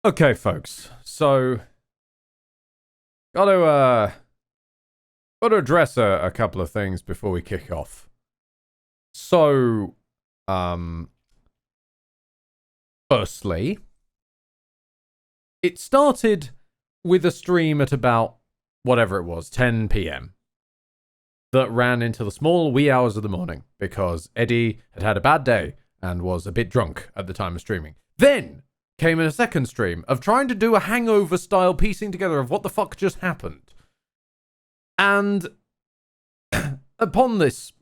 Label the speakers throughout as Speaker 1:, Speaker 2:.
Speaker 1: Okay, folks. So, got to address a couple of things before we kick off. So, firstly, it started with a stream at about whatever it was, 10 p.m. that ran into the small wee hours of the morning because Eddie had had a bad day and was a bit drunk at the time of streaming. Then came in a second stream of trying to do a hangover style piecing together of what the fuck just happened. And upon this,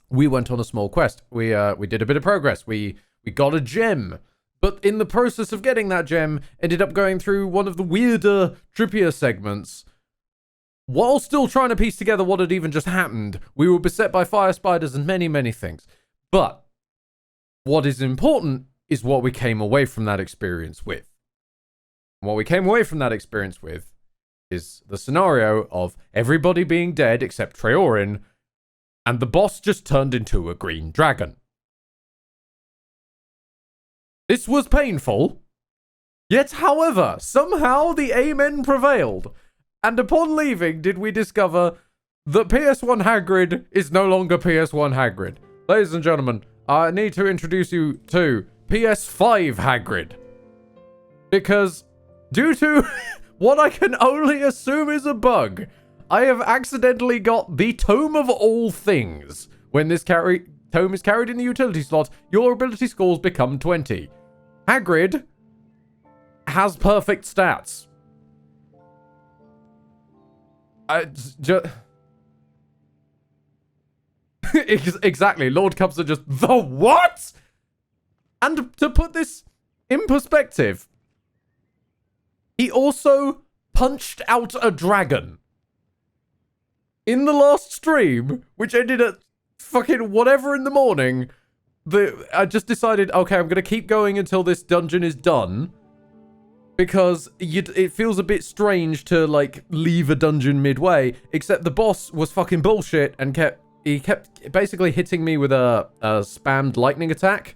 Speaker 1: we went on a small quest. We did a bit of progress. We got a gem. But in the process of getting that gem, ended up going through one of the weirder, trippier segments. While still trying to piece together what had even just happened, we were beset by fire spiders and many, many things. But what is important is what we came away from that experience with. And what we came away from that experience with is the scenario of everybody being dead except Treorin, and the boss just turned into a green dragon. This was painful, yet however, somehow the Amen prevailed, and upon leaving did we discover that PS1 Hagrid is no longer PS1 Hagrid. Ladies and gentlemen, I need to introduce you to PS5 Hagrid. Because, due to what I can only assume is a bug, I have accidentally got the Tome of All Things. When this tome is carried in the utility slot, your ability scores become 20. Hagrid has perfect stats. Exactly, Lord Cups are just, the what? And to put this in perspective, he also punched out a dragon in the last stream, which ended at fucking whatever in the morning. I just decided, okay, I'm going to keep going until this dungeon is done. Because it feels a bit strange to, like, leave a dungeon midway. Except the boss was fucking bullshit and kept basically hitting me with a spammed lightning attack.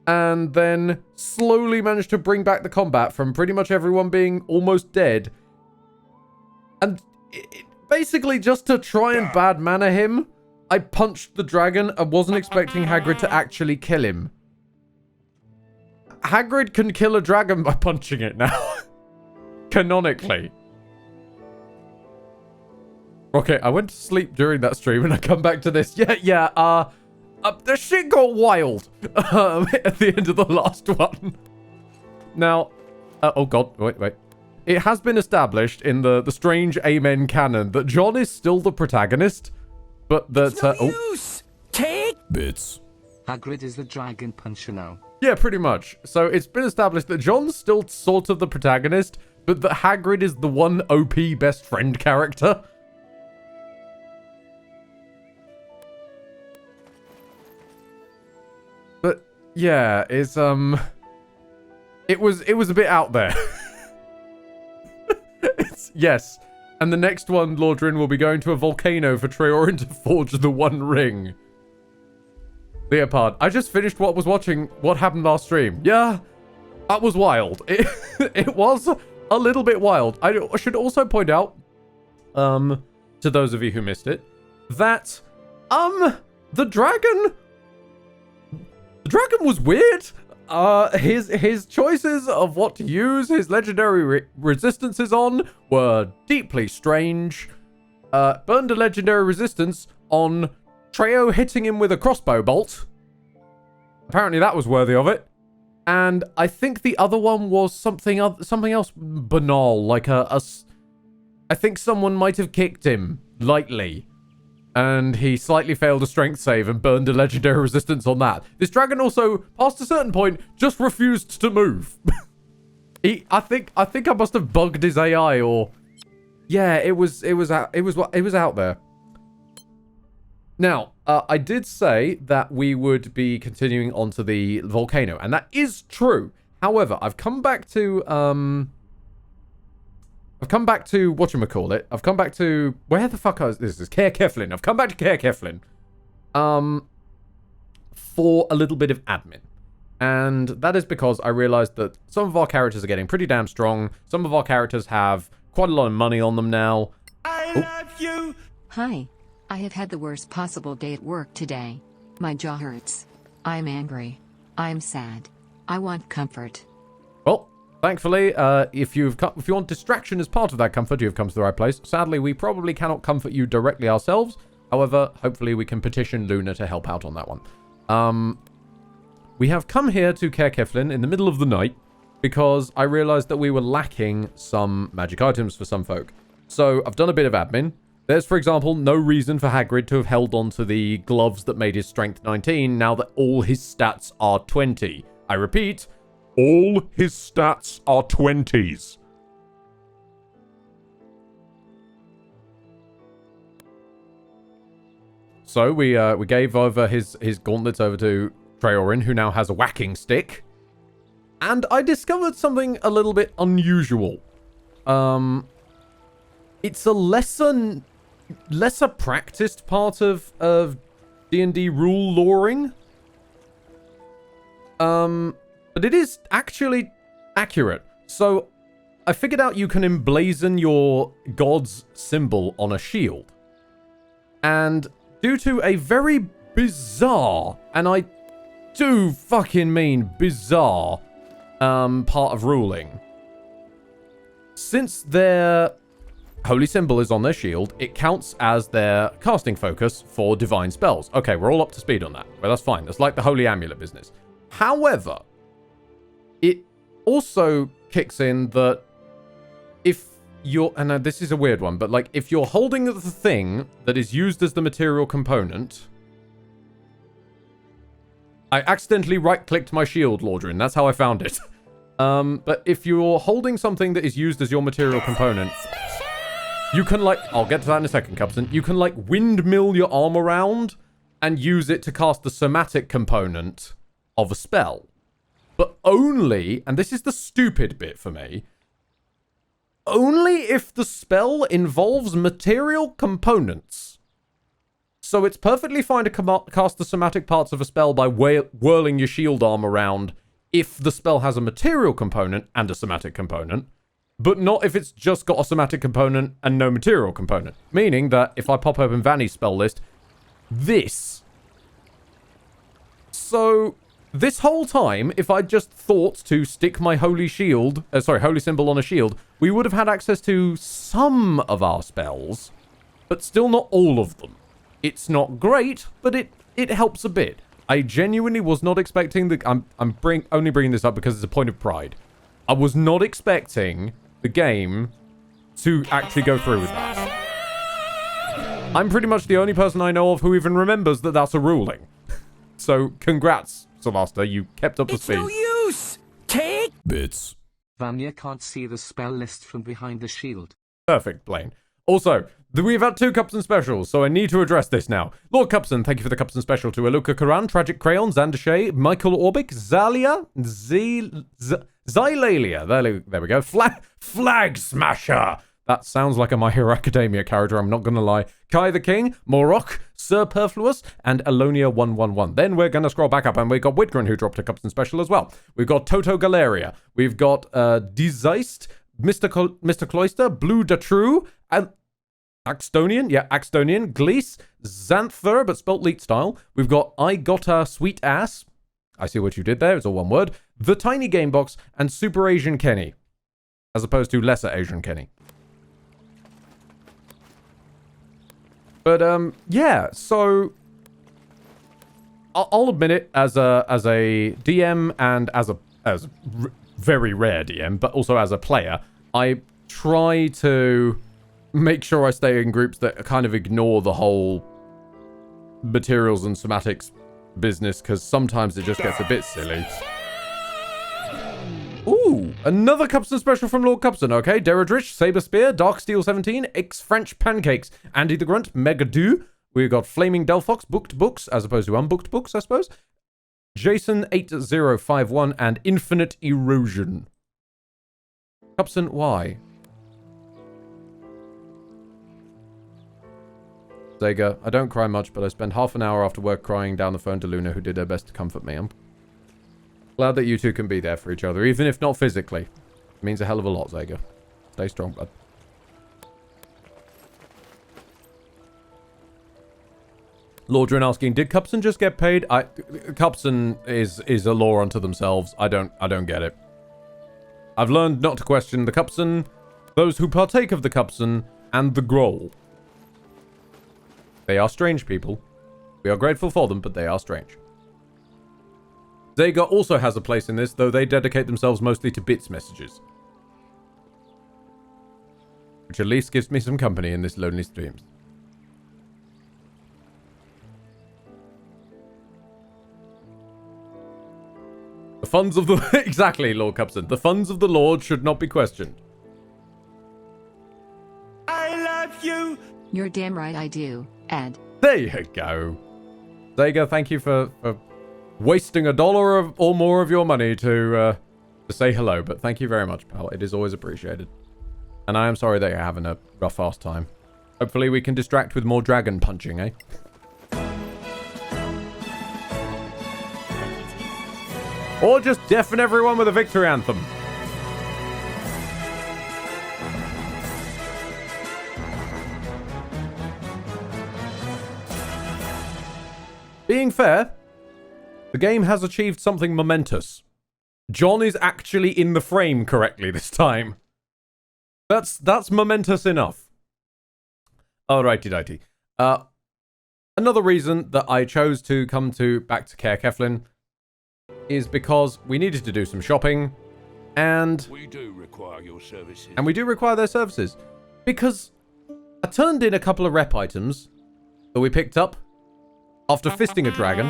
Speaker 1: And then slowly managed to bring back the combat from pretty much everyone being almost dead. And basically just to try and bad manner him, I punched the dragon and wasn't expecting Hagrid to actually kill him. Hagrid can kill a dragon by punching it now. Canonically. Okay, I went to sleep during that stream and I come back to this. The shit got wild at the end of the last one. Now, oh god, wait. It has been established in the strange Amen canon that John is still the protagonist, but that...
Speaker 2: use! Take
Speaker 1: bits.
Speaker 2: Hagrid is the dragon puncher now.
Speaker 1: Yeah, pretty much. So it's been established that John's still sort of the protagonist, but that Hagrid is the one OP best friend character. But yeah, it's it was a bit out there. Yes. And the next one, Lordrin will be going to a volcano for Treorin to forge the One Ring. Leopard, I just finished what happened last stream. Yeah, that was wild. It was a little bit wild. I should also point out, to those of you who missed it, that, the dragon was weird. His choices of what to use his legendary resistances on were deeply strange. Burned a legendary resistance on Treo hitting him with a crossbow bolt. Apparently that was worthy of it. And I think the other one was something else banal, like I think someone might have kicked him lightly. And he slightly failed a strength save and burned a legendary resistance on that. This dragon also, past a certain point, just refused to move. I think I must have bugged his AI or... Yeah, it was out there. Now, I did say that we would be continuing onto the volcano, and that is true. However, I've come back to, whatchamacallit. I've come back to, where the fuck is this? Caer Keflin. I've come back to Caer Keflin, for a little bit of admin. And that is because I realized that some of our characters are getting pretty damn strong. Some of our characters have quite a lot of money on them now.
Speaker 2: I love you.
Speaker 3: Hi. I have had the worst possible day at work today. My jaw hurts. I'm angry. I'm sad. I want comfort.
Speaker 1: Well, thankfully, if you want distraction as part of that comfort, you've come to the right place. Sadly, we probably cannot comfort you directly ourselves. However, hopefully we can petition Luna to help out on that one. We have come here to Caer Keflin in the middle of the night because I realized that we were lacking some magic items for some folk. So I've done a bit of admin. There's, for example, no reason for Hagrid to have held on to the gloves that made his strength 19 now that all his stats are 20. I repeat, all his stats are 20s. So we gave over his gauntlets over to Treorin, who now has a whacking stick. And I discovered something a little bit unusual. It's a lesser practiced part of D&D rule loring. But it is actually accurate. So I figured out you can emblazon your god's symbol on a shield. And due to a very bizarre, and I do fucking mean bizarre, part of ruling, since their holy symbol is on their shield, it counts as their casting focus for divine spells. Okay, we're all up to speed on that. Well, that's fine. That's like the holy amulet business. However, it also kicks in that if you're, and this is a weird one, but like if you're holding the thing that is used as the material component, I accidentally right-clicked my shield, Lordrin. That's how I found it. But if you're holding something that is used as your material component, you can, like, I'll get to that in a second, Cupson. You can, like, windmill your arm around and use it to cast the somatic component of a spell. But only, and this is the stupid bit for me, only if the spell involves material components. So it's perfectly fine to cast the somatic parts of a spell by whirling your shield arm around if the spell has a material component and a somatic component, but not if it's just got a somatic component and no material component. Meaning that if I pop open Vanny's spell list, this. So this whole time, if I just thought to stick my holy symbol on a shield, we would have had access to some of our spells, but still not all of them. It's not great, but it helps a bit. I genuinely was not expecting the... I'm only bringing this up because it's a point of pride. I was not expecting the game to actually go through with that. I'm pretty much the only person I know of who even remembers that that's a ruling. So, congrats, Solasta. You kept up the speed.
Speaker 2: It's no use! Take
Speaker 1: bits.
Speaker 2: Vanya can't see the spell list from behind the shield.
Speaker 1: Perfect, Blaine. Also, we've had 2 Cupson specials, so I need to address this now. Lord Cupson, thank you for the Cupson special to Aluka Karan, Tragic Crayon, Xandashay, Michael Orbic, Zalia, Xylalia. There we go. Flag Smasher. That sounds like a My Hero Academia character, I'm not going to lie. Kai the King, Morok, Superfluous, and Alonia111. Then we're going to scroll back up, and we've got Whitgren, who dropped a Cupson special as well. We've got Toto Galeria. We've got Dezeist, Mr. Cloister, Blue Datrue, Axtonian, Gleese, Xanther, but spelt leet style. We've got I Gotta Sweet Ass. I see what you did there. It's all one word. The Tiny Game Box, and Super Asian Kenny, as opposed to Lesser Asian Kenny. But yeah. So I'll admit it, as a DM and as a very rare DM, but also as a player, I try to make sure I stay in groups that kind of ignore the whole materials and somatics business, because sometimes it just gets a bit silly. Ooh, another Cupson special from Lord Cupson, okay? Deradrich, Saber Spear, Dark Steel 17, X-French Pancakes, Andy the Grunt, Megadoo. We've got Flaming Delphox, Booked Books, as opposed to Unbooked Books, I suppose. Jason8051, and Infinite Erosion. Cupson, why? Sega, I don't cry much, but I spend half an hour after work crying down the phone to Luna, who did her best to comfort me. Glad that you two can be there for each other, even if not physically. It means a hell of a lot, Zega. Stay strong, bud. Lordrin asking, did Cupson just get paid? Cupson is a law unto themselves. I don't get it. I've learned not to question the Cupson, those who partake of the Cupson, and the Groll. They are strange people. We are grateful for them, but they are strange. Zega also has a place in this, though they dedicate themselves mostly to bits messages. Which at least gives me some company in this lonely stream. The funds of the... Exactly, Lord Cupson. The funds of the Lord should not be questioned.
Speaker 4: I love you.
Speaker 3: You're damn right I do, Ed.
Speaker 1: There you go. Zega, thank you for wasting $1 or more of your money to say hello. But thank you very much, pal. It is always appreciated. And I am sorry that you're having a rough-ass time. Hopefully we can distract with more dragon punching, eh? Or just deafen everyone with a victory anthem. Being fair, the game has achieved something momentous. John is actually in the frame correctly this time. That's momentous enough. Alrighty dighty. Another reason that I chose to come back to Caer Keflin is because we needed to do some shopping, and
Speaker 4: We do require your services.
Speaker 1: we do require their services. Because I turned in a couple of rep items that we picked up after fisting a dragon.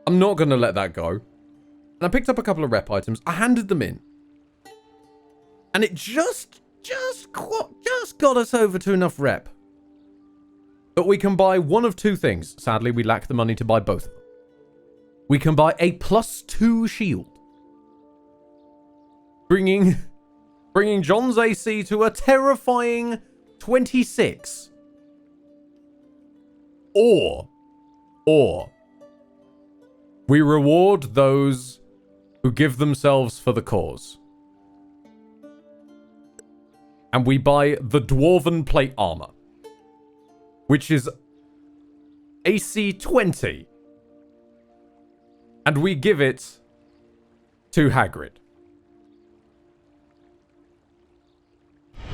Speaker 1: I'm not going to let that go. And I picked up a couple of rep items. I handed them in. And it just got us over to enough rep that we can buy one of two things. Sadly, we lack the money to buy both of them. We can buy a +2 shield, bringing John's AC to a terrifying 26. Or we reward those who give themselves for the cause. And we buy the Dwarven Plate Armor, which is AC 20. And we give it to Hagrid.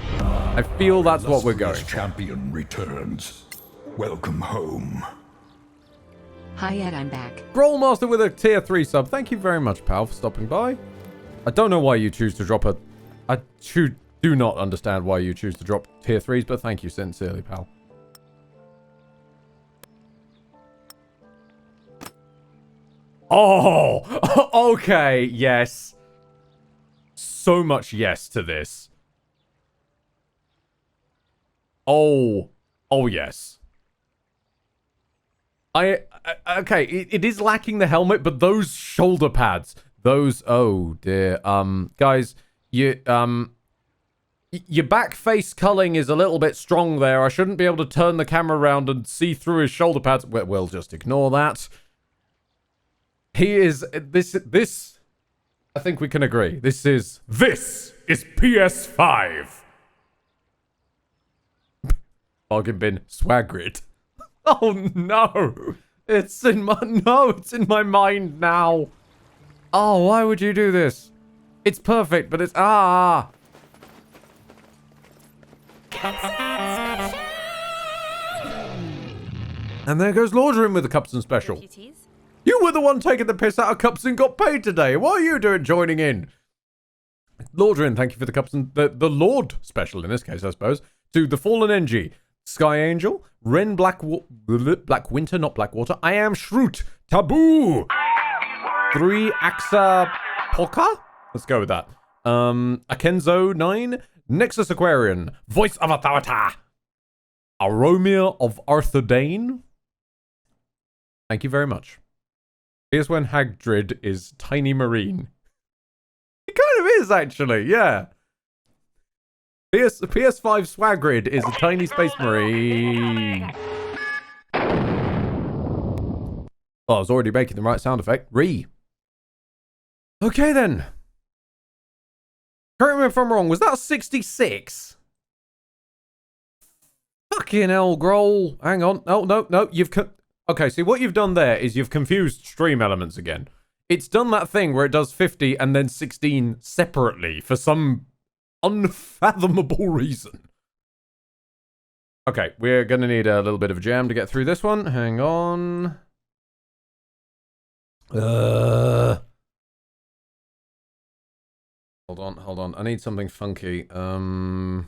Speaker 1: I feel that's what we're going.
Speaker 5: Champion returns. Welcome home.
Speaker 3: Hi Ed, I'm back.
Speaker 1: Grollmaster with a tier 3 sub. Thank you very much, pal, for stopping by. I don't know why you choose to drop do not understand why you choose to drop tier 3s, but thank you sincerely, pal. Oh, okay, yes. So much yes to this. Oh, yes. Okay, it is lacking the helmet, but those shoulder pads, oh dear. Guys, your back face culling is a little bit strong there. I shouldn't be able to turn the camera around and see through his shoulder pads. We'll just ignore that. He is this. I think we can agree. This is PS5. Bargain bin Swagrid. Oh no! It's in my mind now. Oh, why would you do this? It's perfect, but it's And there goes Lordrin with the Cupson special. You were the one taking the piss out of Cupson, got paid today. What are you doing joining in? Lordrin, thank you for the Cupson, the Lord special in this case, I suppose. To the Fallen NG, Sky Angel, Ren Black Winter, not Blackwater. I am Shroot, Taboo, 3 Axa Polka. Let's go with that. Akenzo 9, Nexus Aquarian, Voice of Authority, Aromia of Arthurdane. Thank you very much. Here's when Hagrid is Tiny Marine. It kind of is, actually, yeah. PS5 Swagrid is a tiny space marine. Oh, I was already making the right sound effect. Okay then. Correct me if I'm wrong. Was that 66? Fucking hell, Grohl. Hang on. No. Okay, see, what you've done there is you've confused stream elements again. It's done that thing where it does 50 and then 16 separately for some unfathomable reason. Okay, we're going to need a little bit of jam to get through this one. Hang on. Hold on. I need something funky. Storm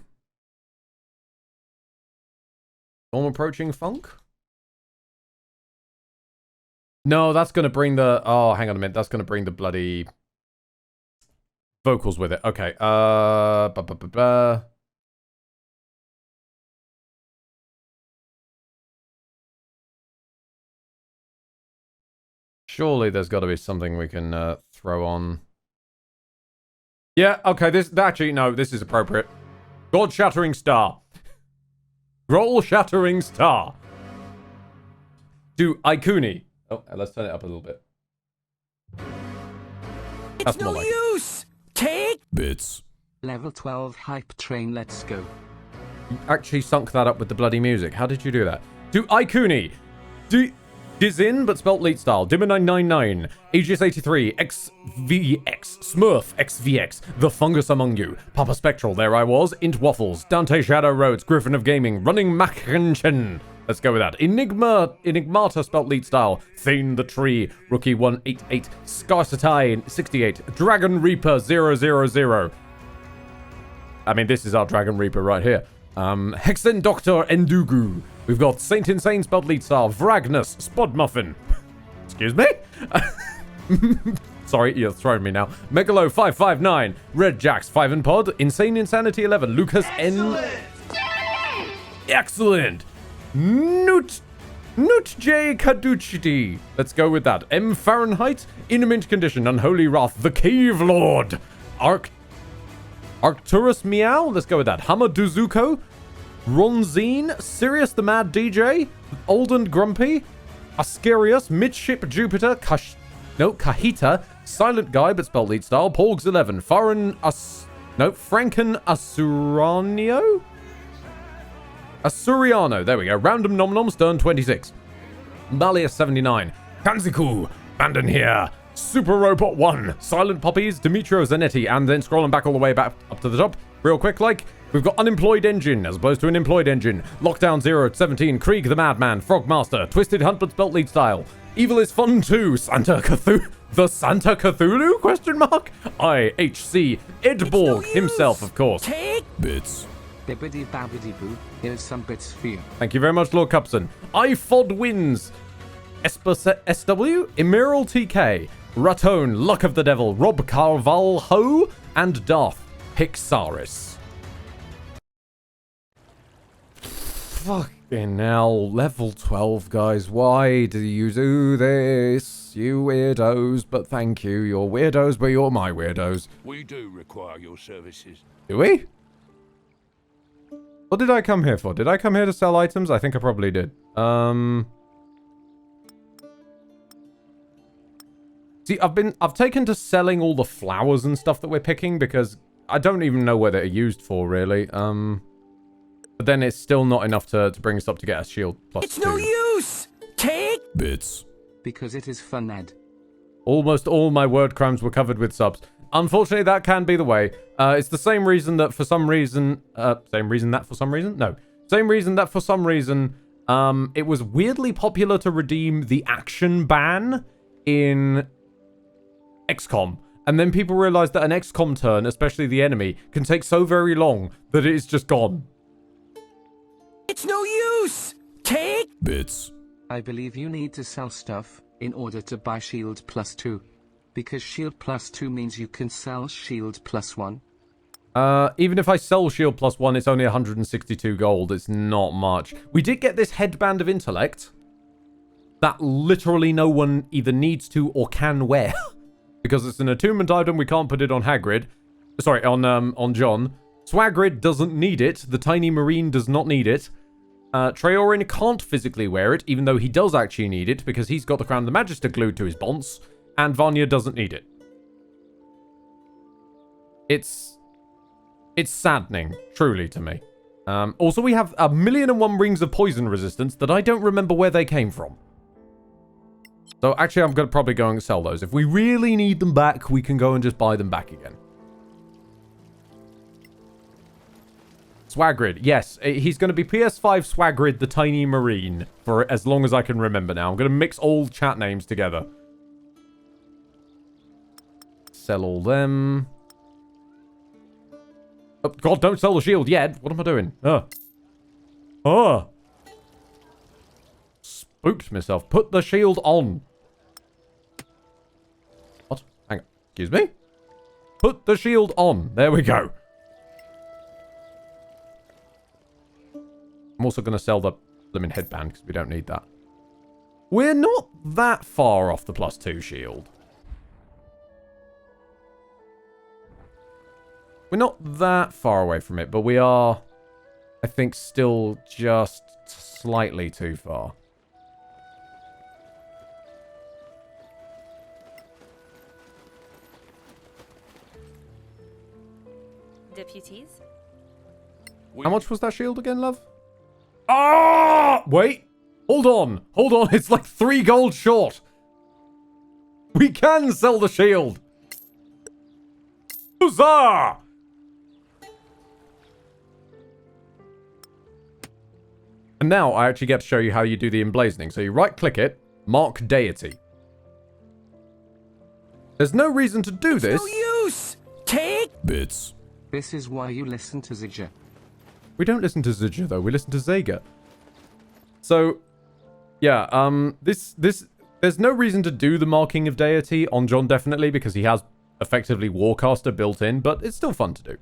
Speaker 1: approaching funk? No, that's going to bring the... Oh, hang on a minute. That's going to bring the bloody vocals with it. Okay. Surely there's got to be something we can throw on. Yeah, okay. Actually, no, this is appropriate. God-shattering star. Roll-shattering star. Do Ikuni. Oh, let's turn it up a little bit.
Speaker 6: It's no use! Take
Speaker 5: Bits.
Speaker 2: Level 12 hype train, let's go.
Speaker 1: You actually sunk that up with the bloody music. How did you do that? Do Ikuni. Dizin, but spelt late style. Dimmer999. Aegis 83. XVX. Smurf. XVX. The Fungus Among You. Papa Spectral. There I was. Int Waffles. Dante Shadow Roads. Griffin of Gaming. Running Machinchen. Let's go with that. Enigmata spelt lead style. Thane the Tree. Rookie 188. Scarcity 68. Dragon Reaper 000. I mean, this is our Dragon Reaper right here. Hexen Doctor Endugu. We've got Saint Insane spelled lead style. Vragnus Spodmuffin. Excuse me? Sorry, you're throwing me now. Megalo 559. Red Jacks 5 and Pod. Insane Insanity 11. Lucas N. Excellent. Newt J. Caducity. Let's go with that. M. Fahrenheit. In mint condition. Unholy Wrath. The Cave Lord. Arcturus Meow. Let's go with that. Hamaduzuko. Ronzine. Sirius the Mad DJ. Old and Grumpy. Ascarius. Midship Jupiter. Kahita. Silent Guy, but spelled lead style. Porgs 11. Franken Asuranio? Asuriano. There we go. Random Nom Nom. Stern 26. Malleus 79. Kanziku. Bandon here. Super Robot 1. Silent Poppies. Demetrio Zanetti. And then scrolling back all the way back up to the top. Real quick, we've got Unemployed Engine as opposed to an Employed Engine. Lockdown 0 at 17. Krieg the Madman. Frogmaster. Twisted Hunt but spelt lead style. Evil is Fun 2. Santa Cthulhu. The Santa Cthulhu? Question mark. IHC. Edborg himself, of course.
Speaker 6: Take
Speaker 5: Bits.
Speaker 2: Bibbidi babbidi boo, here's some bits for you.
Speaker 1: Thank you very much, Lord Cupson. iFod wins. SW. Emerald TK. Ratone. Luck of the Devil. Rob Carvalho. And Darth Pixaris. Fucking hell. Level 12, guys. Why do you do this? You weirdos. But thank you. You're weirdos, but you're my weirdos.
Speaker 4: We do require your services.
Speaker 1: Do we? What did I come here for? Did I come here to sell items? I think I probably did. See, I've taken to selling all the flowers and stuff that we're picking because I don't even know what they're used for, really. But then it's still not enough to bring us up to get a shield plus
Speaker 6: It's
Speaker 1: 2.
Speaker 6: no use! Take
Speaker 5: Bits.
Speaker 2: Because it is fun, Ed.
Speaker 1: Almost all my word crimes were covered with subs. Unfortunately, that can be the way. It's the same reason that for some reason... Same reason that for some reason? No. Same reason that for some reason, it was weirdly popular to redeem the action ban in XCOM. And then people realized that an XCOM turn, especially the enemy, can take so very long that it is just gone.
Speaker 6: It's no use! Take
Speaker 5: Bits.
Speaker 2: I believe you need to sell stuff in order to buy shield plus 2. Because shield plus 2 means you can sell shield plus 1.
Speaker 1: Even if I sell shield plus 1, it's only 162 gold. It's not much. We did get this headband of intellect that literally no one either needs to or can wear. Because it's an attunement item, we can't put it on Hagrid. Sorry, on John. Swagrid doesn't need it. The tiny marine does not need it. Treorin can't physically wear it, even though he does actually need it, because he's got the Crown of the Magister glued to his bonce. And Vanya doesn't need it. It's saddening, truly, to me. Also, we have 1,000,001 rings of poison resistance that I don't remember where they came from. So, actually, I'm going to probably go and sell those. If we really need them back, we can go and just buy them back again. Swagrid. Yes, he's going to be PS5 Swagrid the Tiny Marine for as long as I can remember now. I'm going to mix all chat names together. Sell all them. Oh, God, don't sell the shield yet. What am I doing? Spooked myself. Put the shield on. What? Hang on. Excuse me? Put the shield on. There we go. I'm also going to sell the lemon headband because we don't need that. We're not that far off the +2 shield. We're not that far away from it, but we are, I think, still just slightly too far.
Speaker 7: Deputies?
Speaker 1: How much was that shield again, love? Ah! Wait. Hold on. Hold on. It's like 3 gold short. We can sell the shield. Huzzah! And now I actually get to show you how you do the emblazoning. So you right-click it, mark deity. There's no reason to do this.
Speaker 6: No use! Take!
Speaker 5: Bits.
Speaker 2: This is why you listen to Zidja.
Speaker 1: We don't listen to Zidja, though. We listen to Zega. So, yeah, there's no reason to do the marking of deity on John, definitely, because he has effectively Warcaster built in, but it's still fun to do.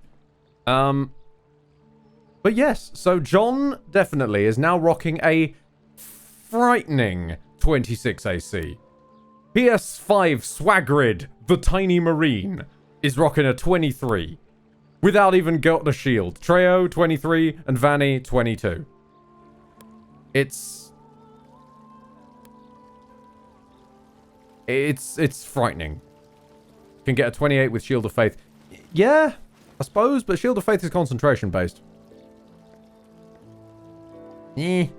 Speaker 1: But yes, so John definitely is now rocking a frightening 26 AC. PS5 Swagrid, the Tiny Marine, is rocking a 23. Without even got the shield. Treo, 23, and Vanny, 22. It's frightening. Can get a 28 with Shield of Faith. Yeah, I suppose, but Shield of Faith is concentration based. I'd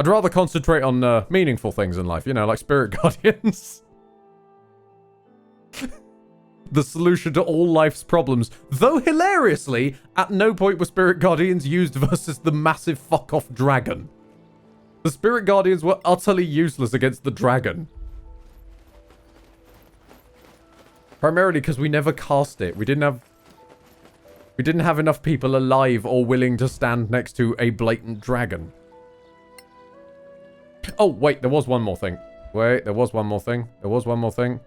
Speaker 1: rather concentrate on meaningful things in life, you know, like Spirit Guardians. The solution to all life's problems. Though hilariously, at no point were Spirit Guardians used versus the massive fuck-off dragon. The Spirit Guardians were utterly useless against the dragon. Primarily because we never cast it. We didn't have enough people alive or willing to stand next to a blatant dragon. Oh, wait, there was one more thing. There was one more thing.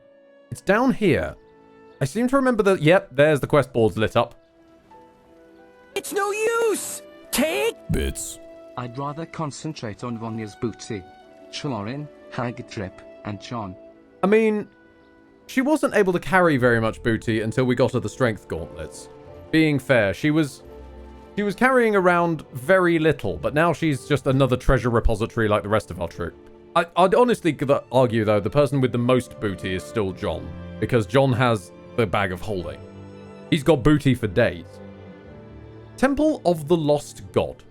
Speaker 1: It's down here. I seem to remember that, yep, there's the quest boards lit up.
Speaker 6: It's no use! Take!
Speaker 5: Bits.
Speaker 2: I'd rather concentrate on Vonya's booty, Chlorin, Hag Drip, and John.
Speaker 1: I mean, she wasn't able to carry very much booty until we got her the strength gauntlets. Being fair, she was carrying around very little, but now she's just another treasure repository like the rest of our troop. I'd honestly argue, though, the person with the most booty is still John, because John has the bag of holding. He's got booty for days. Temple of the Lost God.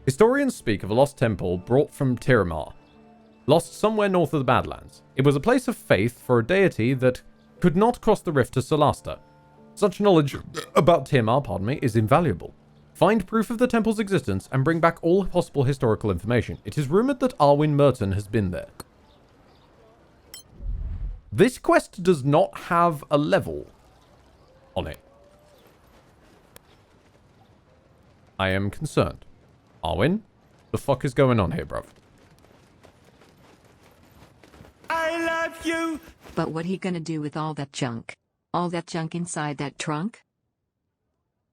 Speaker 1: Historians speak of a lost temple brought from Tiramar, lost somewhere north of the Badlands. It was a place of faith for a deity that could not cross the rift to Solasta. Such knowledge about Tiramar, is invaluable. Find proof of the temple's existence and bring back all possible historical information. It is rumored that Arwin Merton has been there. This quest does not have a level on it. I am concerned. Arwin, the fuck is going on here, bruv?
Speaker 6: I love you!
Speaker 3: But what he gonna do with all that junk? All that junk inside that trunk?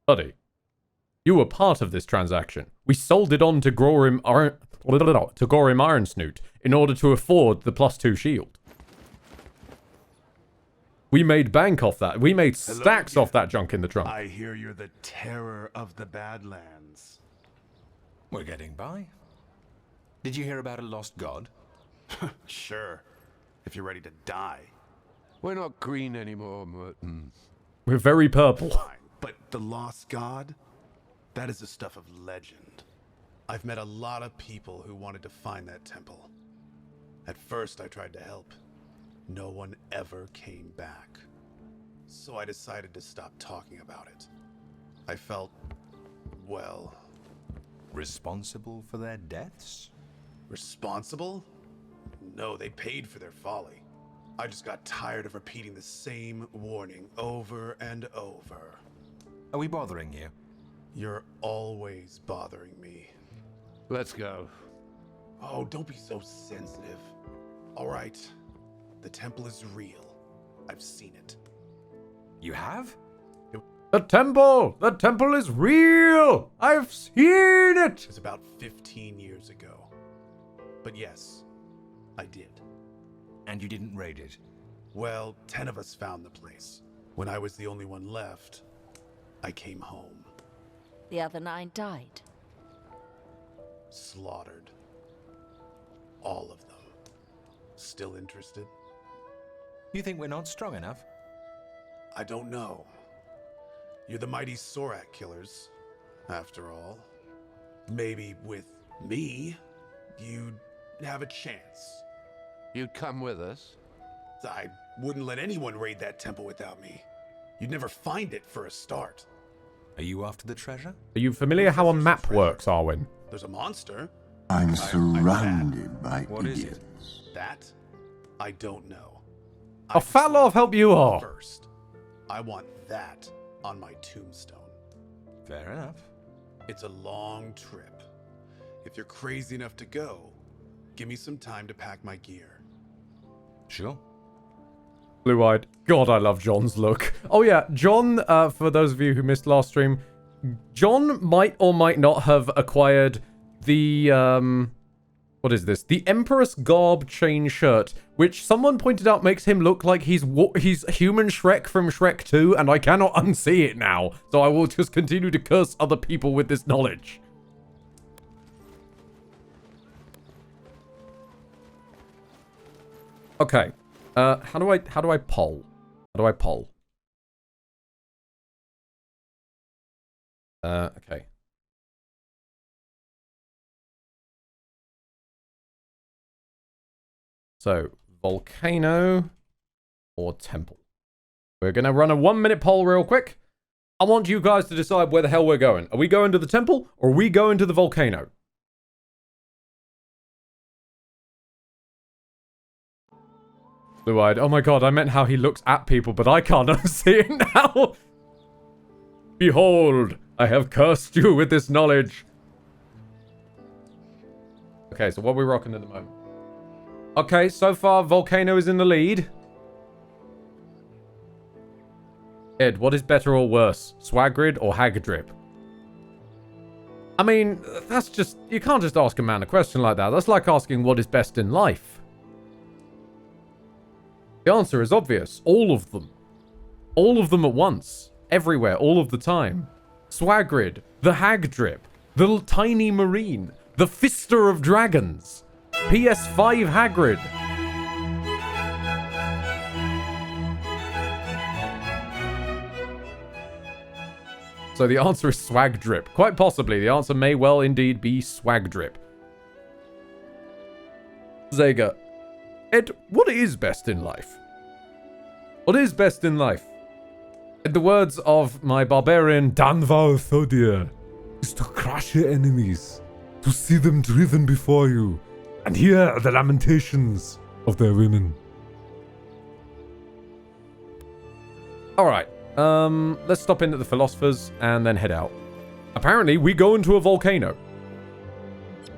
Speaker 1: Buddy, you were part of this transaction. We sold it on to Gorim Ironsnoot in order to afford the +2 shield. We made bank off that. We made stacks off that junk in the trunk.
Speaker 8: I hear you're the terror of the Badlands.
Speaker 9: We're getting by. Did you hear about a lost god?
Speaker 8: Sure, if you're ready to die.
Speaker 4: We're not green anymore, Merton.
Speaker 1: We're very purple.
Speaker 8: Fine, but the lost god? That is the stuff of legend. I've met a lot of people who wanted to find that temple. At first, I tried to help. No one ever came back. So I decided to stop talking about it. I felt, well...
Speaker 9: Responsible for their deaths?
Speaker 8: Responsible? No, they paid for their folly. I just got tired of repeating the same warning over and over.
Speaker 9: Are we bothering you?
Speaker 8: You're always bothering me.
Speaker 4: Let's go.
Speaker 8: Oh, don't be so sensitive. All right. The temple is real. I've seen it.
Speaker 9: You have?
Speaker 1: The temple is real. I've seen it.
Speaker 8: It was about 15 years ago. But yes, I did.
Speaker 9: And you didn't raid it?
Speaker 8: Well, 10 of us found the place. When I was the only one left, I came home.
Speaker 10: The other 9 died.
Speaker 8: Slaughtered. All of them. Still interested?
Speaker 9: You think we're not strong enough?
Speaker 8: I don't know. You're the mighty Sorak killers, after all. Maybe with me, you'd have a chance.
Speaker 4: You'd come with us?
Speaker 8: I wouldn't let anyone raid that temple without me. You'd never find it for a start.
Speaker 9: Are you after the treasure?
Speaker 1: Are you familiar how a map works, Arwen?
Speaker 8: There's a monster.
Speaker 5: I'm surrounded by
Speaker 9: What is
Speaker 5: idiots.
Speaker 9: it?
Speaker 8: That? I don't know.
Speaker 1: A fat lot of help you are.
Speaker 8: First, I want that on my tombstone.
Speaker 9: Fair enough.
Speaker 8: It's a long trip. If you're crazy enough to go, give me some time to pack my gear.
Speaker 9: Sure.
Speaker 1: Blue-eyed. God, I love John's look. Oh yeah, John, for those of you who missed last stream, John might or might not have acquired the, what is this? The Empress Garb chain shirt, which someone pointed out makes him look like he's human Shrek from Shrek 2, and I cannot unsee it now. So I will just continue to curse other people with this knowledge. Okay. How do I poll? How do I poll? Okay. So, volcano or temple? We're going to run a 1-minute poll real quick. I want you guys to decide where the hell we're going. Are we going to the temple or are we going to the volcano? Blue-eyed. Oh my god, I meant how he looks at people, but I can't unsee it now. Behold, I have cursed you with this knowledge. Okay, so what are we rocking at the moment? Okay, so far, Volcano is in the lead. Ed, what is better or worse? Swagrid or Hagdrip? I mean, that's just... You can't just ask a man a question like that. That's like asking what is best in life. The answer is obvious. All of them. All of them at once. Everywhere, all of the time. Swagrid, the Hagdrip, the Tiny Marine, the Fister of Dragons, PS5 Hagrid. So the answer is Swagdrip. Quite possibly, the answer may well indeed be Swagdrip. Zega. Ed, what is best in life? What is best in life? In the words of my barbarian Danval Thodir, is to crush your enemies, to see them driven before you, and hear the lamentations of their women. Alright, let's stop in at the Philosophers and then head out. Apparently, we go into a volcano.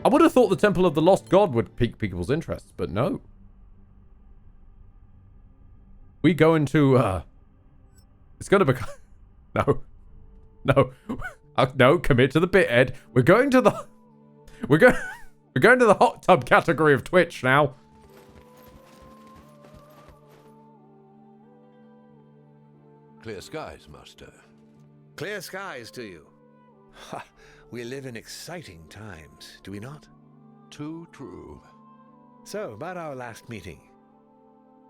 Speaker 1: I would have thought the Temple of the Lost God would pique people's interests, but no. We go into, it's gonna become... No. No. No, commit to the bit, Ed. We're going to the... We're going to the hot tub category of Twitch now.
Speaker 4: Clear skies, Master.
Speaker 11: Clear skies to you. Ha! We live in exciting times, do we not?
Speaker 4: Too true.
Speaker 11: So, about our last meeting.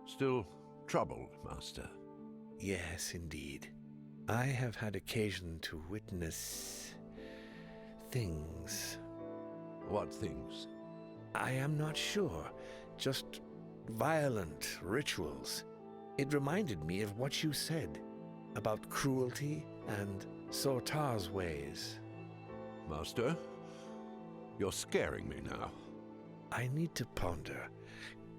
Speaker 4: Still troubled, Master.
Speaker 11: Yes, indeed. I have had occasion to witness things.
Speaker 4: What things?
Speaker 11: I am not sure. Just violent rituals. It reminded me of what you said about cruelty and Sortar's ways.
Speaker 4: Master, you're scaring me now.
Speaker 11: I need to ponder.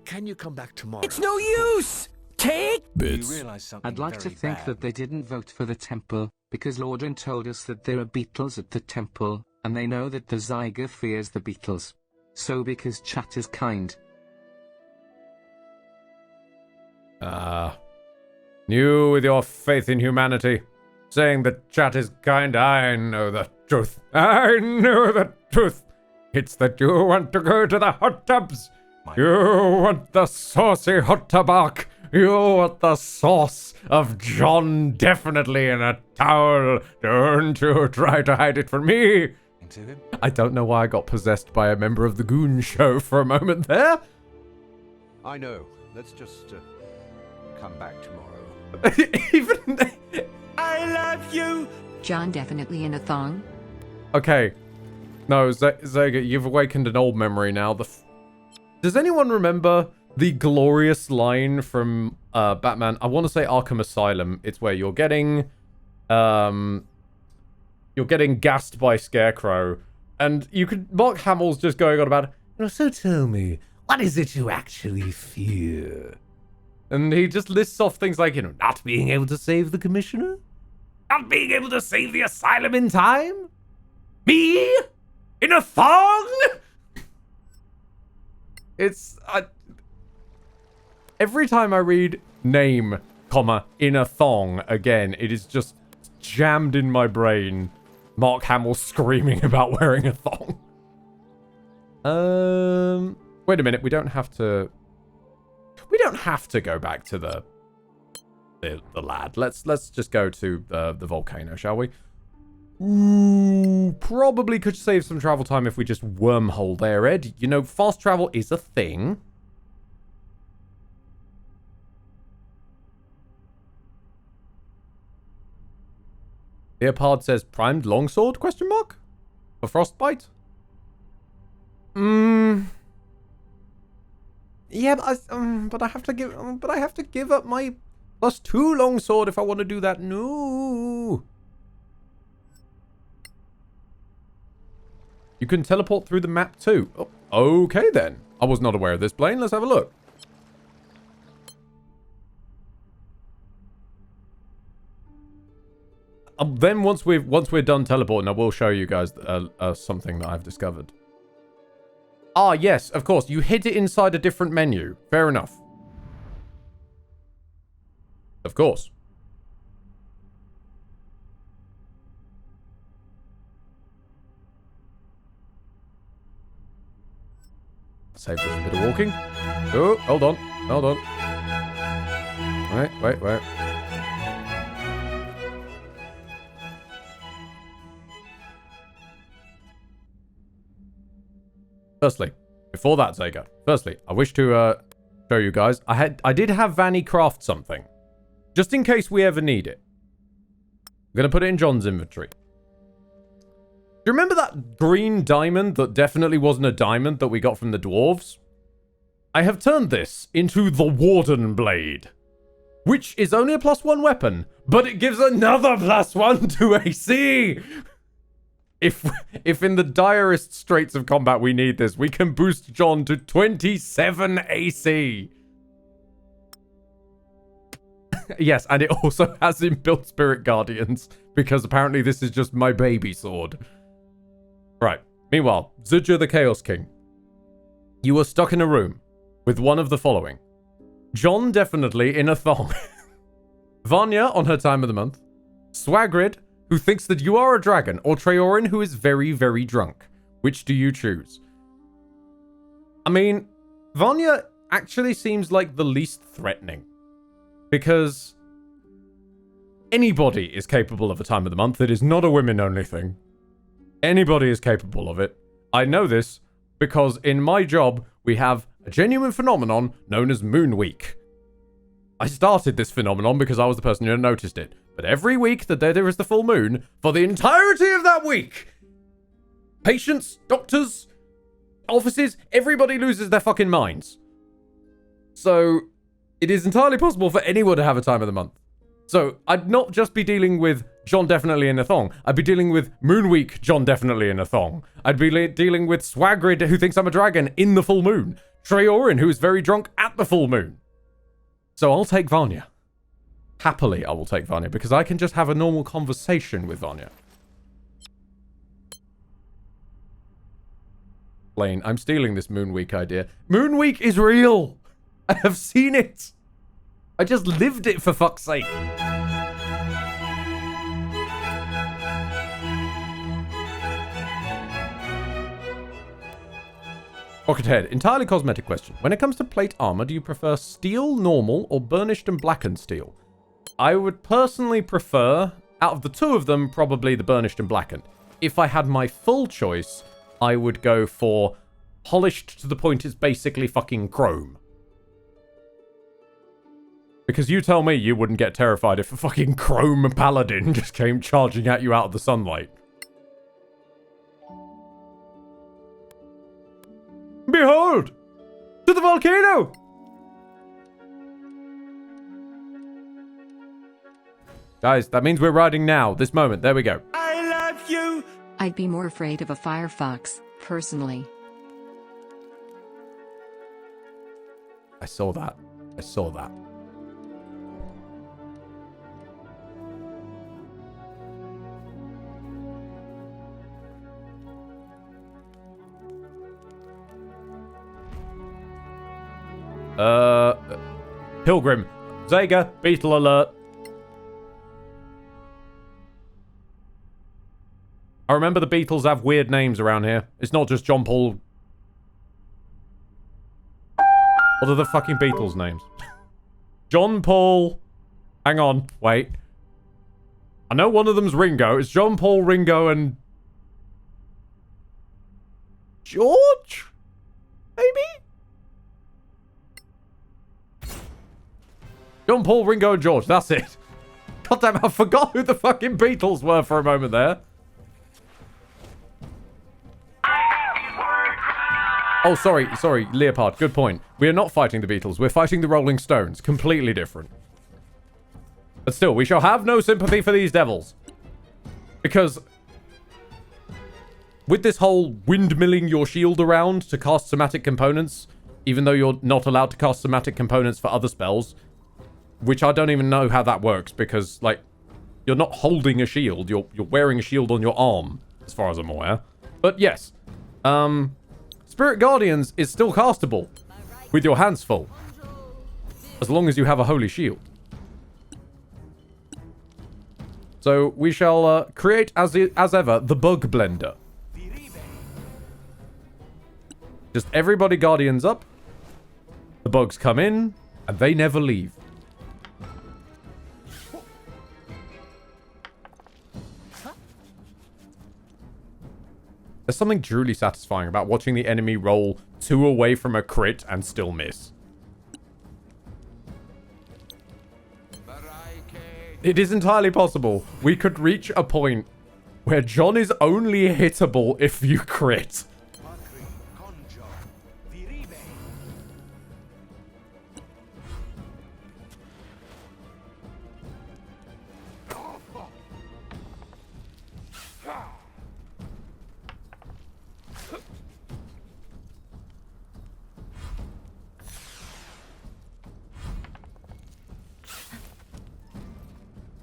Speaker 11: Can you come back tomorrow?
Speaker 6: It's no use! Take!
Speaker 9: You realize something
Speaker 2: I'd like to
Speaker 9: very
Speaker 2: think
Speaker 9: bad.
Speaker 2: that they didn't vote for the temple, because Lordran told us that there are beetles at the temple, and they know that the Zyger fears the beetles. So because chat is kind.
Speaker 1: You with your faith in humanity, saying that chat is kind, I know the truth. I know the truth. It's that you want to go to the hot tubs. You want the saucy hot tub. You want the sauce of John definitely in a towel. Don't you try to hide it from me.
Speaker 9: To him?
Speaker 1: I don't know why I got possessed by a member of the Goon Show for a moment there.
Speaker 4: I know. Let's just come back tomorrow.
Speaker 1: Even...
Speaker 6: I love you!
Speaker 3: John definitely in a thong?
Speaker 1: Okay. No, Zega, you've awakened an old memory now. Does anyone remember the glorious line from Batman? I want to say Arkham Asylum. It's where you're getting gassed by Scarecrow, and you could... Mark Hamill's just going on about, so tell me, what is it you actually fear? And he just lists off things like, not being able to save the commissioner? Not being able to save the asylum in time? Me? In a thong? It's... every time I read name, comma, in a thong again, it is just jammed in my brain. Mark Hamill screaming about wearing a thong. Wait a minute, we don't have to... We don't have to go back to the lad. Let's just go to the volcano, shall we? Ooh, probably could save some travel time if we just wormhole there, Ed. Fast travel is a thing. Leopard says, primed longsword, question mark? For frostbite? Yeah, but I have to give up my +2 longsword if I want to do that. No. You can teleport through the map too. Oh, okay then. I was not aware of this, Blaine. Let's have a look. Then once we're done teleporting, I will show you guys something that I've discovered. Ah, yes, of course. You hid it inside a different menu. Fair enough. Of course. Save us a bit of walking. Oh, hold on. Hold on. Wait. Firstly, before that, Zega. Firstly, I wish to show you guys. I did have Vanny craft something, just in case we ever need it. I'm gonna put it in John's inventory. Do you remember that green diamond that definitely wasn't a diamond that we got from the dwarves? I have turned this into the Warden Blade, which is only a +1 weapon, but it gives another +1 to AC. If in the direst straits of combat we need this, we can boost John to 27 AC. Yes, and it also has inbuilt Spirit Guardians, because apparently this is just my baby sword. Right. Meanwhile, Zudja the Chaos King. You are stuck in a room with one of the following. John definitely in a thong. Vanya on her time of the month. Swagrid, who thinks that you are a dragon, or Treorin, who is very, very drunk. Which do you choose? I mean, Vanya actually seems like the least threatening. Because anybody is capable of a time of the month. It is not a women-only thing. Anybody is capable of it. I know this because in my job, we have a genuine phenomenon known as Moon Week. I started this phenomenon because I was the person who noticed it. But every week, the day there is the full moon, for the entirety of that week, patients, doctors, offices, everybody loses their fucking minds. So, it is entirely possible for anyone to have a time of the month. So, I'd not just be dealing with John definitely in a thong. I'd be dealing with Moon Week, John definitely in a thong. I'd be dealing with Swagrid, who thinks I'm a dragon, in the full moon. Treorin, who is very drunk at the full moon. So, I'll take Vanya. Happily, I will take Vanya, because I can just have a normal conversation with Vanya. Lane, I'm stealing this Moon Week idea. Moon Week is real! I have seen it! I just lived it, for fuck's sake! Rockethead, entirely cosmetic question. When it comes to plate armor, do you prefer steel, normal, or burnished and blackened steel? I would personally prefer, out of the two of them, probably the burnished and blackened. If I had my full choice, I would go for polished to the point it's basically fucking chrome. Because you tell me you wouldn't get terrified if a fucking chrome paladin just came charging at you out of the sunlight. Behold! To the volcano! Guys, that means we're riding now, this moment. There we go.
Speaker 6: I love you.
Speaker 3: I'd be more afraid of a firefox, personally.
Speaker 1: I saw that. I saw that. Pilgrim. Zega, beetle alert. I remember the Beatles have weird names around here. It's not just John Paul. What are the fucking Beatles names? John Paul. Hang on, wait. I know one of them's Ringo. It's John Paul, Ringo, and George? Maybe? John Paul, Ringo, and George. That's it. God damn, I forgot who the fucking Beatles were for a moment there. Oh, sorry, Leopard. Good point. We are not fighting the Beatles. We're fighting the Rolling Stones. Completely different. But still, we shall have no sympathy for these devils. Because with this whole windmilling your shield around to cast somatic components, even though you're not allowed to cast somatic components for other spells, which I don't even know how that works, because, like, you're not holding a shield. You're wearing a shield on your arm, as far as I'm aware. But yes, Spirit Guardians is still castable with your hands full, as long as you have a holy shield. So we shall create, as ever, the Bug Blender. Just everybody Guardians up. The bugs come in, and they never leave. There's something truly satisfying about watching the enemy roll 2 away from a crit and still miss. It is entirely possible we could reach a point where John is only hittable if you crit.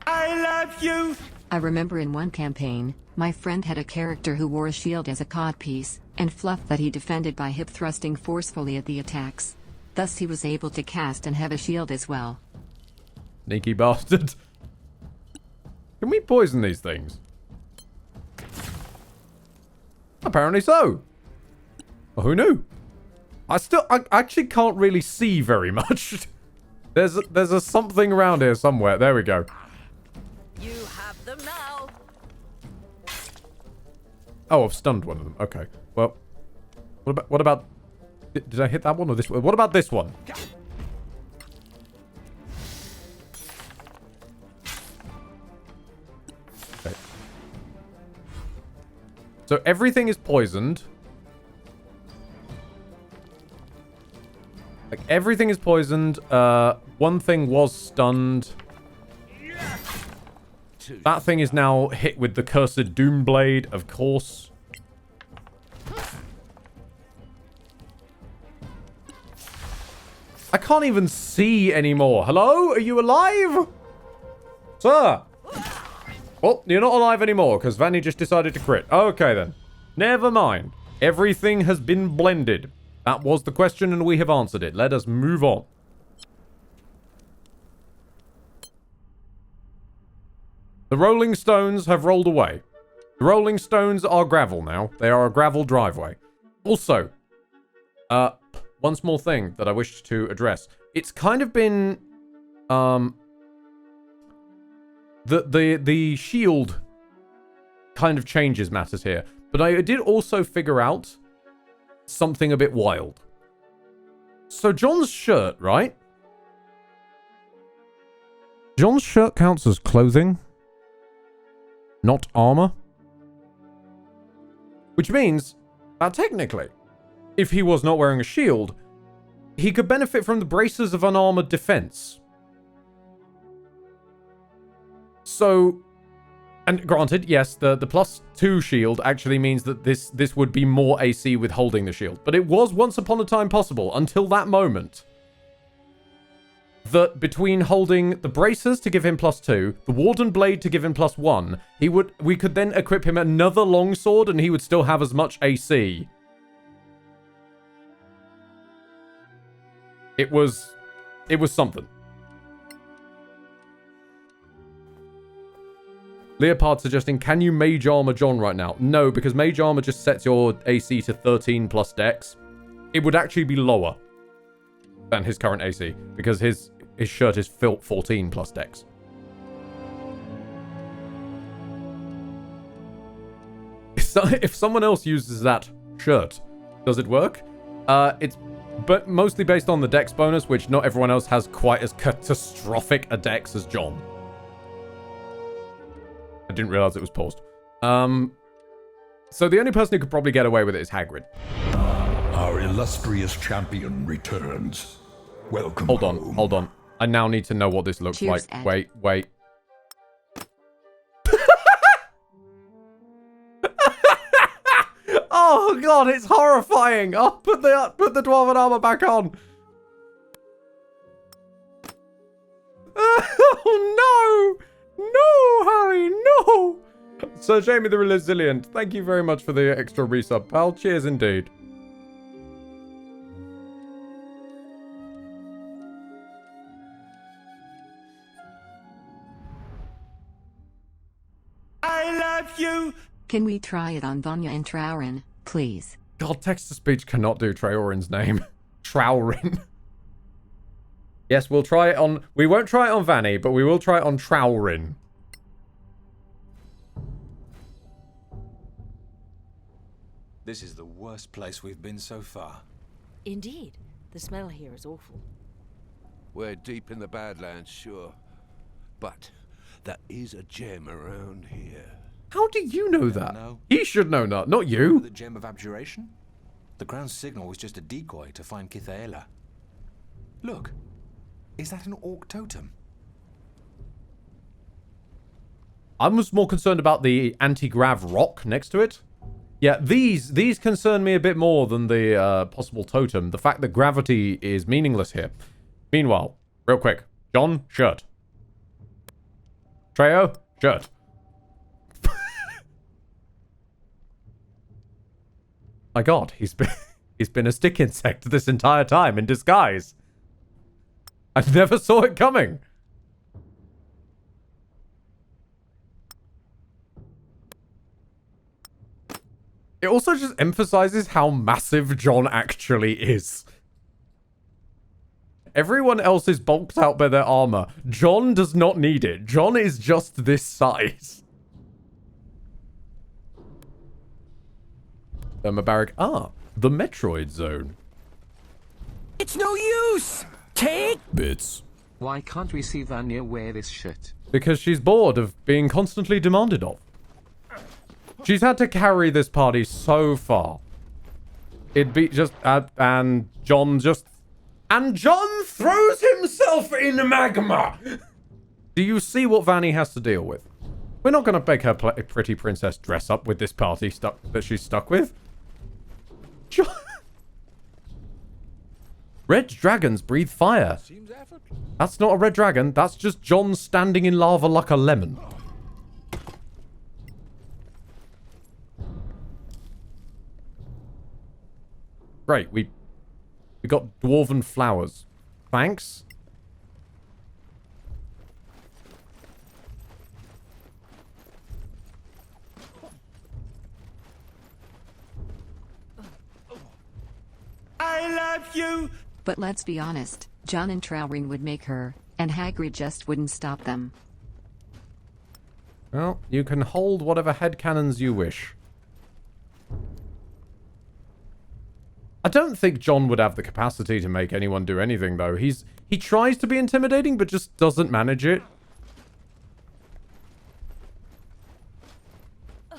Speaker 6: I love you.
Speaker 3: I remember in one campaign, my friend had a character who wore a shield as a codpiece, and fluff that he defended by hip thrusting forcefully at the attacks. Thus he was able to cast and have a shield as well.
Speaker 1: Sneaky bastard. Can we poison these things? Apparently so. Well, who knew? I actually can't really see very much. There's a something around here somewhere. There we go.
Speaker 10: You have them now.
Speaker 1: Oh, I've stunned one of them. Okay. Well, what about did I hit that one or this one? What about this one? So everything is poisoned. Like, everything is poisoned. One thing was stunned. That thing is now hit with the cursed Doom Blade, of course. I can't even see anymore. Hello? Are you alive? Sir? Well, you're not alive anymore, because Vanny just decided to crit. Okay, then. Never mind. Everything has been blended. That was the question, and we have answered it. Let us move on. The Rolling Stones have rolled away. The Rolling Stones are gravel now. They are a gravel driveway. Also, one small thing that I wish to address. It's kind of been, the shield kind of changes matters here. But I did also figure out something a bit wild. So John's shirt, right? John's shirt counts as clothing, not armor. Which means that technically, if he was not wearing a shield, he could benefit from the braces of unarmored defense. So, and granted, yes, the +2 shield actually means that this would be more AC with holding the shield. But it was once upon a time possible, until that moment, that between holding the braces to give him +2, the Warden Blade to give him +1, we could then equip him another longsword and he would still have as much AC. It was something. Leopard suggesting, can you Mage Armor John right now? No, because Mage Armor just sets your AC to 13 plus Dex. It would actually be lower than his current AC, because his shirt is 14 plus Dex. If someone else uses that shirt, does it work? It's but mostly based on the Dex bonus, which not everyone else has quite as catastrophic a Dex as John. I didn't realize it was paused. So the only person who could probably get away with it is Hagrid.
Speaker 12: Our illustrious champion returns. Welcome home.
Speaker 1: Hold on. I now need to know what this looks
Speaker 3: Cheers,
Speaker 1: like.
Speaker 3: Ed.
Speaker 1: Wait. Oh god, it's horrifying. Oh, put the dwarven armor back on. Oh no! No, Harry, no! Sir Jamie the Resilient, thank you very much for the extra resub, pal. Cheers indeed.
Speaker 6: I love you.
Speaker 3: Can we try it on Vanya and Traurin, please?
Speaker 1: God, text-to-speech cannot do Treorin's name. Traurin. Yes, we'll try it on... We won't try it on Vanny, but we will try it on Traurin.
Speaker 9: This is the worst place we've been so far.
Speaker 10: Indeed. The smell here is awful.
Speaker 4: We're deep in the Badlands, sure. But there is a gem around here.
Speaker 1: How do you know that?
Speaker 9: No.
Speaker 1: He should know that, not you.
Speaker 9: The Gem of Abjuration? The Crown's signal was just a decoy to find Kithaela. Look. Is that an orc totem?
Speaker 1: I was more concerned about the anti-grav rock next to it. Yeah, these concern me a bit more than the possible totem. The fact that gravity is meaningless here. Meanwhile, real quick. John, shirt. Treo, shirt. My god, he's been a stick insect this entire time in disguise. I never saw it coming. It also just emphasizes how massive John actually is. Everyone else is bulked out by their armor. John does not need it. John is just this size. Thermobaric. Ah, the Metroid zone.
Speaker 6: It's no use. Take
Speaker 1: Bits.
Speaker 2: Why can't we see Vanya wear this shirt?
Speaker 1: Because she's bored of being constantly demanded of. She's had to carry this party so far. It'd be just... and John just... And John throws himself in magma! Do you see what Vanny has to deal with? We're not going to make her pretty princess dress up with this party that she's stuck with. John... Red dragons breathe fire. That's not a red dragon. That's just John standing in lava like a lemon. Great, we got dwarven flowers. Thanks.
Speaker 6: I love you.
Speaker 3: But let's be honest, John and Trowring would make her, and Hagrid just wouldn't stop them.
Speaker 1: Well, you can hold whatever headcanons you wish. I don't think John would have the capacity to make anyone do anything, though. He tries to be intimidating, but just doesn't manage it. I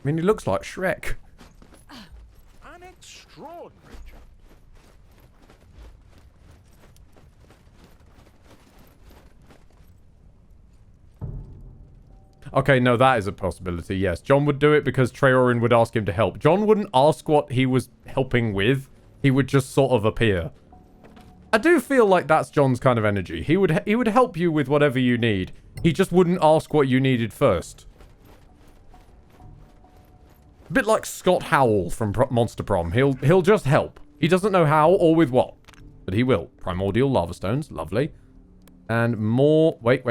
Speaker 1: mean, he looks like Shrek.
Speaker 11: An extraordinary job.
Speaker 1: Okay, no, that is a possibility, yes. John would do it because Treorin would ask him to help. John wouldn't ask what he was helping with. He would just sort of appear. I do feel like that's John's kind of energy. He would help you with whatever you need. He just wouldn't ask what you needed first. A bit like Scott Howell from Monster Prom. He'll just help. He doesn't know how or with what, but he will. Primordial lava stones, lovely. And more... Wait.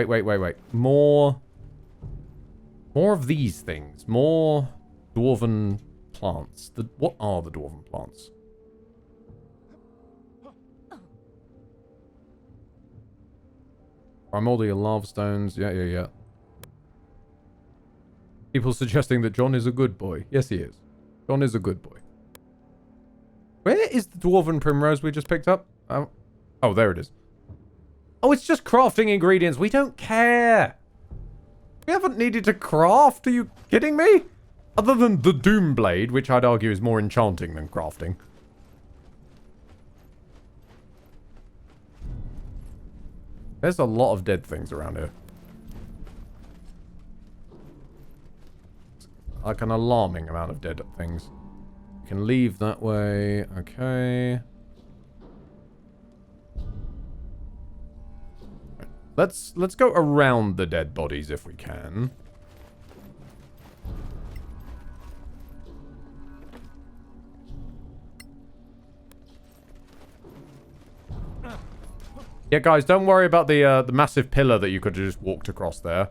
Speaker 1: More of these things. More dwarven plants. What are the dwarven plants? Primordial lava stones. Yeah. People suggesting that John is a good boy. Yes, he is. John is a good boy. Where is the dwarven primrose we just picked up? Oh, there it is. Oh, it's just crafting ingredients. We don't care. We haven't needed to craft. Are you kidding me? Other than the Doom Blade, which I'd argue is more enchanting than crafting. There's a lot of dead things around here. Like an alarming amount of dead things. You can leave that way. Okay. Let's go around the dead bodies if we can. Yeah, guys, don't worry about the massive pillar that you could have just walked across there.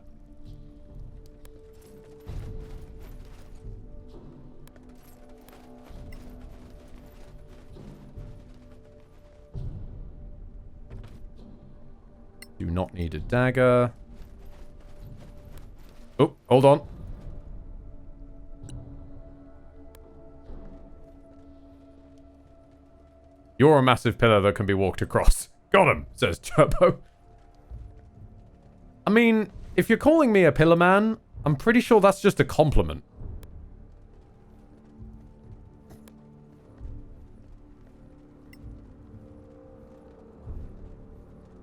Speaker 1: Do not need a dagger. Oh, hold on. You're a massive pillar that can be walked across. Got him, says Turbo. I mean, if you're calling me a pillar man, I'm pretty sure that's just a compliment.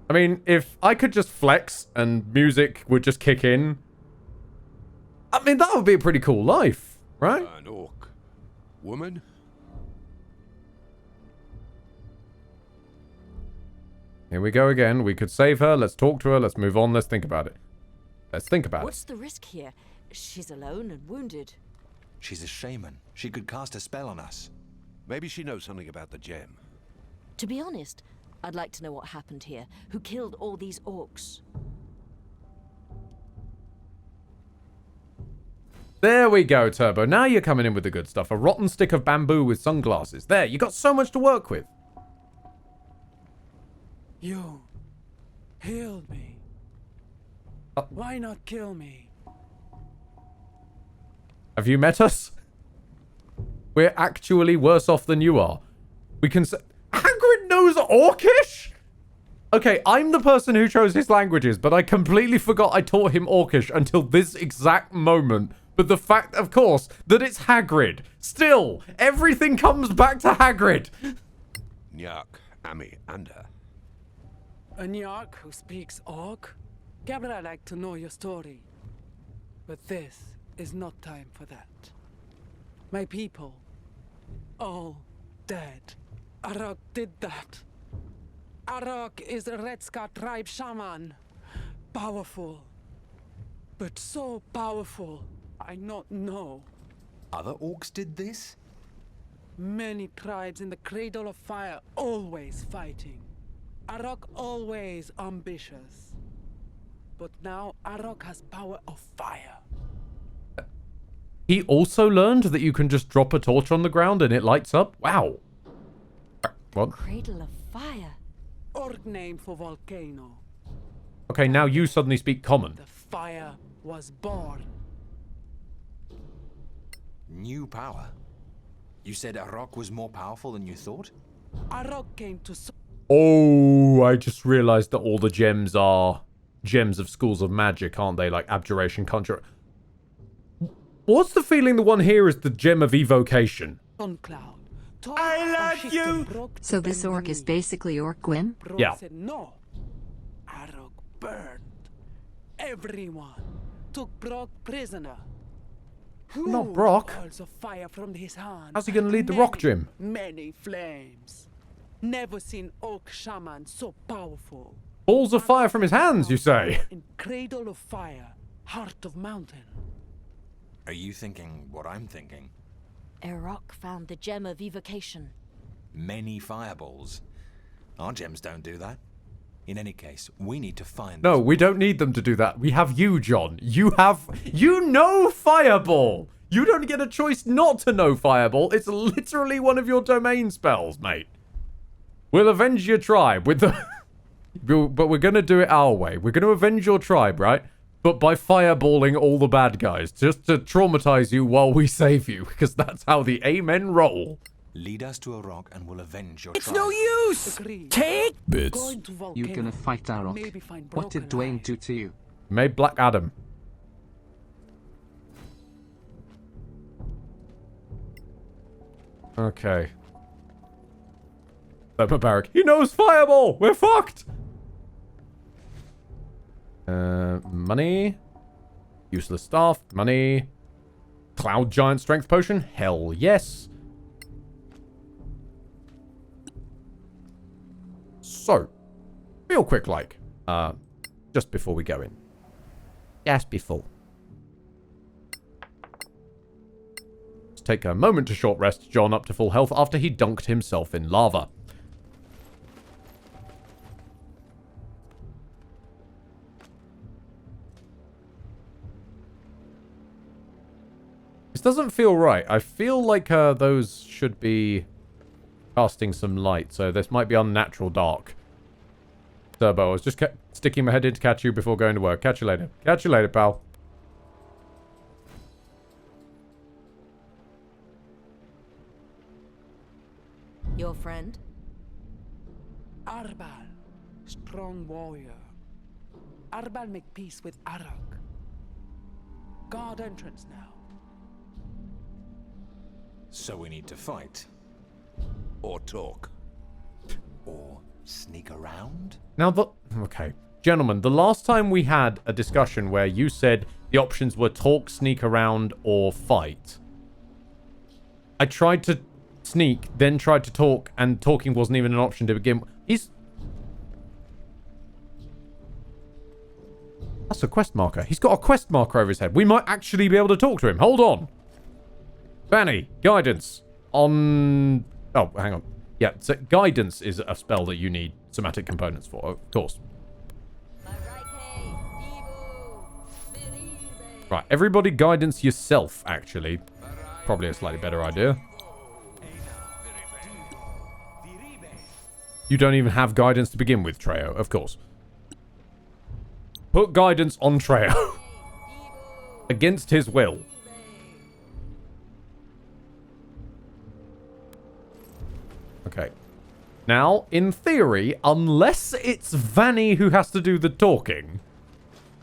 Speaker 1: I mean, if I could just flex and music would just kick in, I mean, that would be a pretty cool life, right?
Speaker 4: An orc. Woman?
Speaker 1: Here we go again. We could save her. Let's talk to her. Let's move on. Let's think about it. Let's think about
Speaker 10: What's the risk here? She's alone and wounded.
Speaker 9: She's a shaman. She could cast a spell on us.
Speaker 4: Maybe she knows something about the gem.
Speaker 10: To be honest, I'd like to know what happened here. Who killed all these orcs?
Speaker 1: There we go, Turbo. Now you're coming in with the good stuff. A rotten stick of bamboo with sunglasses. There, you got so much to work with.
Speaker 6: You healed me. Why not kill me?
Speaker 1: Have you met us? We're actually worse off than you are. We can say... Hagrid knows Orcish? Okay, I'm the person who chose his languages, but I completely forgot I taught him Orcish until this exact moment But the fact, of course, that it's Hagrid. Still, everything comes back to Hagrid.
Speaker 4: Nyak, Ami, Anda.
Speaker 6: A Nyark who speaks Orc? Gabriel, I'd like to know your story. But this is not time for that. My people, all dead. Arok did that. Arok is a Red Scar tribe shaman. Powerful. But so powerful, I not know.
Speaker 9: Other orcs did this?
Speaker 6: Many tribes in the Cradle of Fire always fighting. Arok always ambitious. But now Arok has power of fire.
Speaker 1: He also learned that you can just drop a torch on the ground and it lights up? Wow. What?
Speaker 10: Cradle of Fire.
Speaker 6: Orc name for volcano.
Speaker 1: Okay, now you suddenly speak common.
Speaker 6: The fire was born.
Speaker 9: New power? You said Arok was more powerful than you thought?
Speaker 6: Arok came to...
Speaker 1: Oh, I just realized that all the gems are gems of schools of magic, aren't they? Like abjuration, conjure. What's the feeling the one here is the gem of evocation?
Speaker 6: Cloud.
Speaker 13: I love you!
Speaker 3: So this orc is basically Orc Gwyn?
Speaker 1: Yeah.
Speaker 6: Said no. Arok burned everyone. Took Brock prisoner.
Speaker 1: Not Brock.
Speaker 6: Balls of fire from his hand.
Speaker 1: How's he going to lead the rock gym?
Speaker 6: Many flames. Never seen Orc shaman so powerful.
Speaker 1: Balls of fire from his hands, you say?
Speaker 6: In Cradle of Fire, Heart of Mountain.
Speaker 9: Are you thinking what I'm thinking?
Speaker 10: Arok found the gem of evocation.
Speaker 9: Many fireballs. Our gems don't do that. In any case, we need to find...
Speaker 1: No, we don't need them to do that. We have you, John. You know Fireball. You don't get a choice not to know Fireball. It's literally one of your domain spells, mate. We'll avenge your tribe with the... But we're going to do it our way. We're going to avenge your tribe, right? But by fireballing all the bad guys, just to traumatize you while we save you, because that's how the Amen roll.
Speaker 9: Lead us to a rock and we'll avenge your
Speaker 13: It's
Speaker 9: tribe.
Speaker 13: no use!
Speaker 6: Agreed.
Speaker 13: Take
Speaker 12: Bits.
Speaker 6: Going to volcano.
Speaker 2: You're gonna fight Arok.
Speaker 6: Maybe find
Speaker 2: What did
Speaker 6: broken
Speaker 2: Dwayne
Speaker 6: eye.
Speaker 2: do to you?
Speaker 1: Made Black Adam. Okay. Barrack. He knows Fireball! We're fucked! Money. Useless staff. Money. Cloud Giant Strength Potion. Hell yes. So, real quick like, just before we go in. Just before. Let's take a moment to short rest John up to full health after he dunked himself in lava. This doesn't feel right. I feel like those should be casting some light, so this might be unnatural dark. Turbo, I was just sticking my head in to catch you before going to work. Catch you later. Catch you later, pal.
Speaker 10: Your friend?
Speaker 6: Arbal, strong warrior. Arbal make peace with Arok. Guard entrance now.
Speaker 9: So we need to fight.
Speaker 4: Or talk.
Speaker 9: Or sneak around?
Speaker 1: Now, okay. Gentlemen, the last time we had a discussion where you said the options were talk, sneak around, or fight. I tried to sneak, then tried to talk, and talking wasn't even an option to begin with. That's a quest marker. He's got a quest marker over his head. We might actually be able to talk to him. Hold on. Fanny, guidance on... Oh, hang on. Yeah, so guidance is a spell that you need somatic components for, of course. Right, everybody guidance yourself, actually. Probably a slightly better idea. You don't even have guidance to begin with, Treyo, of course. Put guidance on Treyo. Against his will. Okay. Now, in theory, unless it's Vanny who has to do the talking,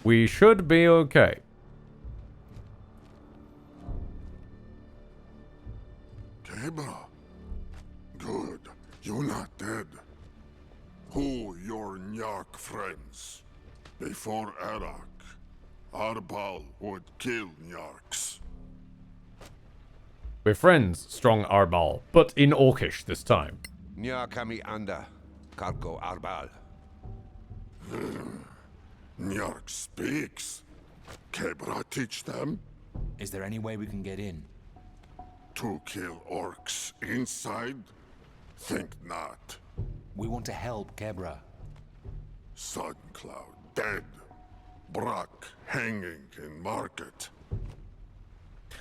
Speaker 1: we should be okay.
Speaker 14: Kebra. Good. You're not dead. Who your Nyark friends? Before Arak, Arbal would kill Nyarks.
Speaker 1: We're friends, strong Arbal, but in Orcish this time.
Speaker 4: Nyarkami anda, Karko Arbal.
Speaker 14: Nyark speaks. Kebra teach them?
Speaker 9: Is there any way we can get in?
Speaker 14: To kill orcs inside? Think not.
Speaker 9: We want to help Kebra.
Speaker 14: Suncloud dead. Brock hanging in market.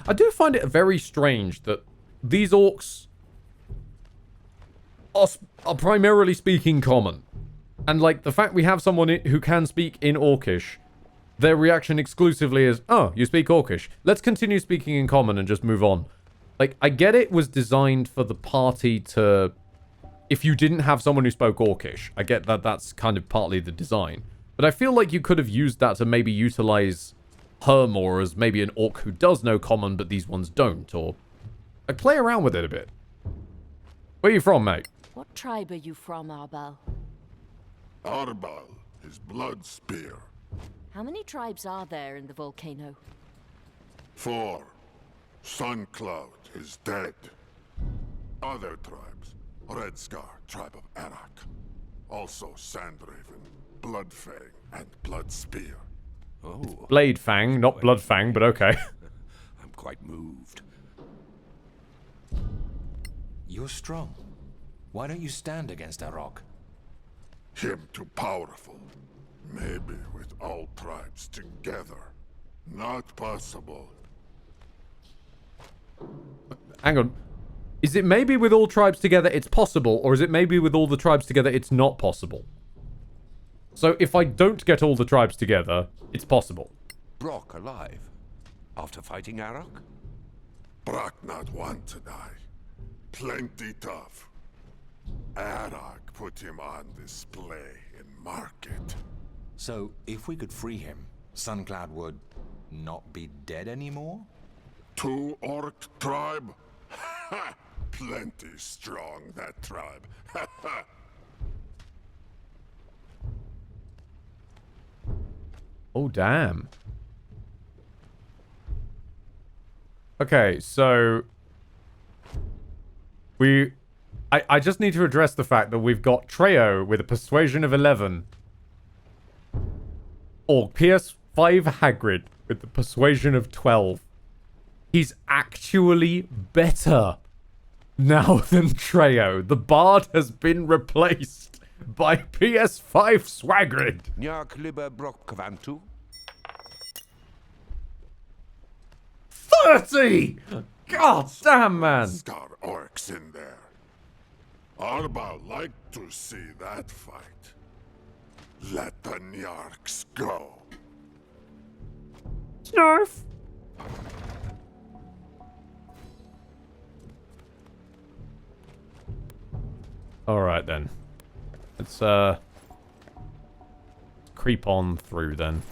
Speaker 1: I do find it very strange that these orcs are primarily speaking common. And, like, the fact we have someone who can speak in Orcish, their reaction exclusively is, oh, you speak Orcish. Let's continue speaking in common and just move on. Like, I get it was designed for the party to... If you didn't have someone who spoke Orcish, I get that that's kind of partly the design. But I feel like you could have used that to maybe utilize her more as maybe an orc who does know common, but these ones don't, or... Like, play around with it a bit. Where are you from, mate?
Speaker 10: What tribe are you from, Arbal?
Speaker 14: Arbal is blood spear.
Speaker 10: How many tribes are there in the volcano?
Speaker 14: 4. Suncloud is dead. Other tribes. Red Scar, tribe of Arak. Also Sandraven, Bloodfang, and Bloodspear.
Speaker 4: Oh.
Speaker 1: Blade Fang, not Blood Fang, but okay.
Speaker 4: I'm quite moved.
Speaker 9: You're strong. Why don't you stand against Arok?
Speaker 14: Him too powerful. Maybe with all tribes together. Not possible.
Speaker 1: Hang on. Is it maybe with all tribes together it's possible, or is it maybe with all the tribes together it's not possible? So if I don't get all the tribes together, it's possible.
Speaker 4: Brock alive? After fighting Arak?
Speaker 14: Brock not want to die. Plenty tough. Arak put him on display in market.
Speaker 9: So, if we could free him, Suncloud would not be dead anymore?
Speaker 14: 2 orc tribe? Ha! Plenty strong, that tribe. Ha ha!
Speaker 1: Oh, damn. Okay, so... I just need to address the fact that we've got Treo with a persuasion of 11. Or PS5 Hagrid with the persuasion of 12. He's actually better now than Treo. The bard has been replaced by PS5 Swagrid.
Speaker 4: Nyak liber Brock Kvantu?
Speaker 1: 30! God damn, man.
Speaker 14: Scar orcs in there. Arba like to see that fight. Let the Nyarks go.
Speaker 1: Snarf. Alright then. Let's creep on through then.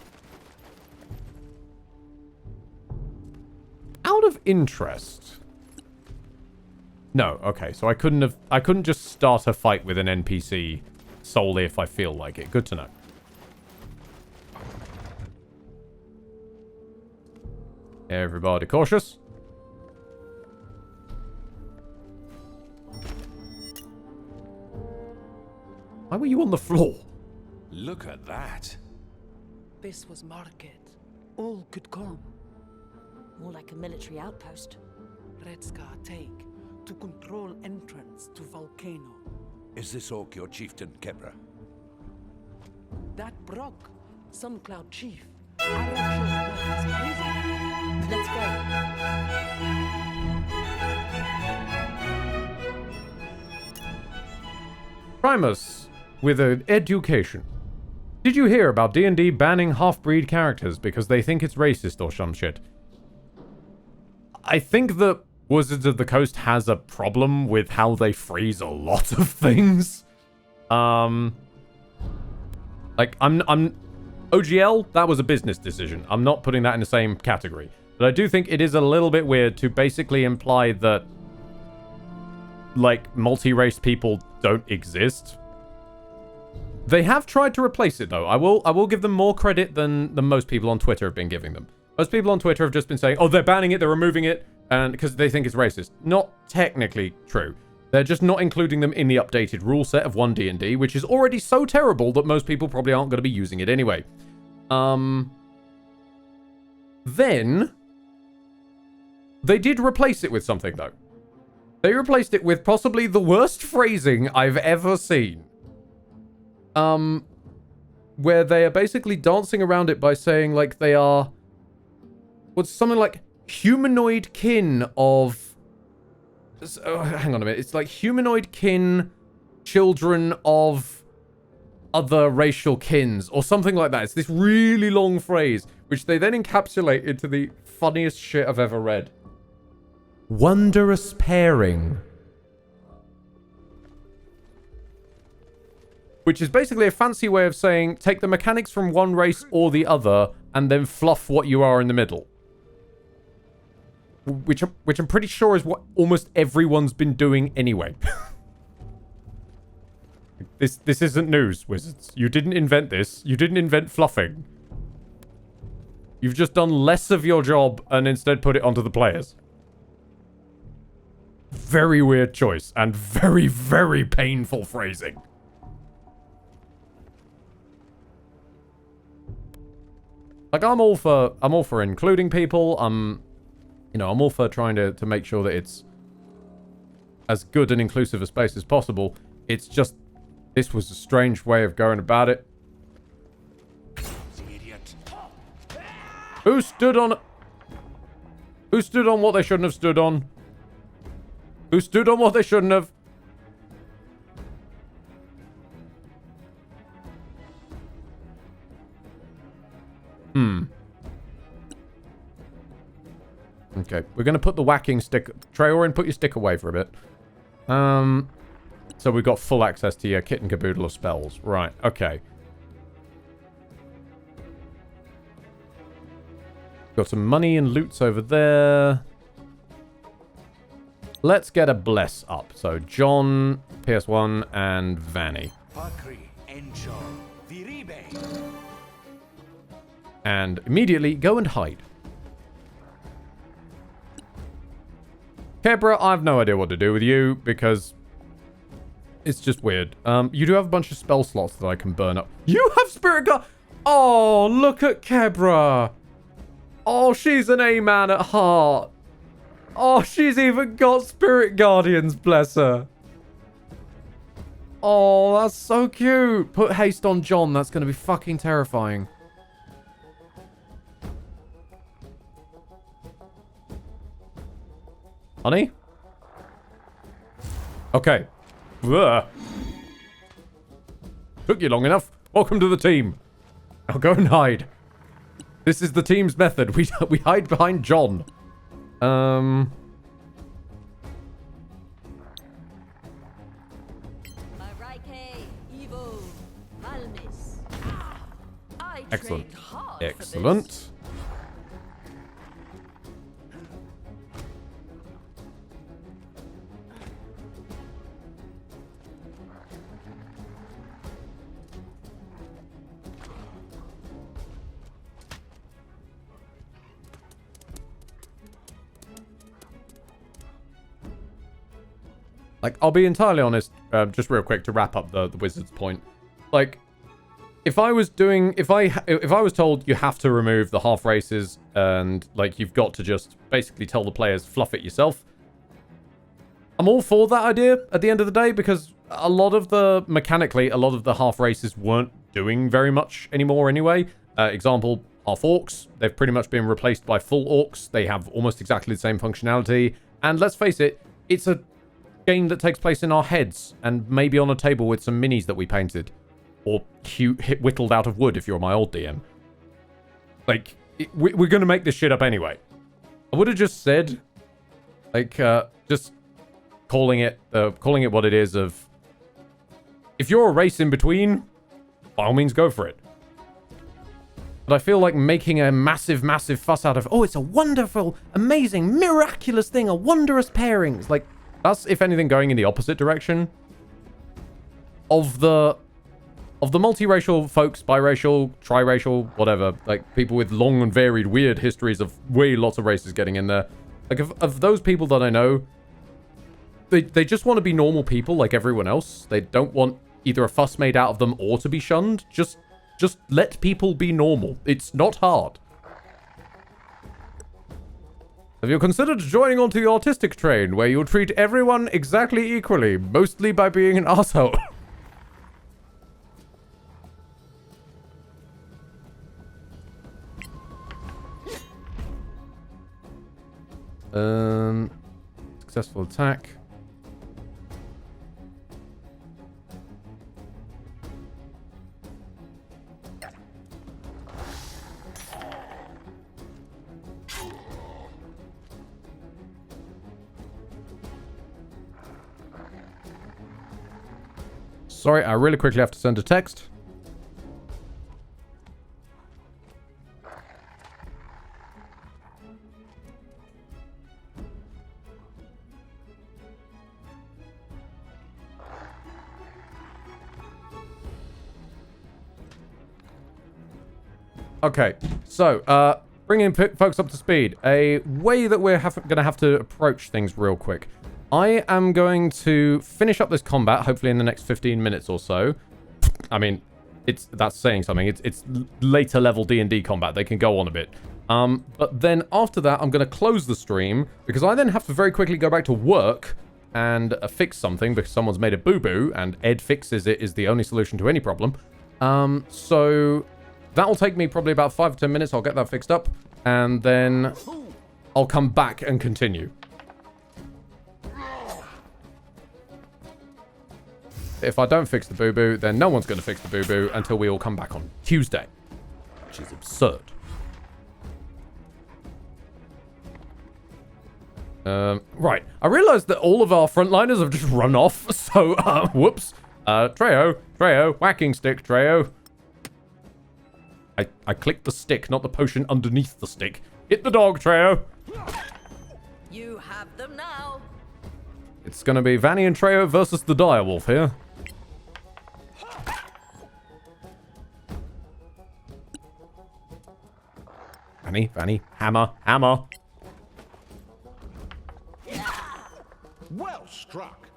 Speaker 1: Out of interest. No, okay, so I couldn't just start a fight with an NPC solely if I feel like it. Good to know. Everybody cautious. Why were you on the floor?
Speaker 9: Look at that.
Speaker 6: This was market. All could come.
Speaker 10: More like a military outpost.
Speaker 6: Red Scar take to control entrance to volcano.
Speaker 4: Is this orc your chieftain, Kebra?
Speaker 6: That Brock, Suncloud chief. I
Speaker 10: Let's go.
Speaker 1: Primus, with an education. Did you hear about D&D banning half-breed characters because they think it's racist or some shit? I think that Wizards of the Coast has a problem with how they phrase a lot of things. Like, I'm OGL, that was a business decision. I'm not putting that in the same category. But I do think it is a little bit weird to basically imply that like, multi-race people don't exist. They have tried to replace it, though. I will give them more credit than most people on Twitter have been giving them. Most people on Twitter have just been saying, oh, they're banning it, they're removing it, and because they think it's racist. Not technically true. They're just not including them in the updated rule set of 1D&D, which is already so terrible that most people probably aren't going to be using it anyway. Then, they did replace it with something, though. They replaced it with possibly the worst phrasing I've ever seen. Where they are basically dancing around it by saying, like, they are... what's something like humanoid kin of... oh, hang on a minute. It's like humanoid kin children of other racial kins or something like that. It's this really long phrase, which they then encapsulate into the funniest shit I've ever read. Wondrous pairing. Which is basically a fancy way of saying, take the mechanics from one race or the other, and then fluff what you are in the middle. Which I'm pretty sure is what almost everyone's been doing anyway. This isn't news, wizards. You didn't invent this. You didn't invent fluffing. You've just done less of your job and instead put it onto the players. Very weird choice and very, very painful phrasing. Like, I'm all for including people. You know, I'm all for trying to make sure that it's as good and inclusive a space as possible. It's just, this was a strange way of going about it. Who stood on what they shouldn't have stood on? Who stood on what they shouldn't have? Okay, we're going to put the whacking stick... Traorin, put your stick away for a bit. So we've got full access to your kit and caboodle of spells. Right, okay. Got some money and loots over there. Let's get a bless up. So John, PS1, and Vanny. And immediately go and hide. Kebra, I have no idea what to do with you because it's just weird. You do have a bunch of spell slots that I can burn up. You have Spirit Guard. Oh, look at Kebra. Oh, she's an A-man at heart. Oh, she's even got Spirit Guardians, bless her. Oh, that's so cute. Put haste on John. That's going to be fucking terrifying. Honey? Okay. Ugh. Took you long enough. Welcome to the team. Now go and hide. This is the team's method. We hide behind John. Excellent. Excellent. Like, I'll be entirely honest, just real quick to wrap up the wizard's point. Like, if I was told you have to remove the half races and, like, you've got to just basically tell the players, fluff it yourself, I'm all for that idea at the end of the day, because mechanically, a lot of the half races weren't doing very much anymore anyway. Example, half orcs. They've pretty much been replaced by full orcs. They have almost exactly the same functionality. And let's face it, it's a game that takes place in our heads and maybe on a table with some minis that we painted or whittled out of wood if you're my old DM. Like, we're gonna make this shit up anyway. I would have just said, like, just calling it what it is. Of, if you're a race in between, by all means go for it. But I feel like making a massive fuss out of, oh, it's a wonderful, amazing, miraculous thing, a wondrous pairings. Like, That's, if anything, going in the opposite direction. Of the multiracial folks, biracial, triracial, whatever, like people with long and varied weird histories of lots of races getting in there. Like, of those people that I know, they just want to be normal people like everyone else. They don't want either a fuss made out of them or to be shunned. Just let people be normal. It's not hard. Have you considered joining onto the autistic train, where you'll treat everyone exactly equally, mostly by being an asshole? Successful attack. Sorry, I really quickly have to send a text. Okay, so, bringing folks up to speed. A way that we're going to have to approach things real quick. I am going to finish up this combat, hopefully in the next 15 minutes or so. I mean, that's saying something. It's later level D&D combat. They can go on a bit. But then after that, I'm going to close the stream, because I then have to very quickly go back to work and fix something, because someone's made a boo-boo, and Ed fixes it is the only solution to any problem. So that will take me probably about 5 or 10 minutes. I'll get that fixed up, and then I'll come back and continue. If I don't fix the boo-boo, then no one's going to fix the boo-boo until we all come back on Tuesday, which is absurd. Right. I realized that all of our frontliners have just run off, so, whoops. Treyo, whacking stick, Treyo. I clicked the stick, not the potion underneath the stick. Hit the dog, Treyo.
Speaker 10: You have them now.
Speaker 1: It's gonna be Vanny and Treyo versus the direwolf here. Vanny, hammer.
Speaker 11: Well struck.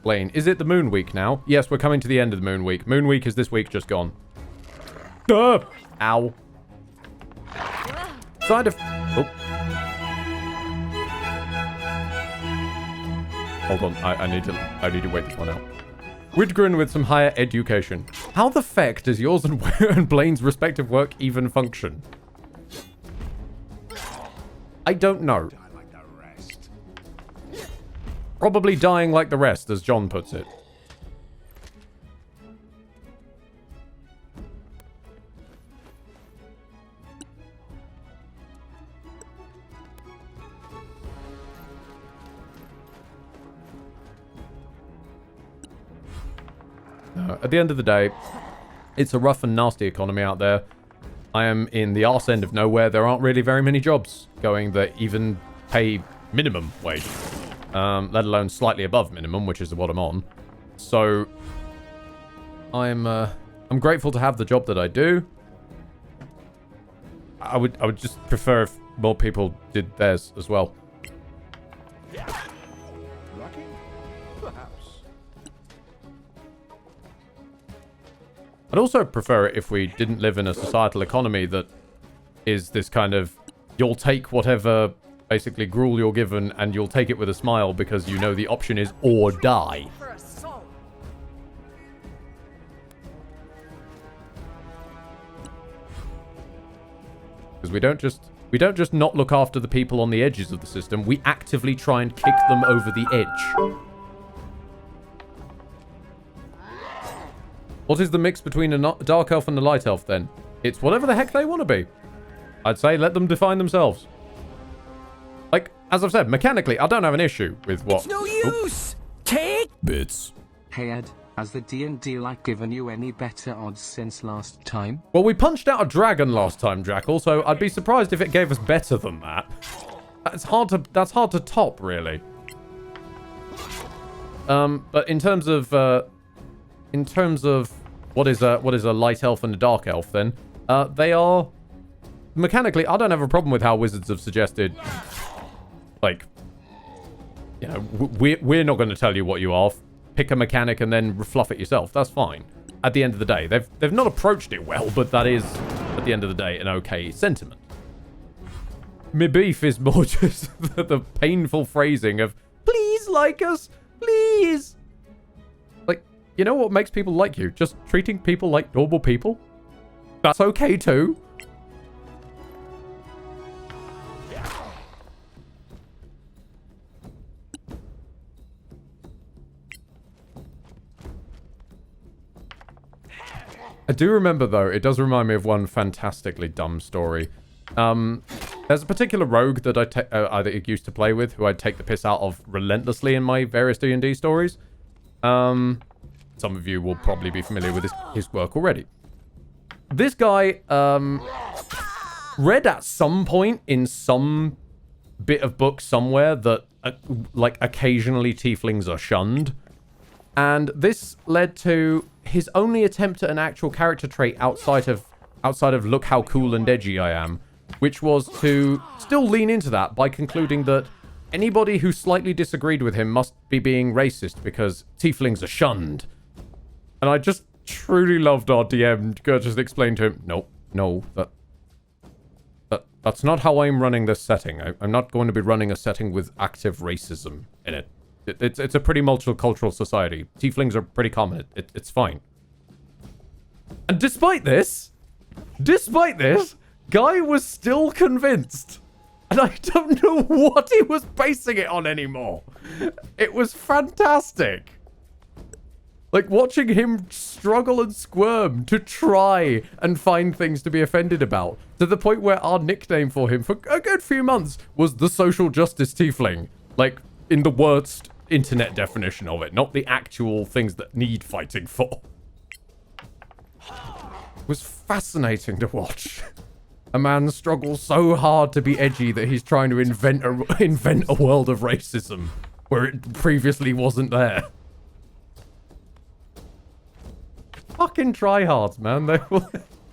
Speaker 1: Blaine, is it the Moon Week now? Yes, we're coming to the end of the Moon Week. Moon Week is this week just gone. Ow. Side of... Oh. Hold on, I need to wait this one out. Widgren with some higher education. How the feck does yours and Blaine's respective work even function? I don't know. Probably dying like the rest, as John puts it. At the end of the day, it's a rough and nasty economy out there. I am in the arse end of nowhere. There aren't really very many jobs going that even pay minimum wage. Let alone slightly above minimum, which is what I'm on. So, I'm grateful to have the job that I do. I would just prefer if more people did theirs as well.
Speaker 11: Lucky? Perhaps.
Speaker 1: I'd also prefer it if we didn't live in a societal economy that is this kind of, you'll take whatever basically gruel you're given and you'll take it with a smile because you know the option is or die. Because we don't just not look after the people on the edges of the system, we actively try and kick them over the edge. What is the mix between a dark elf and a light elf then? It's whatever the heck they want to be. I'd say let them define themselves. Like, as I've said, mechanically, I don't have an issue with what...
Speaker 13: It's no use! Take
Speaker 1: bits.
Speaker 2: Hey Ed, Has the D&D like given you any better odds since last time?
Speaker 1: Well, we punched out a dragon last time, Jackal, so I'd be surprised if it gave us better than that. That's hard to top, really. But in terms of what is a light elf and a dark elf, then they are mechanically. I don't have a problem with how wizards have suggested, like, you know, we're not going to tell you what you are. Pick a mechanic and then fluff it yourself. That's fine. At the end of the day, they've not approached it well, but that is, at the end of the day, an okay sentiment. My beef is more just the painful phrasing of, please like us, please. Like, you know what makes people like you? Just treating people like normal people. That's okay too. I do remember, though, it does remind me of one fantastically dumb story. There's a particular rogue that I used to play with, who I'd take the piss out of relentlessly in my various D&D stories. Some of you will probably be familiar with his work already. This guy read at some point in some bit of book somewhere that, like, occasionally tieflings are shunned. And this led to his only attempt at an actual character trait outside of look how cool and edgy I am, which was to still lean into that by concluding that anybody who slightly disagreed with him must be being racist because tieflings are shunned. And I just truly loved our DM just explained to him, no, that's not how I'm running this setting. I'm not going to be running a setting with active racism in it. It's a pretty multicultural society. Tieflings are pretty common. It's fine. And despite this, guy was still convinced. And I don't know what he was basing it on anymore. It was fantastic. Like, watching him struggle and squirm to try and find things to be offended about. To the point where our nickname for him for a good few months was the social justice tiefling. Like, in the worst internet definition of it, not the actual things that need fighting for. It was fascinating to watch. A man struggles so hard to be edgy that he's trying to invent a world of racism where it previously wasn't there. Fucking tryhards, man.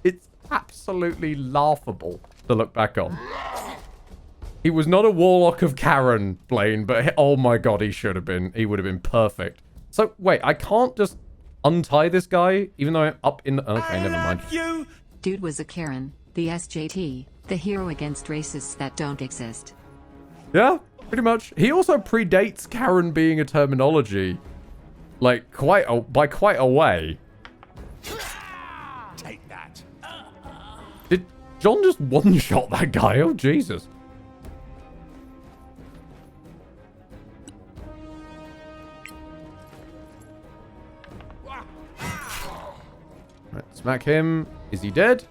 Speaker 1: It's absolutely laughable to look back on. He was not a warlock of Karen, Blaine, but oh my god, he should have been. He would have been perfect. So, wait, I can't just untie this guy, even though I'm up in the... Okay, never mind.
Speaker 3: Dude was a Karen, the SJT, the hero against racists that don't exist.
Speaker 1: Yeah, pretty much. He also predates Karen being a terminology, like, by quite a way.
Speaker 4: Take that.
Speaker 1: Did John just one-shot that guy? Oh, Jesus. Right, smack him. Is he dead?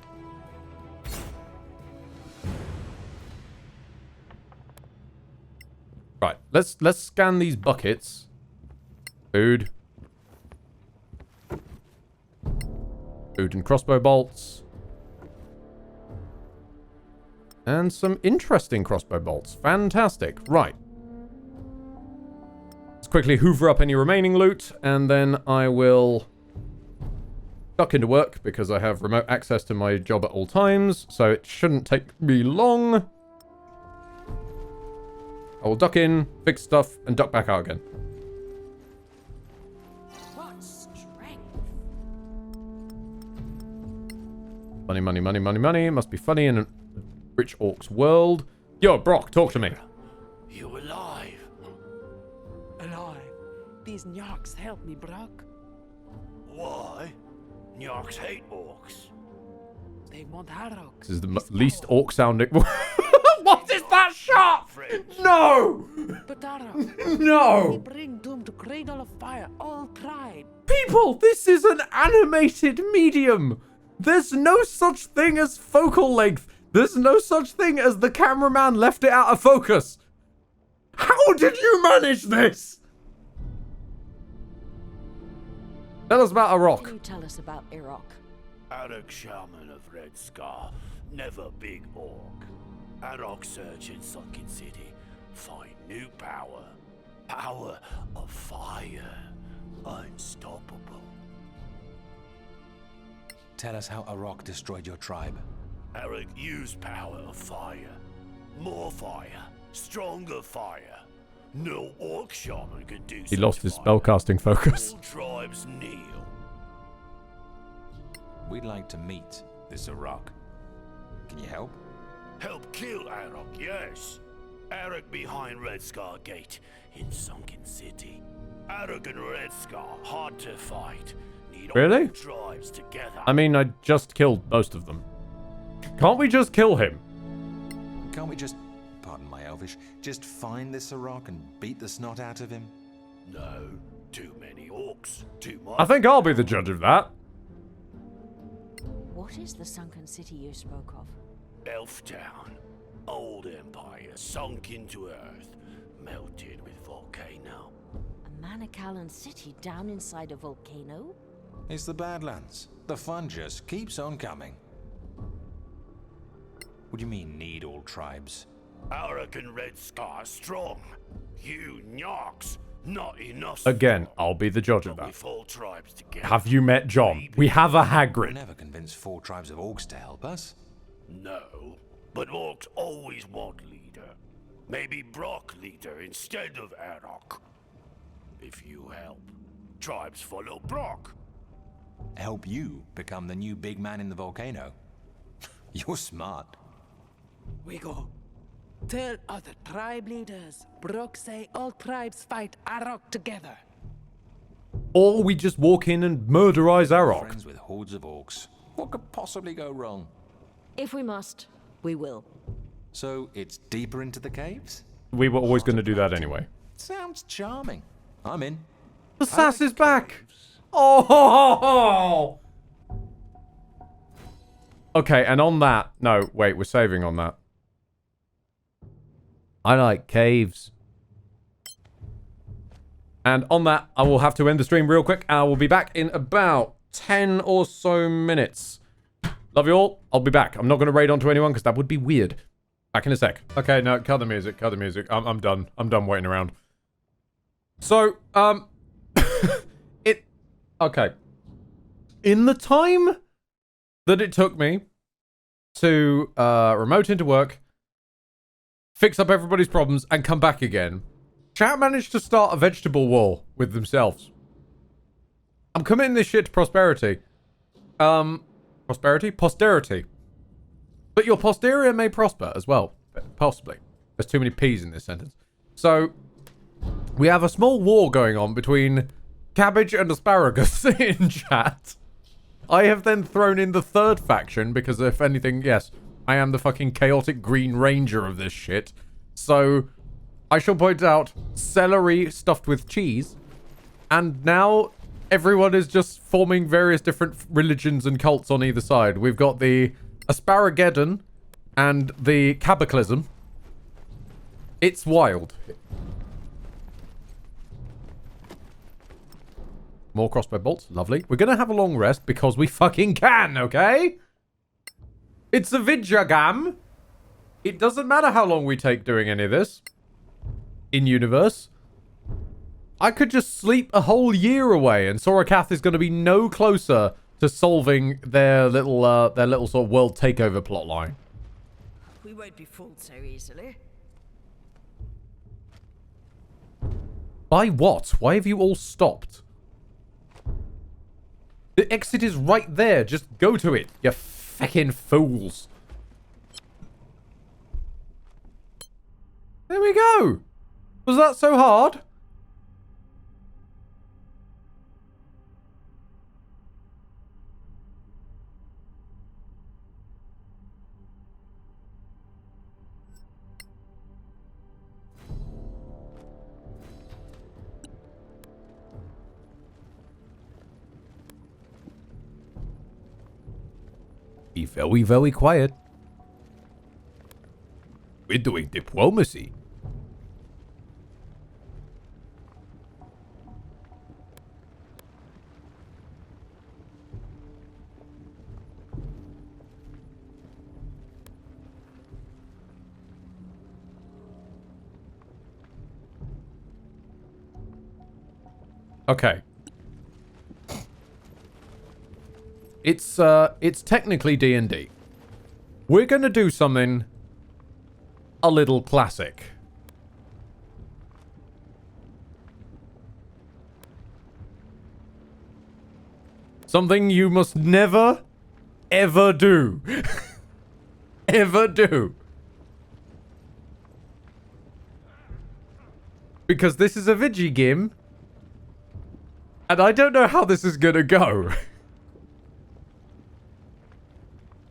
Speaker 1: Right, let's scan these buckets. Food. Food and crossbow bolts. And some interesting crossbow bolts. Fantastic. Right. Let's quickly hoover up any remaining loot, and then I will duck into work because I have remote access to my job at all times, so it shouldn't take me long. I will duck in, fix stuff, and duck back out again.
Speaker 10: What strength?
Speaker 1: Money, money, money, money, money. Must be funny in a rich orc's world. Yo, Brock, talk to me.
Speaker 13: You alive? Alive. These Nyarks help me, Brock. Why? Nyarks hate orcs. They want Harroks.
Speaker 1: This is the least orc sounding... What is that shot? No!
Speaker 13: But Harroks.
Speaker 1: No!
Speaker 13: We bring doom to cradle of fire, all pride.
Speaker 1: People, this is an animated medium. There's no such thing as focal length. There's no such thing as the cameraman left it out of focus. How did you manage this? Tell us about a
Speaker 10: What
Speaker 1: rock.
Speaker 10: can you tell us about Iraq?
Speaker 13: Arak shaman of Red Scar, never big orc. Arak search in Sunken City, find new power. Power of fire. Unstoppable.
Speaker 9: Tell us how Arok destroyed your tribe.
Speaker 13: Arak used power of fire. More fire. Stronger fire. No orc shaman can do
Speaker 1: He
Speaker 13: such
Speaker 1: lost his
Speaker 13: fire.
Speaker 1: spellcasting focus.
Speaker 13: All tribes kneel.
Speaker 9: We'd like to meet this Arok. Can you help?
Speaker 13: Help kill Arak, yes. Arak behind Red Scar Gate in Sunken City. Arak and Red Scar, hard to fight. Need
Speaker 1: Really?
Speaker 13: all tribes together.
Speaker 1: I mean, I just killed most of them. Can't we just kill him?
Speaker 9: Can't we just, pardon my Elvish, just find this Arok and beat the snot out of him?
Speaker 13: No, too many orcs, too much.
Speaker 1: I think I'll be the judge of that.
Speaker 10: What is the sunken city you spoke of?
Speaker 13: Elf Town, old empire sunk into earth, melted with volcano.
Speaker 10: A Manicalan city down inside a volcano?
Speaker 9: It's the Badlands. The fun just keeps on coming. What do you mean, need all tribes?
Speaker 13: Arak and Red Scar strong. You Nyarks, not enough.
Speaker 1: Again, I'll be the judge of that.
Speaker 13: With all tribes together.
Speaker 1: Have you met John? We have a
Speaker 9: We'll
Speaker 1: Hagrid.
Speaker 9: never convince 4 tribes of orcs to help us.
Speaker 13: No, but orcs always want leader. Maybe Brock leader instead of Arak. If you help, tribes follow Brock.
Speaker 9: Help you become the new big man in the volcano. You're smart.
Speaker 6: We go. Tell other tribe leaders. Brook say all tribes fight Arak together.
Speaker 1: Or we just walk in and murderize Arok.
Speaker 9: Friends with hordes of orcs. What could possibly go wrong?
Speaker 10: If we must, we will.
Speaker 9: So it's deeper into the caves?
Speaker 1: We were always going to do that anyway.
Speaker 9: Sounds charming. I'm in.
Speaker 1: The sass is back. Oh! Okay, and on that... No, wait, we're saving on that. I like caves. And on that, I will have to end the stream real quick. I will be back in about 10 or so minutes. Love you all. I'll be back. I'm not going to raid onto anyone because that would be weird. Back in a sec. Okay, no, cut the music. Cut the music. I'm done. I'm done waiting around. So, okay. In the time that it took me to remote into work, fix up everybody's problems, and come back again, chat managed to start a vegetable war with themselves. I'm committing this shit to prosperity. Prosperity? Posterity. But your posterior may prosper as well. Possibly. There's too many P's in this sentence. So, we have a small war going on between cabbage and asparagus in chat. I have then thrown in the third faction because if anything, yes, I am the fucking chaotic green ranger of this shit. So, I shall point out celery stuffed with cheese. And now everyone is just forming various different religions and cults on either side. We've got the Asparageddon and the Cabaclism. It's wild. More crossbow bolts. Lovely. We're going to have a long rest because we fucking can, okay? It's a Vidjagam. It doesn't matter how long we take doing any of this. In-universe. I could just sleep a whole year away and Sorakath is going to be no closer to solving their little sort of world takeover plotline.
Speaker 10: We won't be fooled so easily.
Speaker 1: By what? Why have you all stopped? The exit is right there. Just go to it, you fucking fools. There we go. Was that so hard? Be very, very quiet. We're doing diplomacy. Okay. It's technically D&D. We're gonna do something a little classic. Something you must never, ever do. Ever do. Because this is a Vigi game. And I don't know how this is gonna go.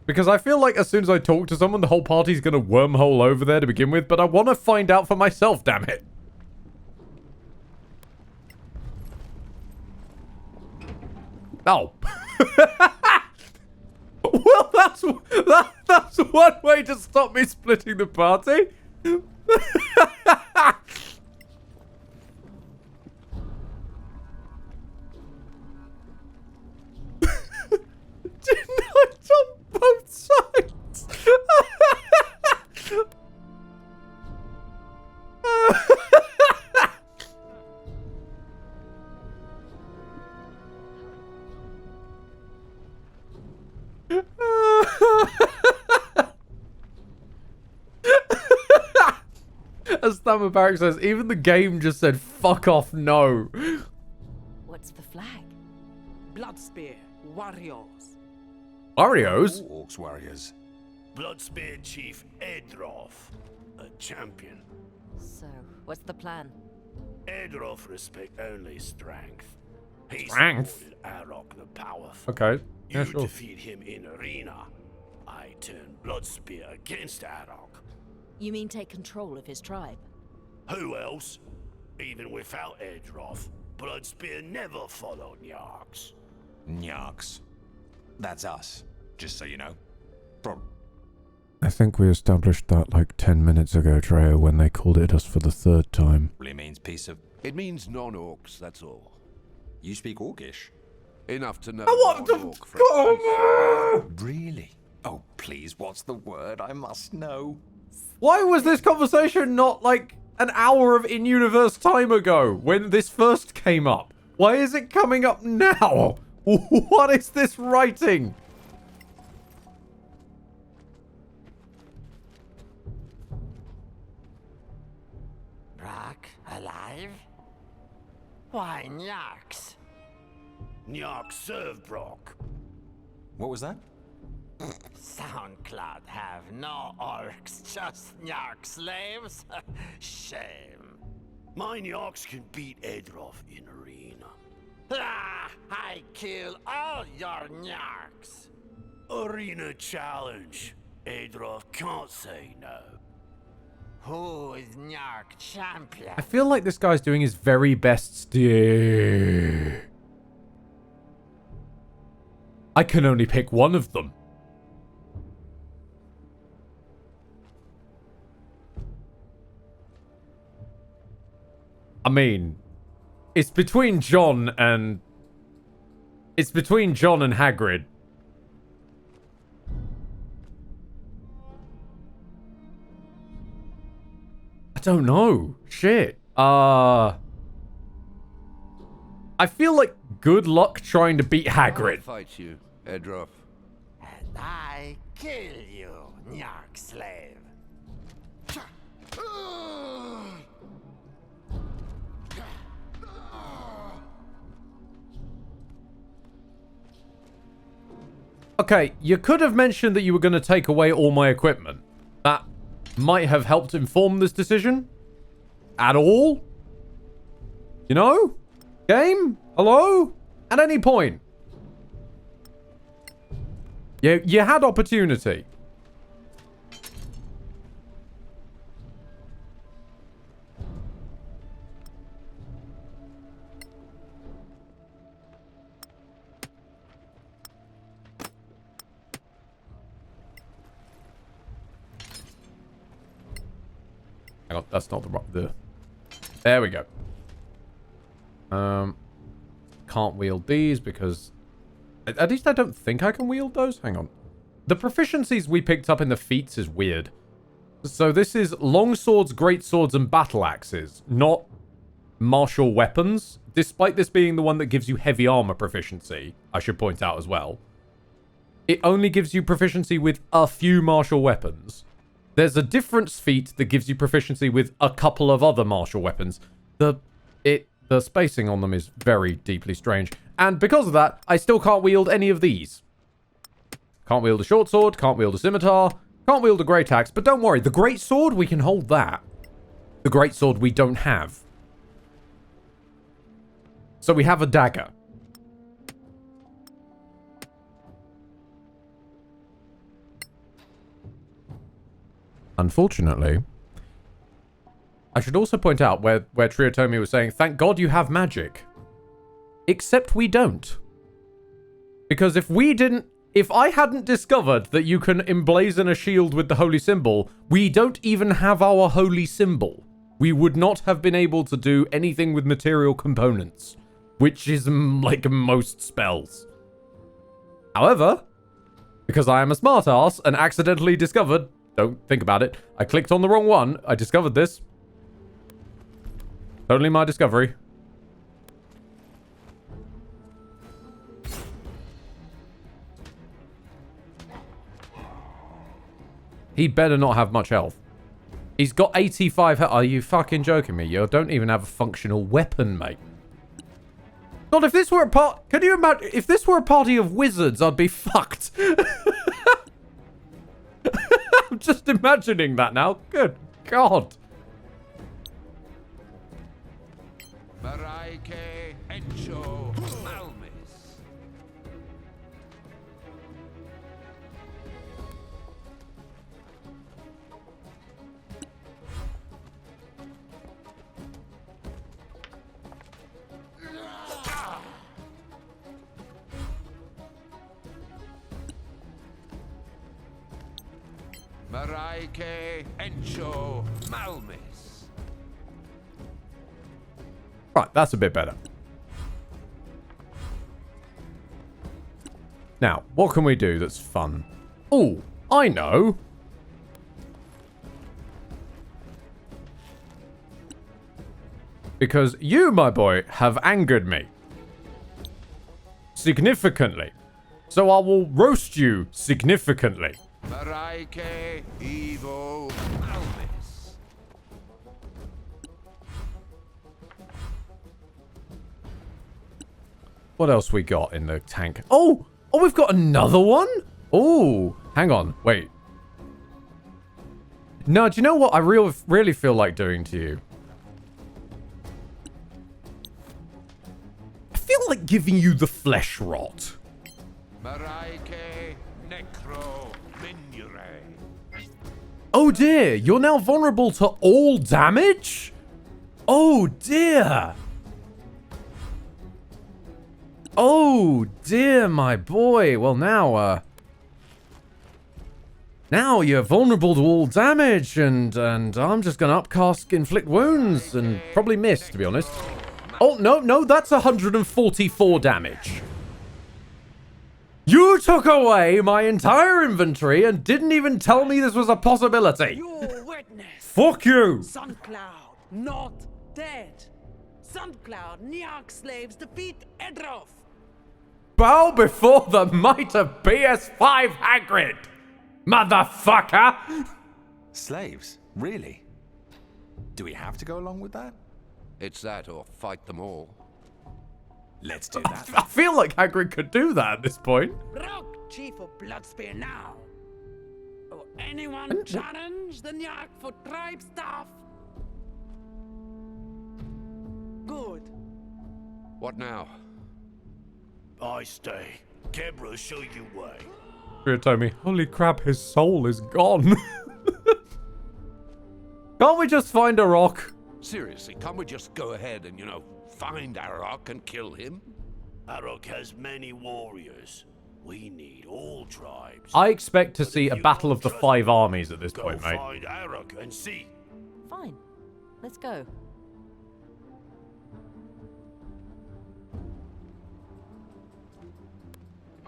Speaker 1: Because I feel like as soon as I talk to someone, the whole party's gonna wormhole over there to begin with. But I want to find out for myself, damn it. Oh. Well, that's one way to stop me splitting the party. Didn't I jump both sides? As Thammerbarrack says, even the game just said, fuck off, no.
Speaker 10: What's the flag?
Speaker 6: Bloodspear, warriors.
Speaker 1: Warriors?
Speaker 9: Orcs warriors.
Speaker 13: Bloodspear Chief Edroth, a champion.
Speaker 10: So, what's the plan?
Speaker 13: Edroth respect only strength. He
Speaker 1: Strength?
Speaker 13: supported Arok the Powerful.
Speaker 1: Okay. Yeah,
Speaker 13: You
Speaker 1: sure.
Speaker 13: defeat him in arena. I turn Bloodspear against Arok.
Speaker 10: You mean take control of his tribe?
Speaker 13: Who else? Even without Edroth, Bloodspear never followed Nyarks.
Speaker 9: Nyarks. That's us, just so you know.
Speaker 1: I think we established that like 10 minutes ago, Treyo, when they called it us for the third time.
Speaker 9: Probably means piece of...
Speaker 4: It means non-orcs, that's all.
Speaker 9: You speak Orcish?
Speaker 4: Enough to know.
Speaker 1: I want to go.
Speaker 9: Really? Oh, please, what's the word? I must know.
Speaker 1: Why was this conversation not like an hour of in-universe time ago when this first came up? Why is it coming up now? What is this writing?
Speaker 15: Brock, alive? Why, Nyarks?
Speaker 13: Nyark serve Brock.
Speaker 9: What was that?
Speaker 15: SoundCloud have no orcs, just Nyark slaves? Shame.
Speaker 13: My Nyarks can beat Edroth in arena.
Speaker 15: Ah, I kill all your Nyarks.
Speaker 13: Arena challenge. Edroth can't say no.
Speaker 15: Who is Nyark champion?
Speaker 1: I feel like this guy's doing his very best steer. I can only pick one of them. I mean, it's between John and Hagrid. I don't know. Shit. I feel like good luck trying to beat Hagrid.
Speaker 4: I'll fight you, Edroth.
Speaker 15: And I kill you, Nyark slave.
Speaker 1: Okay, you could have mentioned that you were going to take away all my equipment. That might have helped inform this decision. At all? You know? Game? Hello? At any point. You had opportunity. Hang on, that's not the there we go. Can't wield these because at least I don't think I can wield those. Hang on. The proficiencies we picked up in the feats is weird. So this is long swords, great swords, and battle axes, not martial weapons, despite this being the one that gives you heavy armor proficiency, I should point out as well, it only gives you proficiency with a few martial weapons. There's a difference feat that gives you proficiency with a couple of other martial weapons. The spacing on them is very deeply strange. And because of that, I still can't wield any of these. Can't wield a short sword, can't wield a scimitar, can't wield a great axe, but don't worry, the great sword, we can hold that. The great sword we don't have. So we have a dagger. Unfortunately, I should also point out where Triotomi was saying, thank God you have magic. Except we don't. Because if I hadn't discovered that you can emblazon a shield with the holy symbol, we don't even have our holy symbol. We would not have been able to do anything with material components, which is like most spells. However, because I am a smartass and accidentally discovered, don't think about it, I clicked on the wrong one, I discovered this. Totally my discovery. He better not have much health. He's got 85 health. Are you fucking joking me? You don't even have a functional weapon, mate. God, if this were can you imagine? If this were a party of wizards, I'd be fucked. I'm just imagining that now. Good God.
Speaker 4: Maraike Encho Malmis. Maraike Encho Malmis.
Speaker 1: Right, that's a bit better. Now, what can we do that's fun? Oh, I know. Because you, my boy, have angered me. Significantly. So I will roast you significantly.
Speaker 4: Maraike Evo Malmis.
Speaker 1: What else we got in the tank? Oh, we've got another one? Oh, hang on, wait. No, do you know what I really feel like doing to you? I feel like giving you the flesh rot.
Speaker 4: Maraike Necro Minure.
Speaker 1: Oh dear, you're now vulnerable to all damage? Oh dear. Oh dear, my boy. Well, now you're vulnerable to all damage, and I'm just gonna upcast inflict wounds and probably miss, to be honest. Oh no, that's 144 damage. You took away my entire inventory and didn't even tell me this was a possibility.
Speaker 6: Your witness.
Speaker 1: Fuck you.
Speaker 6: Suncloud, not dead. Suncloud, Niarch slaves defeat Edroth.
Speaker 1: Bow before the might of PS5 Hagrid, motherfucker!
Speaker 9: Slaves? Really? Do we have to go along with that?
Speaker 4: It's that or fight them all.
Speaker 9: Let's do that.
Speaker 1: I feel like Hagrid could do that at this point.
Speaker 6: Rock, Chief of Bloodspear now. Or anyone challenge the Niarch for tribe staff? Good.
Speaker 4: What now?
Speaker 13: I stay. Kebra, show you way.
Speaker 1: Ryotomi, holy crap, his soul is gone. Can't we just find a rock?
Speaker 4: Seriously, can't we just go ahead and, find Arok and kill him?
Speaker 13: Arok has many warriors. We need all tribes.
Speaker 1: I expect to see a battle of the 5 armies at this point, mate.
Speaker 13: Go find Arok and see.
Speaker 10: Fine. Let's go.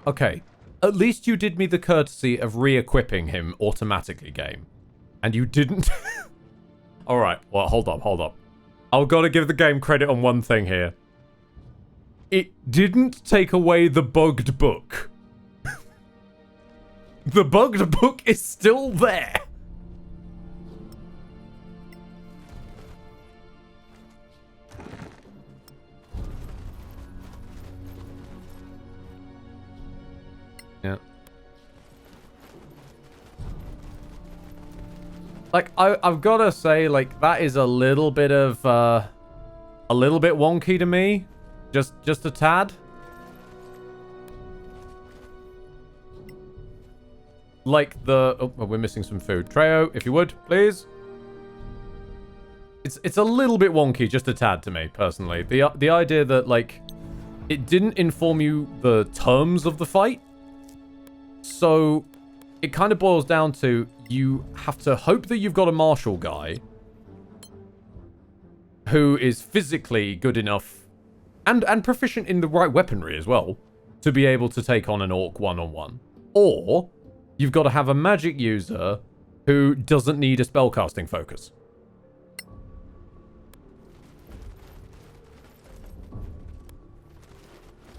Speaker 1: Okay, at least you did me the courtesy of re-equipping him automatically, game. And you didn't... Alright, well, hold up. I've got to give the game credit on one thing here. It didn't take away the bugged book. The bugged book is still there. Yeah. Like, I've got to say, like, that is a little bit of, a little bit wonky to me. Just a tad. Like the... Oh, we're missing some food. Treo, if you would, please. It's a little bit wonky, just a tad to me, personally. The idea that, like, it didn't inform you the terms of the fight. So, it kind of boils down to you have to hope that you've got a martial guy who is physically good enough and proficient in the right weaponry as well to be able to take on an orc one-on-one. Or you've got to have a magic user who doesn't need a spellcasting focus.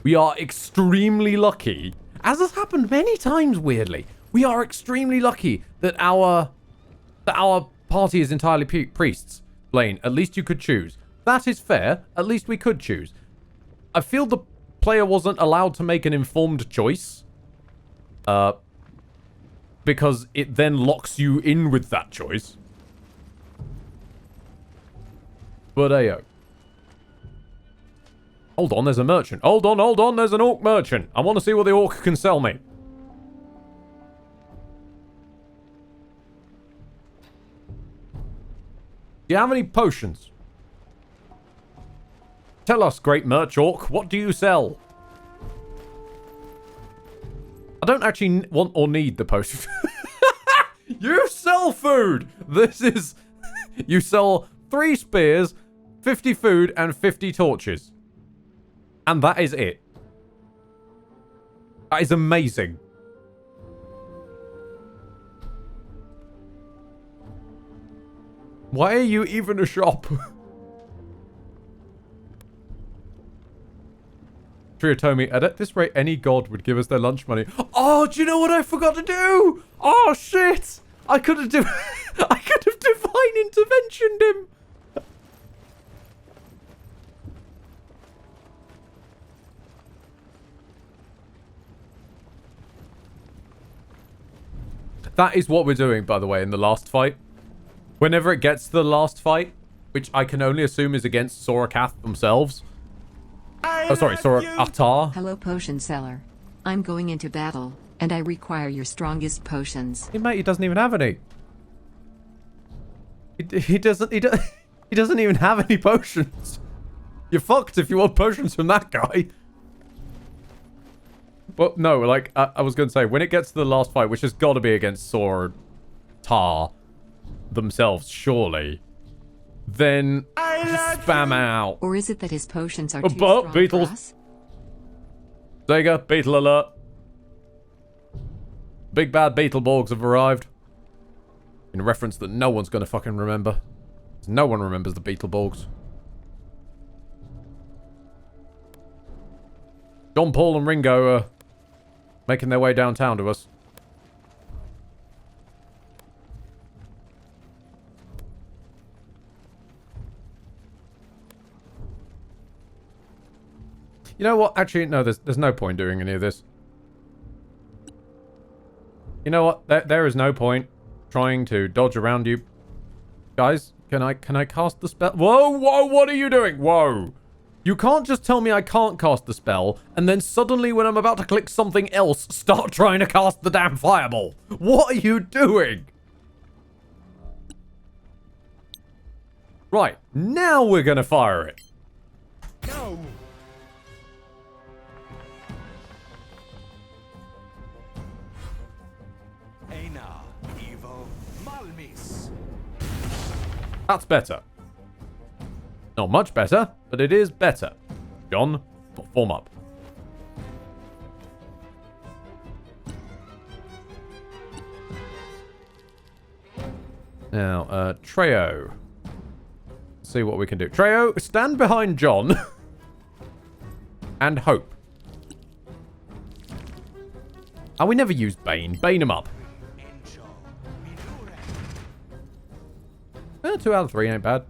Speaker 1: We are extremely lucky, as has happened many times, weirdly. We are extremely lucky that our party is entirely priests. Blaine, at least you could choose. That is fair. At least we could choose. I feel the player wasn't allowed to make an informed choice. Because it then locks you in with that choice. But ayo. Hold on, there's a merchant. Hold on, there's an orc merchant. I want to see what the orc can sell me. Do you have any potions? Tell us, great merch orc, what do you sell? I don't actually want or need the potion. You sell food! This is... You sell 3 spears, 50 food, and 50 torches. And that is it. That is amazing. Why are you even a shop? Triotomi, at this rate, any god would give us their lunch money. Oh, do you know what I forgot to do? Oh, shit! I could have divine interventioned him. That is what we're doing, by the way, in the last fight. Whenever it gets to the last fight, which I can only assume is against Sorakath themselves. Oh, sorry, Sorakatar.
Speaker 3: Hello, potion seller. I'm going into battle, and I require your strongest potions.
Speaker 1: Hey, mate, he doesn't even have any. He doesn't even have any potions. You're fucked if you want potions from that guy. Well, no, like, I was going to say, when it gets to the last fight, which has got to be against Tar themselves, surely, then just spam out.
Speaker 3: Or is it that his potions are too strong
Speaker 1: Beetles.
Speaker 3: for us?
Speaker 1: Sega, beetle alert. Big bad Beetleborgs have arrived. In a reference that no one's going to fucking remember. No one remembers the Beetleborgs. John Paul and Ringo are making their way downtown to us. You know what? Actually, no, there's no point doing any of this. You know what? There is no point trying to dodge around you. Guys, can I cast the spell? Whoa, what are you doing? Whoa. You can't just tell me I can't cast the spell, and then suddenly when I'm about to click something else, start trying to cast the damn fireball. What are you doing? Right, now we're gonna fire it.
Speaker 11: No! Eina, Evo, Malmis.
Speaker 1: That's better. Not much better, but it is better. John, form up. Now, Treo. see what we can do. Treyo, stand behind John. And hope. Oh, we never used Bane. Bane him up. 2 out of 3 ain't bad.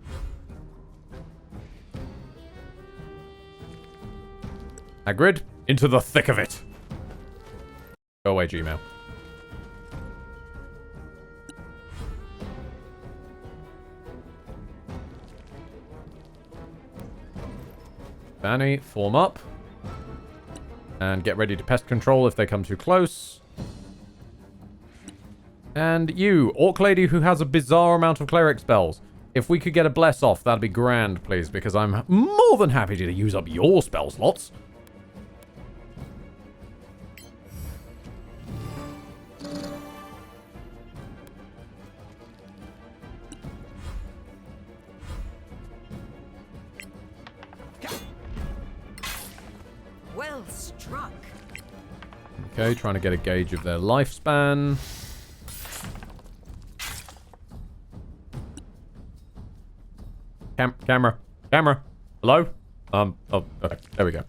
Speaker 1: Hagrid, into the thick of it. Go away, Gmail. Danny, form up. And get ready to pest control if they come too close. And you, Orc Lady who has a bizarre amount of cleric spells. If we could get a bless off, that'd be grand, please, because I'm more than happy to use up your spell slots.
Speaker 10: Well struck.
Speaker 1: Okay, trying to get a gauge of their lifespan. Camera. Hello? Oh, okay. There we go.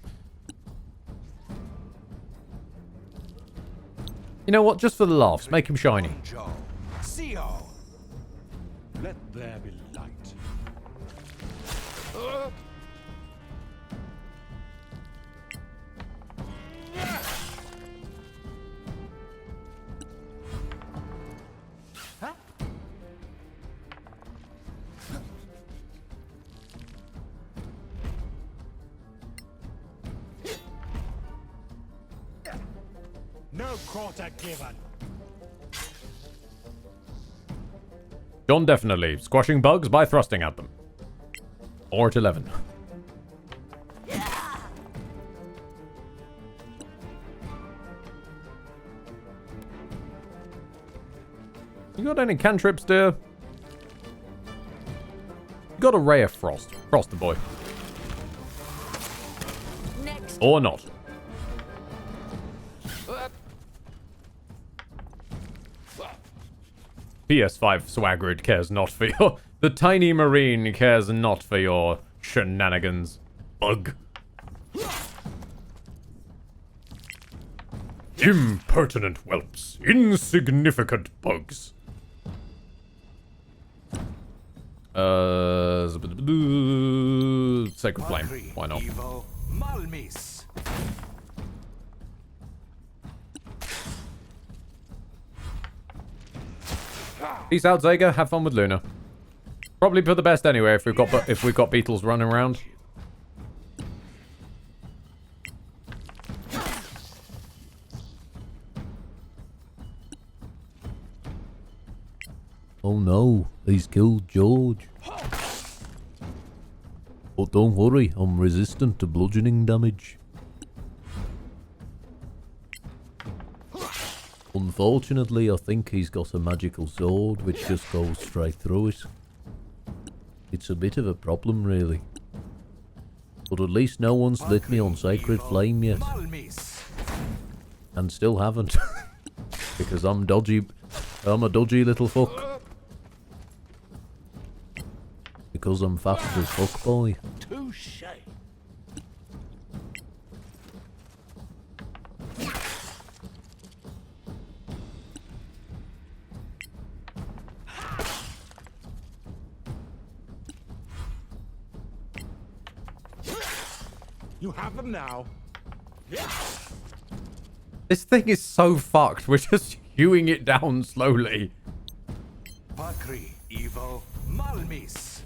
Speaker 1: You know what? Just for the laughs, make him shiny.
Speaker 13: Let there be light. No quarter given.
Speaker 1: John definitely. Squashing bugs by thrusting at them. Or at 11. You got any cantrips, dear? You got a ray of frost. Frost the boy.
Speaker 10: Next.
Speaker 1: Or not. PS5 Swagrid cares not for your... The tiny marine cares not for your shenanigans. Bug. Impertinent whelps. Insignificant bugs. Sacred Flame. Why not? Peace out, Zega. Have fun with Luna. Probably for the best anyway if we've got beetles running around. Oh no, he's killed George. But don't worry, I'm resistant to bludgeoning damage. Unfortunately, I think he's got a magical sword which just goes straight through it. It's a bit of a problem, really. But at least no one's lit me on Sacred Flame yet. And still haven't. Because I'm dodgy. I'm a dodgy little fuck. Because I'm fast as fuck, boy.
Speaker 13: Touche. You have them now.
Speaker 1: This thing is so fucked. We're just hewing it down slowly.
Speaker 9: Pakri, Evo, Malmis.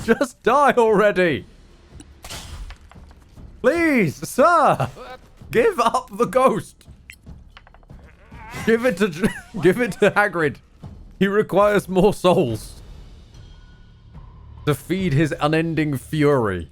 Speaker 1: Just die already. Please, sir. Give up the ghost. Give it to Hagrid. He requires more souls to feed his unending fury.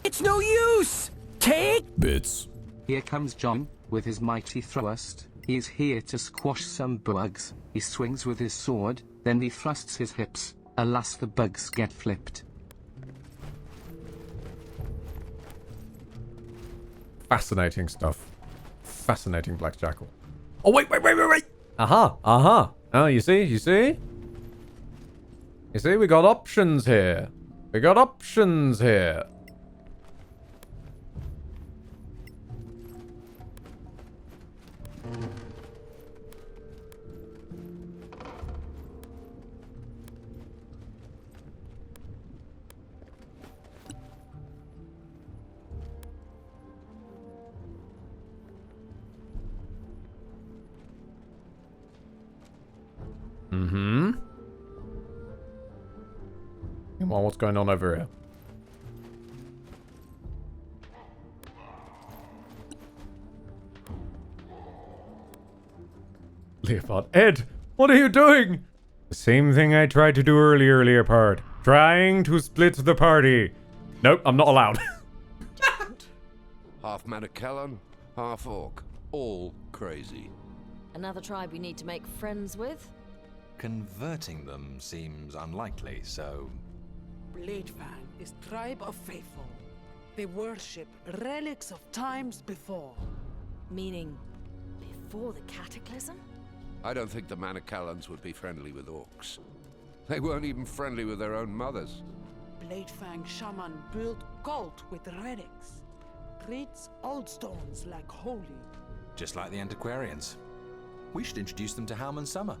Speaker 15: It's no use! Take
Speaker 1: bits.
Speaker 2: Here comes John, with his mighty thrust. He's here to squash some bugs. He swings with his sword, then he thrusts his hips. Alas, the bugs get flipped.
Speaker 1: Fascinating stuff. Fascinating Black Jackal. Oh, wait. Aha. Oh, you see? You see, we got options here. We got options here. Mm-hmm. Well, what's going on over here? Leopard. Ed, what are you doing? The same thing I tried to do earlier, Leopard. Trying to split the party. Nope, I'm not allowed.
Speaker 4: Half Manacalon, half Orc. All crazy.
Speaker 10: Another tribe we need to make friends with?
Speaker 9: Converting them seems unlikely, so...
Speaker 6: Bladefang is tribe of faithful. They worship relics of times before.
Speaker 10: Meaning, before the cataclysm?
Speaker 4: I don't think the Manacalons would be friendly with Orcs. They weren't even friendly with their own mothers.
Speaker 6: Bladefang shaman built cult with relics. Treats old stones like holy.
Speaker 9: Just like the antiquarians. We should introduce them to Halman Summer.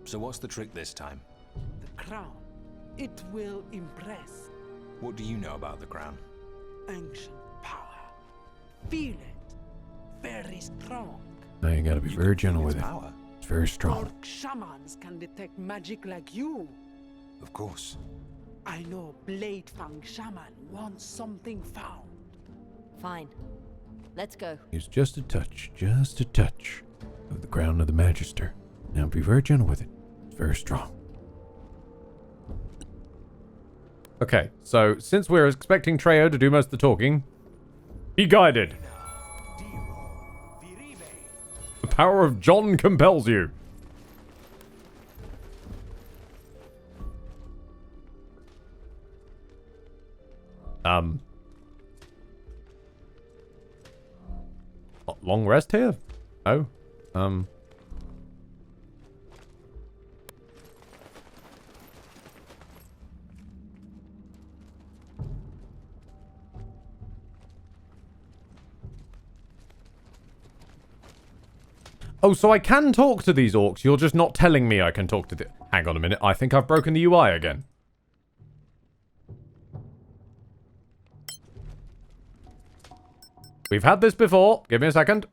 Speaker 9: So what's the trick this time?
Speaker 6: The crown. It will impress.
Speaker 9: What do you know about the crown?
Speaker 6: Ancient power. Feel it. Very strong.
Speaker 1: Now you gotta be very gentle with it.
Speaker 9: Power.
Speaker 1: It's very strong.
Speaker 6: Orc shamans can detect magic like you.
Speaker 9: Of course.
Speaker 6: I know Bladefang shaman wants something found.
Speaker 10: Fine. Let's go.
Speaker 1: It's just a touch of the crown of the Magister. Now be very gentle with it. It's very strong. Okay, so since we're expecting Trejo to do most of the talking, be guided. The power of John compels you. Long rest here? Oh. Oh, so I can talk to these orcs. You're just not telling me I can talk to the... Hang on a minute. I think I've broken the UI again. We've had this before. Give me a second.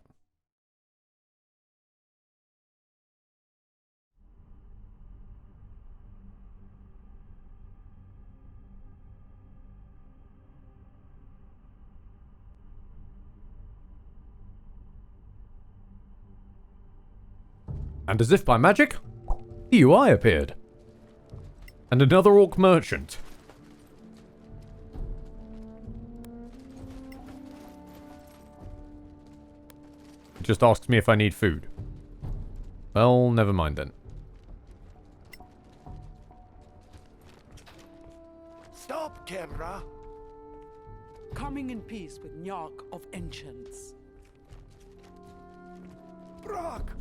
Speaker 1: And as if by magic, the UI appeared. And another orc merchant. It just asks me if I need food. Well, never mind then.
Speaker 15: Stop, Kemra.
Speaker 6: Coming in peace with Nyark of Ancients.
Speaker 15: Brock,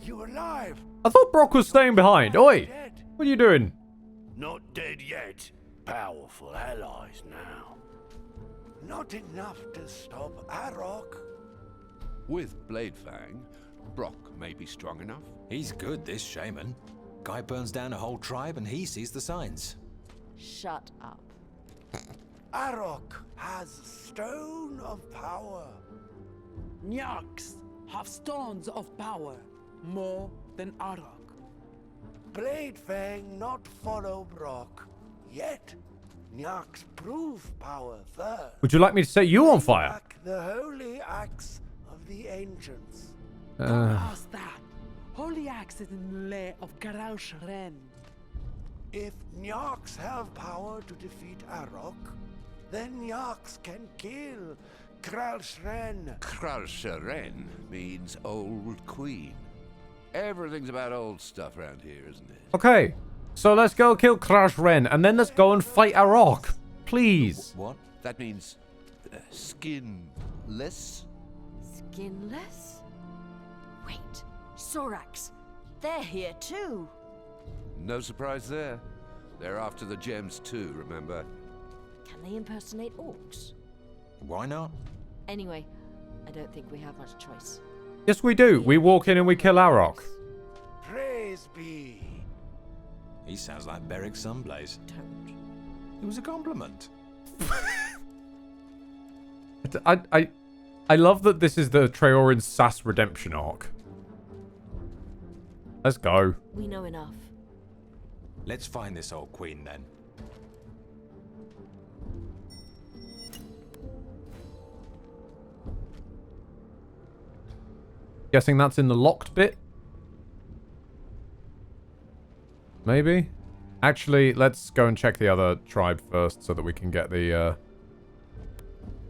Speaker 15: you alive?
Speaker 1: I thought Brock was staying behind. Oi! What are you doing?
Speaker 13: Not dead yet. Powerful allies now.
Speaker 15: Not enough to stop Arok.
Speaker 4: With Bladefang, Brock may be strong enough.
Speaker 9: He's good, this shaman. Guy burns down a whole tribe and he sees the signs.
Speaker 10: Shut up.
Speaker 15: Arok has stone of power.
Speaker 6: Nyarks have stones of power. More than Arok.
Speaker 15: Bladefang not follow Brock. Yet, Nyarks prove power first.
Speaker 1: Would you like me to set you on fire?
Speaker 15: Back the holy axe of the ancients.
Speaker 6: How's that? Holy axe is in the lair of Karaush Ren.
Speaker 15: If Nyarks have power to defeat Arok, then Nyarks can kill Kralshren.
Speaker 4: Kralshren means old queen. Everything's about old stuff around here, isn't it?
Speaker 1: Okay, so let's go kill Crash Ren and then let's go and fight Arok. Please.
Speaker 9: What?
Speaker 4: That means skinless?
Speaker 10: Skinless? Wait, Sorax. They're here too.
Speaker 4: No surprise there. They're after the gems too, remember?
Speaker 10: Can they impersonate orcs?
Speaker 9: Why not?
Speaker 10: Anyway, I don't think we have much choice.
Speaker 1: Yes, we do. We walk in and we kill Arok.
Speaker 13: Praise be.
Speaker 9: He sounds like Beric Sunblaze.
Speaker 10: Don't.
Speaker 9: It was a compliment.
Speaker 1: I love that this is the Treorin Sass redemption arc. Let's go.
Speaker 10: We know enough.
Speaker 9: Let's find this old queen then.
Speaker 1: Guessing that's in the locked bit? Maybe? Actually, let's go and check the other tribe first so that we can get the,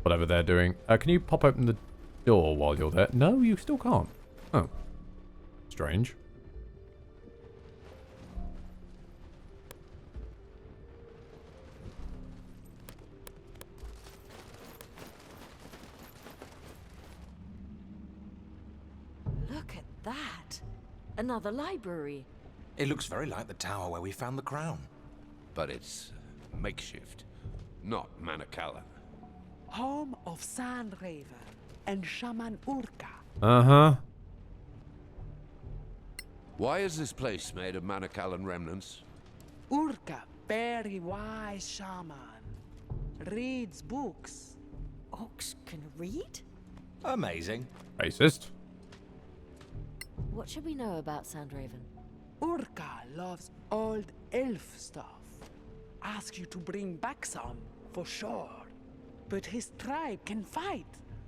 Speaker 1: whatever they're doing. Can you pop open the door while you're there? No, you still can't. Oh. Strange.
Speaker 10: Look at that. Another library.
Speaker 9: It looks very like the tower where we found the crown.
Speaker 4: But it's makeshift, not Manacalon.
Speaker 6: Home of Sandraven and Shaman Urka.
Speaker 1: Uh-huh.
Speaker 4: Why is this place made of Manacalon remnants?
Speaker 6: Urka, very wise shaman. Reads books.
Speaker 10: Orcs can read?
Speaker 9: Amazing.
Speaker 1: Racist.
Speaker 10: What should we know about Sandraven?
Speaker 6: Urka loves old elf stuff. Ask you to bring back some, for sure. But his tribe can fight.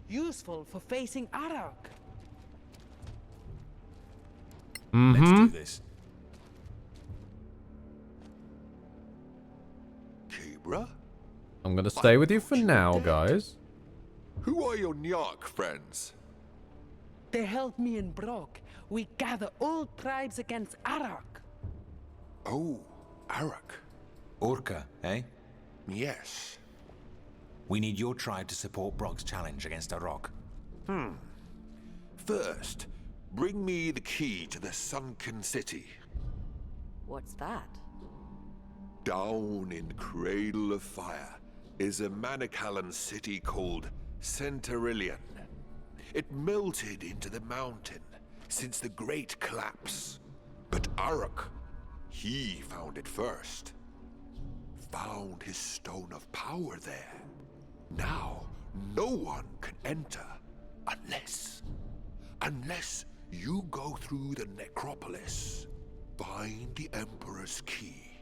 Speaker 6: Useful for facing Arok.
Speaker 9: Let's do this.
Speaker 14: Kibra?
Speaker 1: I'm gonna stay with you for now, guys.
Speaker 14: Who are your Nyark friends?
Speaker 6: They help me and Brock. We gather all tribes against Arok.
Speaker 14: Oh, Arok.
Speaker 9: Orca, eh?
Speaker 14: Yes.
Speaker 9: We need your tribe to support Brock's challenge against Arok.
Speaker 14: First, bring me the key to the sunken city.
Speaker 10: What's that?
Speaker 14: Down in Cradle of Fire is a Manacalon city called Centaurillion. It melted into the mountain since the Great Collapse. But Arok, he found it first. Found his stone of power there. Now, no one can enter unless you go through the necropolis. Find the Emperor's key.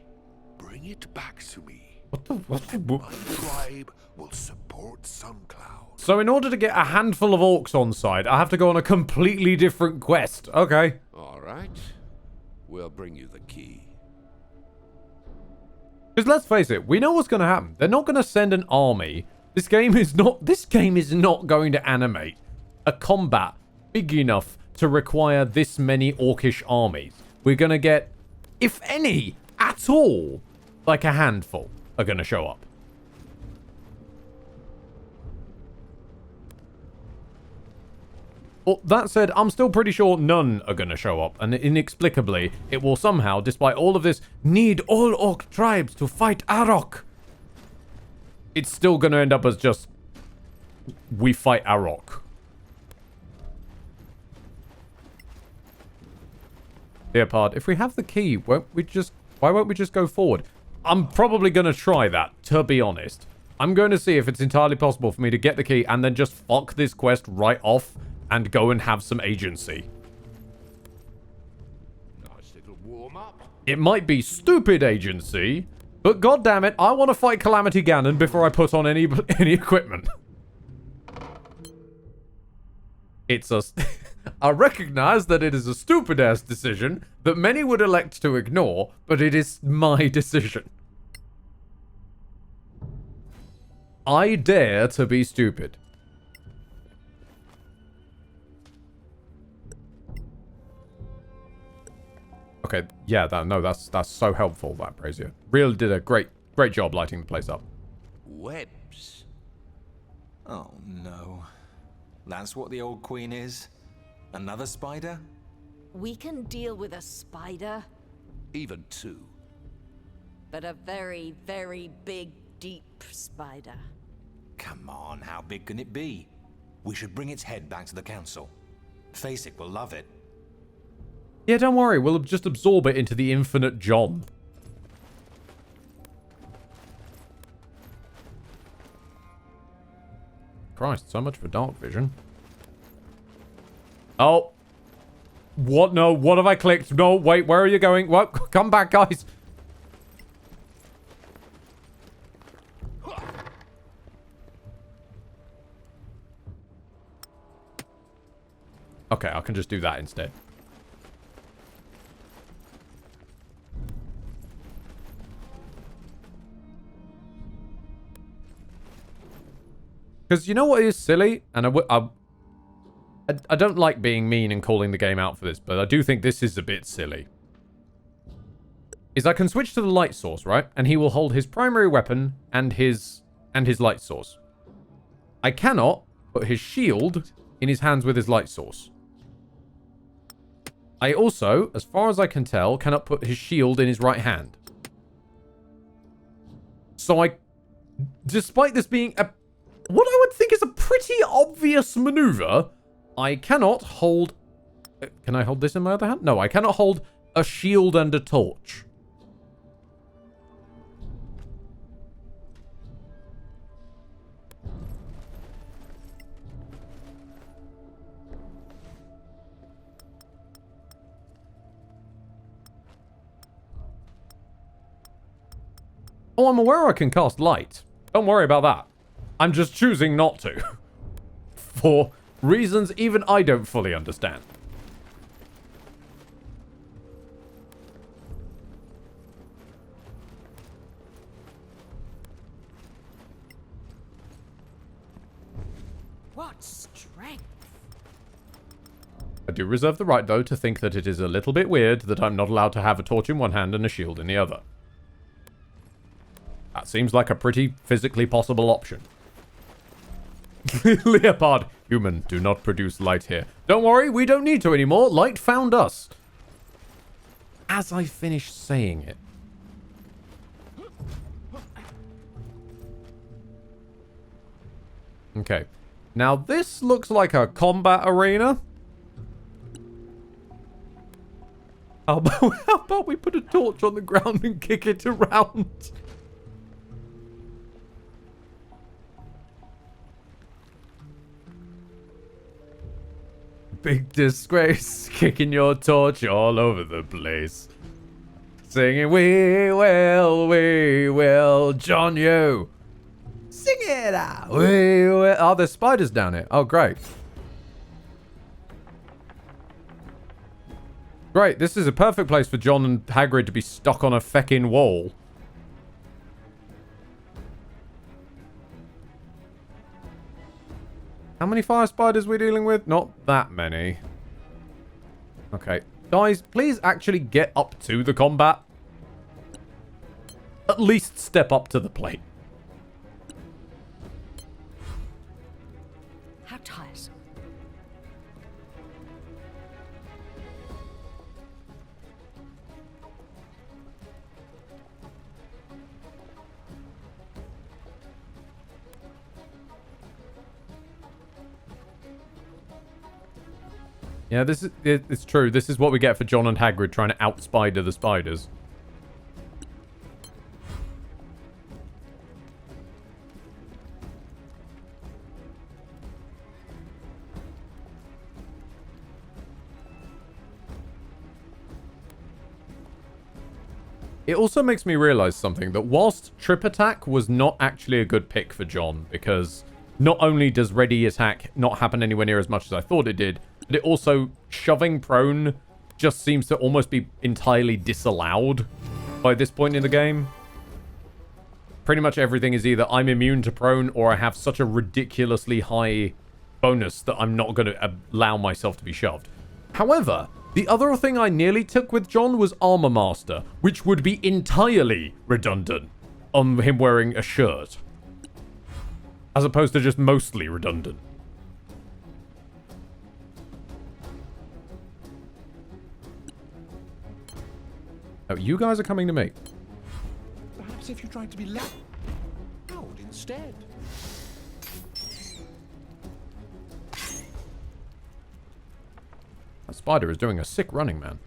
Speaker 14: Bring it back to me. And my tribe will support Suncloud.
Speaker 1: So in order to get a handful of orcs on side, I have to go on a completely different quest. Okay.
Speaker 4: All right. We'll bring you the key.
Speaker 1: Because let's face it, we know what's going to happen. They're not going to send an army. This game is not going to animate a combat big enough to require this many orcish armies. We're going to get, if any, at all, like a handful are going to show up. Well, that said, I'm still pretty sure none are going to show up, and inexplicably, it will somehow, despite all of this, need all orc tribes to fight Arok. It's still going to end up as just, we fight Arok. Leopard, if we have the key, why won't we just go forward? I'm probably going to try that, to be honest. I'm going to see if it's entirely possible for me to get the key and then just fuck this quest right off and go and have some agency.
Speaker 4: Nice little warm-up.
Speaker 1: It might be stupid agency, but goddammit, I want to fight Calamity Ganon before I put on any equipment. It's a... I recognize that it is a stupid-ass decision that many would elect to ignore, but it is my decision. I dare to be stupid. Okay, yeah, that's so helpful, that Brazier. Really did a great job lighting the place up.
Speaker 4: Webs.
Speaker 9: Oh no. That's what the old queen is? Another spider?
Speaker 10: We can deal with a spider.
Speaker 4: Even two.
Speaker 10: but a very, very big, deep spider.
Speaker 9: Come on, how big can it be? We should bring its head back to the council. Facek will love it.
Speaker 1: Yeah, don't worry. We'll just absorb it into the infinite John. Christ, so much for dark vision. Oh. What? No, what have I clicked? No, wait, where are you going? What? Come back, guys. Okay, I can just do that instead. Because you know what is silly? And I don't like being mean and calling the game out for this, but I do think this is a bit silly. Is I can switch to the light source, right? And he will hold his primary weapon and his light source. I cannot put his shield in his hands with his light source. I also, as far as I can tell, cannot put his shield in his right hand. So despite this being what I would think is a pretty obvious maneuver, I cannot hold... Can I hold this in my other hand? No, I cannot hold a shield and a torch. Oh, I'm aware I can cast light. Don't worry about that. I'm just choosing not to. For reasons even I don't fully understand.
Speaker 10: What strength!
Speaker 1: I do reserve the right, though, to think that it is a little bit weird that I'm not allowed to have a torch in one hand and a shield in the other. That seems like a pretty physically possible option. Leopard, human, do not produce light here. Don't worry, we don't need to anymore. Light found us. As I finish saying it. Okay. Now this looks like a combat arena. How about we put a torch on the ground and kick it around? Big disgrace, kicking your torch all over the place. Singing, we will, John, you. Sing it out. We will. Oh, there's spiders down here. Oh, great. Great, this is a perfect place for John and Hagrid to be stuck on a feckin' wall. How many fire spiders are we dealing with? Not that many. Okay. Guys, please actually get up to the combat. At least step up to the plate.
Speaker 10: How tiresome.
Speaker 1: Yeah, it's true. This is what we get for John and Hagrid trying to outspider the spiders. It also makes me realize something, that whilst Trip Attack was not actually a good pick for John, because not only does Ready Attack not happen anywhere near as much as I thought it did, but it also, shoving prone just seems to almost be entirely disallowed by this point in the game. Pretty much everything is either I'm immune to prone or I have such a ridiculously high bonus that I'm not going to allow myself to be shoved. However, the other thing I nearly took with John was Armor Master, which would be entirely redundant on him wearing a shirt. As opposed to just mostly redundant. Oh, you guys are coming to me.
Speaker 9: as if you tried to be loud instead.
Speaker 1: That spider is doing a sick running, man.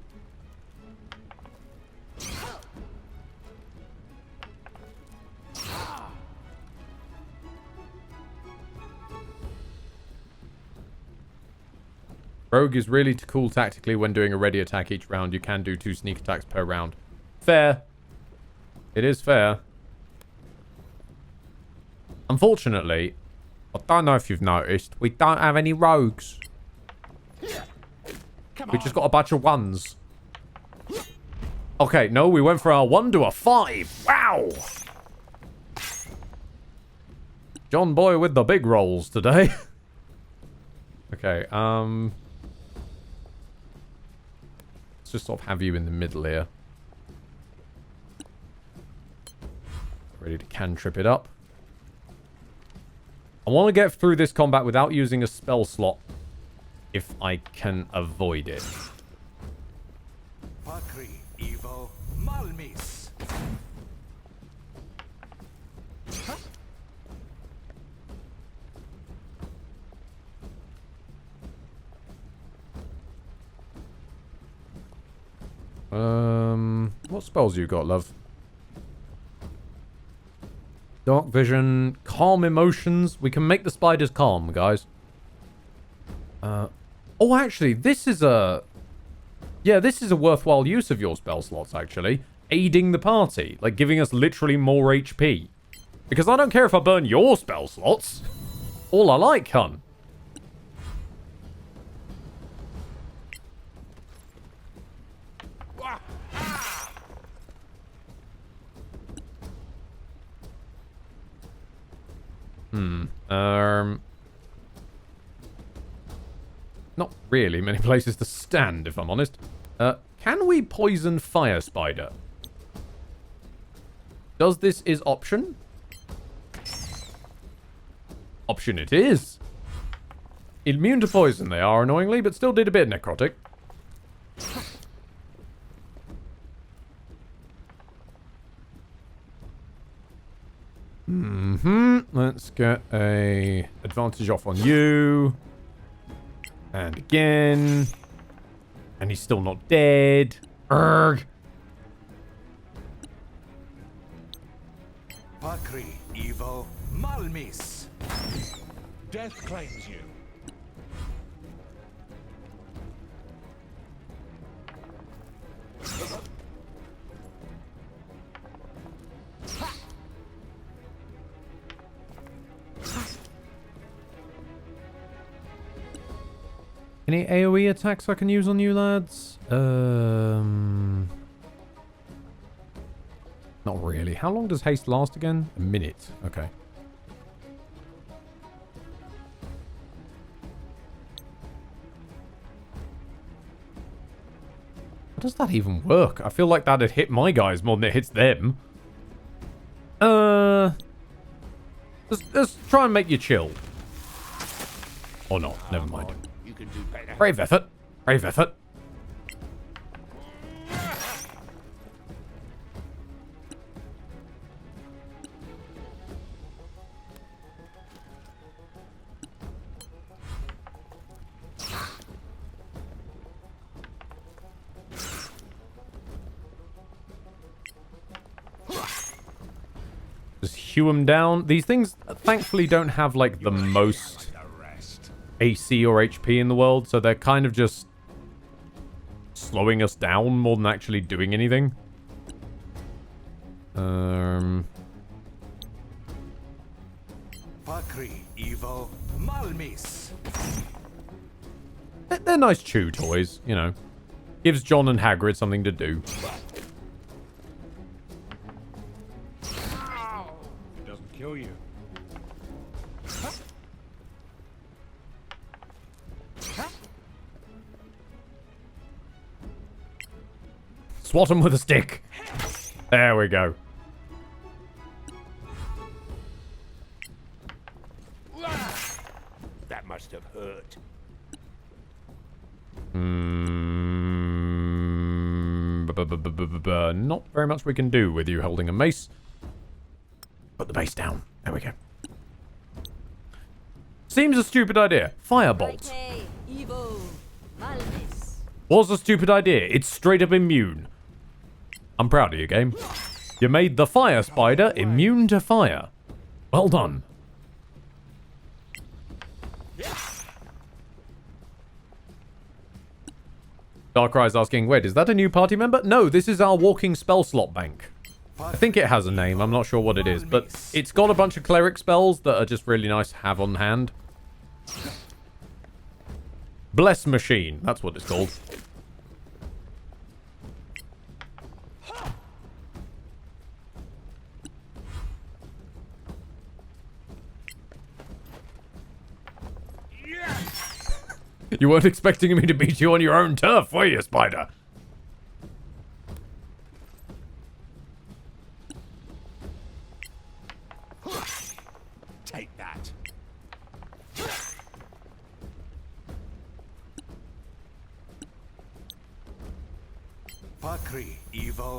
Speaker 1: Rogue is really cool tactically when doing a ready attack each round. You can do 2 sneak attacks per round. Fair. It is fair. Unfortunately, I don't know if you've noticed, we don't have any rogues. We just got a bunch of 1s. Okay, no, we went from a 1 to a 5. Wow! John Boy with the big rolls today. Okay, let's just sort of have you in the middle here. Ready to cantrip it up. I want to get through this combat without using a spell slot, if I can avoid it.
Speaker 11: Pakri, Evo, Malmis.
Speaker 1: What spells you got, love? Dark vision, calm emotions. We can make the spiders calm, guys. Oh, actually, this is a... Yeah, this is a worthwhile use of your spell slots, actually. Aiding the party. Like, giving us literally more HP. Because I don't care if I burn your spell slots. All I like, hun. Not really many places to stand, if I'm honest. Can we poison Fire Spider? Does this is option? Option it is. Immune to poison they are, annoyingly, but still did a bit necrotic. Let's get a advantage off on you. And again. And he's still not dead. Urgh.
Speaker 11: Pakri, Evo, Malmis. Death claims you.
Speaker 1: Any AoE attacks I can use on you, lads? Not really. How long does haste last again? A minute. Okay. How does that even work? I feel like that'd hit my guys more than it hits them. Let's try and make you chill. Or not. Never mind. Brave effort. Brave effort. Just hew them down. These things, thankfully, don't have, like, the most AC or HP in the world, so they're kind of just slowing us down more than actually doing anything.
Speaker 11: Pakri, Evo, Malmis.
Speaker 1: They're nice chew toys, you know. Gives John and Hagrid something to do.
Speaker 11: It doesn't kill you.
Speaker 1: Swat him with a stick. There we go.
Speaker 13: That must have hurt.
Speaker 1: Not very much we can do with you holding a mace. the base down. There we go. Seems a stupid idea. Firebolt. Was a stupid idea. It's straight up immune. I'm proud of you, game. You made the fire spider immune to fire. Well done. Darkrai's asking, wait, is that a new party member? No, this is our walking spell slot bank. I think it has a name. I'm not sure what it is, but it's got a bunch of cleric spells that are just really nice to have on hand. Bless Machine. That's what it's called. You weren't expecting me to beat you on your own turf, were you, Spider?
Speaker 13: Take that.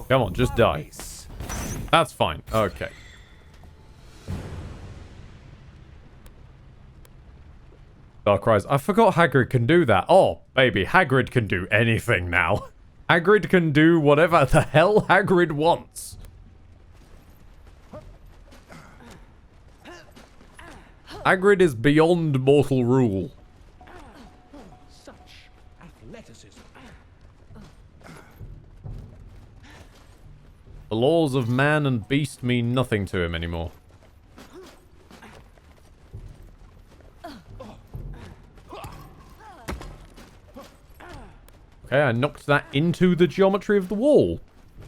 Speaker 1: Come on, just die. That's fine. Okay. Darkrai's, I forgot Hagrid can do that. Oh, baby, Hagrid can do anything now. Hagrid can do whatever the hell Hagrid wants. Hagrid is beyond mortal rule.
Speaker 13: Such athleticism.
Speaker 1: The laws of man and beast mean nothing to him anymore. Okay, I knocked that into the geometry of the wall.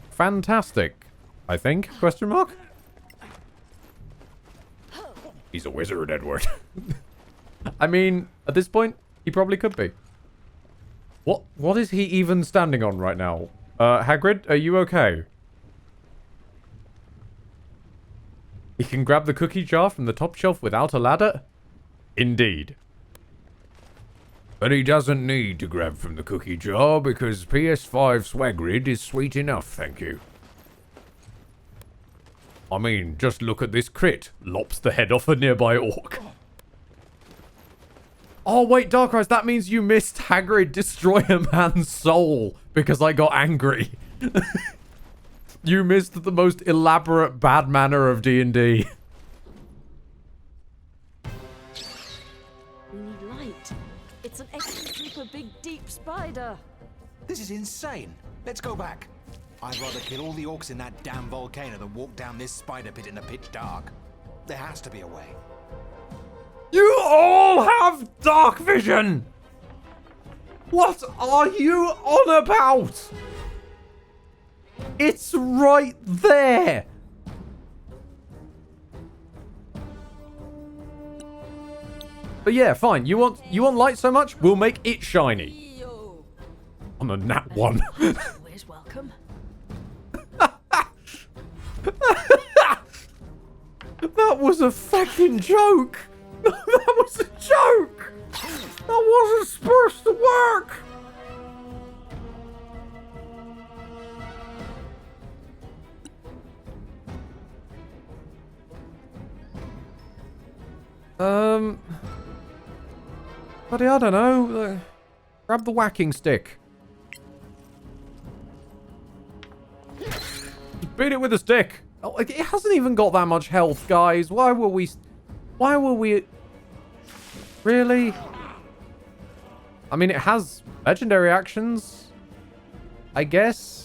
Speaker 1: Fantastic, I think. Question mark? He's a wizard, Edward. I mean, at this point, he probably could be. What is he even standing on right now? Hagrid, are you okay? He can grab the cookie jar from the top shelf without a ladder? Indeed.
Speaker 14: But he doesn't need to grab from the cookie jar because PS5 Swagrid is sweet enough, thank you.
Speaker 1: I mean, just look at this crit. Lops the head off a nearby orc. Oh, wait, Darkrai's, that means you missed Hagrid destroy a man's soul because I got angry. You missed the most elaborate bad manner of D&D.
Speaker 10: We need light. It's an extra super big deep spider.
Speaker 9: This is insane. Let's go back. I'd rather kill all the orcs in that damn volcano than walk down this spider pit in the pitch dark. There has to be a way.
Speaker 1: You all have dark vision! What are you on about? It's right there! But yeah, fine. You want light so much? We'll make it shiny. On a nat one.
Speaker 10: Where's welcome?
Speaker 1: That was a fucking joke! That was a joke! That wasn't supposed to work! Buddy, I don't know. Grab the whacking stick. Just beat it with a stick. Oh, it hasn't even got that much health, guys. Why were we... Really? I mean, it has legendary actions, I guess.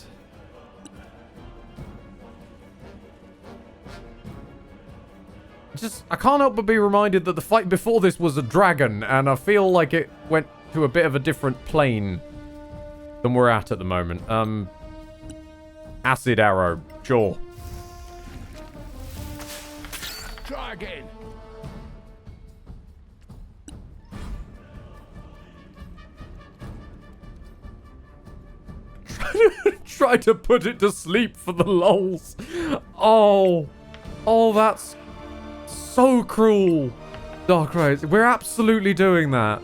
Speaker 1: I can't help but be reminded that the fight before this was a dragon, and I feel like it went to a bit of a different plane than we're at the moment. Acid arrow, sure.
Speaker 13: Try again.
Speaker 1: Try to put it to sleep for the lulz. Oh, that's so cruel. Darkrai, we're absolutely doing that.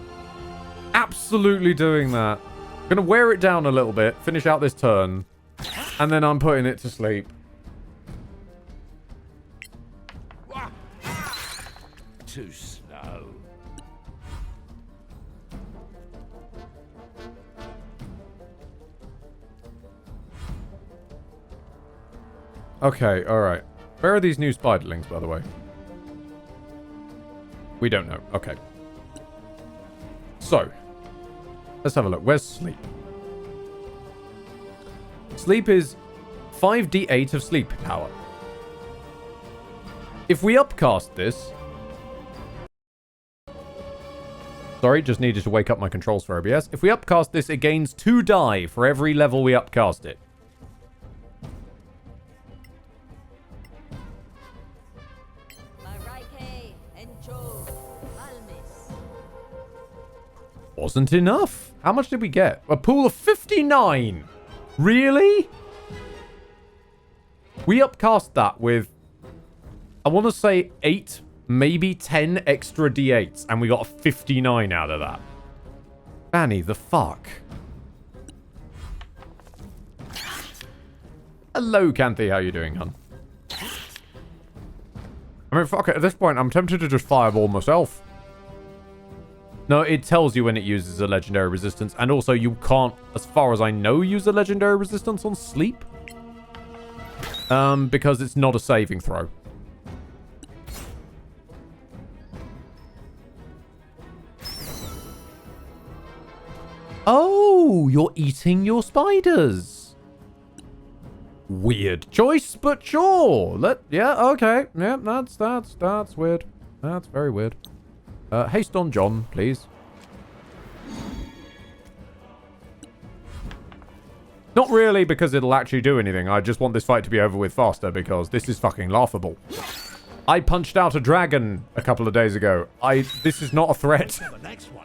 Speaker 1: Absolutely doing that. Gonna wear it down a little bit, finish out this turn, and then I'm putting it to sleep.
Speaker 4: too slow.
Speaker 1: Okay, alright. Where are these new spiderlings, by the way? We don't know. Okay. So, let's have a look. Where's sleep? Sleep is 5d8 of sleep power. If we upcast this... Sorry, just needed to wake up my controls for OBS. If we upcast this, it gains 2 die for every level we upcast it. Wasn't enough. How much did we get? A pool of 59. Really? We upcast that with, I want to say 8, maybe 10 extra d8s, and we got a 59 out of that. Fanny, the fuck? Hello, Canthy. How you doing, hun? I mean, fuck it. At this point, I'm tempted to just fireball myself. No, it tells you when it uses a legendary resistance. And also, you can't, as far as I know, use a legendary resistance on sleep. Because it's not a saving throw. Oh, you're eating your spiders. Weird choice, but sure. Yeah, okay. Yeah, that's weird. That's very weird. Haste on John, please. Not really because it'll actually do anything. I just want this fight to be over with faster because this is fucking laughable. I punched out a dragon a couple of days ago. This is not a threat.
Speaker 13: The next one.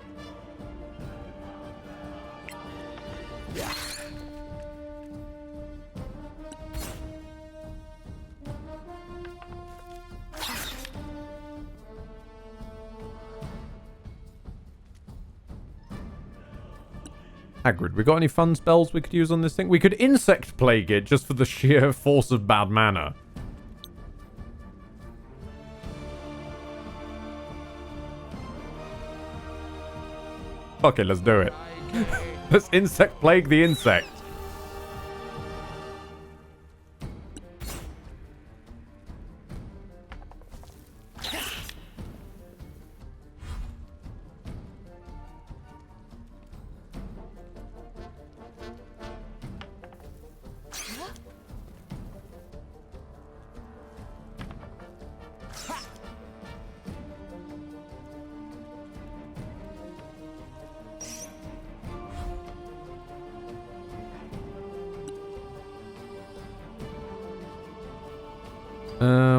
Speaker 1: Hagrid, we got any fun spells we could use on this thing? We could insect plague it just for the sheer force of bad mana. Fuck it, let's do it. Let's insect plague the insect.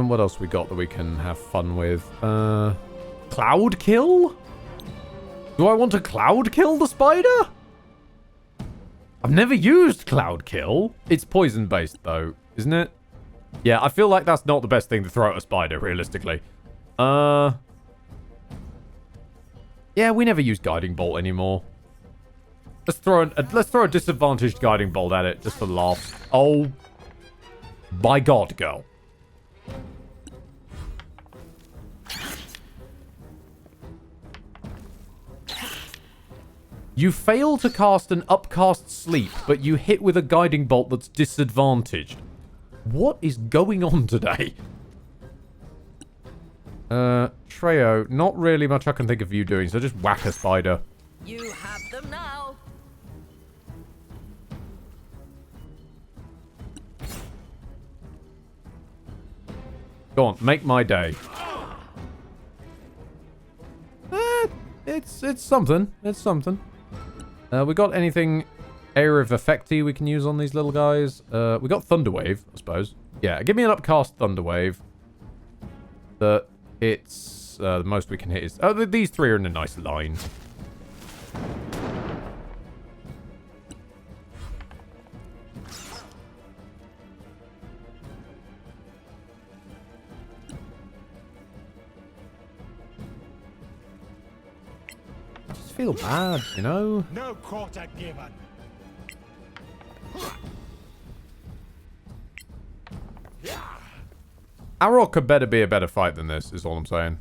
Speaker 1: What else we got that we can have fun with? Cloud kill? Do I want to cloud kill the spider? I've never used cloud kill. It's poison based though, isn't it? Yeah, I feel like that's not the best thing to throw at a spider, realistically. Yeah, we never use guiding bolt anymore. Let's throw a disadvantaged guiding bolt at it just for laughs. Oh my god, girl. You fail to cast an upcast sleep, but you hit with a guiding bolt that's disadvantaged. What is going on today? Treyo, not really much I can think of you doing, so just whack a spider.
Speaker 10: You have them now.
Speaker 1: Go on, make my day. It's something. It's something. We got anything area of effecty we can use on these little guys? We got Thunderwave, I suppose. Yeah, give me an upcast Thunderwave. It's the most we can hit is... Oh, these three are in a nice line. Feel bad, you know?
Speaker 13: No quarter given.
Speaker 1: Arrow could better be a better fight than this, is all I'm saying.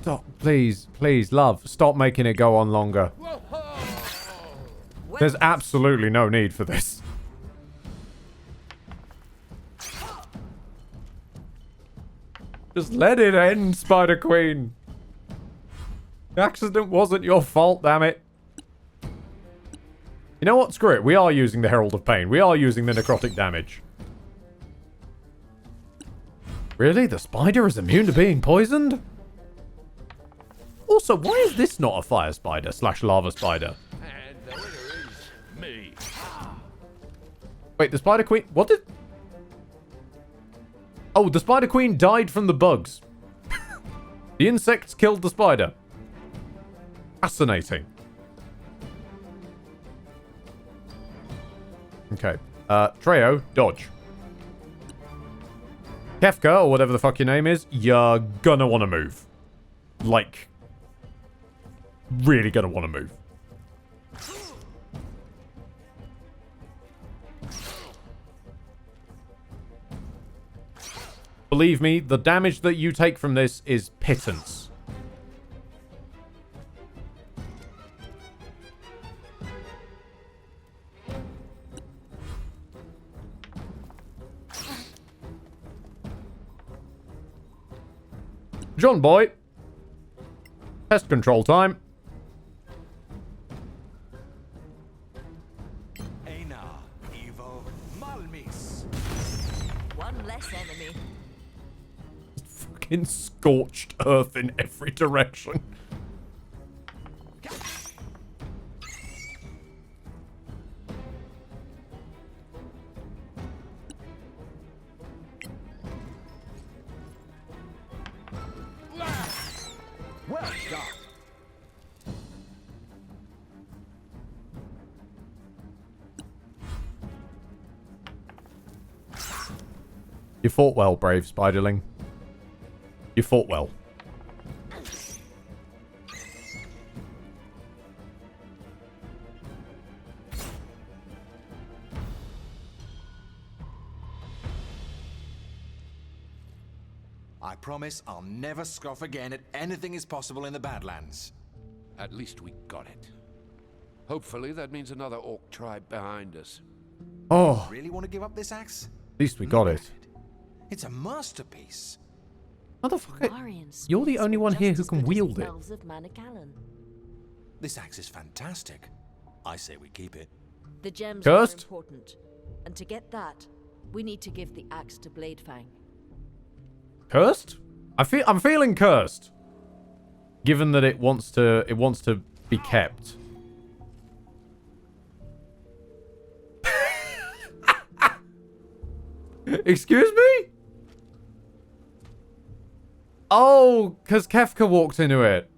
Speaker 1: Stop, please, please, love. Stop making it go on longer. There's absolutely no need for this. Just let it end, Spider Queen. The accident wasn't your fault, damn it. You know what? Screw it. We are using the Herald of Pain. We are using the necrotic damage. Really? The spider is immune to being poisoned? Also, why is this not a fire spider / lava spider?
Speaker 4: And the winner is me.
Speaker 1: Wait, the Spider Queen... What did... Oh, the Spider Queen died from the bugs. The insects killed the spider. Fascinating. Okay. Treo, dodge. Kefka, or whatever the fuck your name is, you're gonna want to move. Like, really gonna want to move. Believe me, the damage that you take from this is pittance. John boy. Pest control time.
Speaker 10: One less enemy.
Speaker 1: Fucking scorched earth in every direction.
Speaker 9: Well done.
Speaker 1: You fought well, brave Spiderling. You fought well.
Speaker 9: I promise I'll never scoff again at anything is possible in the Badlands.
Speaker 4: At least we got it. Hopefully that means another orc tribe behind us.
Speaker 1: Oh.
Speaker 9: Really want to give up this axe?
Speaker 1: At least we got it.
Speaker 9: It's a masterpiece.
Speaker 1: Motherfucker, you're the only one here who can wield it.
Speaker 9: This axe is fantastic. I say we keep it.
Speaker 10: The gems
Speaker 1: Cursed?
Speaker 10: are important, and to get that, we need to give the axe to Bladefang.
Speaker 1: Cursed? I'm feeling cursed. Given that it wants to be kept. Excuse me? Oh, because Kefka walked into it.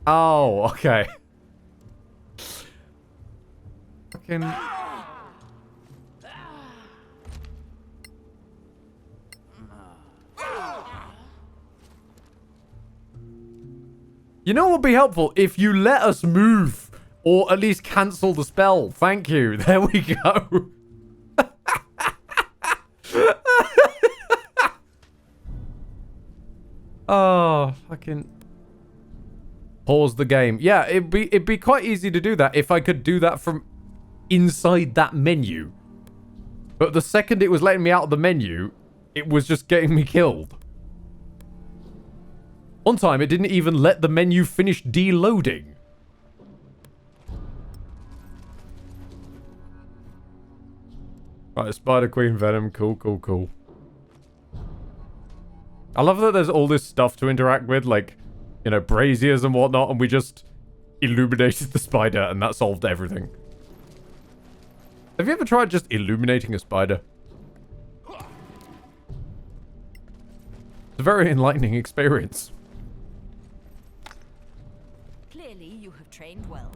Speaker 1: Oh, okay. Fucking... You know what would be helpful? If you let us move. Or at least cancel the spell. Thank you. There we go. Oh, fucking... Pause the game. Yeah, it'd be quite easy to do that if I could do that from inside that menu. But the second it was letting me out of the menu, it was just getting me killed. One time, it didn't even let the menu finish deloading. Right, Spider Queen Venom. Cool, cool, cool. I love that there's all this stuff to interact with, like, you know, braziers and whatnot, and we just illuminated the spider, and that solved everything. Have you ever tried just illuminating a spider? It's a very enlightening experience.
Speaker 10: Clearly, you have trained well.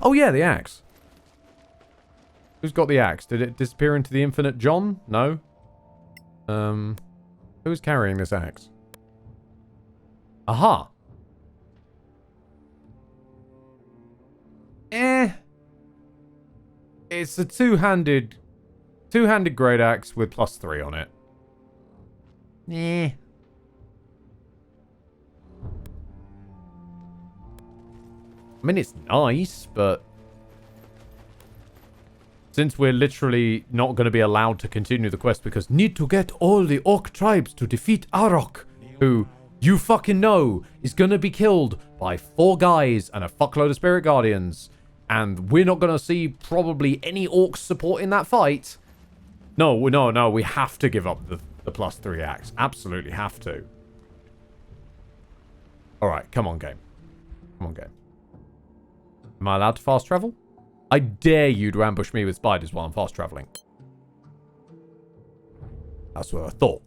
Speaker 1: Oh yeah, the axe. Who's got the axe? Did it disappear into the infinite John? No. Who's carrying this axe? Aha. It's a two-handed great axe with +3 on it. Eh. I mean, it's nice, but since we're literally not going to be allowed to continue the quest because need to get all the orc tribes to defeat Arok, who you fucking know is going to be killed by 4 guys and a fuckload of spirit guardians, and we're not going to see probably any orcs supporting that fight. No, we have to give up the +3 axe. Absolutely have to. Alright, come on, game. Come on, game. Am I allowed to fast travel? I dare you to ambush me with spiders while I'm fast traveling. That's what I thought.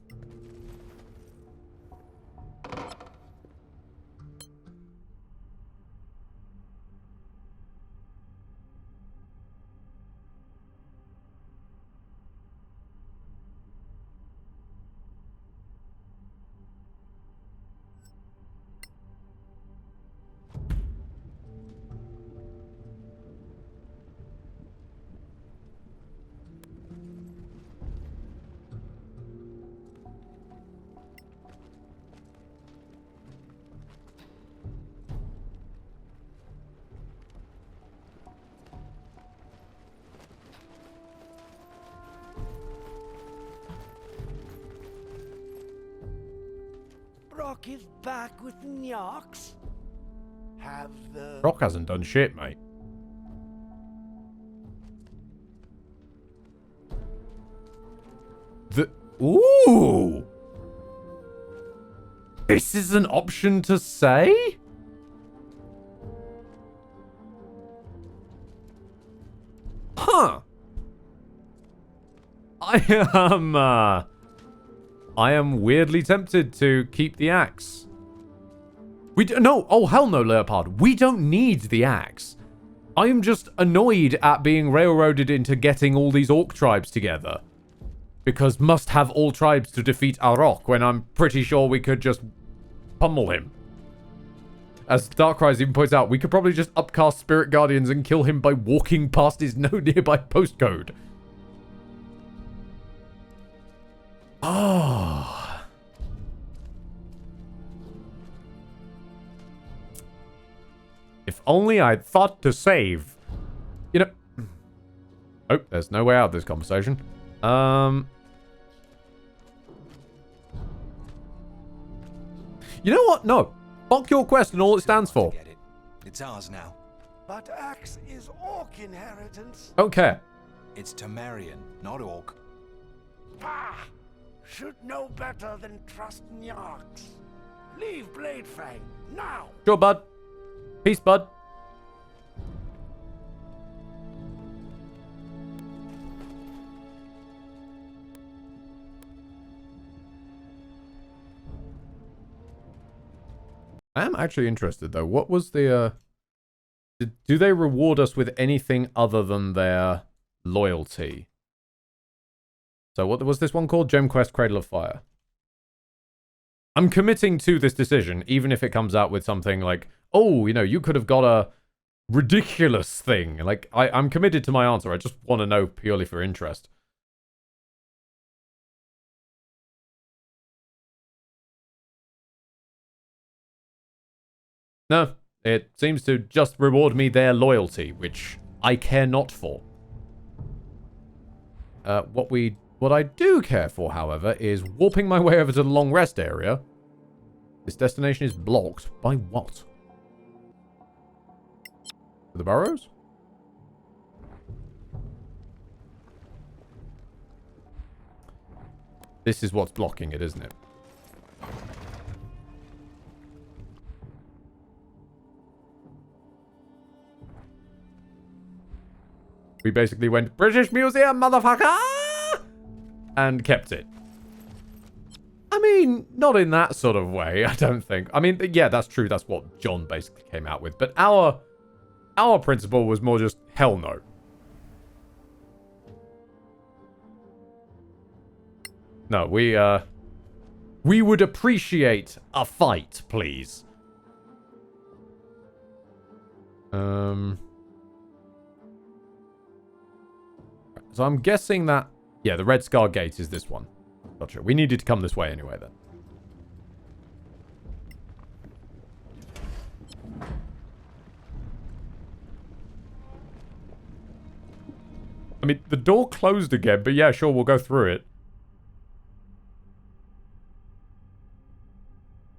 Speaker 15: Brock is back with Nyox. Have the...
Speaker 1: Brock hasn't done shit, mate. Ooh! This is an option to say? Huh. I am weirdly tempted to keep the axe. No, oh hell no, Leopard. We don't need the axe. I am just annoyed at being railroaded into getting all these orc tribes together. Because must have all tribes to defeat Arok, when I'm pretty sure we could just pummel him. As Darkrise even points out, we could probably just upcast Spirit Guardians and kill him by walking past his no nearby postcode. Oh. If only I'd thought to save. You know... Oh, there's no way out of this conversation. You know what? No. Fuck your quest and all it stands for.
Speaker 9: It's ours now.
Speaker 15: But Axe is Orc inheritance.
Speaker 1: Don't care.
Speaker 9: It's Temerian, not Orc.
Speaker 15: Bah! Should know better than trust Nyox. Leave Bladefang, now!
Speaker 1: Sure, bud. Peace, bud. I am actually interested, though. What was the, do they reward us with anything other than their loyalty? So what was this one called? Gem Quest Cradle of Fire. I'm committing to this decision, even if it comes out with something like, oh, you know, you could have got a ridiculous thing. Like, I'm committed to my answer. I just want to know purely for interest. No, it seems to just reward me their loyalty, which I care not for. What I do care for, however, is warping my way over to the long rest area. This destination is blocked by what? The burrows? This is what's blocking it, isn't it? We basically went, British Museum, motherfucker! And kept it. I mean, not in that sort of way, I don't think. I mean, yeah, that's true. That's what John basically came out with. But our principle was more just, hell no. No, we would appreciate a fight, please. So I'm guessing that... Yeah, the Red Scar Gate is this one. Gotcha. We needed to come this way anyway, then. I mean, the door closed again, but yeah, sure, we'll go through it.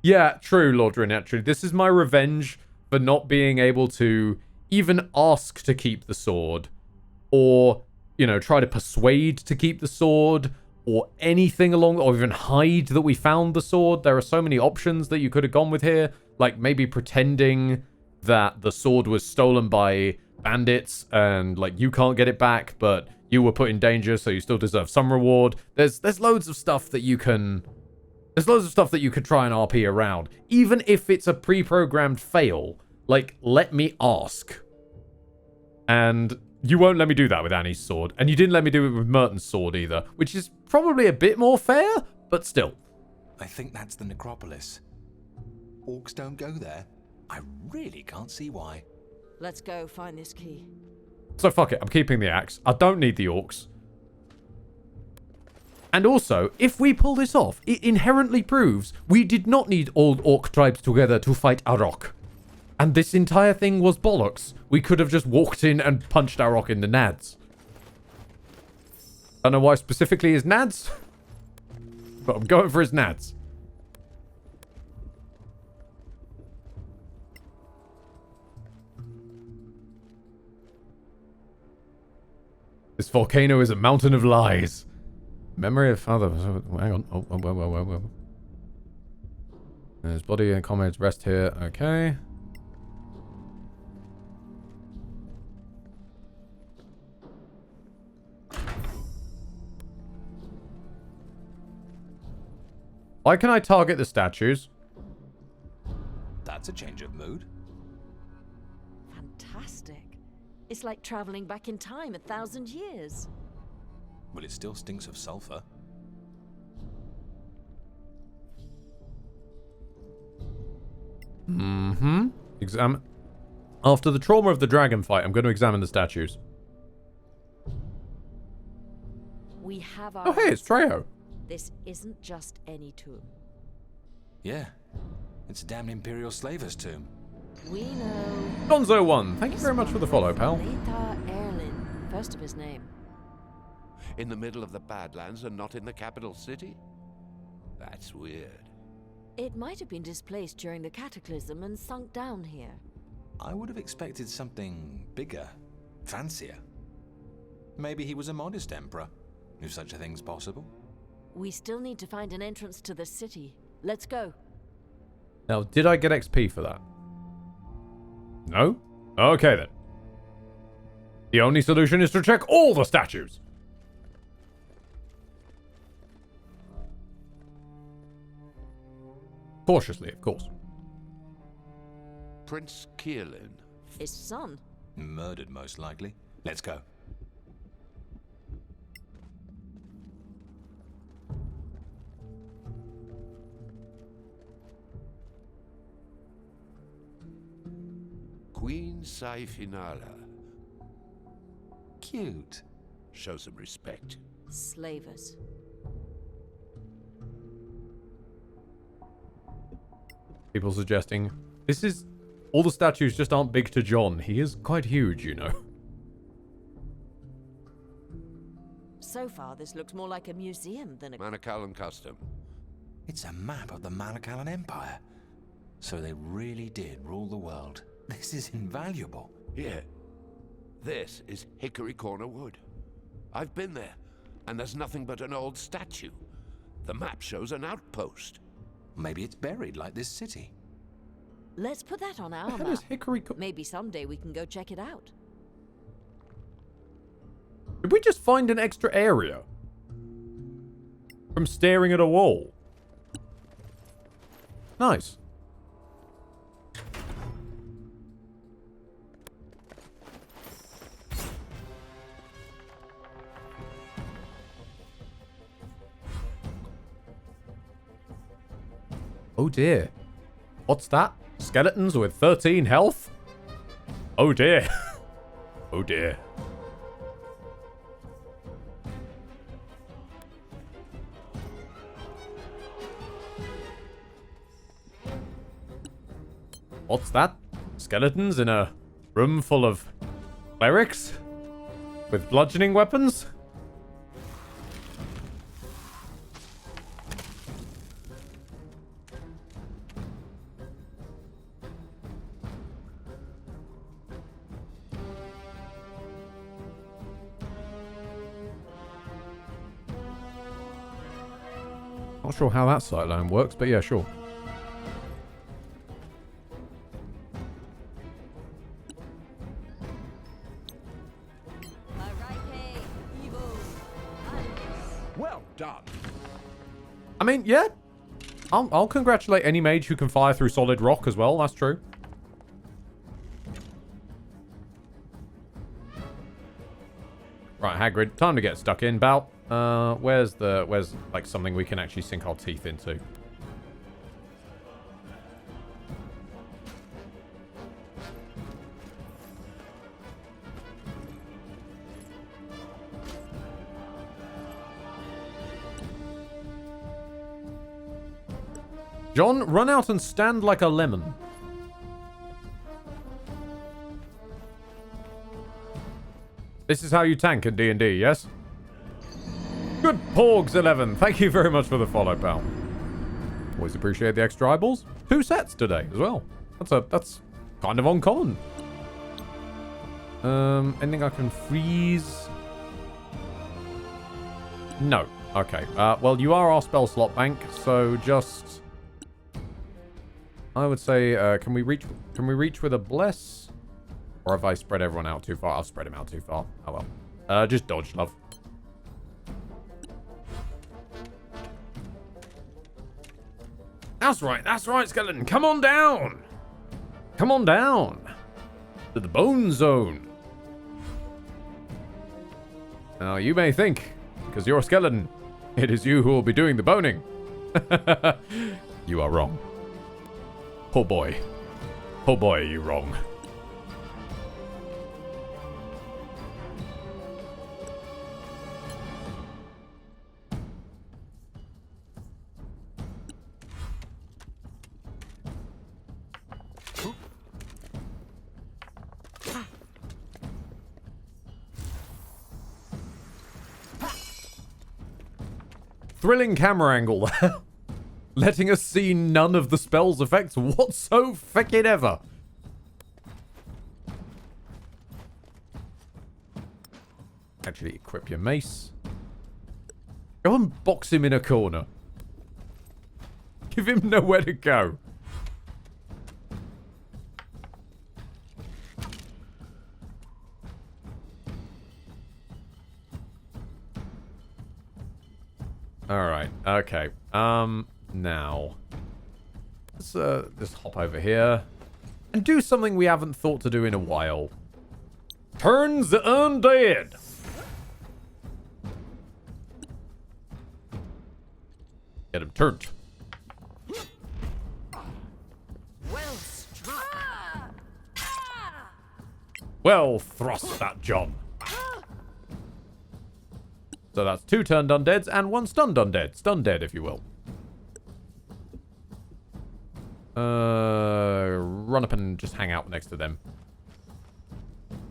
Speaker 1: Yeah, true, Lordrin, actually. This is my revenge for not being able to even ask to keep the sword. Or, you know, try to persuade to keep the sword. Or anything along, or even hide that we found the sword. There are so many options that you could have gone with here. Like, maybe pretending that the sword was stolen by bandits and, like, you can't get it back, but you were put in danger, so you still deserve some reward. There's loads of stuff that you can... There's loads of stuff that you could try and RP around. Even if it's a pre-programmed fail, like, let me ask. And you won't let me do that with Annie's sword. And you didn't let me do it with Merton's sword either, which is probably a bit more fair, but still.
Speaker 9: I think that's the necropolis. Orcs don't go there. I really can't see why.
Speaker 10: Let's go find this key.
Speaker 1: So fuck it, I'm keeping the axe. I don't need the orcs. And also, if we pull this off, it inherently proves we did not need all orc tribes together to fight Arok. And this entire thing was bollocks. We could have just walked in and punched Arok in the nads. I don't know why specifically his nads, but I'm going for his nads. This volcano is a mountain of lies. Memory of father. Hang on. Oh, whoa. His body and comrades rest here. Okay. Why can I target the statues?
Speaker 9: That's a change of mood.
Speaker 10: Fantastic. It's like traveling back in time 1,000 years.
Speaker 9: Well, it still stinks of sulfur.
Speaker 1: Mm-hmm. After the trauma of the dragon fight, I'm going to examine the statues.
Speaker 10: We have our...
Speaker 1: Oh, hey, it's Trejo.
Speaker 10: This isn't just any tomb.
Speaker 9: Yeah. It's a damn Imperial Slaver's tomb.
Speaker 10: We know...
Speaker 1: Gonzo1, thank you very much for the follow, pal.
Speaker 10: Erlin, first of his name.
Speaker 4: In the middle of the Badlands and not in the capital city? That's weird.
Speaker 10: It might have been displaced during the Cataclysm and sunk down here.
Speaker 9: I would have expected something bigger, fancier. Maybe he was a modest emperor, if such a thing's possible.
Speaker 10: We still need to find an entrance to the city. Let's go.
Speaker 1: Now, did I get XP for that? No? Okay, then. The only solution is to check all the statues. Cautiously, of course.
Speaker 4: Prince Kierlin.
Speaker 10: His son.
Speaker 9: Murdered, most likely. Let's go.
Speaker 4: Queen Saifinala.
Speaker 9: Cute.
Speaker 4: Show some respect.
Speaker 10: Slavers.
Speaker 1: People suggesting this is... All the statues just aren't big to John. He is quite huge, you know.
Speaker 10: So far, this looks more like a museum than a...
Speaker 4: Manakalan custom.
Speaker 9: It's a map of the Manakalan Empire. So they really did rule the world. This is invaluable.
Speaker 4: Here. This is Hickory Corner Wood. I've been there, and there's nothing but an old statue. The map shows an outpost.
Speaker 9: Maybe it's buried like this city.
Speaker 10: Let's put that on our
Speaker 1: How
Speaker 10: map.
Speaker 1: does Hickory...
Speaker 10: Maybe someday we can go check it out.
Speaker 1: Did we just find an extra area? From staring at a wall. Nice. Oh dear. What's that? Skeletons with 13 health? Oh dear. Oh dear. What's that? Skeletons in a room full of clerics? With bludgeoning weapons? Not sure how that sightline works, but yeah, sure.
Speaker 4: Well done.
Speaker 1: I mean, yeah. I'll congratulate any mage who can fire through solid rock as well. That's true. Right, Hagrid, time to get stuck in. Bout. Where's like something we can actually sink our teeth into? John, run out and stand like a lemon. This is how you tank in D&D, yes? Good Porgs 11. Thank you very much for the follow, pal. Always appreciate the extra eyeballs. 2 sets today as well. That's kind of uncommon. Anything I can freeze? No. Okay. Well, you are our spell slot bank, so just I would say, can we reach with a bless? Or have I spread everyone out too far? I've spread him out too far. Oh well. Just dodge, love. That's right, skeleton. Come on down. Come on down. To the bone zone. Now, you may think, because you're a skeleton, it is you who will be doing the boning. You are wrong. Oh boy. Oh boy, are you wrong. Thrilling camera angle there. Letting us see none of the spell's effects whatsoever. Actually, equip your mace. Go and box him in a corner. Give him nowhere to go. Alright, okay. Now. Let's just hop over here. And do something we haven't thought to do in a while. Turn the undead! Get him turned.
Speaker 10: Well struck.
Speaker 1: Well thrust that, John. So that's 2 turned undeads and 1 stunned undead. Stunned dead, if you will. Run up and just hang out next to them.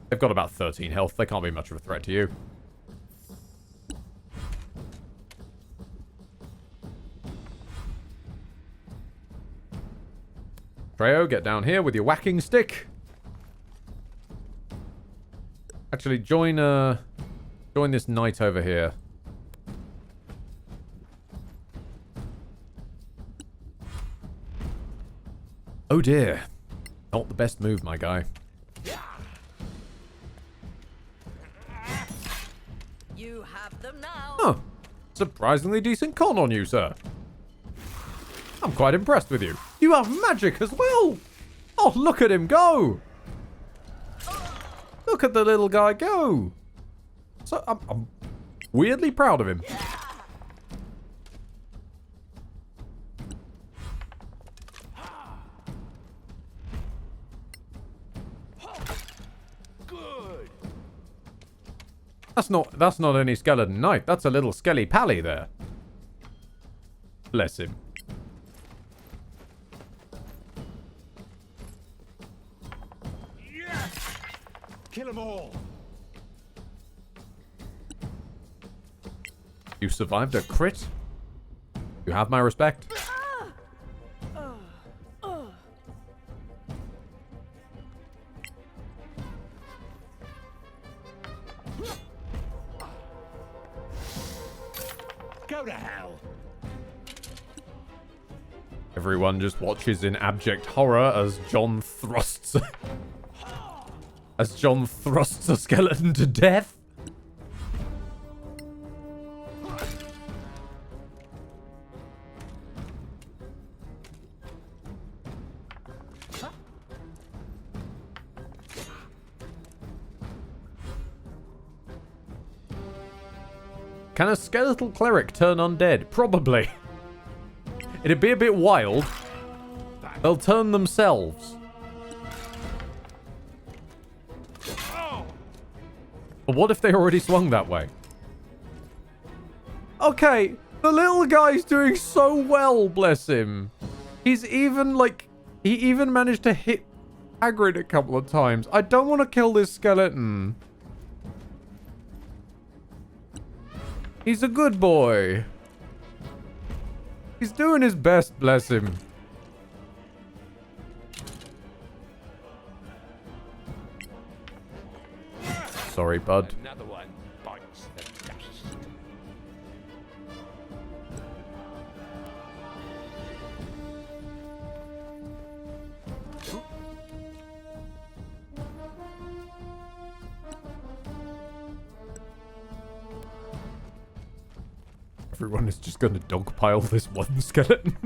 Speaker 1: They've got about 13 health. They can't be much of a threat to you. Treyo, get down here with your whacking stick. Actually, join this knight over here. Oh dear. Not the best move, my guy.
Speaker 10: You have them now.
Speaker 1: Huh. Surprisingly decent con on you, sir. I'm quite impressed with you. You have magic as well. Oh, look at him go. Look at the little guy go. So I'm weirdly proud of him.
Speaker 4: Good.
Speaker 1: That's not any skeleton knight. That's a little skelly pally there. Bless him.
Speaker 8: Kill them all.
Speaker 1: You survived a crit. You have my respect.
Speaker 13: Go to hell.
Speaker 1: Everyone just watches in abject horror as John thrusts a skeleton to death. Can a skeletal cleric turn undead? Probably. It'd be a bit wild. They'll turn themselves. But what if they already swung that way? Okay, the little guy's doing so well, bless him. He's even, like, he even managed to hit Hagrid a couple of times. I don't want to kill this skeleton. He's a good boy. He's doing his best, bless him. Sorry, bud.
Speaker 4: Another one bites the dust.
Speaker 1: Everyone is just going to dogpile this one skeleton.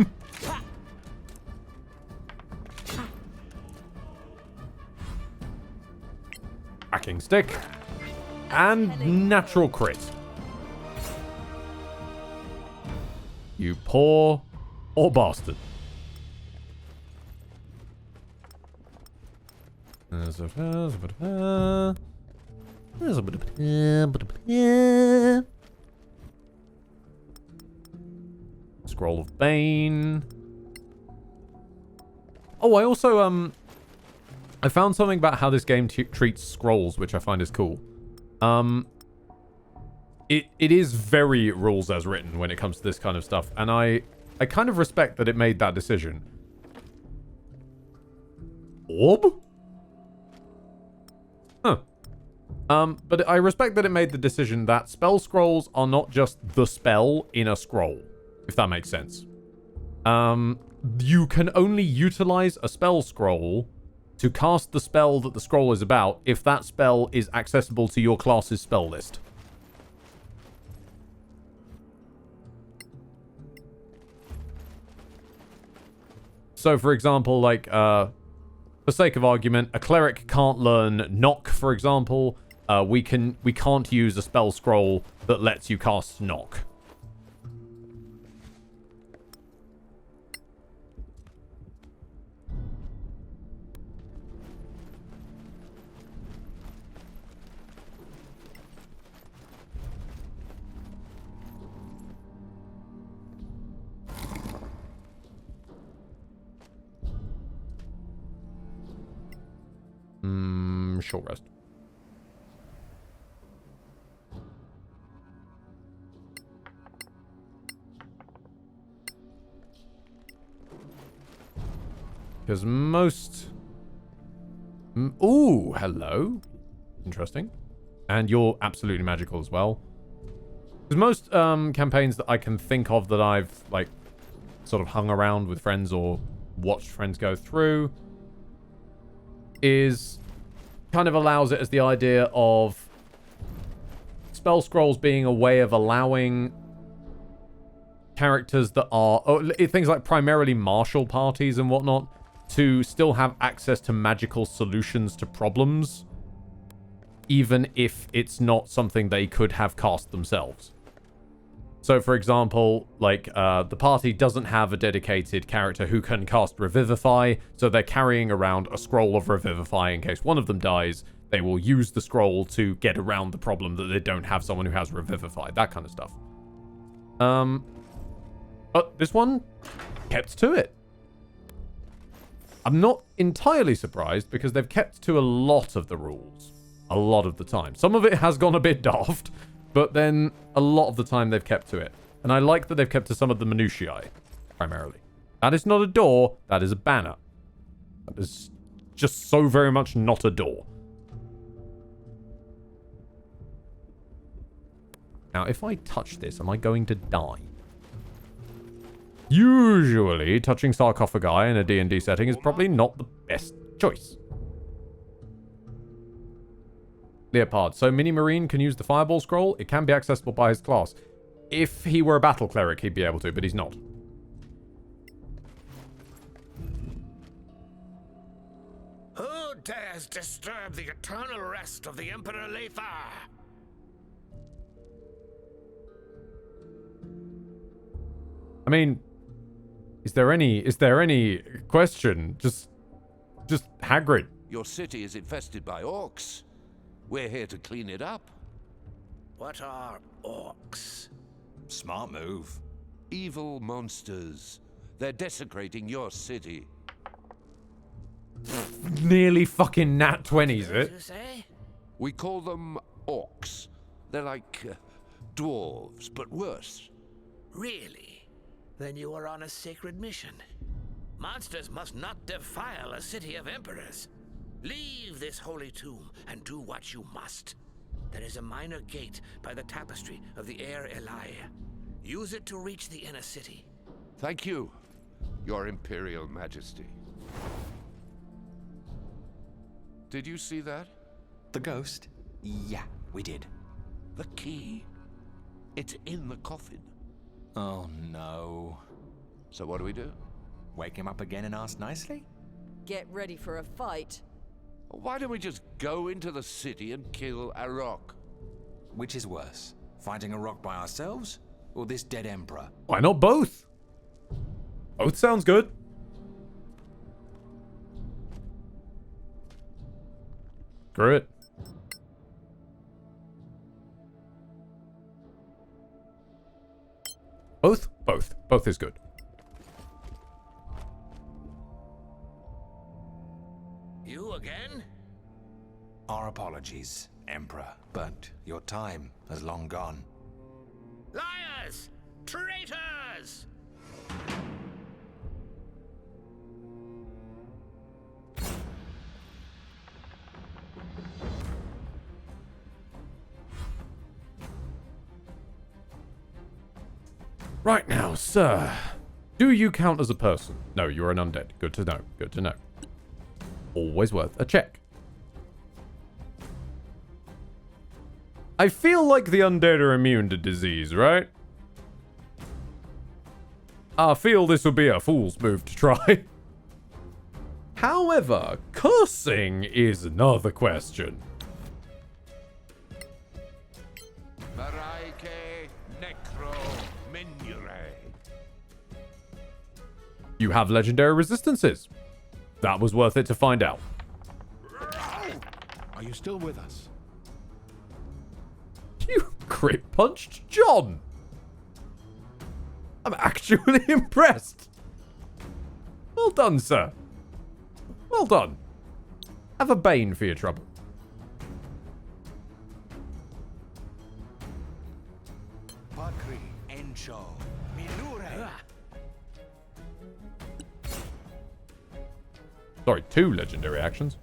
Speaker 1: Hacking stick. And natural crit. You poor bastard. Scroll of Bane. Oh, I also, I found something about how this game treats scrolls, which I find is cool. It is very rules as written when it comes to this kind of stuff, and I kind of respect that it made that decision. Orb? Huh. But I respect that it made the decision that spell scrolls are not just the spell in a scroll, if that makes sense. You can only utilize a spell scroll to cast the spell that the scroll is about if that spell is accessible to your class's spell list. So, for example, like, for sake of argument, a cleric can't learn Knock, for example. We can't use a spell scroll that lets you cast Knock. Short rest. Because most... Ooh, hello. Interesting. And you're absolutely magical as well. Because most campaigns that I can think of that I've, like, sort of hung around with friends or watched friends go through is... kind of allows it as the idea of spell scrolls being a way of allowing characters that are things like primarily martial parties and whatnot to still have access to magical solutions to problems, even if it's not something they could have cast themselves. So, for example, like, the party doesn't have a dedicated character who can cast Revivify, so they're carrying around a scroll of Revivify in case one of them dies. They will use the scroll to get around the problem that they don't have someone who has Revivify, that kind of stuff. But this one kept to it. I'm not entirely surprised because they've kept to a lot of the rules. A lot of the time. Some of it has gone a bit daft, but then a lot of the time they've kept to it. And I like that they've kept to some of the minutiae, primarily. That is not a door, that is a banner. That is just so very much not a door. Now, if I touch this, am I going to die? Usually, touching sarcophagi in a D&D setting is probably not the best choice. Leopard. So, Mini Marine can use the Fireball Scroll. It can be accessible by his class. If he were a Battle Cleric, he'd be able to, but he's not.
Speaker 9: Who dares disturb the eternal rest of the Emperor Letha?
Speaker 1: I mean, is there any question? Just Hagrid.
Speaker 4: Your city is infested by orcs. We're here to clean it up.
Speaker 9: What are orcs?
Speaker 15: Smart move.
Speaker 4: Evil monsters. They're desecrating your city.
Speaker 1: Nearly fucking nat 20s it.
Speaker 9: You say?
Speaker 4: We call them orcs. They're like dwarves, but worse.
Speaker 9: Really? Then you are on a sacred mission. Monsters must not defile a city of emperors. Leave this holy tomb and do what you must. There is a minor gate by the tapestry of the Air Elai. Use it to reach the inner city.
Speaker 4: Thank you, Your Imperial Majesty. Did you see that?
Speaker 15: The ghost? Yeah, we did.
Speaker 4: The key. It's in the coffin.
Speaker 15: Oh no.
Speaker 4: So what do we do?
Speaker 15: Wake him up again and ask nicely?
Speaker 10: Get ready for a fight.
Speaker 4: Why don't we just go into the city and kill a rock?
Speaker 15: Which is worse? Fighting a rock by ourselves? Or this dead emperor?
Speaker 1: Why not both? Both sounds good. Screw it. Both? Both. Both is good.
Speaker 9: You again?
Speaker 15: Our apologies, Emperor, but your time has long gone.
Speaker 9: Liars! Traitors!
Speaker 1: Right now, sir. Do you count as a person? No, you're an undead. Good to know. Good to know. Always worth a check. I feel like the undead are immune to disease, right? I feel this would be a fool's move to try. However, cursing is another question.
Speaker 4: Maraike necro minure.
Speaker 1: You have legendary resistances. That was worth it to find out.
Speaker 8: Are you still with us?
Speaker 1: You crit punched John. I'm actually impressed. Well done, sir. Well done. Have a bane for your trouble.
Speaker 9: Pakri encho minure.
Speaker 1: Sorry, 2 legendary actions.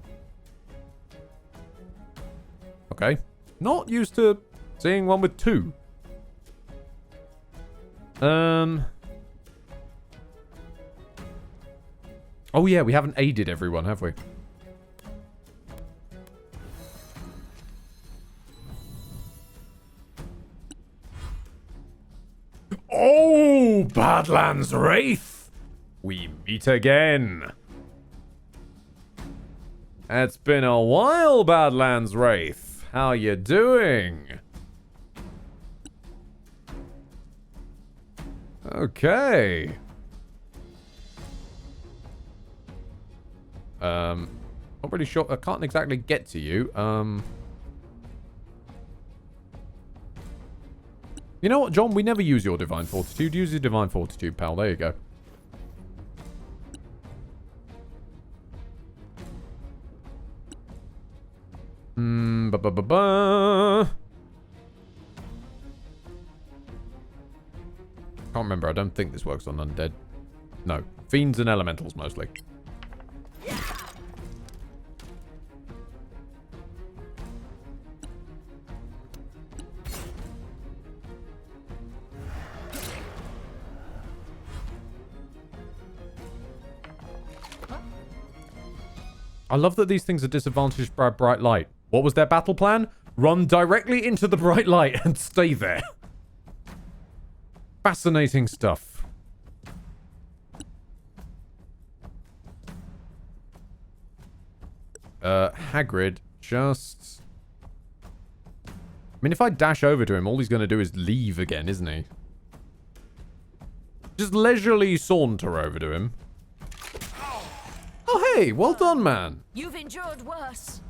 Speaker 1: Okay. Not used to seeing one with 2. Oh yeah, we haven't aided everyone, have we? Oh, Badlands Wraith! We meet again. It's been a while, Badlands Wraith. How you doing? Okay. Not really sure. I can't exactly get to you. You know what, John? We never use your Divine Fortitude. Use your Divine Fortitude, pal. There you go. Ba-ba-ba-ba. Can't remember. I don't think this works on undead. No. Fiends and elementals, mostly. I love that these things are disadvantaged by bright light. What was their battle plan? Run directly into the bright light and stay there. Fascinating stuff. Hagrid just... I mean, if I dash over to him, all he's going to do is leave again, isn't he? Just leisurely saunter over to him. Oh, hey, well done, man.
Speaker 10: You've endured worse.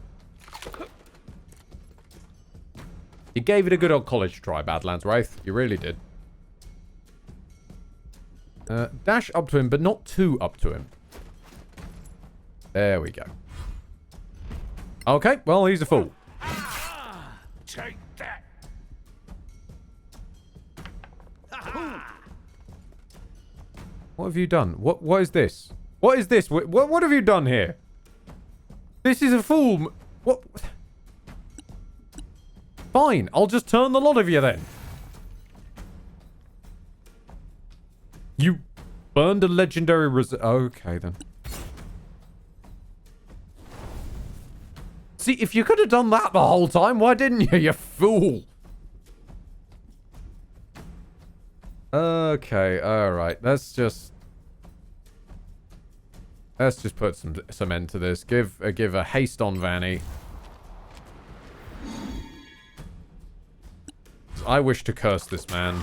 Speaker 1: You gave it a good old college try, Badlands Wraith. You really did. Dash up to him, but not too up to him. There we go. Okay, well, he's a fool.
Speaker 13: Take that.
Speaker 1: What have you done? What is this? What is this? What have you done here? This is a fool. What? Fine, I'll just turn the lot of you then. You burned a legendary okay then. See, if you could have done that the whole time, why didn't you, you fool? Okay, alright. Let's just put some end to this. Give a haste on Vanny. I wish to curse this man.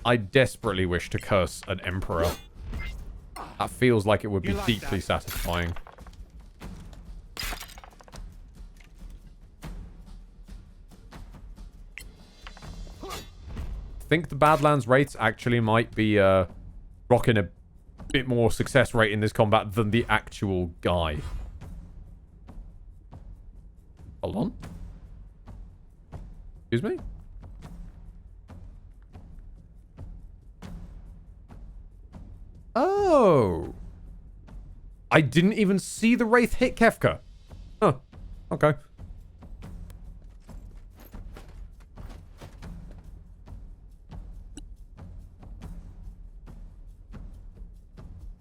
Speaker 1: I desperately wish to curse an emperor. That feels like it would be deeply satisfying. I think the Badlands Wraiths actually might be rocking a bit more success rate in this combat than the actual guy. Hold on. Excuse me? Oh. I didn't even see the Wraith hit Kefka. Huh. Okay.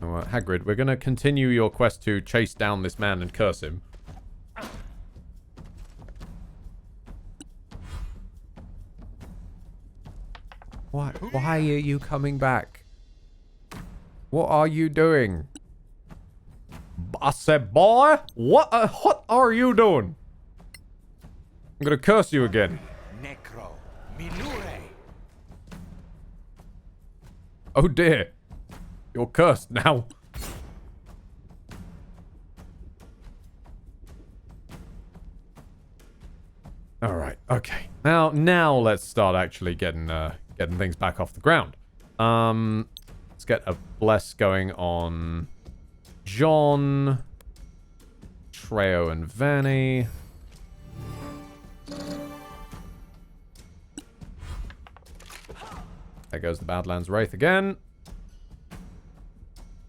Speaker 1: Hagrid, we're going to continue your quest to chase down this man and curse him. Why are you coming back? What are you doing? I said, boy, what are you doing? I'm going to curse you again.
Speaker 13: Necro, Minure.
Speaker 1: Oh dear. You're cursed now. All right. Okay. Now let's start actually getting things back off the ground. Let's get a bless going on John, Treo, and Vanny. There goes the Badlands Wraith again.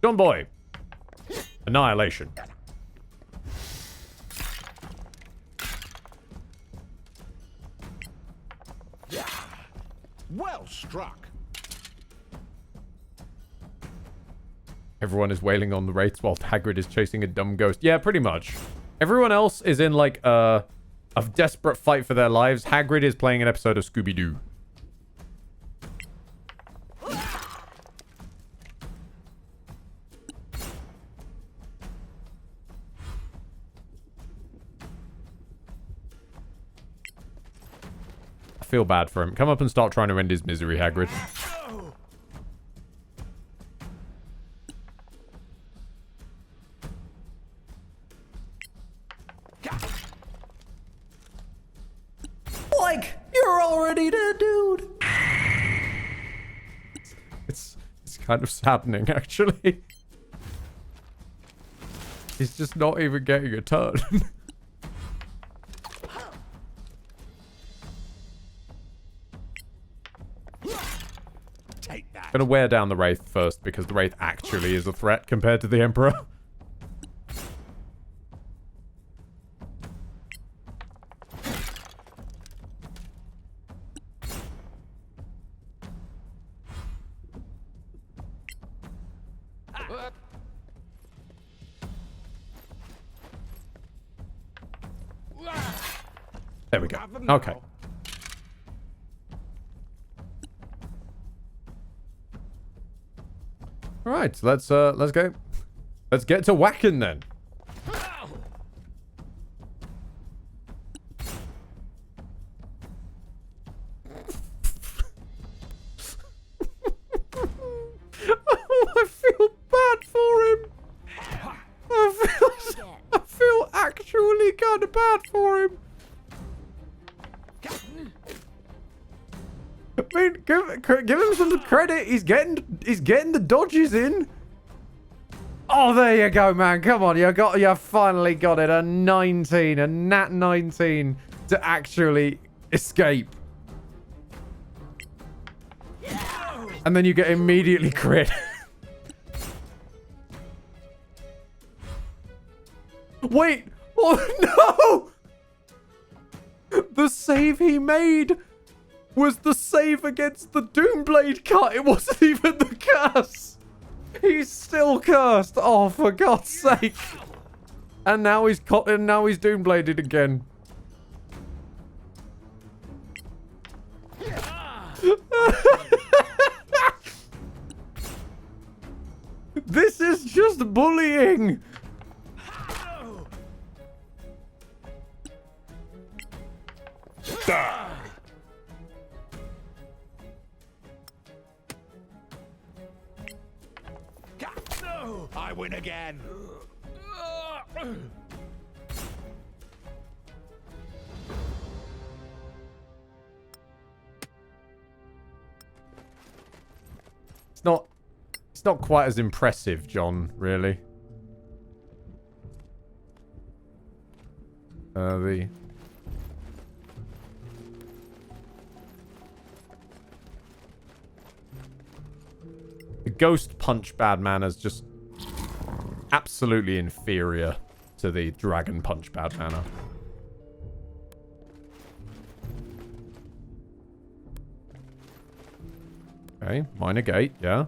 Speaker 1: John Boy. Annihilation.
Speaker 13: Well struck.
Speaker 1: Everyone is wailing on the Wraiths while Hagrid is chasing a dumb ghost. Yeah, pretty much. Everyone else is in like a desperate fight for their lives. Hagrid is playing an episode of Scooby-Doo. I feel bad for him. Come up and start trying to end his misery, Hagrid. Like, you're already dead, dude. It's kind of saddening, actually. He's just not even getting a turn.
Speaker 13: Take that.
Speaker 1: Gonna wear down the Wraith first, because the Wraith actually is a threat compared to the Emperor. There we go. Okay. All right, so let's go. Let's get to whacking then. Oh, I feel bad for him. I feel actually kind of bad for him. I mean, give him some credit. He's getting the dodges in. Oh, there you go, man. Come on, you finally got it. A 19, a nat 19 to actually escape. And then you get immediately crit. Wait. Oh, no. The save he made was the save against the Doomblade cut. It wasn't even the curse. He's still cursed. Oh, for God's sake. And now he's Doombladed again. This is just bullying.
Speaker 13: I win again.
Speaker 1: It's not quite as impressive, John, really. The Ghost Punch Bad Mana is just absolutely inferior to the Dragon Punch Bad Mana. Okay, minor gate, yeah.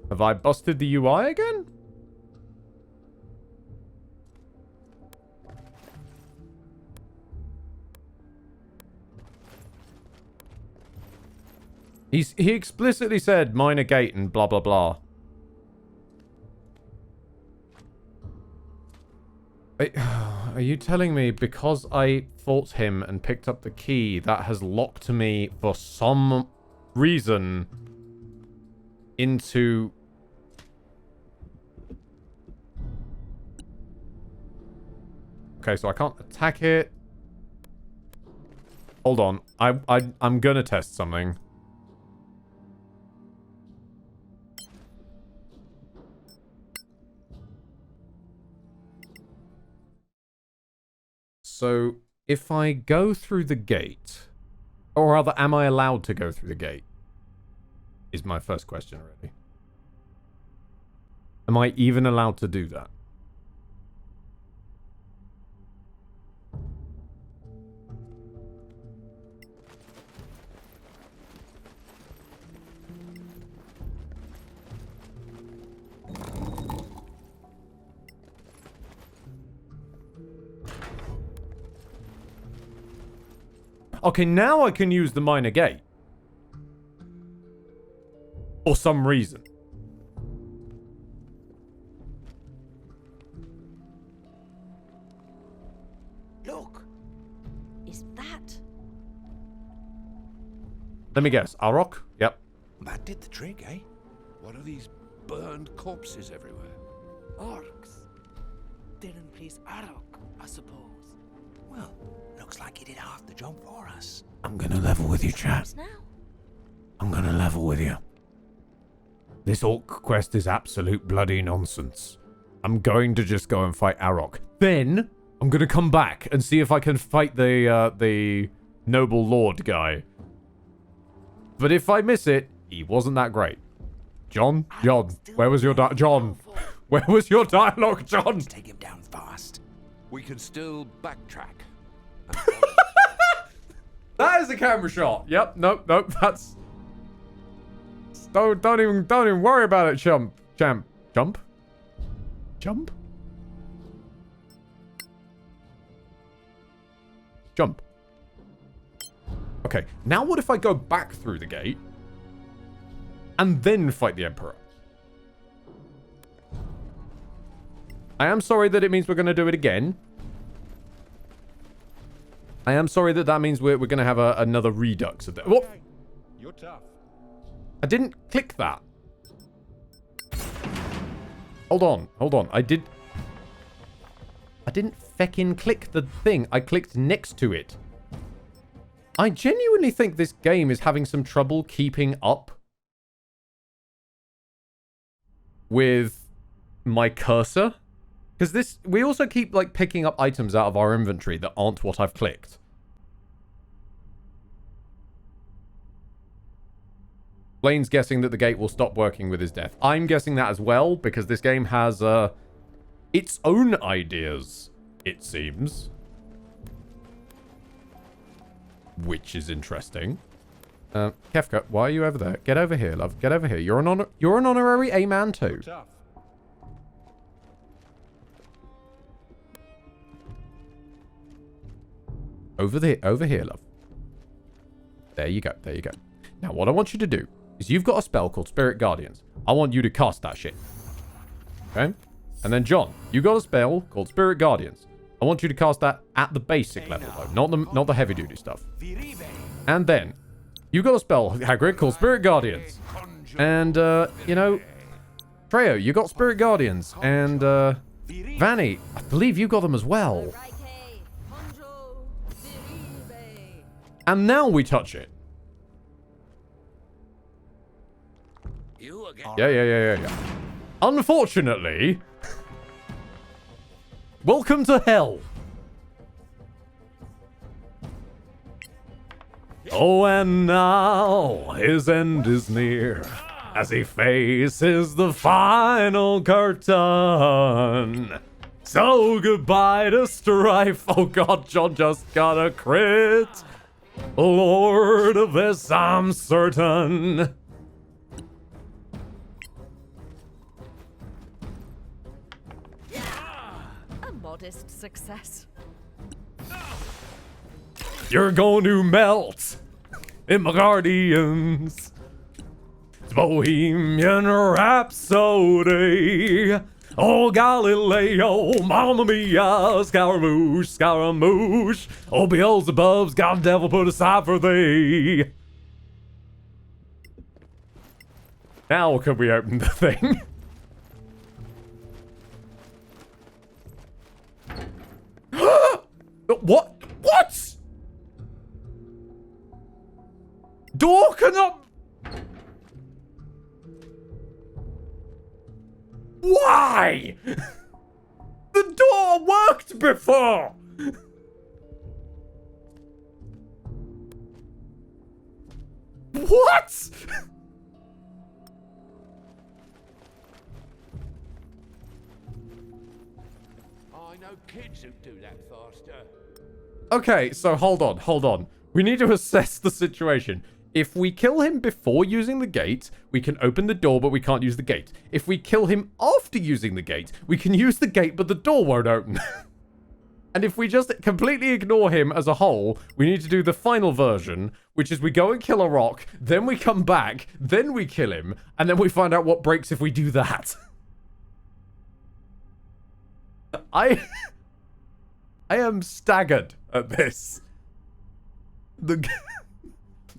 Speaker 1: Have I busted the UI again? He explicitly said minor gate and blah blah blah. Are you telling me because I fought him and picked up the key, that has locked me for some reason into... Okay, so I can't attack it. Hold on. I'm gonna test something. So, if I go through the gate, or rather, am I allowed to go through the gate? Is my first question, really. Am I even allowed to do that? Okay, now I can use the minor gate. For some reason.
Speaker 10: Look. Is that?
Speaker 1: Let me guess. Arok? Yep.
Speaker 13: That did the trick, eh?
Speaker 4: What are these burned corpses everywhere?
Speaker 6: Orcs. Didn't please Arok, I suppose.
Speaker 15: Well, looks like he did half the job for us.
Speaker 1: I'm gonna level with you, chat. I'm gonna level with you. This orc quest is absolute bloody nonsense. I'm going to just go and fight Arok. Then, I'm gonna come back and see if I can fight the noble lord guy. But if I miss it, he wasn't that great. John, where was your John? Where was your dialogue, John?
Speaker 15: Take him down fast.
Speaker 4: We can still backtrack.
Speaker 1: That is a camera shot. Yep. Nope. That's. Don't even worry about it, Jump. Okay. Now what if I go back through the gate and then fight the Emperor? I am sorry that it means we're going to do it again. I am sorry that means we're going to have another redux of that. What?
Speaker 12: You're tough.
Speaker 1: I didn't click that. Hold on. I didn't feckin' click the thing. I clicked next to it. I genuinely think this game is having some trouble keeping up with my cursor. Because we also keep, like, picking up items out of our inventory that aren't what I've clicked. Blaine's guessing that the gate will stop working with his death. I'm guessing that as well, because this game has, its own ideas, it seems. Which is interesting. Kefka, why are you over there? Get over here, love. Get over here. You're an honorary A-man too. Over here, love. There you go. Now, what I want you to do is you've got a spell called Spirit Guardians. I want you to cast that shit. Okay? And then, John, you got a spell called Spirit Guardians. I want you to cast that at the basic level, though. Not the heavy-duty stuff. And then, you got a spell, Hagrid, called Spirit Guardians. And, you know, Treyo, you got Spirit Guardians. And, Vanny, I believe you got them as well. And now we touch it. Yeah. Unfortunately, welcome to hell. Oh, and now his end is near as he faces the final curtain. So goodbye to strife. Oh God, John just got a crit. Lord of this, I'm certain.
Speaker 10: A modest success.
Speaker 1: You're going to melt in my guardians. It's Bohemian Rhapsody. Oh, Galileo, Mamma Mia, Scaramouche. Oh, Beelzebub's got a devil put aside for thee. Now can we open the thing? What? What? Door cannot... Why? The door worked before! What?
Speaker 4: I know kids who do that faster.
Speaker 1: Okay, so hold on. We need to assess the situation. If we kill him before using the gate, we can open the door, but we can't use the gate. If we kill him after using the gate, we can use the gate, but the door won't open. And if we just completely ignore him as a whole, we need to do the final version, which is we go and kill a rock, then we come back, then we kill him, and then we find out what breaks if we do that. I am staggered at this.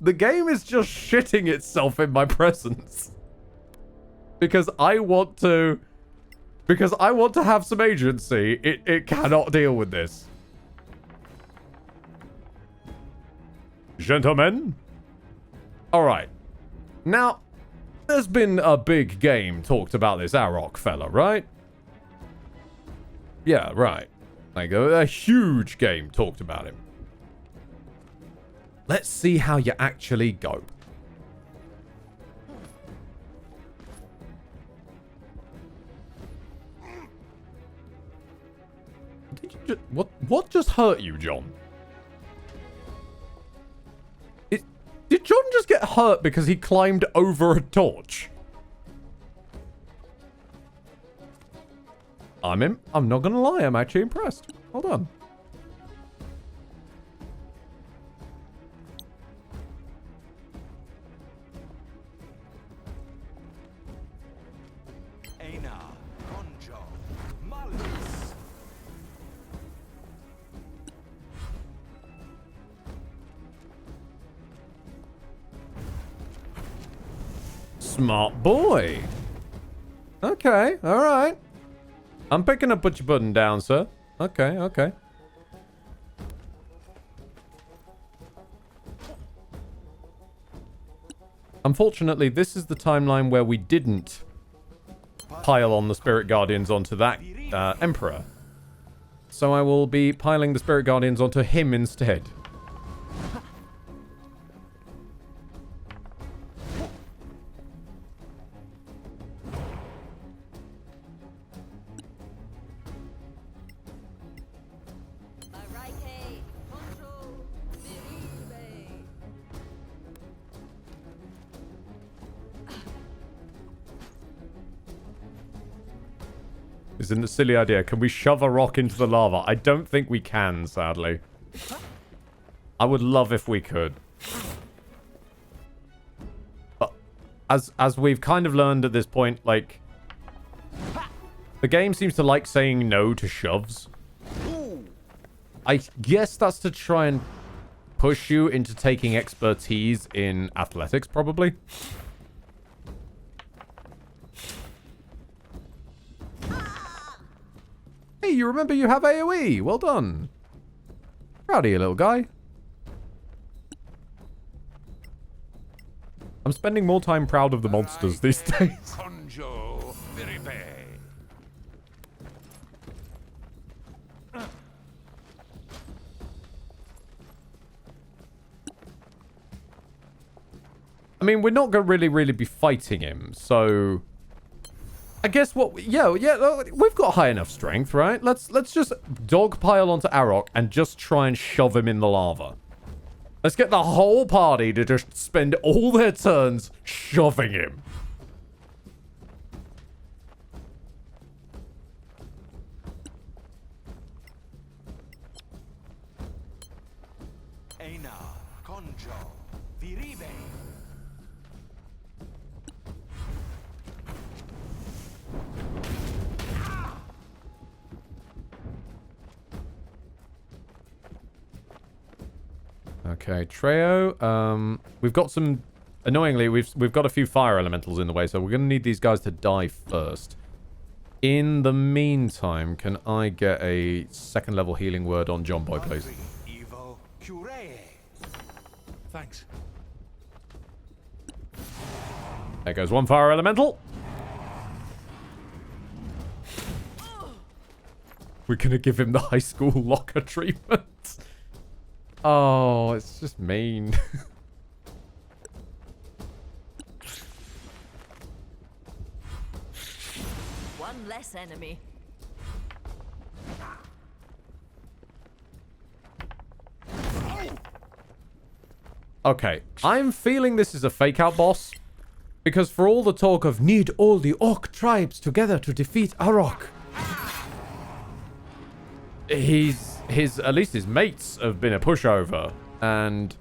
Speaker 1: The game is just shitting itself in my presence. Because I want to have some agency. It cannot deal with this. gentlemen. Alright. Now, there's been a big game talked about this Arok fella, right? Yeah, right. Like, a huge game talked about him. Let's see how you actually go. Did you just, what just hurt you, John? Did John just get hurt because he climbed over a torch? I'm not gonna lie, I'm actually impressed. Hold on. Smart boy. Okay, alright. I'm picking up what you're putting down, sir. Okay, okay. Unfortunately, this is the timeline where we didn't pile on the Spirit Guardians onto that Emperor. So I will be piling the Spirit Guardians onto him instead. Isn't a silly idea. Can we shove a rock into the lava? I don't think we can, sadly. I would love if we could. But as we've kind of learned at this point, like, the game seems to like saying no to shoves. I guess that's to try and push you into taking expertise in athletics, probably. Hey, you remember you have AoE. Well done. Proud of you, little guy. I'm spending more time proud of the monsters these days. I mean, we're not going to really be fighting him, so I guess what... Yeah, we've got high enough strength, right? Let's just dogpile onto Arok and just try and shove him in the lava. Let's get the whole party to just spend all their turns shoving him. Okay, Treo. We've got some... Annoyingly, we've got a few fire elementals in the way, so we're going to need these guys to die first. In the meantime, can I get a second level healing word on John Boy, please?
Speaker 8: Thanks.
Speaker 1: There goes one fire elemental. We're going to give him the high school locker treatment. Oh, it's just mean.
Speaker 10: One less enemy.
Speaker 1: Okay, I'm feeling this is a fake out boss. Because for all the talk of need all the orc tribes together to defeat Arok, at least his mates have been a pushover and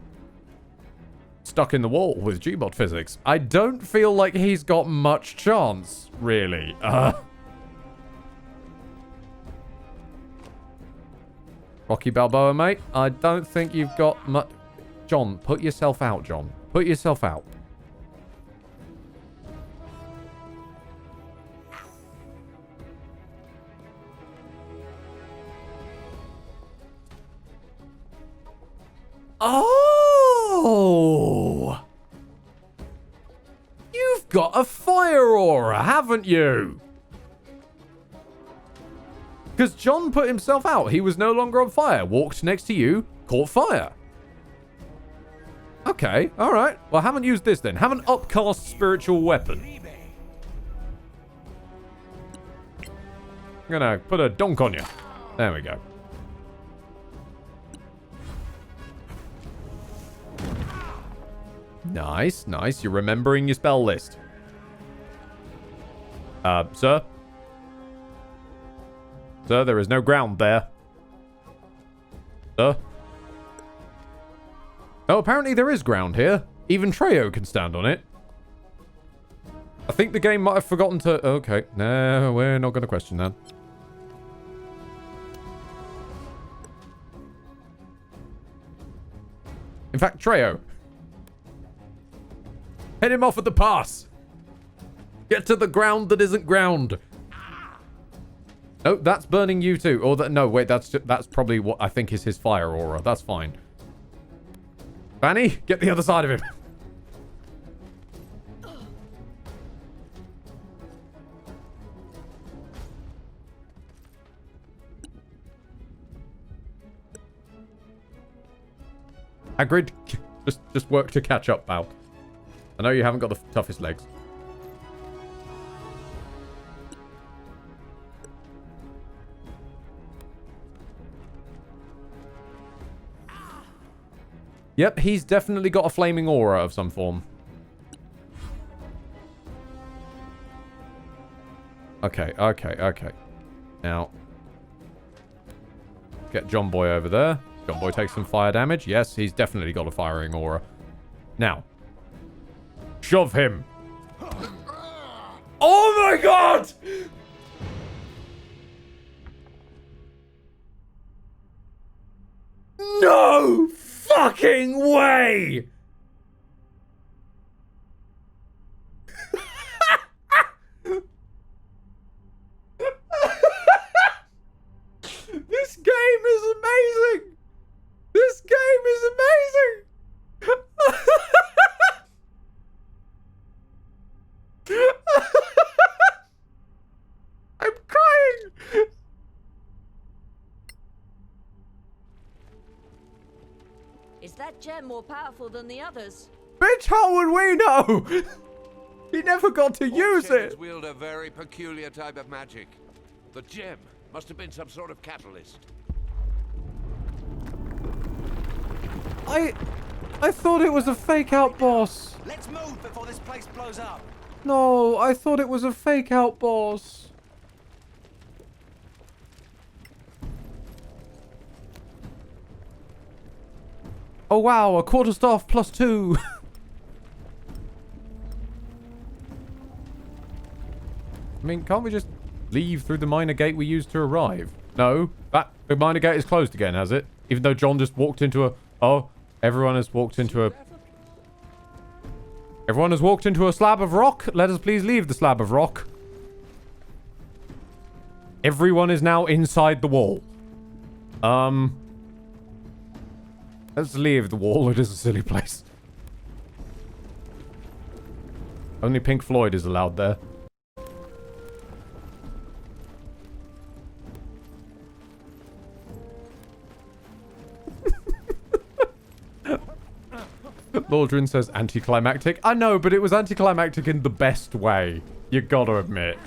Speaker 1: stuck in the wall with Gbot physics. I don't feel like he's got much chance, really. Rocky Balboa, mate. I don't think you've got much... John, put yourself out, John. Put yourself out. got a fire aura, haven't you? Because John put himself out. He was no longer on fire. Walked next to you, caught fire. Okay, alright. Well, haven't used this then. Have an upcast spiritual weapon. I'm gonna put a donk on you. There we go. Nice, nice. You're remembering your spell list. Sir? Sir, there is no ground there. Sir? Oh, apparently there is ground here. Even Treyo can stand on it. I think the game might have forgotten to... Okay, no, we're not going to question that. In fact, Treyo. Head him off at the pass. Get to the ground that isn't ground. Oh, that's burning you too. Or that? No, wait, that's probably what I think is his fire aura. That's fine. Fanny, get the other side of him. Hagrid, just work to catch up, pal. I know you haven't got the toughest legs. Yep, he's definitely got a flaming aura of some form. Okay. Now, get John Boy over there. John Boy takes some fire damage. Yes, he's definitely got a firing aura. Now, shove him. Oh my god! No fucking way! This game is amazing! This game is amazing! I'm crying!
Speaker 10: Is that gem more powerful than the others?
Speaker 1: Bitch, how would we know? He never got to use it.
Speaker 4: Wield a very peculiar type of magic. The gem must have been some sort of catalyst.
Speaker 1: I thought it was a fake out boss.
Speaker 15: Let's move before this place blows up.
Speaker 1: No, I thought it was a fake out boss. Oh wow, a quarterstaff +2. I mean, can't we just leave through the minor gate we used to arrive? No, the minor gate is closed again, has it? Even though John just walked into a... Oh, everyone has walked into a... Everyone has walked into a slab of rock. Let us please leave the slab of rock. Everyone is now inside the wall. Let's leave the wall. It is a silly place. Only Pink Floyd is allowed there. Lordrin says anticlimactic. I know, but it was anticlimactic in the best way. You gotta admit.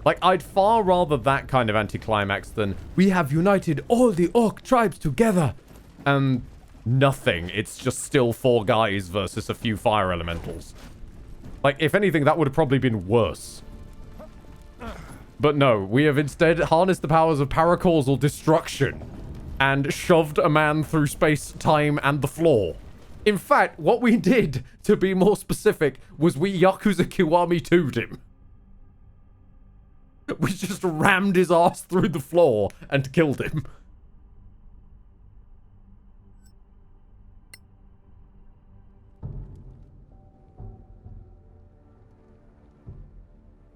Speaker 1: Like, I'd far rather that kind of anticlimax than we have united all the orc tribes together. And nothing. It's just still 4 guys versus a few fire elementals. Like, if anything, that would have probably been worse. But no, we have instead harnessed the powers of paracausal destruction and shoved a man through space, time, and the floor. In fact, what we did, to be more specific, was we Yakuza Kiwami 2'd him. We just rammed his ass through the floor and killed him.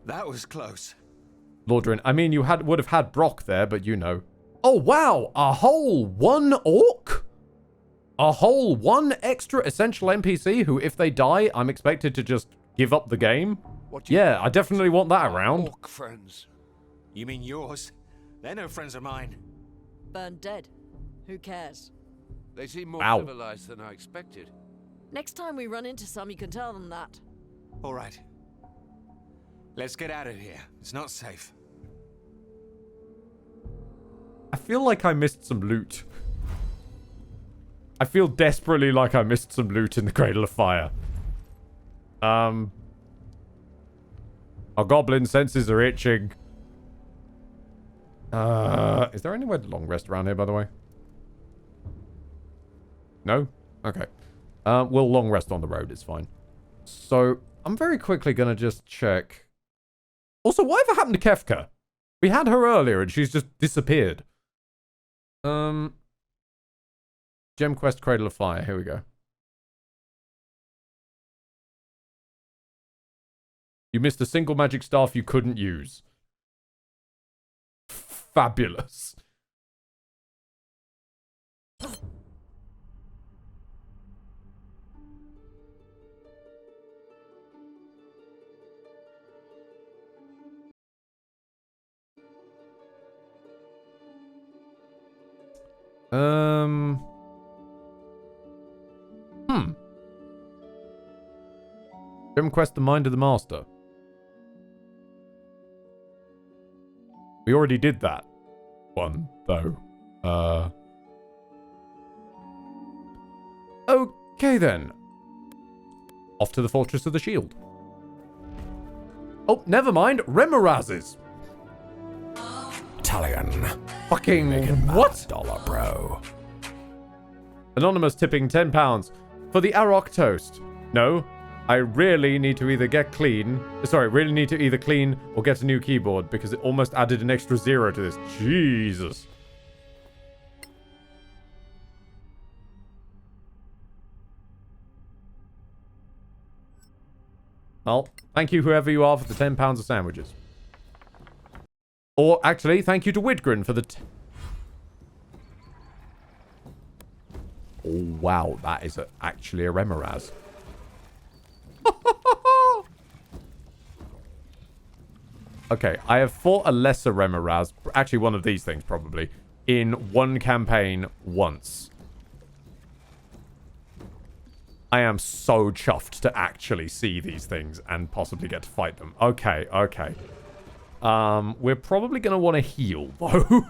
Speaker 15: That was close.
Speaker 1: Lordrin, I mean, you would have had Brock there, but you know. Oh, wow! A whole 1 orc? A whole one extra essential NPC who, if they die, I'm expected to just give up the game? Yeah, I definitely want that around.
Speaker 4: Orc friends.
Speaker 15: You mean yours? They're no friends of mine.
Speaker 10: Burned dead. Who cares?
Speaker 4: They seem more
Speaker 1: Wow.
Speaker 4: civilized than I expected.
Speaker 10: Next time we run into some, you can tell them that.
Speaker 15: All right. Let's get out of here. It's not safe.
Speaker 1: I feel like I missed some loot. I feel desperately like I missed some loot in the Cradle of Fire. Our goblin senses are itching. Is there anywhere to long rest around here, by the way? No? Okay. We'll long rest on the road, it's fine. So, I'm very quickly gonna just check. Also, whatever happened to Kefka? We had her earlier and she's just disappeared. Gem Quest Cradle of Fire, here we go. You missed a single magic staff you couldn't use. Fabulous. Gem Quest the Mind of the Master. We already did that one, though. Okay then. Off to the Fortress of the Shield. Oh, never mind. Remorazes.
Speaker 12: Talion.
Speaker 1: Fucking what?
Speaker 12: Dollar, bro.
Speaker 1: Anonymous tipping £10 for the Arok toast. No, I really need to either get clean. Sorry, really need to either clean or get a new keyboard because it almost added an extra 0 to this. Jesus. Well, thank you whoever you are for the £10 of sandwiches. Or actually, thank you to Widgren for the... Oh, wow, that is actually a Remoraz. Okay, I have fought a lesser Remoraz, actually one of these things probably, in one campaign once. I am so chuffed to actually see these things and possibly get to fight them. Okay, okay. We're probably going to want to heal, though.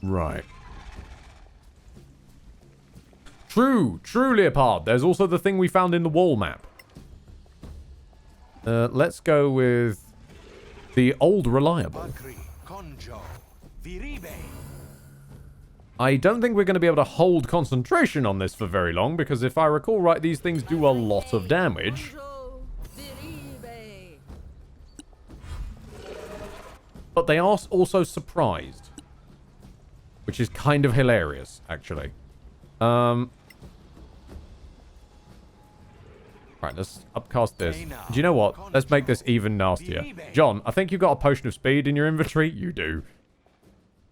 Speaker 1: Right. True, Leopard. There's also the thing we found in the wall map. Let's go with the old reliable. I don't think we're going to be able to hold concentration on this for very long, because if I recall right, these things do a lot of damage. But they are also surprised, which is kind of hilarious, actually. Right, let's upcast this. Do you know what? Let's make this even nastier. John, I think you've got a potion of speed in your inventory. You do.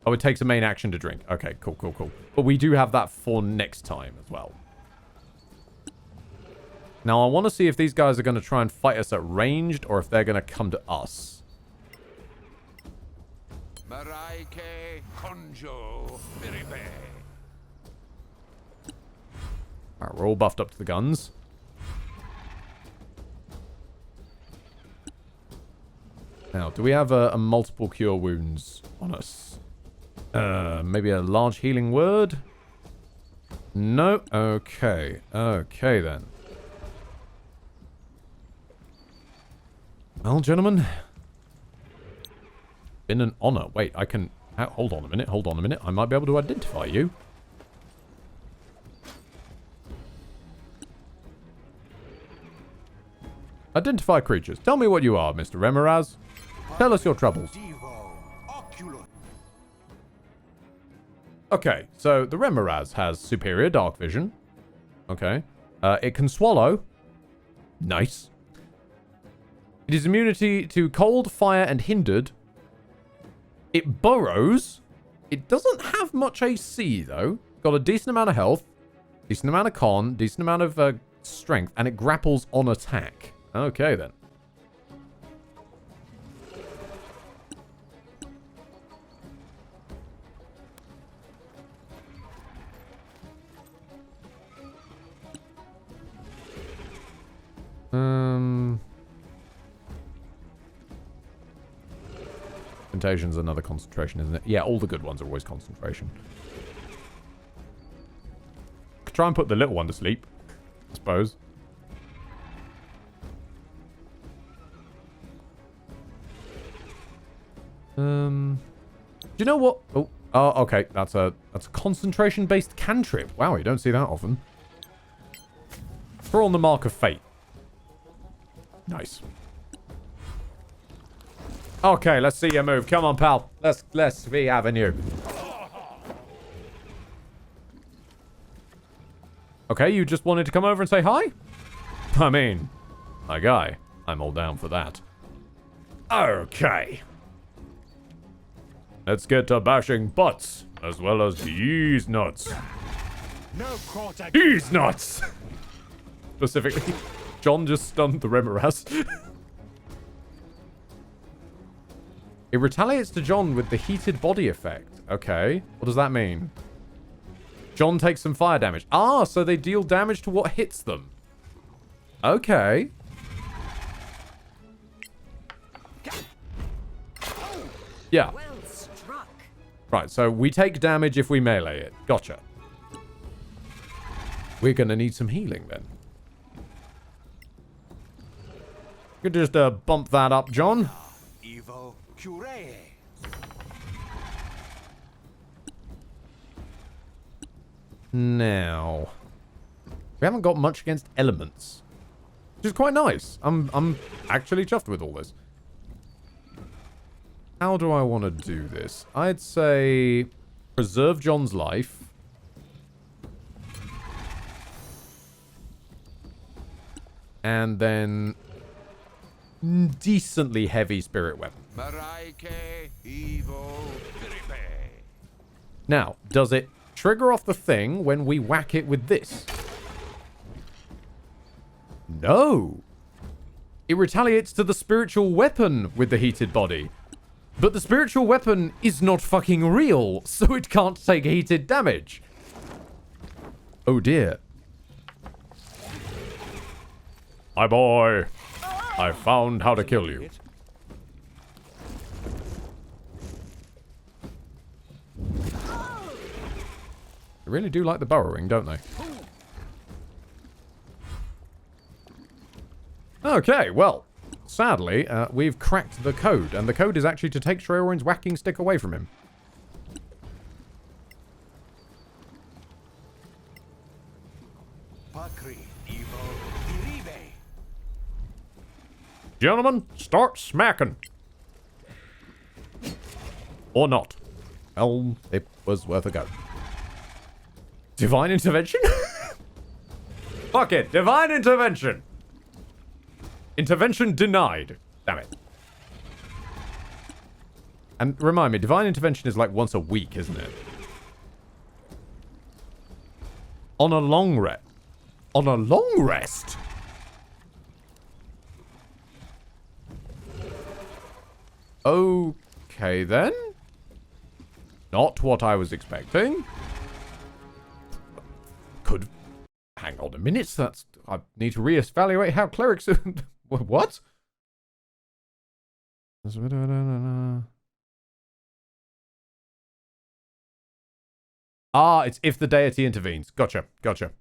Speaker 1: Oh, it takes a main action to drink. Okay, cool, cool, cool. But we do have that for next time as well. Now, I want to see if these guys are going to try and fight us at ranged or if they're going to come to us. Alright, we're all buffed up to the guns. Now, do we have a multiple cure wounds on us? Maybe a large healing word? No? Okay. Okay, then. Well, gentlemen. Been an honor. Wait, I can... Hold on a minute. Hold on a minute. I might be able to identify you. Identify creatures. Tell me what you are, Mr. Remoraz. Tell us your troubles. Okay, so the Remoraz has superior dark vision. Okay. It can swallow. Nice. It is immunity to cold, fire, and hindered. It burrows. It doesn't have much AC, though. Got a decent amount of health, decent amount of con, decent amount of strength, and it grapples on attack. Okay, then. Contagion's another concentration, isn't it? Yeah, all the good ones are always concentration. Could try and put the little one to sleep, I suppose. Do you know what? Oh, okay. That's a concentration-based cantrip. Wow, you don't see that often. Throw on the mark of fate. Nice. Okay, let's see you move. Come on, pal. Let's be having you. Okay, you just wanted to come over and say hi? I mean, my guy, I'm all down for that. Okay. Let's get to bashing butts, as well as these nuts.
Speaker 13: No quarter.
Speaker 1: These nuts! Specifically, John just stunned the Remoras. It retaliates to John with the heated body effect. Okay, what does that mean? John takes some fire damage. Ah, so they deal damage to what hits them. Okay. Yeah.
Speaker 10: Well struck.
Speaker 1: Right, so we take damage if we melee it. Gotcha. We're gonna need some healing then. You could just bump that up, John.
Speaker 13: Evo Cure.
Speaker 1: Now, we haven't got much against elements, which is quite nice. I'm actually chuffed with all this. How do I want to do this? I'd say preserve John's life. And then decently heavy spirit weapon. Now, does it trigger off the thing when we whack it with this? No. It retaliates to the spiritual weapon with the heated body. But the spiritual weapon is not fucking real, so it can't take heated damage. Oh dear. My boy, I found how to kill you. They really do like the burrowing, don't they? Okay, well, sadly, we've cracked the code, and the code is actually to take Shreorin's whacking stick away from him. Gentlemen, start smacking. Or not. Well, it was worth a go. Divine intervention? Fuck it, divine intervention. Intervention denied. Damn it. And remind me, divine intervention is like once a week, isn't it? On a long rest. On a long rest? Okay, then. Not what I was expecting. Could... Hang on a minute. That's... I need to reevaluate how clerics... What? Ah, it's if the deity intervenes. Gotcha. Gotcha.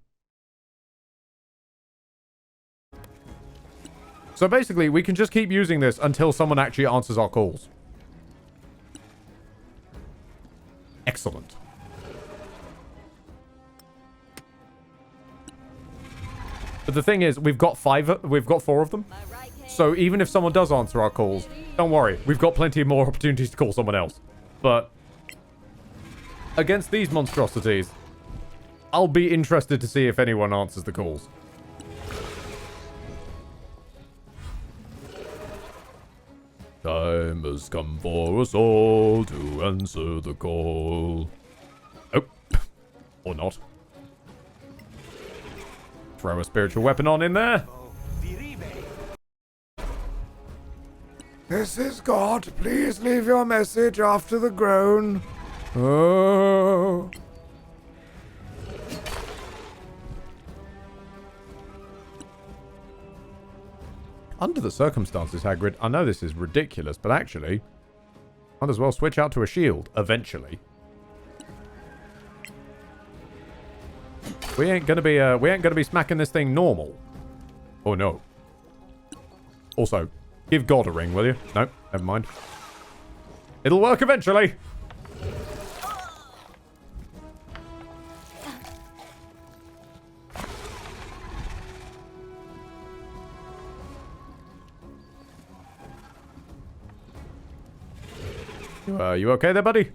Speaker 1: So basically, we can just keep using this until someone actually answers our calls. Excellent. But the thing is, we've got 4 of them. So even if someone does answer our calls, don't worry. We've got plenty more opportunities to call someone else. But against these monstrosities, I'll be interested to see if anyone answers the calls. Time has come for us all to answer the call. Oh. Or not. Throw a spiritual weapon on in there.
Speaker 16: This is God. Please leave your message after the groan. Oh.
Speaker 1: Under the circumstances, Hagrid, I know this is ridiculous, but actually, might as well switch out to a shield, eventually. We ain't gonna be smacking this thing normal. Oh no. Also, give God a ring, will you? No, never mind. It'll work eventually. You okay there, buddy?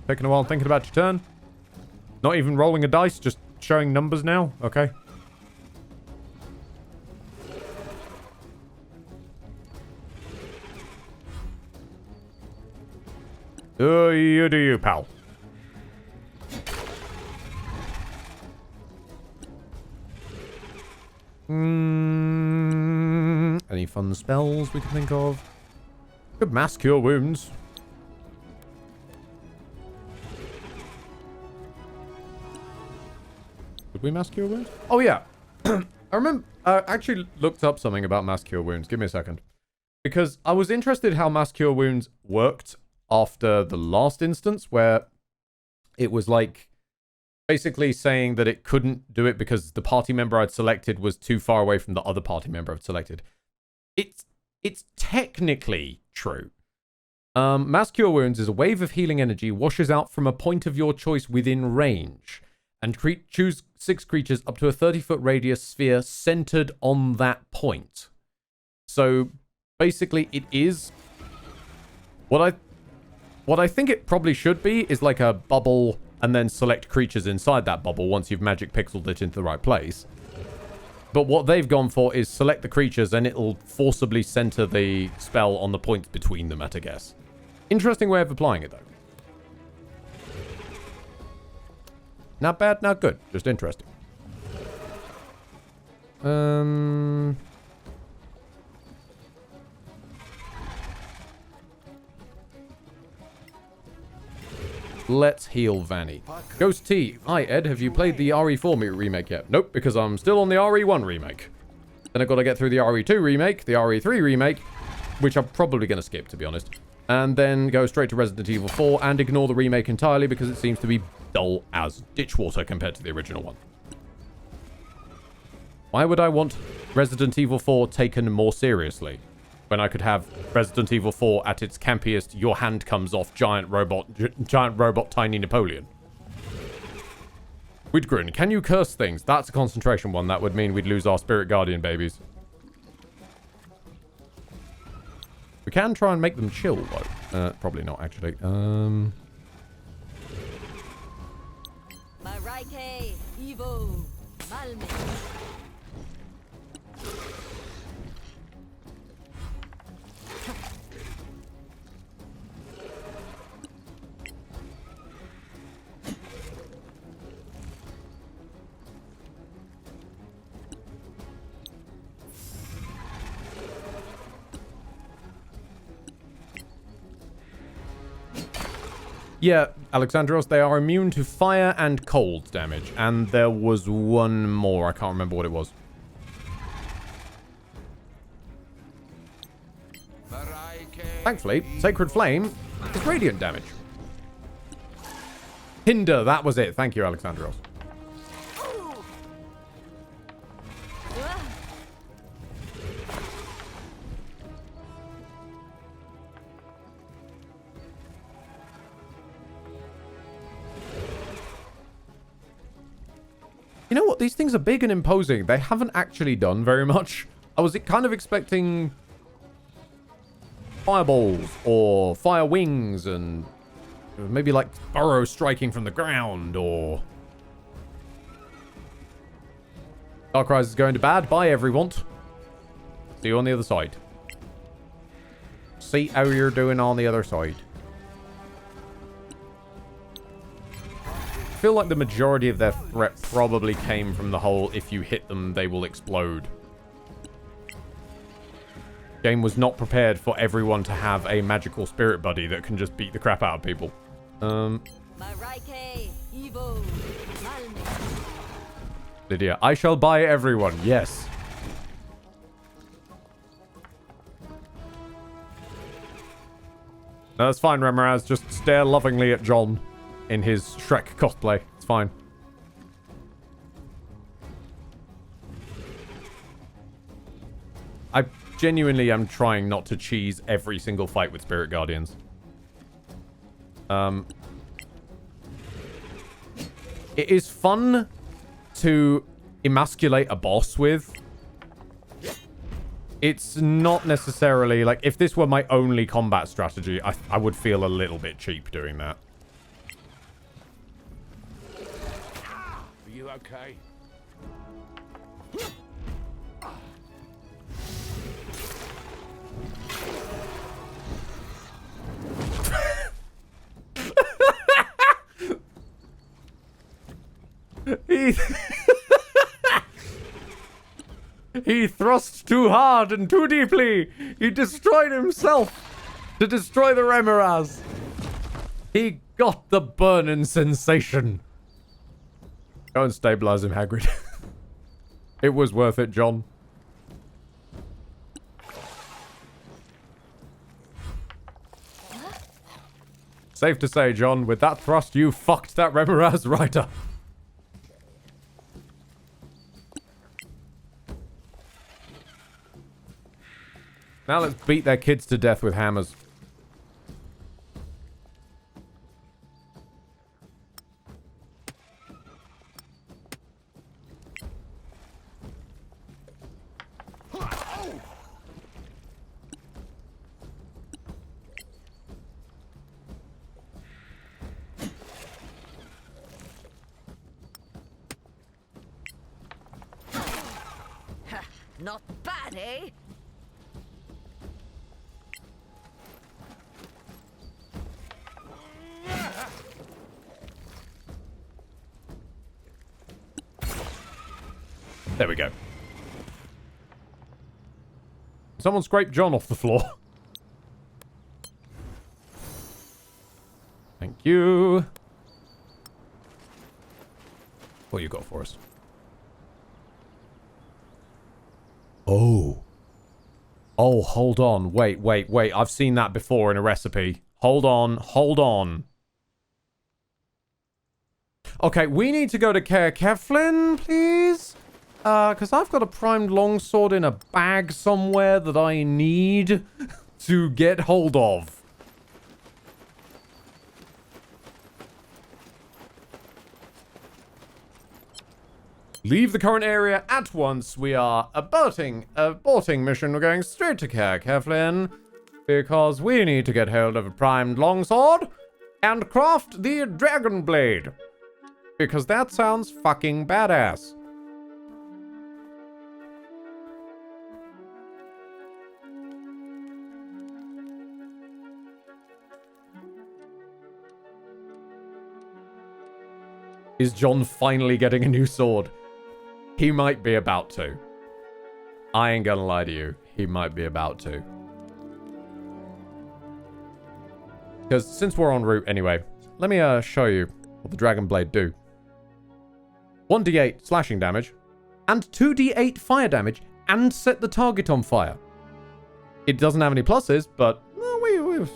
Speaker 1: Taking a while thinking about your turn? Not even rolling a dice, just showing numbers now? Okay. You do you, pal. Any fun spells we can think of? Could mass cure wounds. Could we mass cure wounds? Oh yeah. I remember I actually looked up something about mass cure wounds. Give me a second. Because I was interested how mass cure wounds worked after the last instance, where it was like basically saying that it couldn't do it because the party member I'd selected was too far away from the other party member I'd selected. It's technically true. Mass Cure Wounds is a wave of healing energy washes out from a point of your choice within range, and choose 6 creatures up to a 30-foot radius sphere centered on that point. So basically it is what I think it probably should be is like a bubble and then select creatures inside that bubble once you've magic pixeled it into the right place. But what they've gone for is select the creatures and it'll forcibly center the spell on the points between them at a guess. Interesting way of applying it, though. Not bad, not good. Just interesting. Let's heal Vanny. Ghost T. Hi, Ed. Have you played the RE4 remake yet? Nope, because I'm still on the RE1 remake. Then I've got to get through the RE2 remake, the RE3 remake, which I'm probably going to skip, to be honest. And then go straight to Resident Evil 4 and ignore the remake entirely because it seems to be dull as ditchwater compared to the original one. Why would I want Resident Evil 4 taken more seriously when I could have Resident Evil 4 at its campiest, your hand comes off, giant robot, tiny Napoleon? Widgrin, can you curse things? That's a concentration one. That would mean we'd lose our Spirit Guardian babies. We can try and make them chill, though. Probably not, actually.
Speaker 10: Marike, Evo, Malme.
Speaker 1: Yeah, Alexandros, they are immune to fire and cold damage. And there was one more. I can't remember what it was. Thankfully, Sacred Flame is radiant damage. Hinder, that was it. Thank you, Alexandros. You know what? These things are big and imposing. They haven't actually done very much. I was kind of expecting fireballs or fire wings and maybe like burrows striking from the ground or... Darkrise is going to bad. Bye, everyone. See you on the other side. see how you're doing on the other side. I feel like the majority of their threat probably came from the whole, if you hit them, they will explode. Game was not prepared for everyone to have a magical spirit buddy that can just beat the crap out of people. Lydia, I shall buy everyone. Yes. No, that's fine, Remaraz. Just stare lovingly at John in his Shrek cosplay. It's fine. I genuinely am trying not to cheese every single fight with Spirit Guardians. It is fun to emasculate a boss with. It's not necessarily... Like, if this were my only combat strategy, I would feel a little bit cheap doing that.
Speaker 4: Are you okay?
Speaker 1: He thrust too hard and too deeply. He destroyed himself to destroy the Remoraz. He got the burning sensation. Go and stabilize him, Hagrid. It was worth it, John. Safe to say, John, with that thrust, you fucked that Remoraz right up. Now let's beat their kids to death with hammers.
Speaker 10: Not bad, eh?
Speaker 1: There we go. Someone scraped John off the floor. Thank you. What you got for us? Oh. Oh, hold on. Wait. I've seen that before in a recipe. Hold on. Okay, we need to go to Caer Keflin, please. Because I've got a primed longsword in a bag somewhere that I need to get hold of. Leave the current area at once. We are aborting mission. We're going straight to Caer Keflin because we need to get hold of a primed longsword and craft the dragon blade. Because that sounds fucking badass. Is John finally getting a new sword? He might be about to. I ain't gonna lie to you. He might be about to. Because since we're en route anyway, let me show you what the Dragon Blade do. 1d8 slashing damage, and 2d8 fire damage, and set the target on fire. It doesn't have any pluses, but well,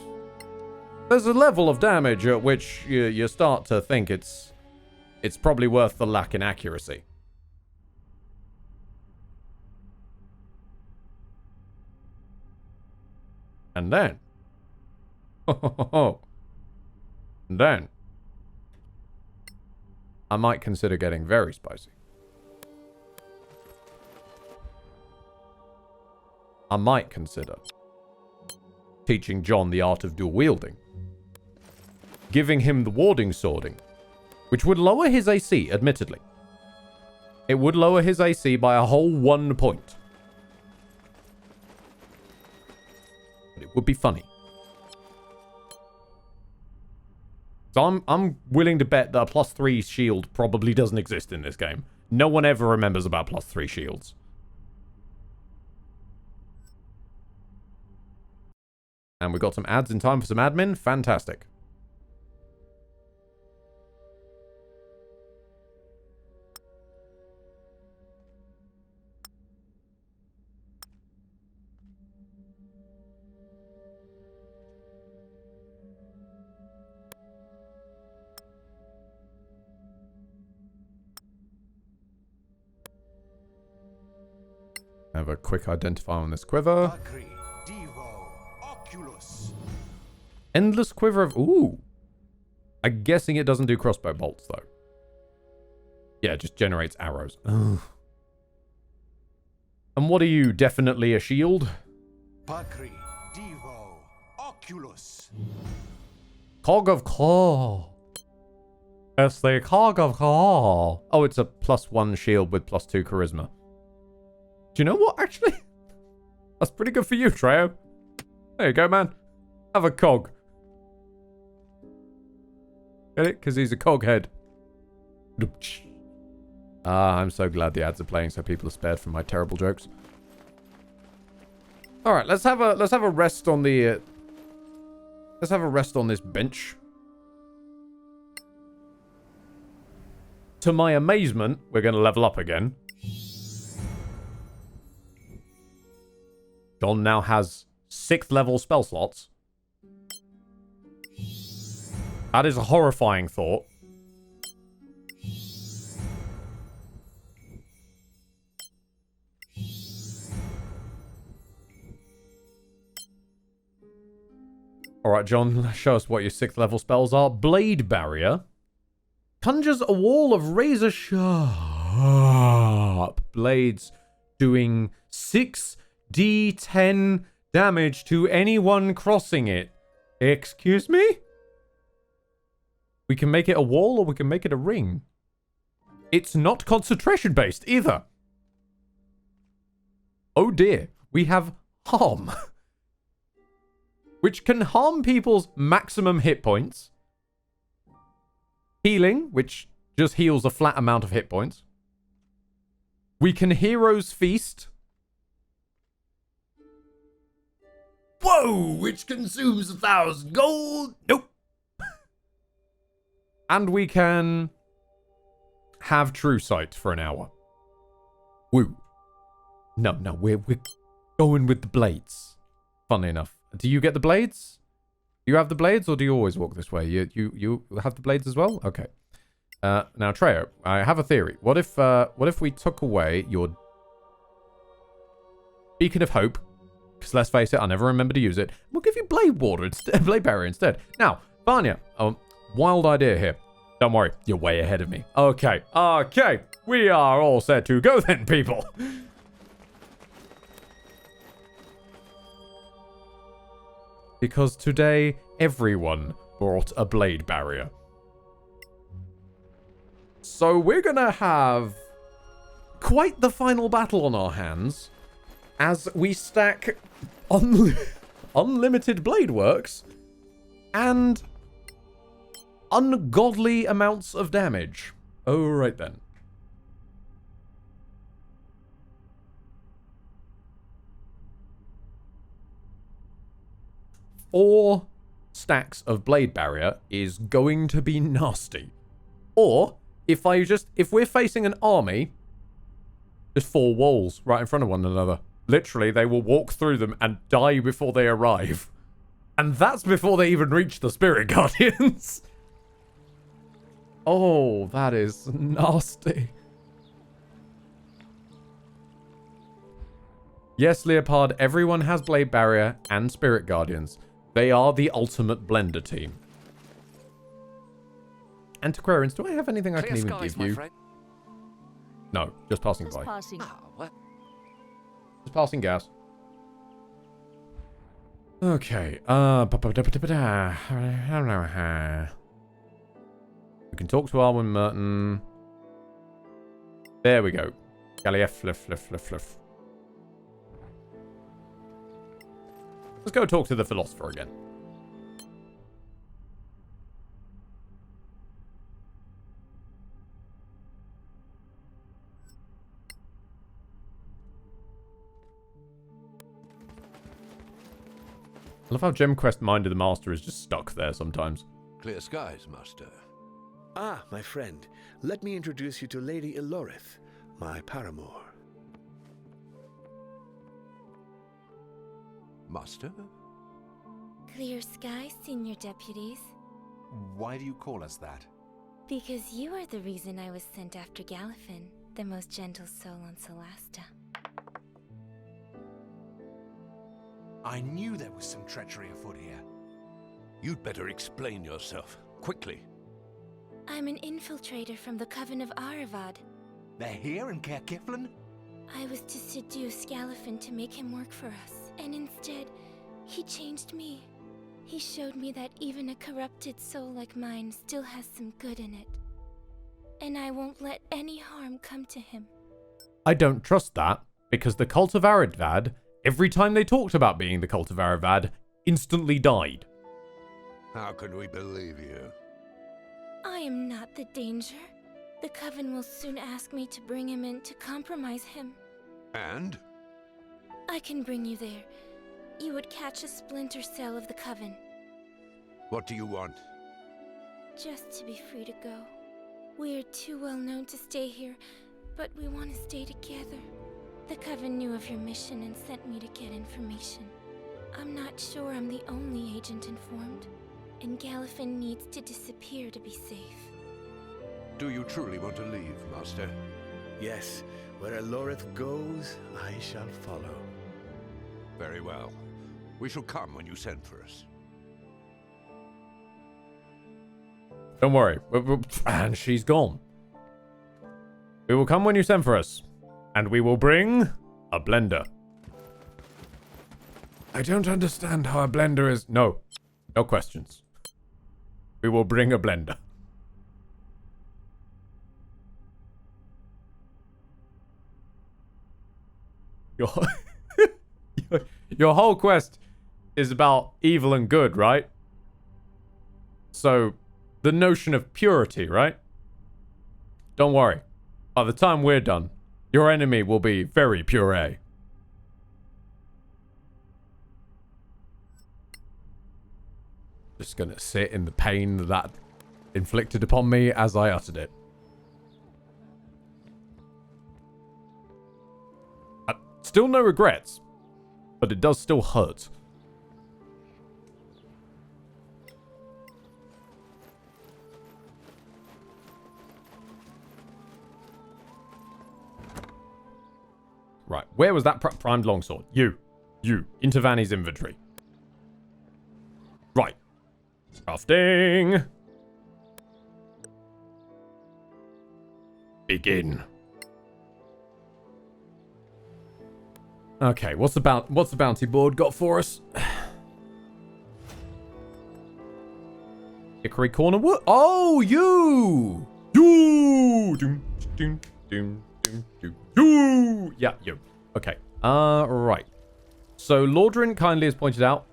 Speaker 1: there's a level of damage at which you start to think it's probably worth the lack in accuracy. And then... then... I might consider getting very spicy. I might consider teaching John the art of dual wielding. Giving him the warding swording, which would lower his AC, admittedly. It would lower his AC by a whole 1 point. But it would be funny. So I'm willing to bet that a +3 shield probably doesn't exist in this game. No one ever remembers about +3 shields. And we got some ads in time for some admin. Fantastic. Have a quick identifier on this quiver. Endless quiver of... Ooh. I'm guessing it doesn't do crossbow bolts, though. Yeah, it just generates arrows. Ugh. And what are you? Definitely a shield?
Speaker 17: Pacri, Divo, Oculus.
Speaker 1: Cog of Claw. It's the Cog of Claw. Oh, it's a +1 shield with +2 charisma. Do you know what, actually? That's pretty good for you, Treo. There you go, man. Have a cog. Get it? Because he's a cog head. Ah, I'm so glad the ads are playing so people are spared from my terrible jokes. Alright, let's have a rest on the... let's have a rest on this bench. To my amazement, we're going to level up again. John now has 6th level spell slots. That is a horrifying thought. Alright, John, show us what your 6th level spells are. Blade Barrier. Conjures a wall of razor sharp blades doing 6d10 damage to anyone crossing it. Excuse me? We can make it a wall or we can make it a ring. It's not concentration based either. Oh dear. We have harm. Which can harm people's maximum hit points. Healing, which just heals a flat amount of hit points. We can Hero's Feast. Whoa, which consumes 1,000 gold. Nope. And we can have True Sight for an hour. Woo. No, we're going with the blades. Funnily enough. Do you get the blades? Do you have the blades, or do you always walk this way? You have the blades as well? Okay. Now, Treo, I have a theory. What if we took away your Beacon of Hope? Because let's face it, I never remember to use it. We'll give you Blade Barrier instead. Now, Vanya, wild idea here. Don't worry, you're way ahead of me. Okay. We are all set to go then, people. Because today, everyone brought a Blade Barrier. So we're gonna have quite the final battle on our hands as we stack unlimited blade works and ungodly amounts of damage. Oh, right then. Four stacks of Blade Barrier is going to be nasty. Or, if we're facing an army, just 4 walls right in front of one another. Literally, they will walk through them and die before they arrive. And that's before they even reach the Spirit Guardians. Oh, that is nasty. Yes, Leopard, everyone has Blade Barrier and Spirit Guardians. They are the ultimate blender team. Antiquarians, do I have anything I can even give you?
Speaker 4: Friend.
Speaker 1: No, just passing by.
Speaker 10: Passing.
Speaker 1: Just passing gas. Okay. We can talk to Arwen Merton. There we go. Gallief, fliff. Let's go talk to the philosopher again. I love how GemQuest Mind of the Master is just stuck there sometimes.
Speaker 4: Clear skies, Master.
Speaker 11: Ah, my friend. Let me introduce you to Lady Ilorith, my paramour.
Speaker 4: Master?
Speaker 18: Clear skies, senior deputies.
Speaker 17: Why do you call us that?
Speaker 18: Because you are the reason I was sent after Galifin, the most gentle soul on Solasta.
Speaker 17: I knew there was some treachery afoot here.
Speaker 4: You'd better explain yourself, quickly.
Speaker 18: I'm an infiltrator from the Coven of Aravad.
Speaker 17: They're here in Caer Kiflin?
Speaker 18: I was to seduce Galifin to make him work for us, and instead, he changed me. He showed me that even a corrupted soul like mine still has some good in it. And I won't let any harm come to him.
Speaker 1: I don't trust that, because the Cult of Aravad, every time they talked about being the Cult of Aravad, instantly died.
Speaker 4: How can we believe you?
Speaker 18: I am not the danger. The Coven will soon ask me to bring him in to compromise him.
Speaker 4: And?
Speaker 18: I can bring you there. You would catch a splinter cell of the Coven.
Speaker 4: What do you want?
Speaker 18: Just to be free to go. We are too well known to stay here, but we want to stay together. The Coven knew of your mission and sent me to get information. I'm not sure I'm the only agent informed, and Galifin needs to disappear to be safe.
Speaker 4: Do you truly want to leave, Master?
Speaker 11: Yes, where Ilorith goes, I shall follow.
Speaker 4: Very well. We shall come when you send for us.
Speaker 1: Don't worry. And she's gone. We will come when you send for us. And we will bring a blender. I don't understand how a blender is... No. No questions. We will bring a blender. Your whole quest is about evil and good, right? So, the notion of purity, right? Don't worry. By the time we're done, your enemy will be very pure. Just gonna sit in the pain that inflicted upon me as I uttered it. Still no regrets, but it does still hurt. Right, where was that primed longsword? You. Into Vanny's inventory. Right. Crafting. Begin. Okay, what's the bounty board got for us? Hickory Corner Wood. Oh, you. Yeah, you. Okay. Right. So Lordrin kindly has pointed out,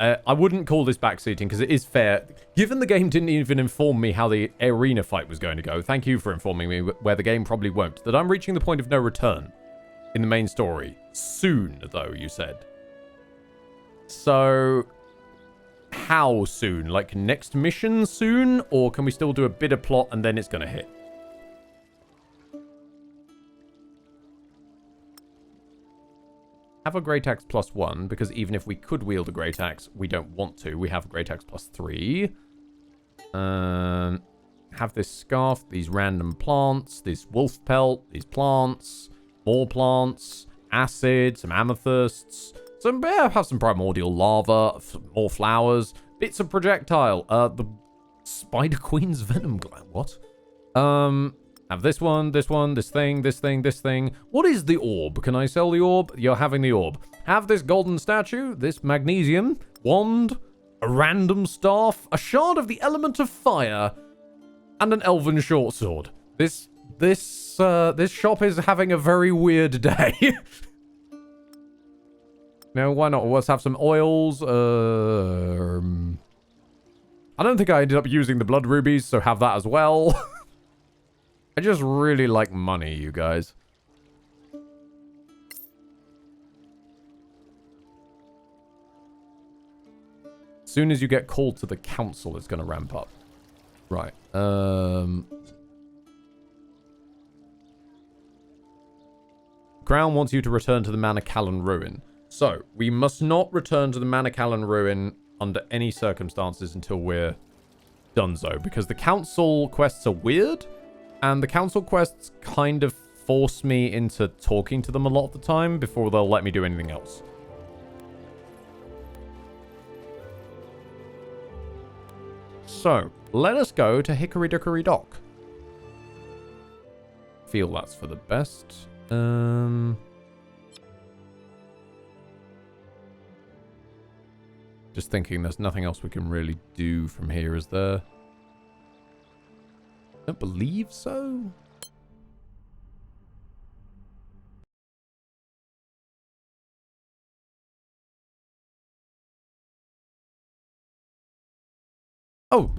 Speaker 1: I wouldn't call this backseating because it is fair. Given the game didn't even inform me how the arena fight was going to go, thank you for informing me where the game probably won't, that I'm reaching the point of no return in the main story. Soon, though, you said. So, how soon? Like next mission soon? Or can we still do a bit of plot and then it's going to hit? Have a Great Axe +1, because even if we could wield a Great Axe, we don't want to. We have a Great Axe +3. Have this scarf, these random plants, this wolf pelt, these plants, more plants, acid, some amethysts, have some primordial lava, more flowers, bits of projectile, the Spider Queen's venom gland. What? Have this one, this thing, this thing, this thing. What is the orb? Can I sell the orb? You're having the orb. Have this golden statue, this magnesium, wand, a random staff, a shard of the element of fire, and an elven short sword. This shop is having a very weird day. No, why not? Let's have some oils. I don't think I ended up using the blood rubies, so have that as well. I just really like money, you guys. As soon as you get called to the council, it's going to ramp up. Right. Crown wants you to return to the Manacalon Ruin. So, we must not return to the Manacalon Ruin under any circumstances until we're donezo, because the council quests are weird, and the council quests kind of force me into talking to them a lot of the time before they'll let me do anything else. So, let us go to Hickory Dickory Dock. Feel that's for the best. Just thinking there's nothing else we can really do from here, is there? I don't believe so. Oh,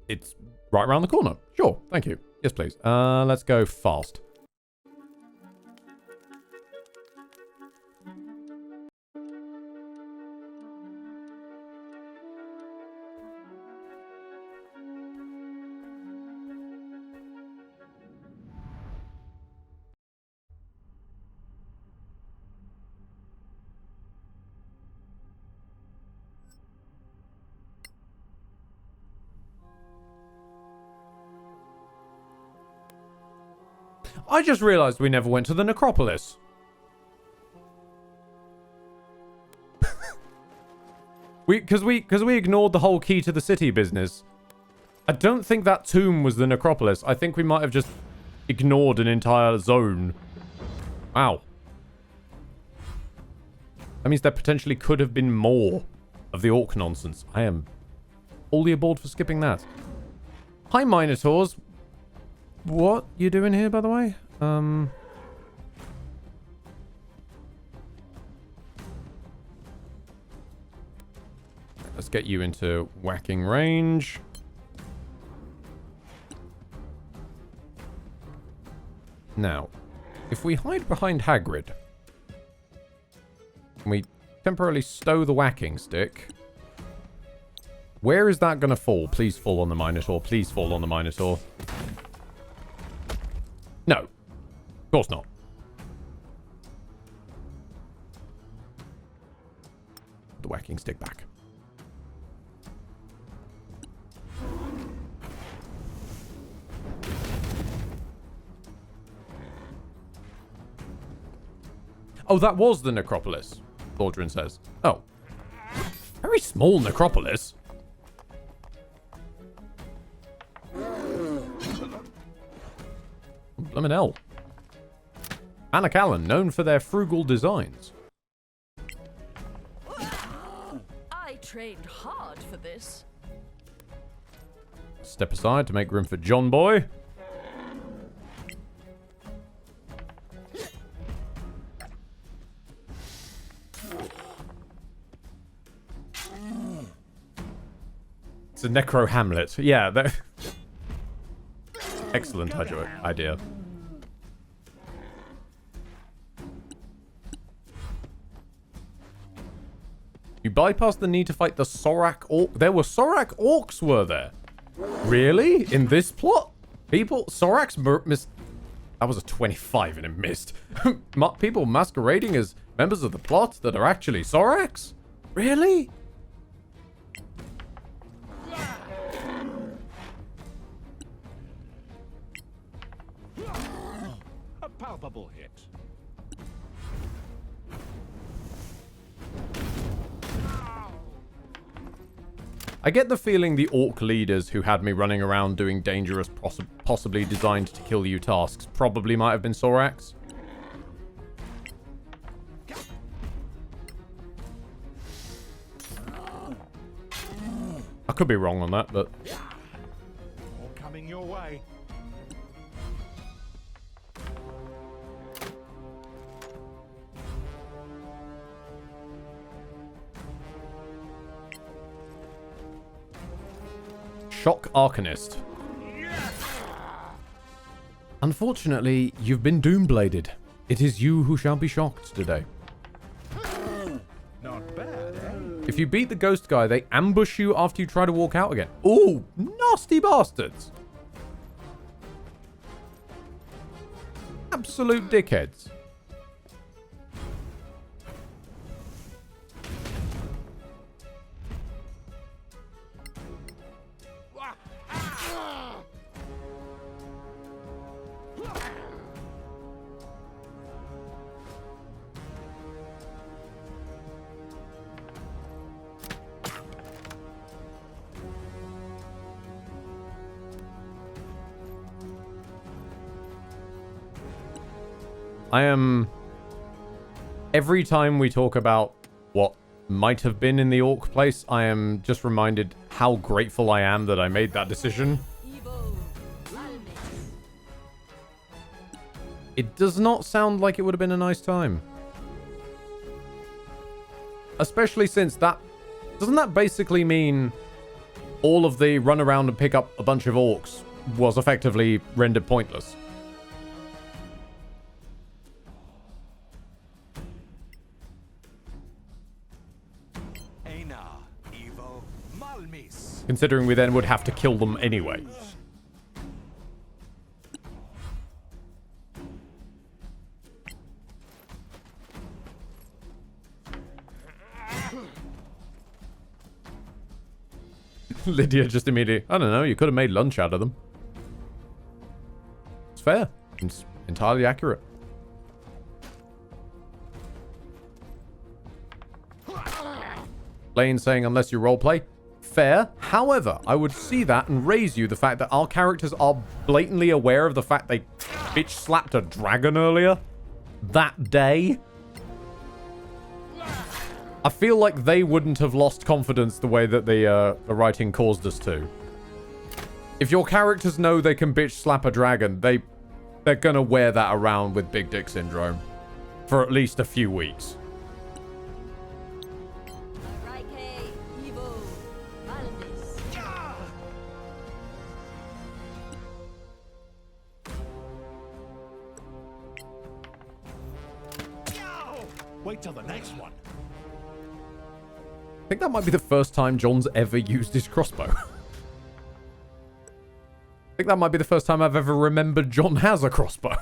Speaker 1: it's right around the corner. Sure, thank you. Yes, please. Let's go fast. I just realized we never went to the necropolis. Because we ignored the whole key to the city business. I don't think that tomb was the necropolis. I think we might have just ignored an entire zone. Wow. That means there potentially could have been more of the orc nonsense. I am wholly aboard for skipping that. Hi, Minotaurs. What you doing here, by the way? Let's get you into whacking range. Now, if we hide behind Hagrid, and we temporarily stow the whacking stick, where is that going to fall? Please fall on the Minotaur. Please fall on the Minotaur. No. Of course not. The whacking stick back. Oh, that was the necropolis, Lordrin says. Oh. Very small necropolis. Blimmin' hell. Manacalon, known for their frugal designs.
Speaker 19: I trained hard for this.
Speaker 1: Step aside to make room for John Boy. It's a necro hamlet. Yeah, that... Excellent idea. You bypassed the need to fight the Sorak Orc. There were Sorak Orcs, were there? Really? In this plot? People... Soraks missed... That was a 25 and it missed. People masquerading as members of the plot that are actually Soraks? Really?
Speaker 13: A palpable hit.
Speaker 1: I get the feeling the orc leaders who had me running around doing dangerous, possibly designed to kill you tasks probably might have been Soraks. I could be wrong on that, but...
Speaker 13: All coming your way.
Speaker 1: Shock Arcanist. Unfortunately, you've been Doombladed. It is you who shall be shocked today.
Speaker 17: Not bad, eh?
Speaker 1: If you beat the ghost guy, they ambush you after you try to walk out again. Ooh, nasty bastards. Absolute dickheads. I am... Every time we talk about what might have been in the Orc place, I am just reminded how grateful I am that I made that decision. It does not sound like it would have been a nice time. Especially since that... Doesn't that basically mean all of the run around and pick up a bunch of orcs was effectively rendered pointless? Considering we then would have to kill them anyway. Lydia just immediately, I don't know, you could have made lunch out of them. It's fair. It's entirely accurate. Lane saying unless you roleplay. Fair. However, I would see that and raise you the fact that our characters are blatantly aware of the fact they bitch slapped a dragon earlier. That day. I feel like they wouldn't have lost confidence the way that the writing caused us to. If your characters know they can bitch slap a dragon, they're gonna wear that around with big dick syndrome. For at least a few weeks.
Speaker 17: Wait till the next one.
Speaker 1: I think that might be the first time John's ever used his crossbow. I think that might be the first time I've ever remembered John has a crossbow.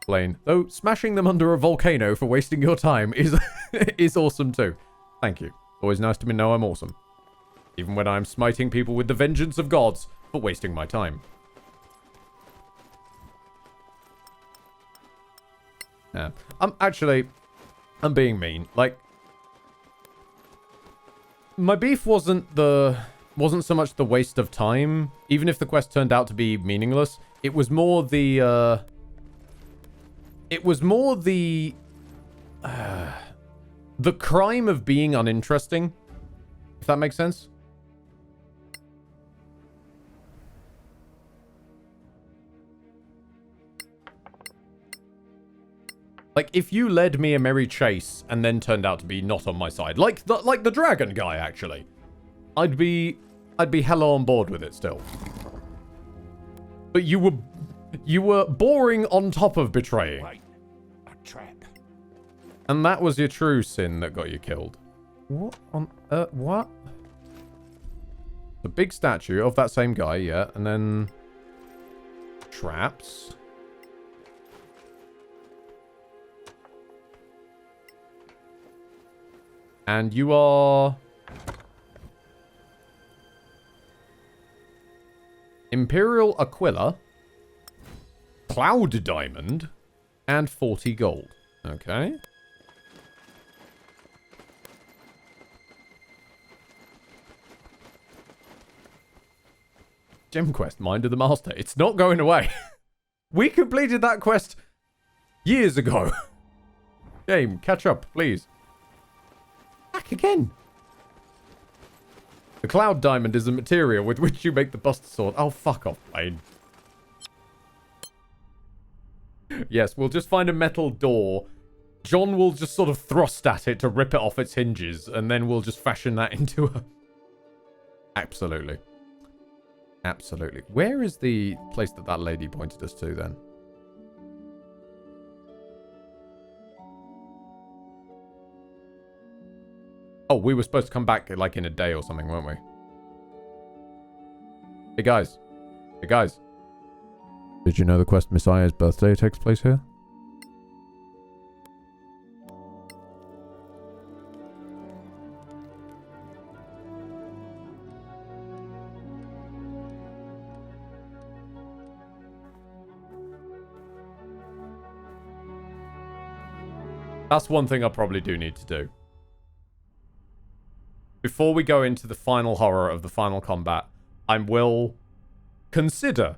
Speaker 1: Blaine, though smashing them under a volcano for wasting your time is awesome too. Thank you. Always nice to know I'm awesome. Even when I'm smiting people with the vengeance of gods for wasting my time. Yeah. I'm being mean. Like, my beef wasn't so much the waste of time, even if the quest turned out to be meaningless. It was more the crime of being uninteresting, if that makes sense. Like, if you led me a merry chase and then turned out to be not on my side, like the dragon guy, actually, I'd be hella on board with it still. But you were boring on top of betraying.
Speaker 4: Wait, a trap.
Speaker 1: And that was your true sin that got you killed. What on what? The big statue of that same guy, yeah, and then traps. And you are... Imperial Aquila, Cloud Diamond, and 40 gold. Okay. Gem quest, Mind of the Master. It's not going away. We completed that quest years ago. Game, catch up, please. Back again. The Cloud Diamond is the material with which you make the Buster Sword. Oh, fuck off, Blaine. Yes, we'll just find a metal door. John will just sort of thrust at it to rip it off its hinges, and then we'll just fashion that into a... Absolutely. Absolutely. Where is the place that that lady pointed us to, then? Oh, we were supposed to come back, like, in a day or something, weren't we? Hey, guys. Hey, guys. Did you know the quest Messiah's birthday takes place here? That's one thing I probably do need to do. Before we go into the final horror of the final combat, I will consider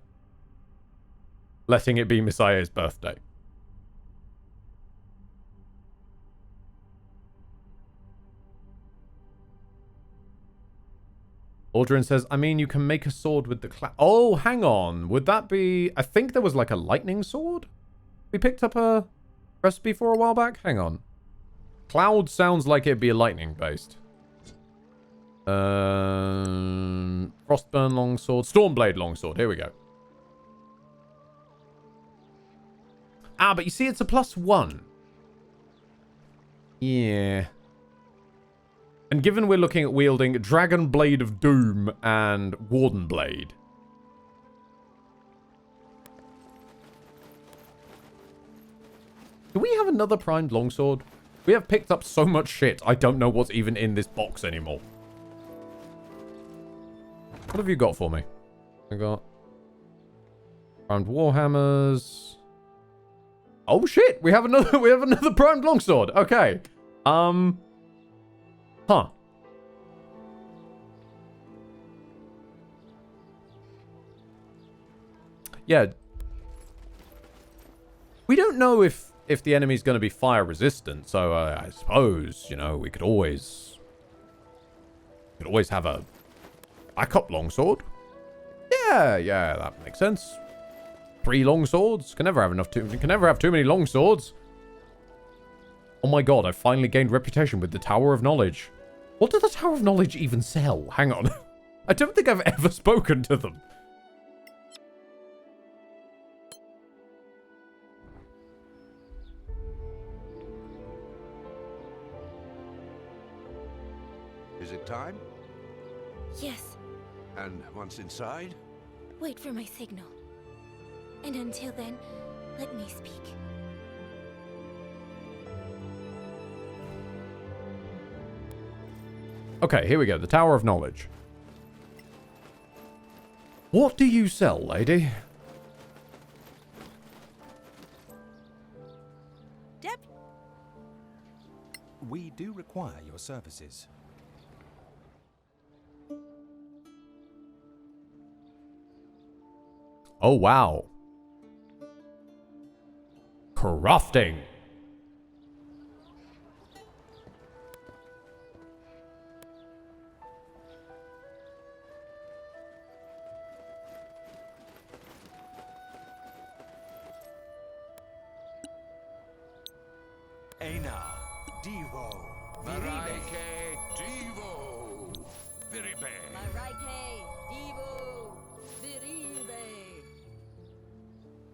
Speaker 1: letting it be Messiah's birthday. Aldrin says, I mean, you can make a sword with the cloud. Oh, hang on. Would that be... I think there was like a lightning sword? We picked up a recipe for a while back? Hang on. Cloud sounds like it'd be a lightning based. Frostburn longsword. Stormblade longsword. Here we go. Ah, but you see, it's a +1. Yeah. And given we're looking at wielding Dragon Blade of Doom and Warden Blade. Do we have another primed longsword? We have picked up so much shit, I don't know what's even in this box anymore. What have you got for me? I got primed warhammers. Oh shit, we have another primed longsword. Okay. Huh. Yeah. We don't know if the enemy's going to be fire resistant, so I suppose, you know, we could always have a backup longsword. Yeah, that makes sense. 3 longswords. Can never have too many longswords. Oh my god, I've finally gained reputation with the Tower of Knowledge. What does the Tower of Knowledge even sell? Hang on. I don't think I've ever spoken to them.
Speaker 4: Is it time?
Speaker 18: Yes.
Speaker 4: And once inside?
Speaker 18: Wait for my signal. And until then, let me speak.
Speaker 1: Okay, here we go. The Tower of Knowledge. What do you sell, lady?
Speaker 20: Deb? We do require your services.
Speaker 1: Oh, wow. Crafting.
Speaker 17: Aina, Devo,
Speaker 4: Maraike, Devo, Viribe.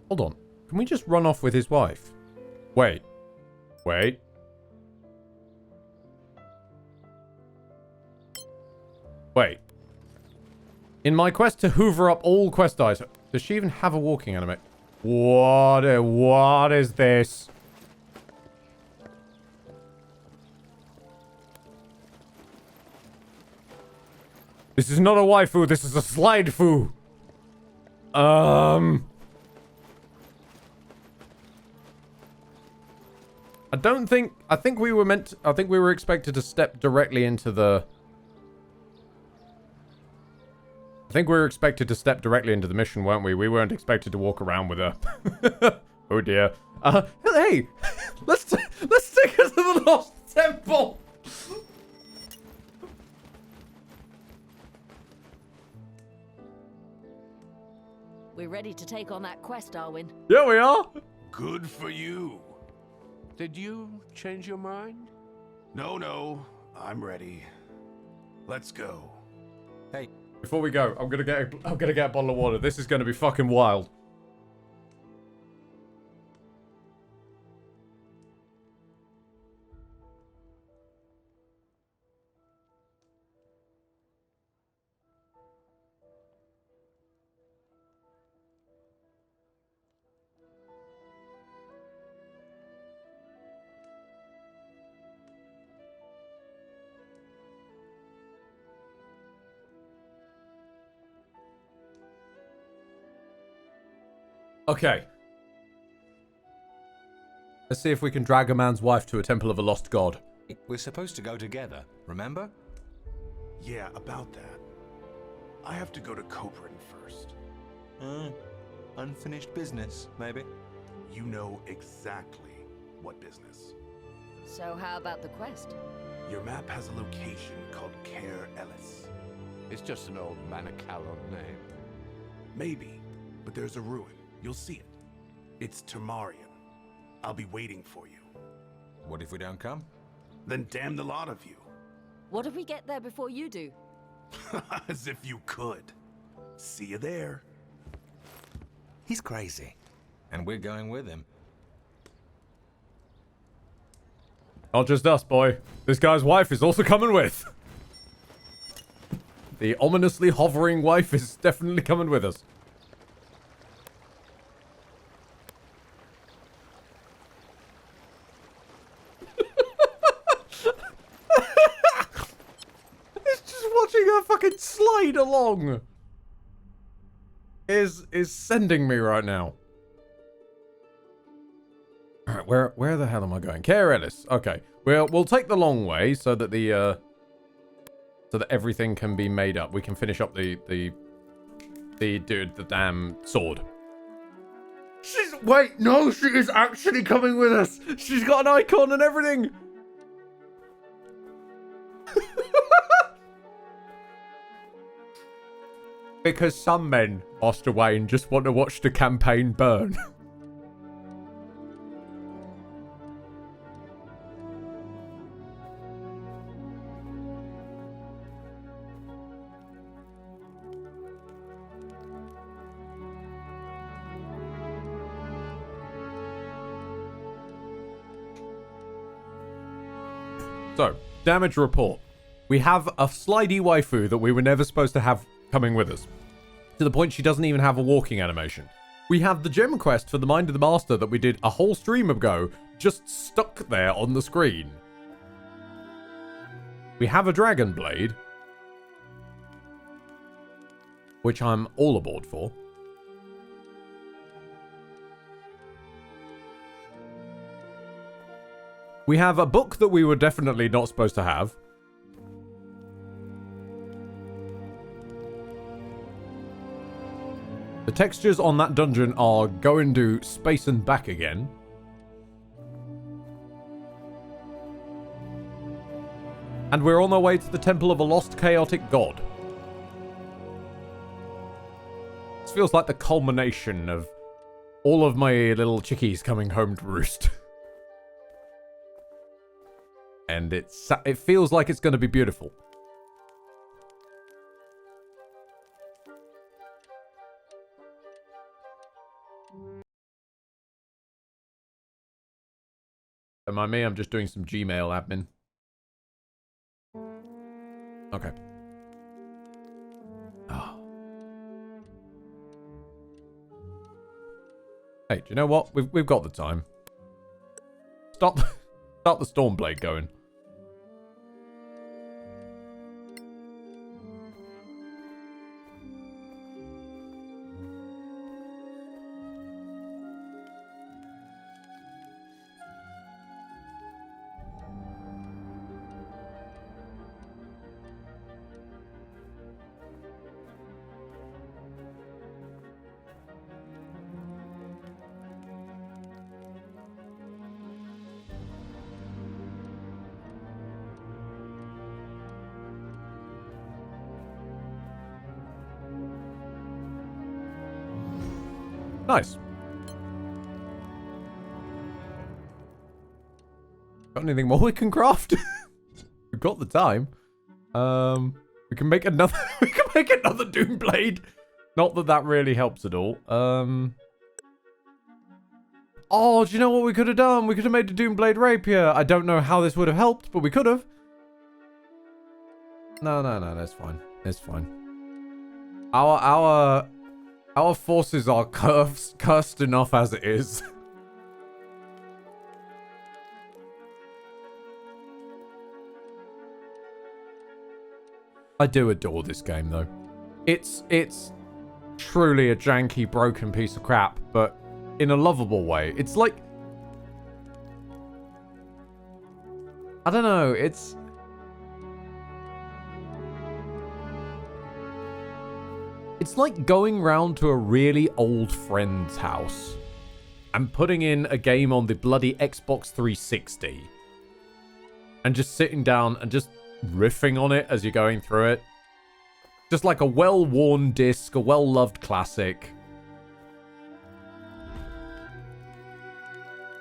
Speaker 1: Hold on. Can we just run off with his wife? Wait. Wait. Wait. In my quest to hoover up all quest items... Does she even have a walking anime? What is this? This is not a waifu, this is a slide-fu. I think we were expected to step directly into the... I think we were expected to step directly into the mission, weren't we? We weren't expected to walk around with her. Oh dear. Hey! Let's take her to the Lost Temple!
Speaker 10: We're ready to take on that quest, Arwen.
Speaker 1: Yeah, we are!
Speaker 8: good for you.
Speaker 4: Did you change your mind?
Speaker 8: No, I'm ready. Let's go.
Speaker 20: Hey.
Speaker 1: Before we go, I'm gonna get a bottle of water. This is gonna be fucking wild. Okay. Let's see if we can drag a man's wife to a temple of a lost god.
Speaker 20: We're supposed to go together, remember?
Speaker 8: Yeah, about that. I have to go to Coprin first.
Speaker 20: Unfinished business, maybe?
Speaker 8: You know exactly what business.
Speaker 10: So how about the quest?
Speaker 8: Your map has a location called Caer Ellis.
Speaker 4: It's just an old Manicalan name.
Speaker 8: Maybe, but there's a ruin. You'll see it. It's Temarian. I'll be waiting for you.
Speaker 20: What if we don't come?
Speaker 8: Then damn the lot of you.
Speaker 10: What if we get there before you do?
Speaker 8: As if you could. See you there.
Speaker 20: He's crazy. And we're going with him.
Speaker 1: Not just us, boy. This guy's wife is also coming with. The ominously hovering wife is definitely coming with us. Watching her fucking slide along is sending me right now. All right, where the hell am I going? Caer Ellis. Okay, we'll take the long way so that so that everything can be made up. We can finish up the damn sword. Wait, no, she is actually coming with us. She's got an icon and everything. Because some men, Master Wayne, just want to watch the campaign burn. So, damage report. We have a slidey waifu that we were never supposed to have coming with us. To the point she doesn't even have a walking animation. We have the gem quest for the Mind of the Master that we did a whole stream ago, just stuck there on the screen. We have a dragon blade, which I'm all aboard for. We have a book that we were definitely not supposed to have. The textures on that dungeon are going to space and back again. And we're on our way to the Temple of a Lost Chaotic God. This feels like the culmination of all of my little chickies coming home to roost. And it feels like it's going to be beautiful. Don't mind me, I'm just doing some Gmail admin. Okay. Oh. Hey, do you know what? We've got the time. Start the Stormblade going. Nice. Got anything more we can craft? We've got the time. We can make another. We can make another Doomblade. Not that that really helps at all. Oh, do you know what we could have done? We could have made a Doomblade rapier. I don't know how this would have helped, but we could have. No, that's fine. It's fine. Our forces are cursed enough as it is. I do adore this game though. It's truly a janky, broken piece of crap, but in a lovable way. It's like, I don't know, it's like going round to a really old friend's house and putting in a game on the bloody Xbox 360 and just sitting down and just riffing on it as you're going through it. Just like a well-worn disc, a well-loved classic.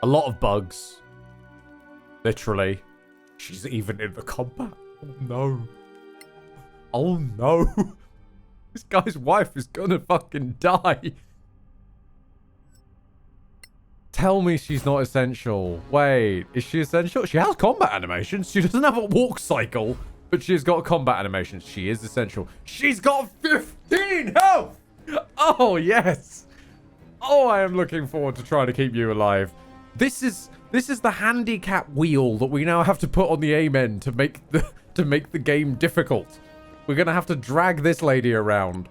Speaker 1: A lot of bugs. Literally. She's even in the combat. Oh no. Oh no. This guy's wife is gonna fucking die. Tell me she's not essential. Wait, is she essential? She has combat animations. She doesn't have a walk cycle, but she's got combat animations. She is essential. She's got 15 health! Oh, yes. Oh, I am looking forward to trying to keep you alive. This is the handicap wheel that we now have to put on the amen to make the game difficult. We're gonna have to drag this lady around.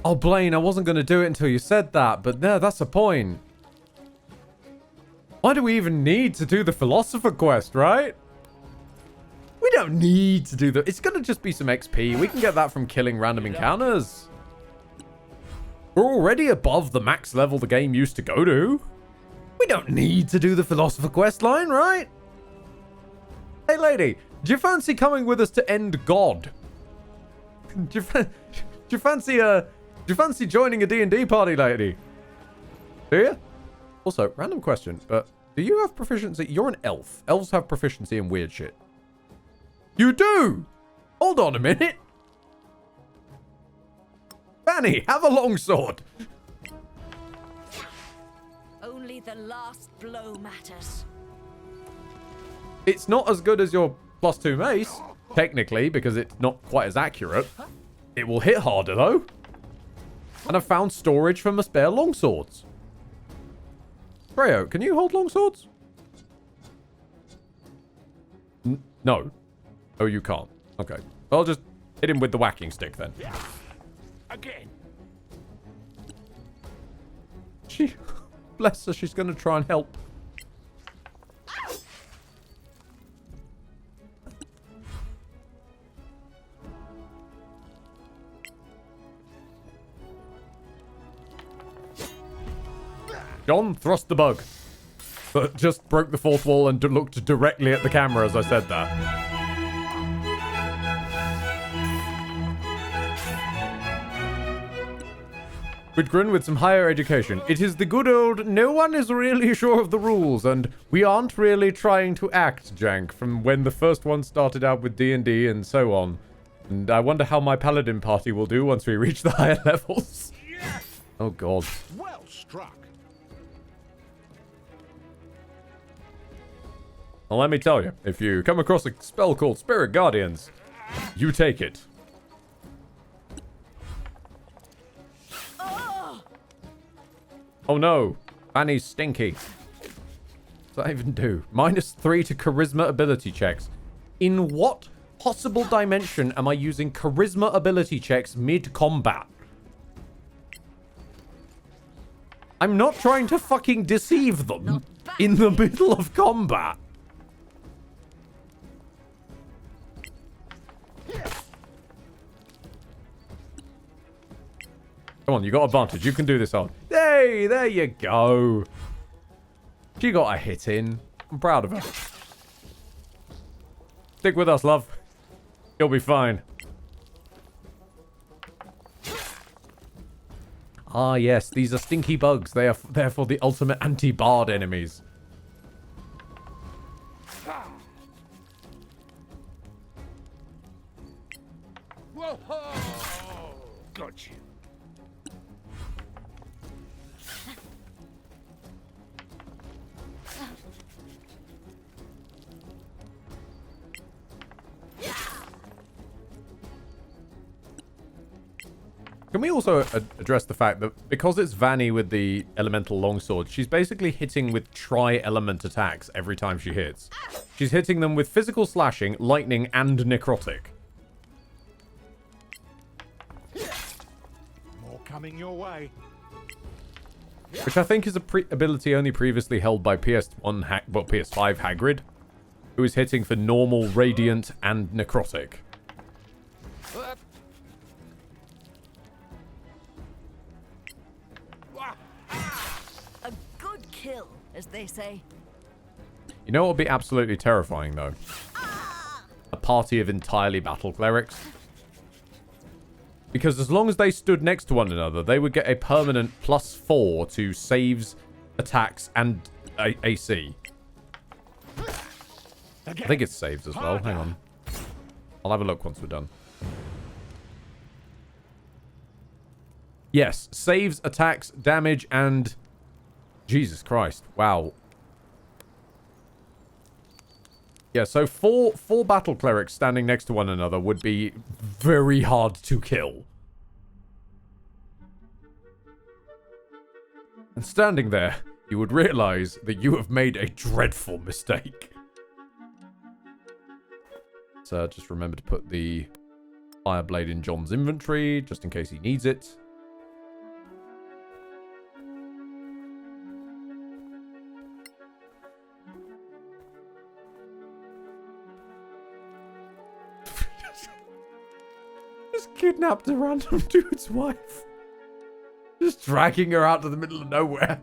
Speaker 1: Oh, Blaine, I wasn't going to do it until you said that, but no, that's the point. Why do we even need to do the Philosopher quest, right? We don't need to do that. It's going to just be some XP. We can get that from killing random encounters. We're already above the max level the game used to go to. We don't need to do the Philosopher quest line, right? Hey, lady, do you fancy coming with us to end God? Do you fancy joining a D&D party, lady? Do you? Also, random question, but do you have proficiency? You're an elf. Elves have proficiency in weird shit. You do? Hold on a minute. Fanny, have a longsword.
Speaker 10: Only the last blow matters.
Speaker 1: It's not as good as your +2 mace, technically, because it's not quite as accurate. It will hit harder, though. And I've found storage for my spare longswords. Freyo, can you hold longswords? No. Oh, you can't. Okay. I'll just hit him with the whacking stick, then.
Speaker 13: Again.
Speaker 1: Bless her, she's going to try and help. John, thrust the bug. But just broke the fourth wall and looked directly at the camera as I said that. Whitgren with some higher education. It is the good old, no one is really sure of the rules, and we aren't really trying to act, jank, from when the first one started out with D&D and so on. And I wonder how my paladin party will do once we reach the higher levels. Oh god.
Speaker 13: Well struck.
Speaker 1: Well, let me tell you, if you come across a spell called Spirit Guardians, you take it. Oh no, Fanny's stinky. What's that even do? -3 to charisma ability checks. In what possible dimension am I using charisma ability checks mid-combat? I'm not trying to fucking deceive them in the middle of combat. Come on, you got advantage. You can do this on. Hey, there you go. She got a hit in. I'm proud of her. Stick with us, love. You'll be fine. Ah, yes, these are stinky bugs. They are therefore the ultimate anti-bard enemies.
Speaker 9: Whoa! Got you.
Speaker 1: Can we also address the fact that because it's Vanny with the elemental longsword, she's basically hitting with tri-element attacks every time she hits. She's hitting them with physical slashing, lightning, and necrotic.
Speaker 13: More coming your way.
Speaker 1: Which I think is a ability only previously held by PS5 Hagrid, who is hitting for normal, radiant, and necrotic.
Speaker 19: A good kill, as they say.
Speaker 1: You know what would be absolutely terrifying, though? A party of entirely battle clerics. Because as long as they stood next to one another, they would get a permanent +4 to saves, attacks, and AC. I think it's saves as well. Hang on. I'll have a look once we're done. Yes, saves, attacks, damage, and... Jesus Christ. Wow. Yeah, so four battle clerics standing next to one another would be very hard to kill. And standing there, you would realize that you have made a dreadful mistake. So just remember to put the fire blade in John's inventory, just in case he needs it. Just kidnapped a random dude's wife. Just dragging her out to the middle of nowhere.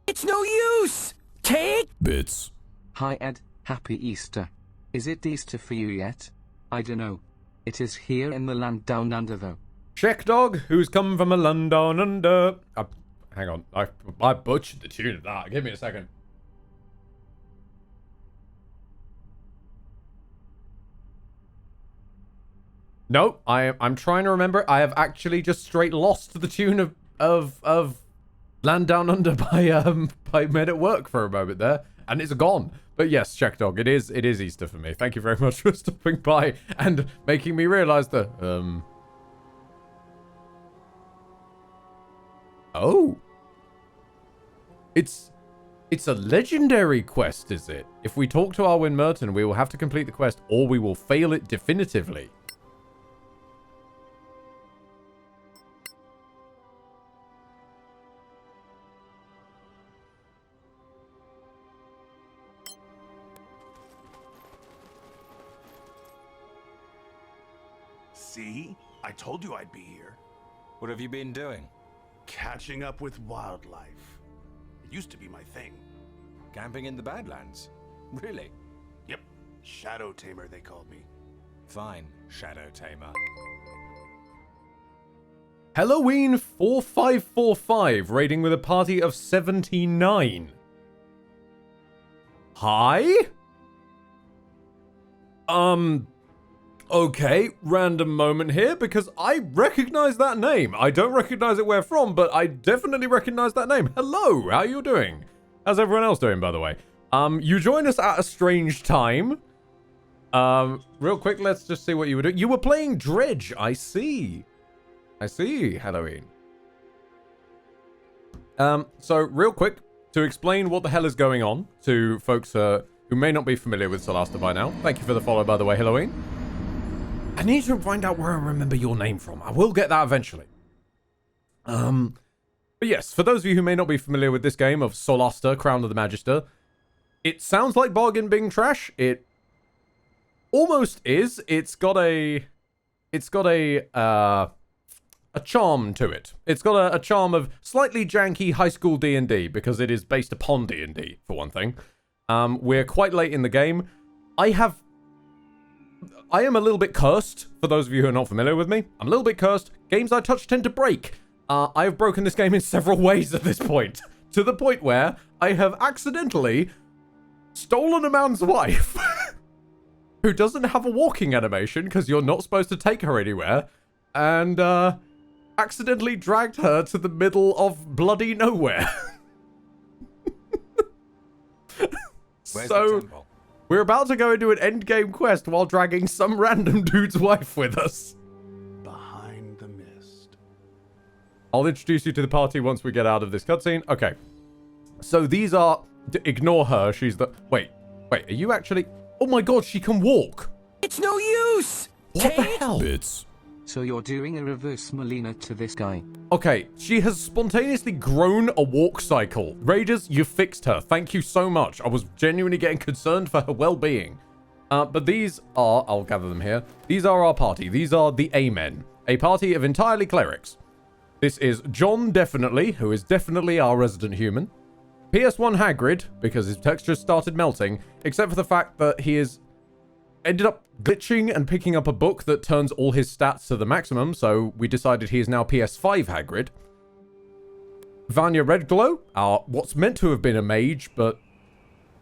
Speaker 9: It's no use! Take
Speaker 1: bits.
Speaker 2: Hi Ed, happy Easter. Is it Easter for you yet? I dunno. It is here in the land down under though.
Speaker 1: Check dog, who's come from a land down under. Hang on, I butchered the tune of that. Give me a second. No, I'm trying to remember. I have actually just straight lost the tune of Land Down Under by Men at Work for a moment there, and it's gone. But yes, Check Dog, it is Easter for me. Thank you very much for stopping by and making me realize that oh. It's a legendary quest, is it? If we talk to Arwin Merton, we will have to complete the quest or we will fail it definitively.
Speaker 8: See? I told you I'd be here.
Speaker 20: What have you been doing?
Speaker 8: Catching up with wildlife. It used to be my thing.
Speaker 20: Camping in the Badlands? Really?
Speaker 8: Yep. Shadow Tamer, they called me.
Speaker 20: Fine, Shadow Tamer.
Speaker 1: Halloween 4545, raiding with a party of 79. Hi? Okay, random moment here, because I recognize that name. I don't recognize it where from, but I definitely recognize that name. Hello, how you doing? How's everyone else doing, by the way? You joined us at a strange time. Real quick, let's just see what you were doing. You were playing Dredge, I see. I see, Halloween. So real quick, to explain what the hell is going on to folks who may not be familiar with Solasta by now. Thank you for the follow, by the way, Halloween. I need to find out where I remember your name from. I will get that eventually. But yes, for those of you who may not be familiar with this game of Solasta, Crown of the Magister, it sounds like bargain bin trash. It almost is. It's got a charm to it. It's got a charm of slightly janky high school D&D, because it is based upon D&D, for one thing. We're quite late in the game. I am a little bit cursed, for those of you who are not familiar with me. I'm a little bit cursed. Games I touch tend to break. I have broken this game in several ways at this point. To the point where I have accidentally stolen a man's wife, who doesn't have a walking animation, because you're not supposed to take her anywhere, and accidentally dragged her to the middle of bloody nowhere.
Speaker 20: Where's
Speaker 1: So,
Speaker 20: the temple?
Speaker 1: we're about to go into an endgame quest while dragging some random dude's wife with us.
Speaker 8: Behind the mist.
Speaker 1: I'll introduce you to the party once we get out of this cutscene. Okay. So these are... ignore her. She's the... Wait, are you actually... Oh my god, she can walk!
Speaker 9: It's no use!
Speaker 1: What the hell?
Speaker 2: Bits. So you're doing a reverse Molina to this guy.
Speaker 1: Okay, she has spontaneously grown a walk cycle. Raiders, you fixed her. Thank you so much. I was genuinely getting concerned for her well-being. But these are... I'll gather them here. These are our party. These are the Amen. A party of entirely clerics. This is John, definitely, who is definitely our resident human. PS1 Hagrid, because his textures started melting, except for the fact that he is... ended up glitching and picking up a book that turns all his stats to the maximum, so we decided he is now PS5 Hagrid. Vanya Redglow, what's meant to have been a mage, but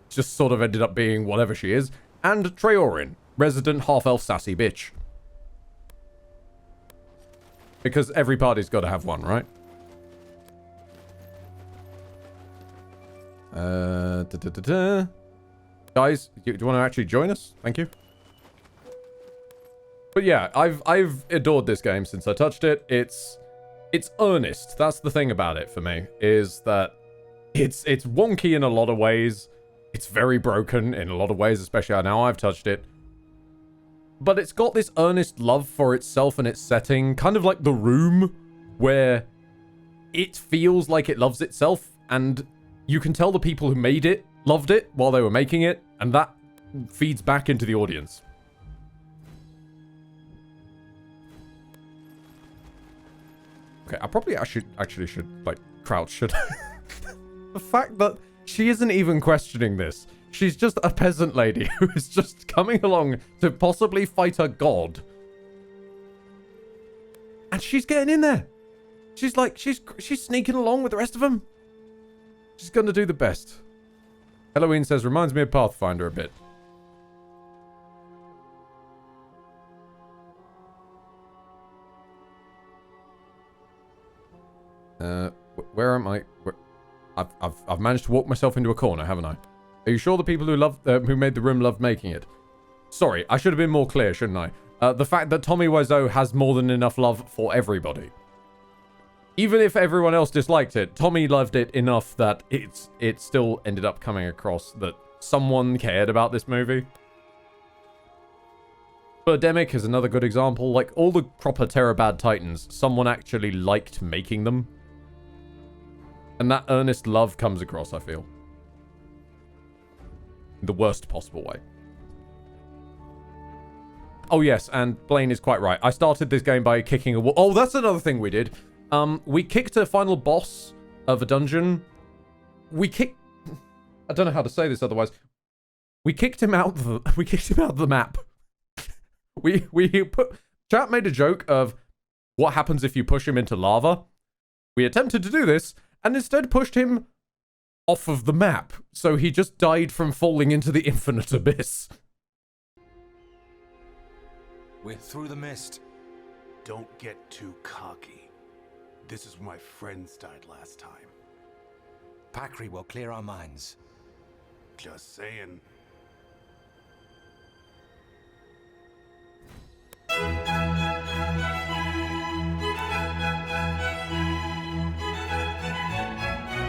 Speaker 1: just sort of ended up being whatever she is. And Treorin, resident half-elf sassy bitch. Because every party's got to have one, right? Guys, do you want to actually join us? Thank you. But yeah, I've adored this game since I touched it. It's earnest. That's the thing about it for me, is that it's wonky in a lot of ways. It's very broken in a lot of ways, especially now I've touched it. But it's got this earnest love for itself and its setting, kind of like The Room, where it feels like it loves itself, and you can tell the people who made it loved it while they were making it, and that feeds back into the audience. Okay, I probably actually should like crouch, should I? The fact that she isn't even questioning this. She's just a peasant lady who is just coming along to possibly fight a god. And she's getting in there. She's like, she's sneaking along with the rest of them. She's gonna do the best. Halloween says, reminds me of Pathfinder a bit. Where am I? I've managed to walk myself into a corner, haven't I? Are you sure the people who made the room loved making it? Sorry, I should have been more clear, shouldn't I? The fact that Tommy Wiseau has more than enough love for everybody. Even if everyone else disliked it, Tommy loved it enough that it still ended up coming across that someone cared about this movie. Birdemic is another good example. Like, all the proper Terabad Titans, someone actually liked making them. And that earnest love comes across, I feel. In the worst possible way. Oh, yes, and Blaine is quite right. I started this game by kicking a wall. Oh, that's another thing we did. We kicked a final boss of a dungeon. I don't know how to say this otherwise. We kicked him out of the map. Chat made a joke of what happens if you push him into lava. We attempted to do this and instead pushed him off of the map. So he just died from falling into the infinite abyss.
Speaker 20: We're through the mist.
Speaker 8: Don't get too cocky. This is where my friends died last time.
Speaker 20: Pakri will clear our minds.
Speaker 8: Just saying.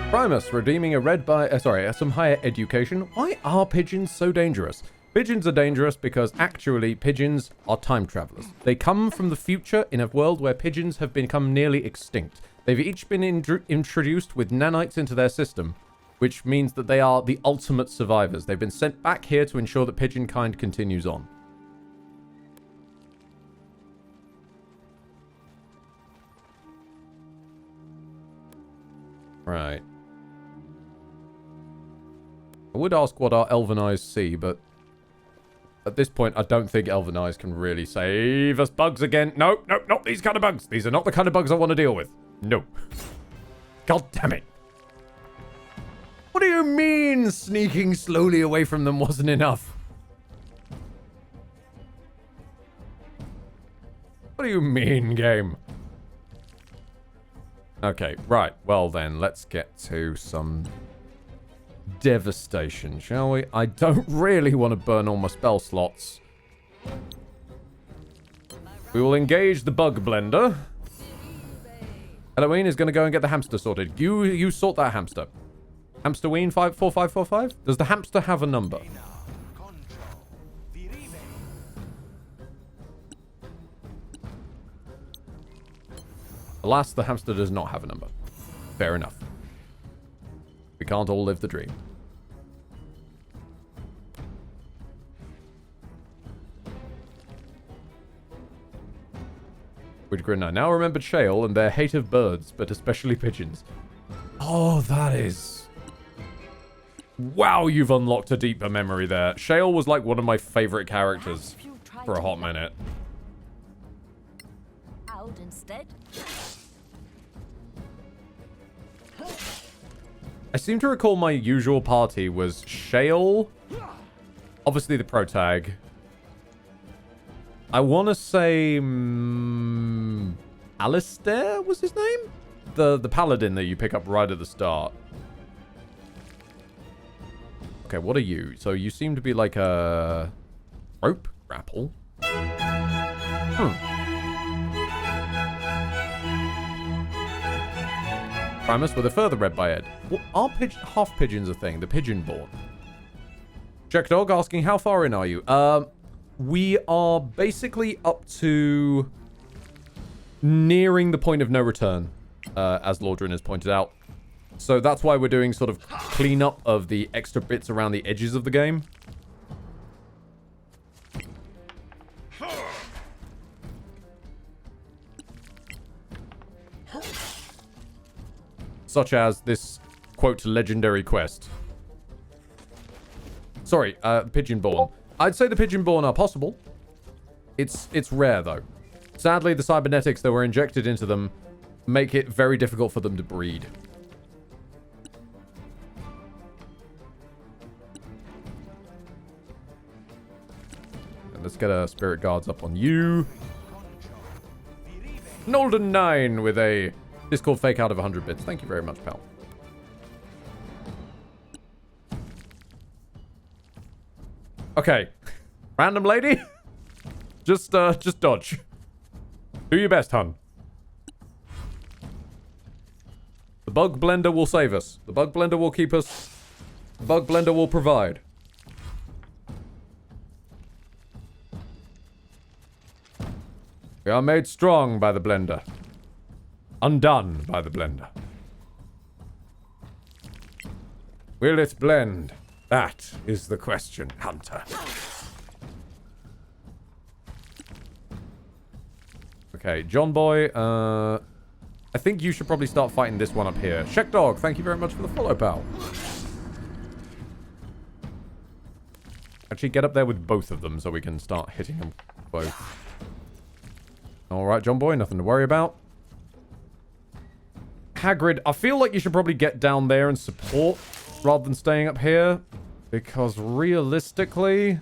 Speaker 1: Primus redeeming a red by some higher education. Why are pigeons so dangerous? Pigeons are dangerous because actually pigeons are time travelers. They come from the future in a world where pigeons have become nearly extinct. They've each been introduced with nanites into their system, which means that they are the ultimate survivors. They've been sent back here to ensure that pigeon kind continues on. Right. I would ask what our elven eyes see, but at this point, I don't think elven eyes can really save us bugs again. No, no, not these kind of bugs. These are not the kind of bugs I want to deal with. No. God damn it. What do you mean sneaking slowly away from them wasn't enough? What do you mean, game? Okay, right. Well then, let's get to some devastation, shall we? I don't really want to burn all my spell slots. We will engage the bug blender. Halloween is going to go and get the hamster sorted. You sort that hamster. Hamsterween 54545? Does the hamster have a number? Alas, the hamster does not have a number. Fair enough. We can't all live the dream. Grin, I now remembered Shale and their hate of birds, but especially pigeons. Oh, that is... Wow, you've unlocked a deeper memory there. Shale was like one of my favorite characters for a hot minute.
Speaker 10: Out instead.
Speaker 1: I seem to recall my usual party was Shale, obviously the protag. I want to say Alistair was his name? The paladin that you pick up right at the start. Okay, what are you? So you seem to be like a rope grapple. Primus with a further read by Ed. What are half pigeons a thing? The pigeon born. Check Dog asking, how far in are you? We are basically up to nearing the point of no return, as Lordrin has pointed out. So that's why we're doing sort of cleanup of the extra bits around the edges of the game. Such as this, quote, legendary quest. Sorry, Pigeonborn. I'd say the Pigeonborn are possible. It's rare, though. Sadly, the cybernetics that were injected into them make it very difficult for them to breed. And let's get a Spirit Guards up on you. Nolden9 with a Discord fake out of 100 bits. Thank you very much, pal. Okay. Random lady? Just dodge. Do your best, hun. The bug blender will save us. The bug blender will keep us. The bug blender will provide. We are made strong by the blender. Undone by the blender. Will it blend? That is the question, Hunter. Okay, John Boy, I think you should probably start fighting this one up here. Sheck Dog, thank you very much for the follow, pal. Actually, get up there with both of them so we can start hitting them both. Alright, John Boy, nothing to worry about. Hagrid, I feel like you should probably get down there and support rather than staying up here. Because realistically,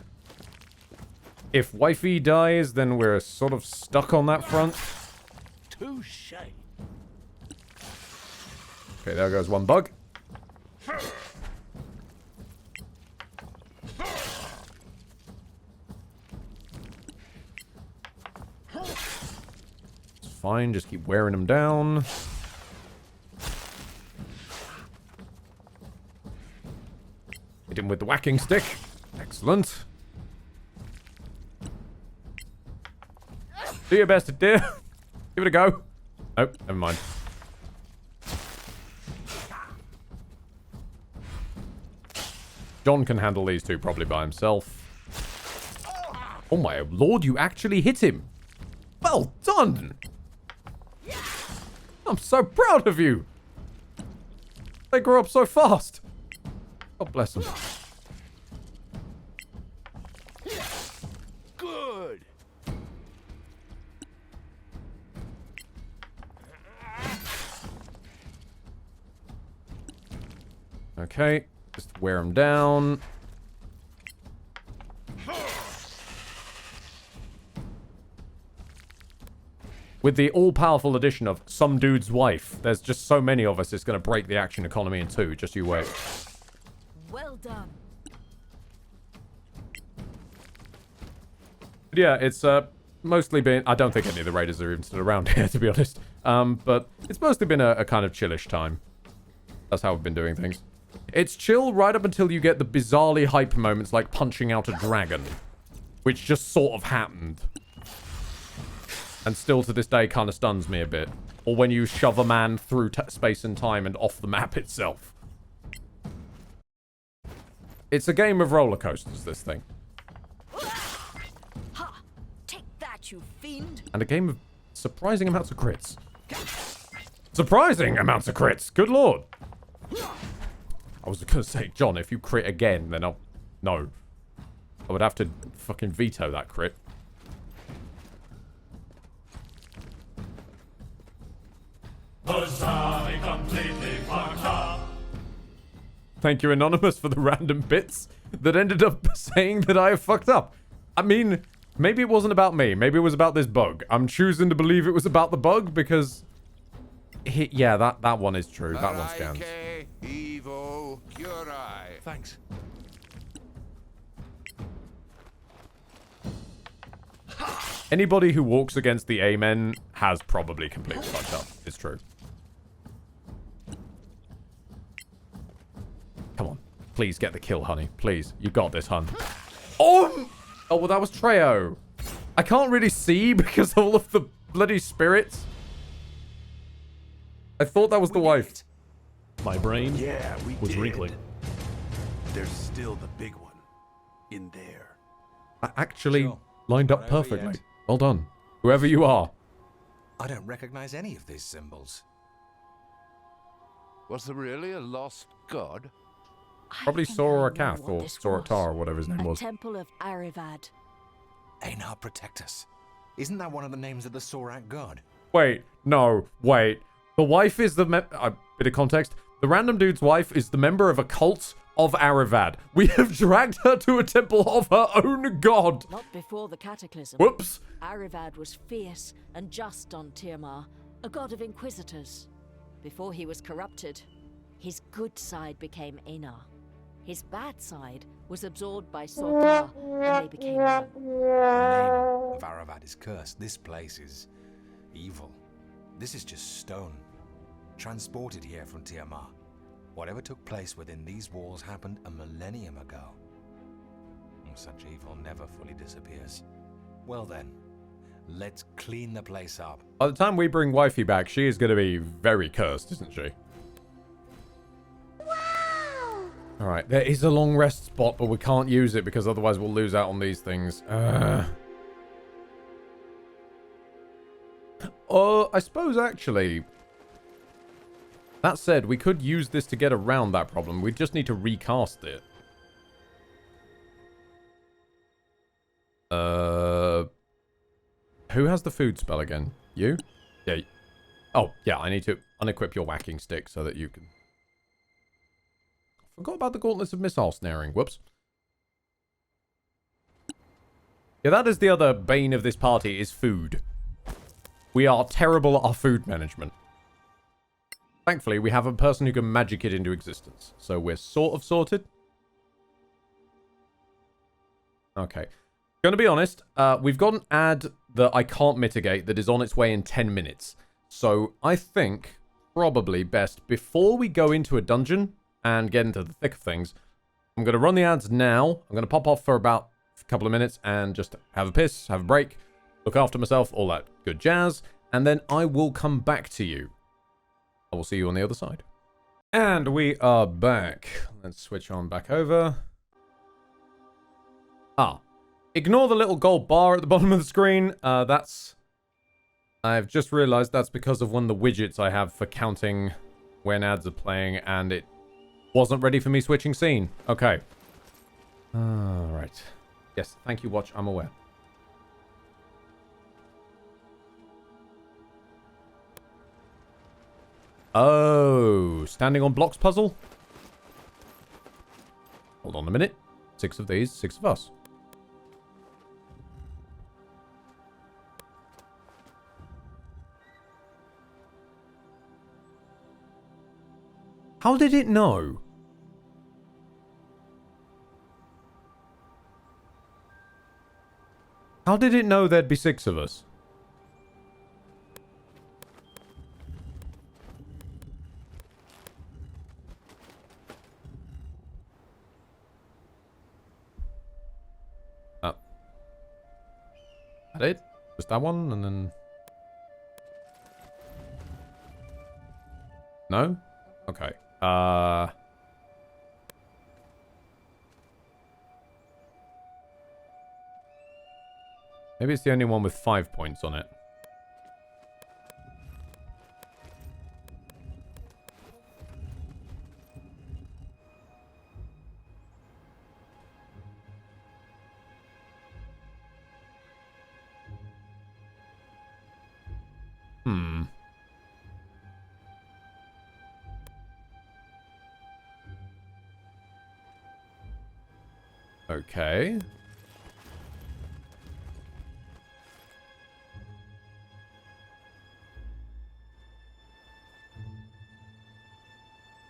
Speaker 1: if Wifey dies, then we're sort of stuck on that front.
Speaker 13: Touche.
Speaker 1: Okay, there goes one bug. It's fine, just keep wearing them down. Hit him with the whacking stick. Excellent. Do your best, dear. Give it a go. Oh, never mind. John can handle these two probably by himself. Oh my lord, you actually hit him. Well done. I'm so proud of you. They grew up so fast. God bless them.
Speaker 4: Good.
Speaker 1: Okay, just wear them down. With the all-powerful addition of some dude's wife, there's just so many of us, it's going to break the action economy in two. Just you wait.
Speaker 10: Well done.
Speaker 1: But yeah, it's mostly been... I don't think any of the raiders are even still around here, to be honest. But it's mostly been a kind of chillish time. That's how we've been doing things. It's chill right up until you get the bizarrely hype moments like punching out a dragon. Which just sort of happened. And still to this day kind of stuns me a bit. Or when you shove a man through space and time and off the map itself. It's a game of roller coasters, this thing.
Speaker 10: Ha! Take that, you fiend!
Speaker 1: And a game of surprising amounts of crits. Surprising amounts of crits! Good lord! I was going to say, John, if you crit again, then I'll... No. I would have to fucking veto that crit. Thank you, Anonymous, for the random bits that ended up saying that I have fucked up. I mean, maybe it wasn't about me. Maybe it was about this bug. I'm choosing to believe it was about the bug because... yeah, that one is true. That one scans.
Speaker 4: Evo, Curai.
Speaker 17: Thanks.
Speaker 1: Anybody who walks against the Amen has probably completely fucked up. It's true. Come on. Please get the kill, honey. Please. You got this, hun. Oh! Oh, well, that was Treo. I can't really see because of all of the bloody spirits. I thought that was the wife.
Speaker 21: My brain was wrinkling.
Speaker 8: There's still the big one in there.
Speaker 1: I actually lined up perfectly.
Speaker 20: Yet.
Speaker 1: Well done. Whoever you are.
Speaker 20: I don't recognize any of these symbols.
Speaker 4: Was there really a lost god?
Speaker 1: Probably Sora Kath or Sora Tar or whatever his name was.
Speaker 10: Temple of Arivad.
Speaker 20: Einar, protect us. Isn't that one of the names of the Sorak god?
Speaker 1: Wait, no, wait. The wife is the bit of context. The random dude's wife is the member of a cult of Arivad. We have dragged her to a temple of her own god.
Speaker 10: Not before the cataclysm.
Speaker 1: Whoops.
Speaker 10: Arivad was fierce and just on Tirmar, a god of inquisitors. Before he was corrupted, his good side became Einar. His bad side was absorbed by Sortar, and they became one.
Speaker 20: The name of Arivad is cursed. This place is evil. This is just stone, transported here from Tiamat. Whatever took place within these walls happened a millennium ago. Such evil never fully disappears. Well then, let's clean the place up.
Speaker 1: By the time we bring Wifey back, she is going to be very cursed, isn't she? Alright, there is a long rest spot, but we can't use it because otherwise we'll lose out on these things. I suppose actually... That said, we could use this to get around that problem. We just need to recast it. Who has the food spell again? You? Yeah. Oh, yeah, I need to unequip your whacking stick so that you can... Forgot about the gauntlets of missile snaring. Whoops. Yeah, that is the other bane of this party, is food. We are terrible at our food management. Thankfully, we have a person who can magic it into existence. So we're sort of sorted. Okay. Gonna be honest, we've got an ad that I can't mitigate that is on its way in 10 minutes. So I think probably best, before we go into a dungeon and get into the thick of things, I'm going to run the ads now. I'm going to pop off for about a couple of minutes and just have a piss, have a break. look after myself, all that good jazz, and then I will come back to you. I will see you on the other side. And we are back. Let's switch on back over. Ignore the little gold bar at the bottom of the screen. I've just realized that's because of one of the widgets I have for counting when ads are playing, and it wasn't ready for me switching scene. Okay. Alright. Yes, thank you, Watch. I'm aware. Oh, standing on blocks puzzle? Hold on a minute. 6 of these, 6 of us. How did it know? How did it know there'd be 6 of us? That it? Just that one, and then... No? Okay. Maybe it's the only one with 5 points on it. Okay.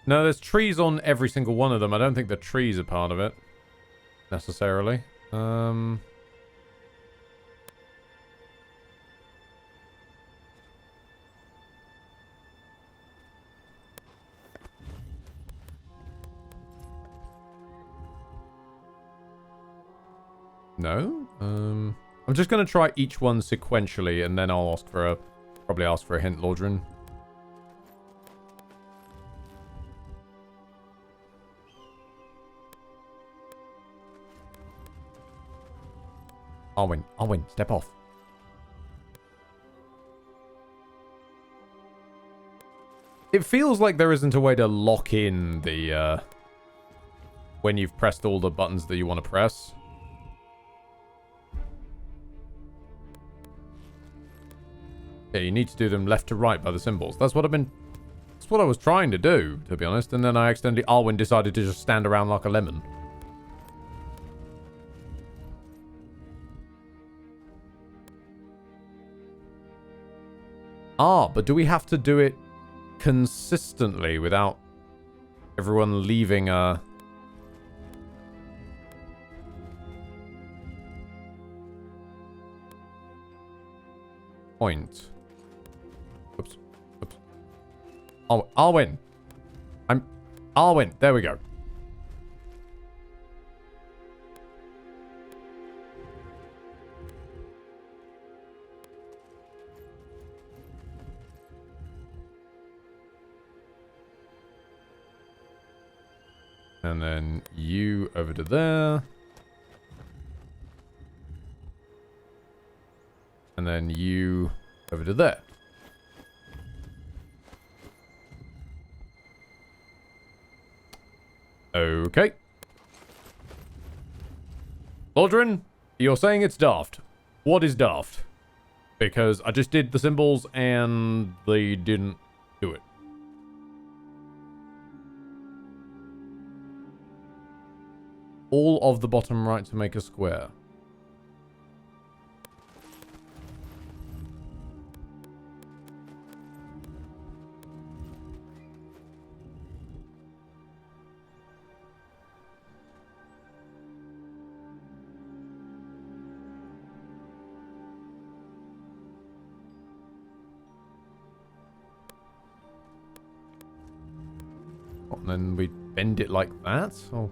Speaker 1: No, there's trees on every single one of them. I don't think the trees are part of it, necessarily. No? I'm just going to try each one sequentially, and then I'll ask for probably ask for a hint, Lordran. I'll win. Step off. It feels like there isn't a way to lock in the, when you've pressed all the buttons that you want to press. Yeah, you need to do them left to right by the symbols. That's what I was trying to do, to be honest. And then I accidentally, Alwyn decided to just stand around like a lemon. But do we have to do it consistently without everyone leaving a... point? Oops. Oh, Alwyn. Alwyn. There we go. And then you over to there. And then you over to there. Okay. Lordran, you're saying it's daft. What is daft? Because I just did the symbols and they didn't do it. All of the bottom right to make a square. And then we bend it like that? Or...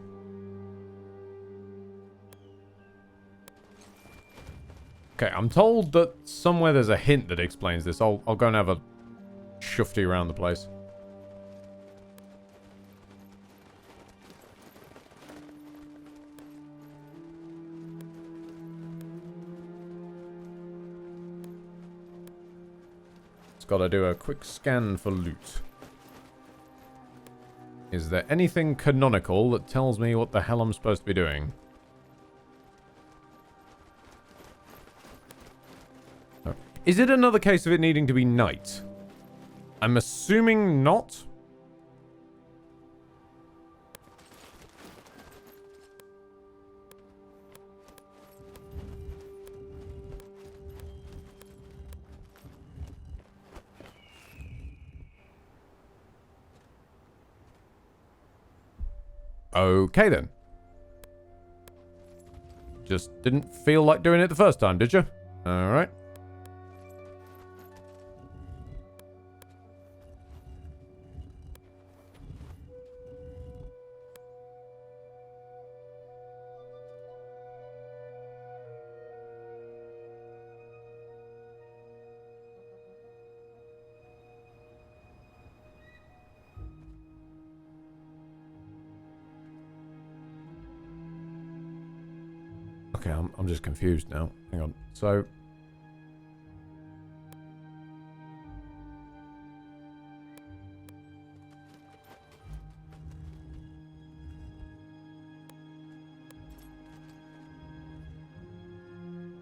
Speaker 1: Okay, I'm told that somewhere there's a hint that explains this. I'll go and have a shufty around the place. Just gotta do a quick scan for loot. Is there anything canonical that tells me what the hell I'm supposed to be doing? Oh. Is it another case of it needing to be night? I'm assuming not. Okay then. Just didn't feel like doing it the first time, did you? Alright. Okay, I'm just confused now. Hang on. So...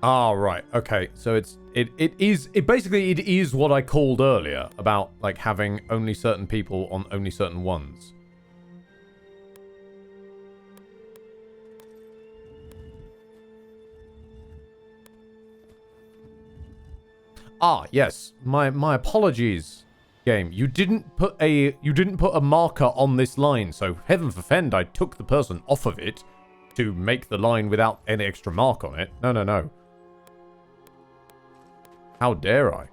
Speaker 1: Ah, right. Okay. So it is what I called earlier about like having only certain people on only certain ones. Ah, yes. My apologies, game. You didn't put a marker on this line, so heaven forfend I took the person off of it to make the line without any extra mark on it. No. How dare I?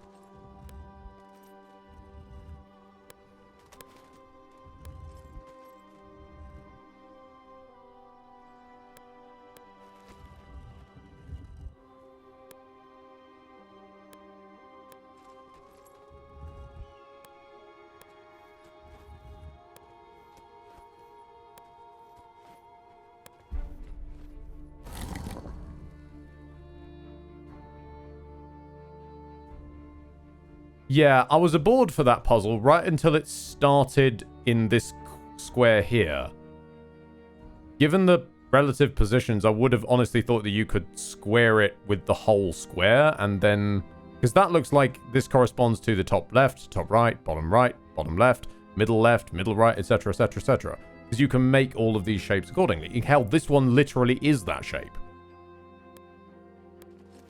Speaker 1: Yeah, I was aboard for that puzzle right until it started in this square here. Given the relative positions, I would have honestly thought that you could square it with the whole square, and then... Because that looks like this corresponds to the top left, top right, bottom left, middle right, etc, etc, etc. Because you can make all of these shapes accordingly. Hell, this one literally is that shape.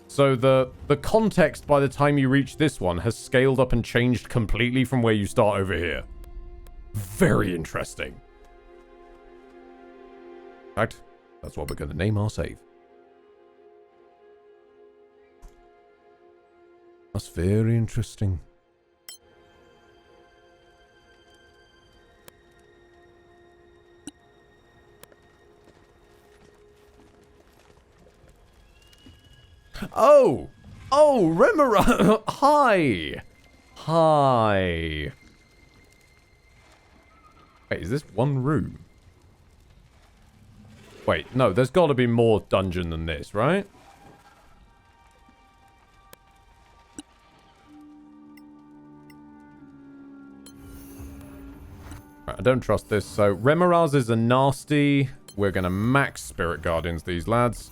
Speaker 1: So the context by the time you reach this one has scaled up and changed completely from where you start over here. Very interesting. In fact, that's what we're going to name our save. That's very interesting. Oh, Remora. Hi. Wait, is this one room? Wait, no, there's got to be more dungeon than this, right? Right, I don't trust this. So, Remoraz is a nasty. We're going to max Spirit Guardians these lads.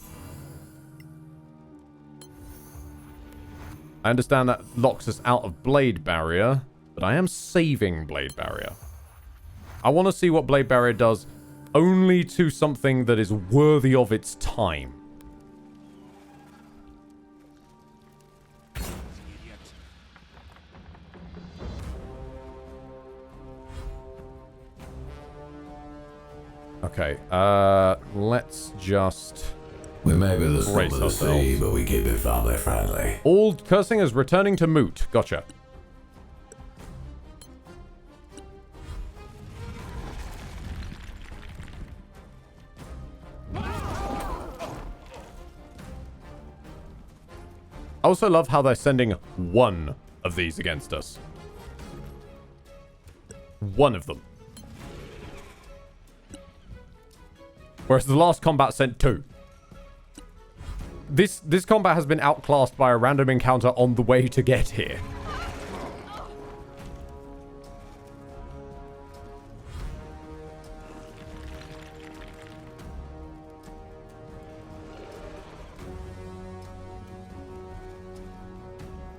Speaker 1: I understand that locks us out of Blade Barrier, but I am saving Blade Barrier. I want to see what Blade Barrier does only to something that is worthy of its time. Okay, let's just...
Speaker 7: We may be the scum of the sea, but we keep it family friendly.
Speaker 1: All cursing is returning to moot. Gotcha. also love how they're sending one of these against us. One of them. Whereas the last combat sent 2. This combat has been outclassed by a random encounter on the way to get here.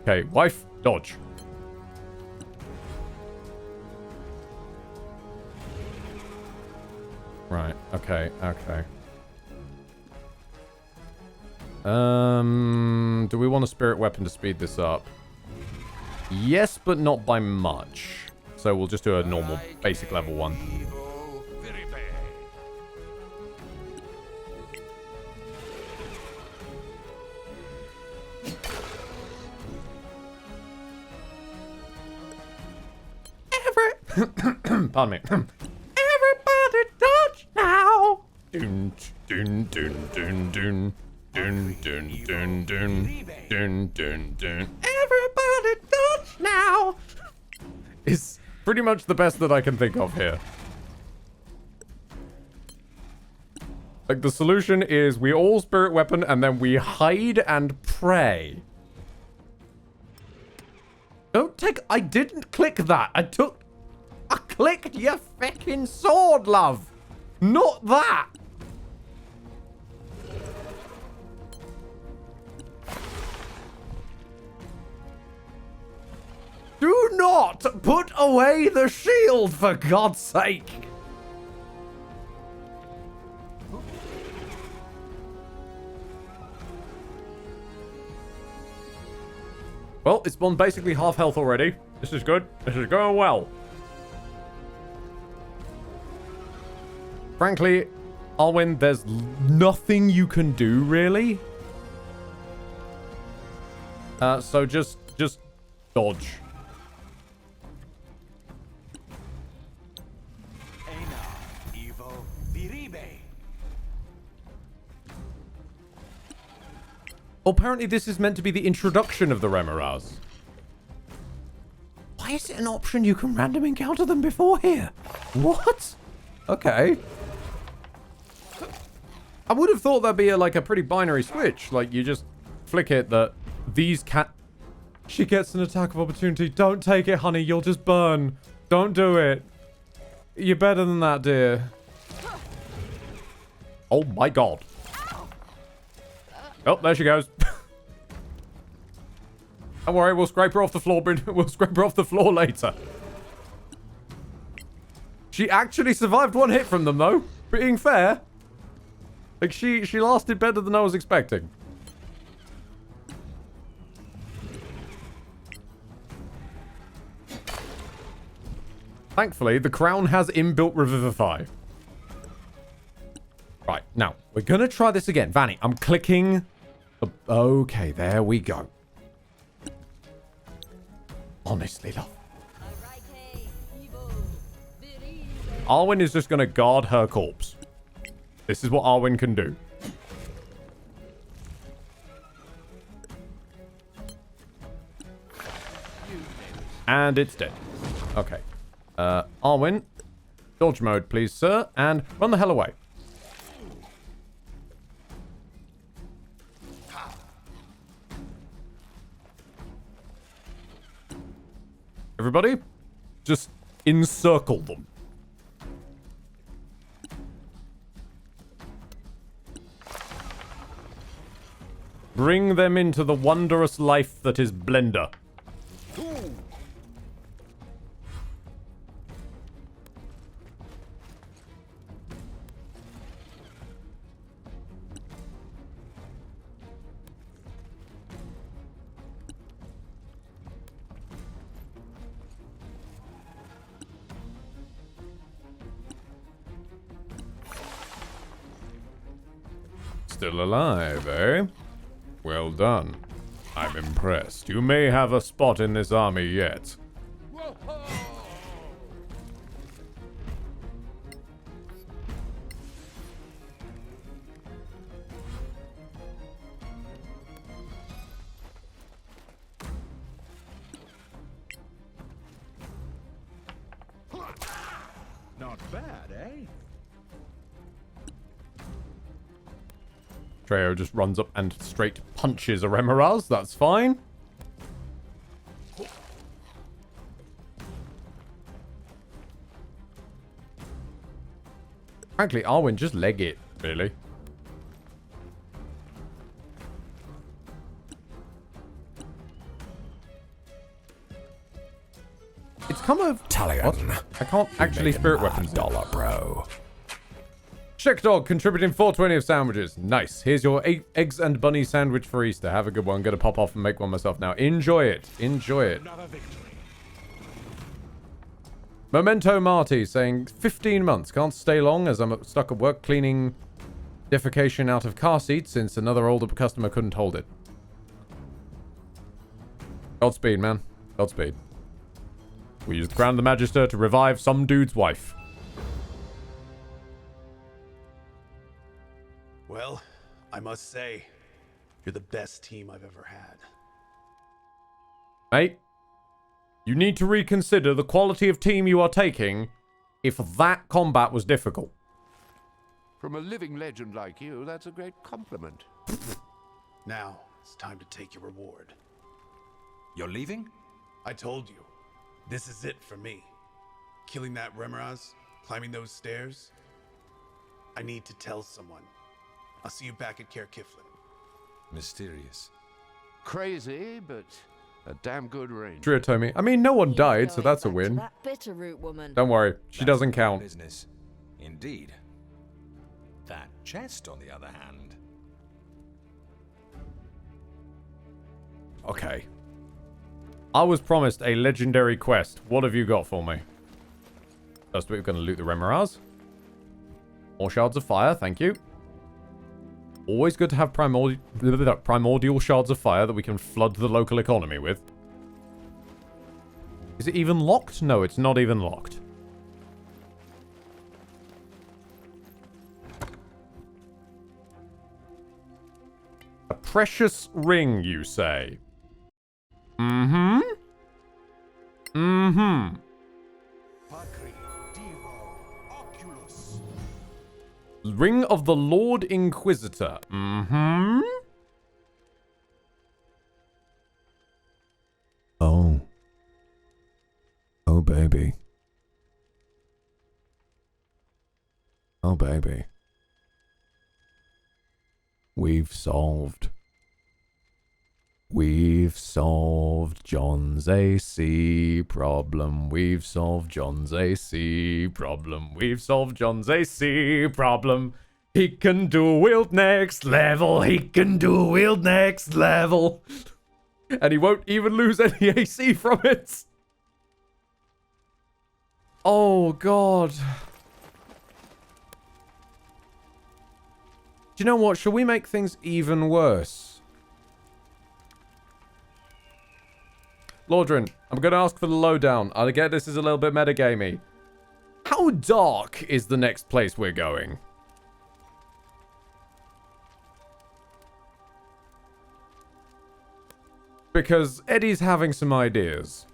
Speaker 1: Okay, wife, dodge. Right, okay. Do we want a spirit weapon to speed this up? Yes, but not by much. So we'll just do a normal, basic level one. Pardon me. Everybody dodge now! Dun, dun, dun, dun, dun. Dun, dun, dun, dun. Dun, dun, dun. Everybody dodge now! Is pretty much the best that I can think of here. Like, the solution is we all spirit weapon and then we hide and pray. Don't take... I didn't click that. I clicked your fucking sword, love. Not that. Do not put away the shield, for God's sake. Well, it's on basically half health already. This is good. This is going well. Frankly, Alwyn, there's nothing you can do, really. So just dodge. Apparently this is meant to be the introduction of the Remoras. Why is it an option you can random encounter them before here? What? Okay. I would have thought that'd be like a pretty binary switch. Like, you just flick it that these She gets an attack of opportunity. Don't take it, honey. You'll just burn. Don't do it. You're better than that, dear. Oh my god. Oh, there she goes. Don't worry, we'll scrape her off the floor. We'll scrape her off the floor later. She actually survived one hit from them, though. Being fair. Like, she lasted better than I was expecting. Thankfully, the crown has inbuilt Revivify. Right, now, we're gonna try this again. Vanny, I'm clicking... Okay, there we go. Honestly, love. Arwen is just gonna guard her corpse. This is what Arwen can do. And it's dead. Okay. Arwen, dodge mode, please, sir, and run the hell away. Everybody, just encircle them. Bring them into the wondrous life that is Blender. Still alive, eh? Well done. I'm impressed. You may have a spot in this army yet. Trejo just runs up and straight punches a Remoraz. That's fine. Frankly, Arwen, just leg it, really. It's come of...
Speaker 7: Talion.
Speaker 1: I can't actually spirit weapons.
Speaker 7: $1, bro.
Speaker 1: Checkdog contributing 420 of sandwiches. Nice. Here's your eggs and bunny sandwich for Easter. Have a good one. Gonna pop off and make one myself now. Enjoy it. Enjoy it. Memento Marty saying 15 months. Can't stay long as I'm stuck at work cleaning defecation out of car seats since another older customer couldn't hold it. Godspeed, man. Godspeed. We used the Crown of the Magister to revive some dude's wife.
Speaker 8: Well, I must say, you're the best team I've ever had.
Speaker 1: Mate, you need to reconsider the quality of team you are taking if that combat was difficult.
Speaker 4: From a living legend like you, that's a great compliment.
Speaker 8: Now, it's time to take your reward.
Speaker 20: You're leaving?
Speaker 8: I told you. This is it for me. Killing that Remoraz, climbing those stairs. I need to tell someone. I'll see you back at Caer Kiflin.
Speaker 20: Mysterious.
Speaker 4: Crazy, but a damn good range.
Speaker 1: Triotomi. I mean, no one died, so that's a win.
Speaker 10: That bitter root woman.
Speaker 1: Don't worry, she doesn't count.
Speaker 20: Business. Indeed. That chest, on the other hand.
Speaker 1: Okay. I was promised a legendary quest. What have you got for me? First, we're going to loot the Remoraz. More shards of fire, thank you. Always good to have primordial shards of fire that we can flood the local economy with. Is it even locked? No, it's not even locked. A precious ring, you say? Mm-hmm. Mm-hmm. Ring of the Lord Inquisitor. Mm-hmm. Oh. Oh, baby. Oh, baby. We've solved John's AC problem. We've solved John's AC problem. We've solved John's AC problem. He can do wield next level. He can do wield next level. And he won't even lose any AC from it. Oh, God. Do you know what? Shall we make things even worse? Lordrin, I'm going to ask for the lowdown. I get this is a little bit metagamey. How dark is the next place we're going? Because Eddie's having some ideas.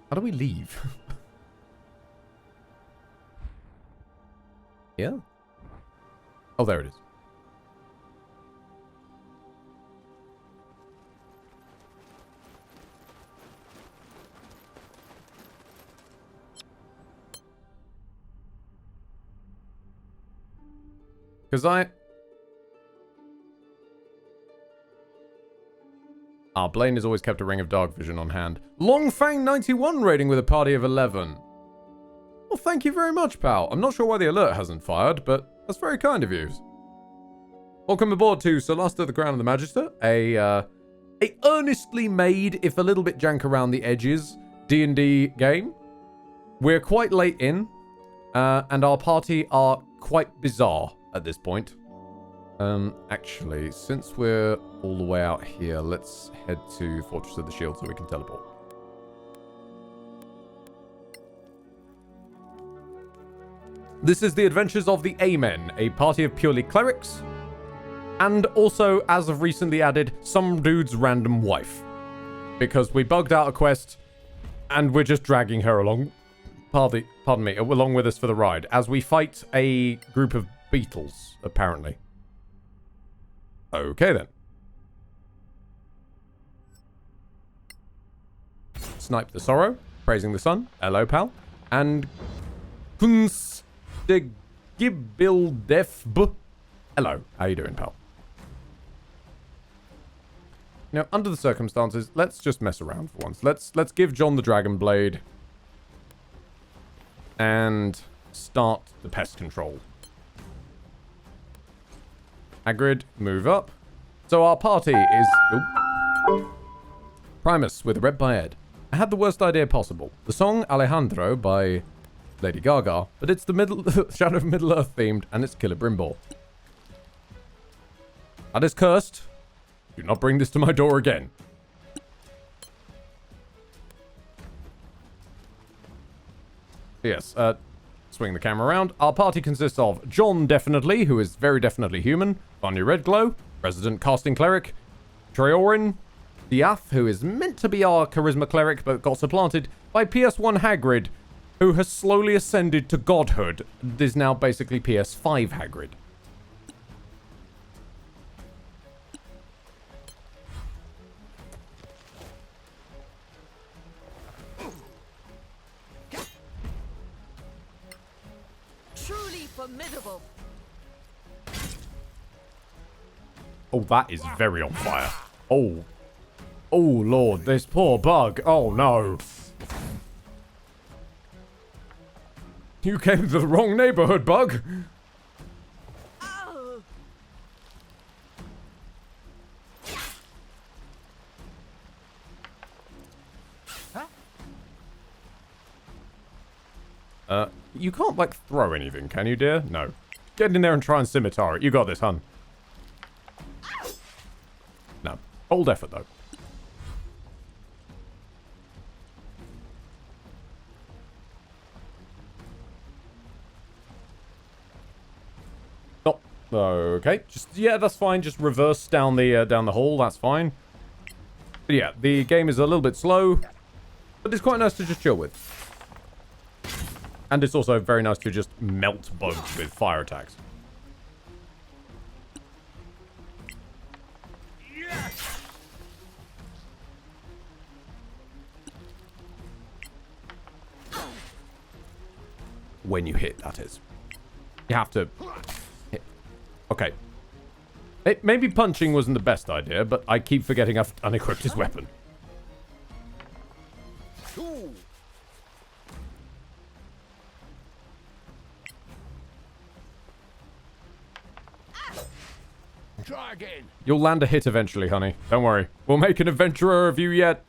Speaker 1: How do we leave? Yeah? Oh, there it is. Because Blaine has always kept a ring of dark vision on hand. Longfang91 rating with a party of 11. Well, thank you very much, pal. I'm not sure why the alert hasn't fired, but that's very kind of you. Welcome aboard to Solasta, the Crown of the Magister. A earnestly made, if a little bit jank around the edges, D&D game. We're quite late in, and our party are quite bizarre at this point. Actually, since we're all the way out here, let's head to Fortress of the Shield so we can teleport. This is the adventures of the Amen, a party of purely clerics, and also, as of recently added, some dude's random wife. Because we bugged out a quest, and we're just dragging her along, pardon me, along with us for the ride, as we fight a group of beetles, apparently. Okay then. Snipe the Sorrow, praising the sun, hello pal, and Kunst de Gibildefb, hello, how you doing pal? Now, under the circumstances, let's just mess around for once. Let's give John the Dragon Blade and start the pest control. Hagrid, move up. So our party is... Ooh. Primus with Read by Ed. I had the worst idea possible. The song Alejandro by Lady Gaga, but it's the Shadow of Middle-earth themed, and it's Killer Brimbor. That is cursed. Do not bring this to my door again. Yes, swing the camera around. Our party consists of John, definitely, who is very definitely human. Vanya Redglow, resident casting cleric. Treorin, Diath, who is meant to be our charisma cleric, but got supplanted by PS1 Hagrid, who has slowly ascended to godhood and is now basically PS5 Hagrid.
Speaker 19: Truly formidable.
Speaker 1: Oh, that is very on fire. Oh. Oh, Lord, this poor bug. Oh, no. You came to the wrong neighborhood, bug. You can't, like, throw anything, can you, dear? No. Get in there and try and scimitar it. You got this, hun. No. Hold effort, though. Oh, okay. Just, yeah, that's fine. Just reverse down the hall. That's fine. But yeah, the game is a little bit slow, but it's quite nice to just chill with. And it's also very nice to just melt bugs with fire attacks. When you hit, that is. You have to hit. Okay. Maybe punching wasn't the best idea, but I keep forgetting I've unequipped his weapon.
Speaker 4: Try again.
Speaker 1: You'll land a hit eventually, honey. Don't worry. We'll make an adventurer of you yet.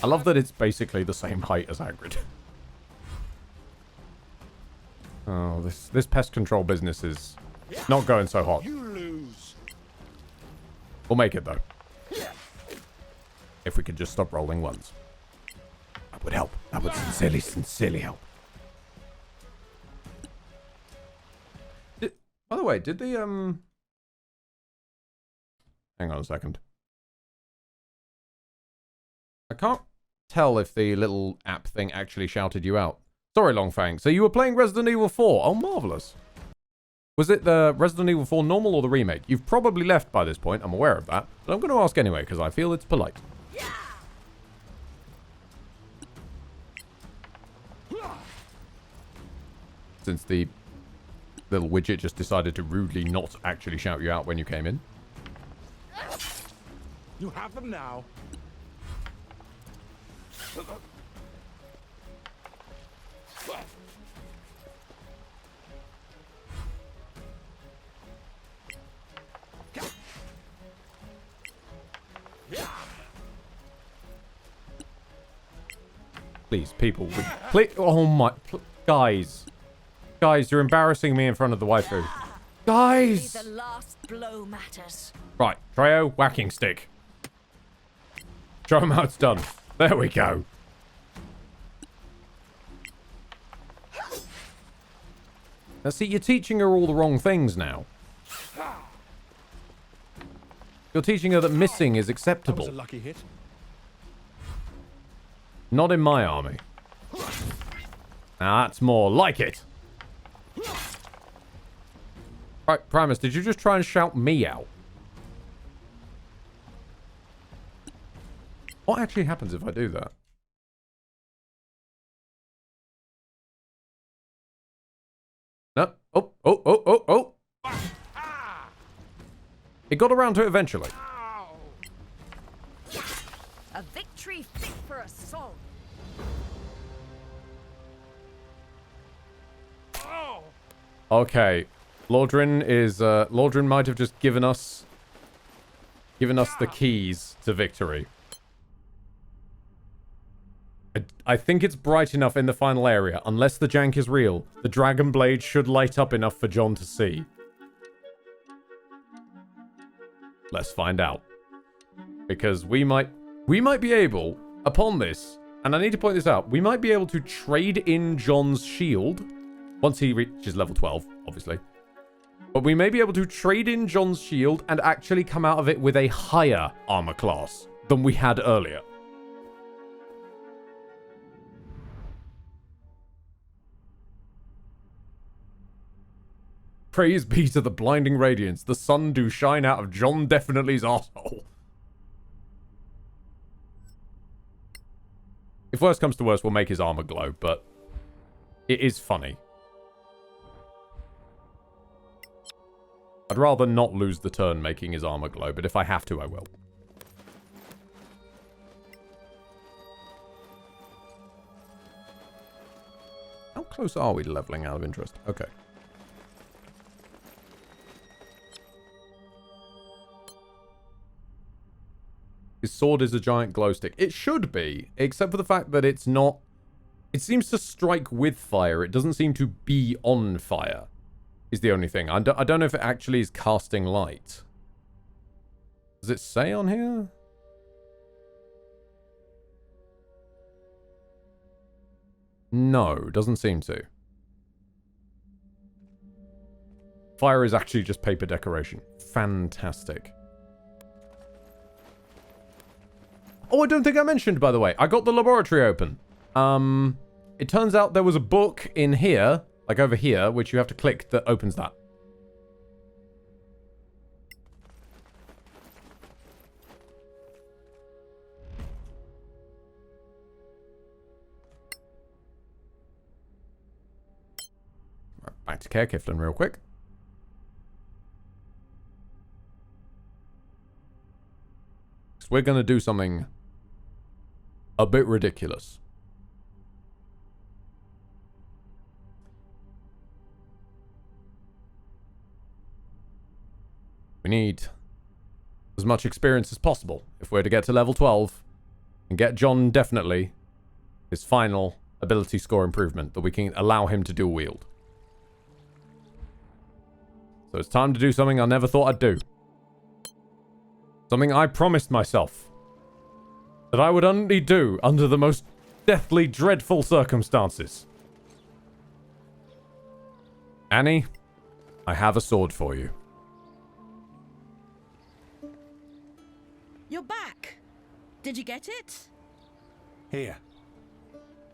Speaker 1: I love that it's basically the same height as Hagrid. Oh, this pest control business is not going so hot.
Speaker 4: You lose.
Speaker 1: We'll make it, though. If we could just stop rolling ones. That would help. That would sincerely help. By the way, did the, hang on a second. I can't tell if the little app thing actually shouted you out. Sorry, Longfang. So you were playing Resident Evil 4. Oh, marvelous. Was it the Resident Evil 4 normal or the remake? You've probably left by this point. I'm aware of that. But I'm going to ask anyway, because I feel it's polite. Since the little widget just decided to rudely not actually shout you out when you came in.
Speaker 17: You have them now.
Speaker 1: Please, people. Please, oh my... Guys. Guys, you're embarrassing me in front of the waifu. Guys!
Speaker 19: The last blow matters.
Speaker 1: Right, Treo, whacking stick. Show him how it's done. There we go. Now see, you're teaching her all the wrong things now. You're teaching her that missing is acceptable.
Speaker 17: That was a lucky hit.
Speaker 1: Not in my army. Now that's more like it. Right, Primus, did you just try and shout me out? What actually happens if I do that? No. Oh. It got around to it eventually.
Speaker 19: A victory fit for a song.
Speaker 1: Okay. Lordrin might have just given us the keys to victory. I think it's bright enough in the final area. Unless the jank is real, the Dragon Blade should light up enough for John to see. Let's find out. Because we might be able, upon this, and I need to point this out, we might be able to trade in John's shield, once he reaches level 12, obviously. But we may be able to trade in John's shield and actually come out of it with a higher armor class than we had earlier. Praise be to the blinding radiance. The sun do shine out of John Definitely's arsehole. If worst comes to worst, we'll make his armor glow, but it is funny. I'd rather not lose the turn making his armor glow, but if I have to, I will. How close are we to leveling out of interest? Okay. His sword is a giant glow stick. It should be, except for the fact that it's not... It seems to strike with fire. It doesn't seem to be on fire, is the only thing. I don't know if it actually is casting light. Does it say on here? No, doesn't seem to. Fire is actually just paper decoration. Fantastic. Oh, I don't think I mentioned, by the way. I got the laboratory open. It turns out there was a book in here, like over here, which you have to click that opens that. Right, back to Care Kiflin real quick. So we're going to do something a bit ridiculous. We need as much experience as possible if we're to get to level 12 and get John definitely his final ability score improvement that we can allow him to dual wield. So it's time to do something I never thought I'd do. Something I promised myself that I would only do under the most deathly dreadful circumstances. Annie, I have a sword for you.
Speaker 5: You're back. Did you get it?
Speaker 20: Here.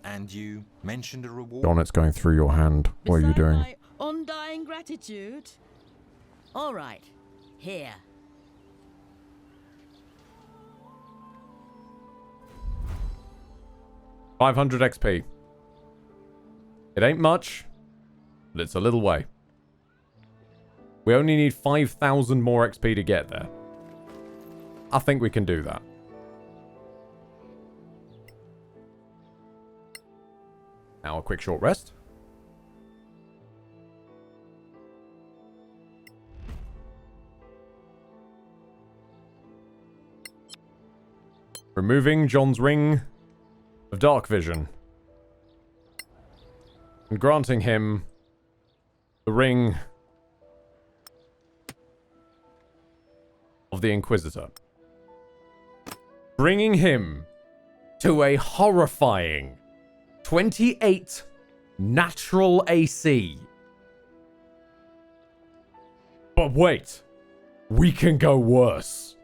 Speaker 20: And you mentioned a reward?
Speaker 1: John, it's going through your hand. What are you doing?
Speaker 5: My undying gratitude. All right. Here.
Speaker 1: $500 XP. It ain't much, but it's a little way. We only need 5,000 more XP to get there. I think we can do that. Now a quick short rest. Removing John's ring of dark vision. And granting him the ring of the Inquisitor. bringing him to a horrifying 28 natural AC. But wait, we can go worse.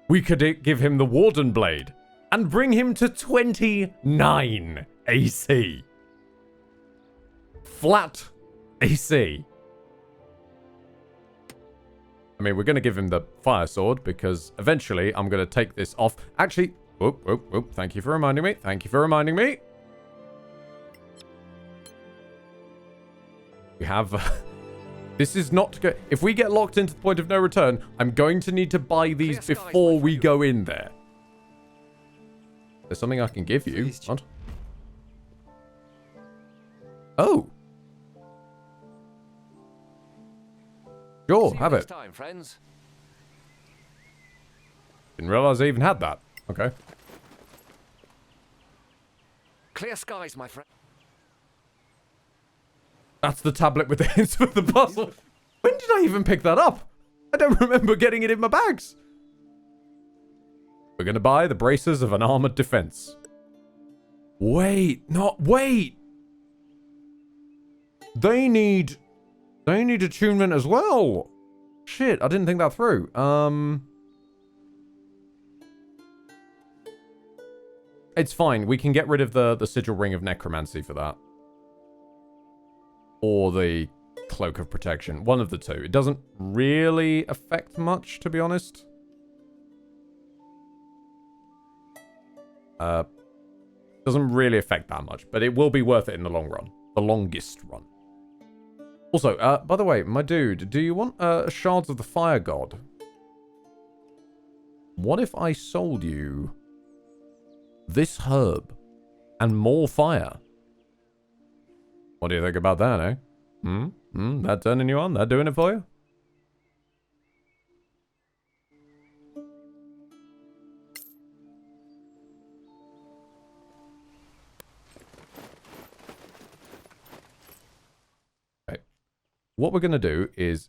Speaker 1: We could give him the Warden Blade and bring him to 29 AC. Flat AC. I mean, we're going to give him the Fire Sword because eventually I'm going to take this off. Actually, whoop. Thank you for reminding me. Thank you for reminding me. We have... this is not good. If we get locked into the point of no return, I'm going to need to buy these before we go in there. There's something I can give you. What? Oh. Sure, have it.
Speaker 3: Time, friends.
Speaker 1: Didn't realize I even had that. Okay.
Speaker 3: Clear skies, my friend.
Speaker 1: That's the tablet with the hints for the puzzle. When did I even pick that up? I don't remember getting it in my bags. We're going to buy the braces of an armored defense. Wait. They need attunement as well. Shit, I didn't think that through. It's fine. We can get rid of the sigil ring of necromancy for that. Or the cloak of protection. One of the two. It doesn't really affect much, to be honest. Doesn't really affect that much, but it will be worth it in the long run. The longest run. Also, by the way, my dude, do you want shards of the fire god? What if I sold you this herb and more fire? What do you think about that, eh? That turning you on? That doing it for you? Okay. What we're going to do is...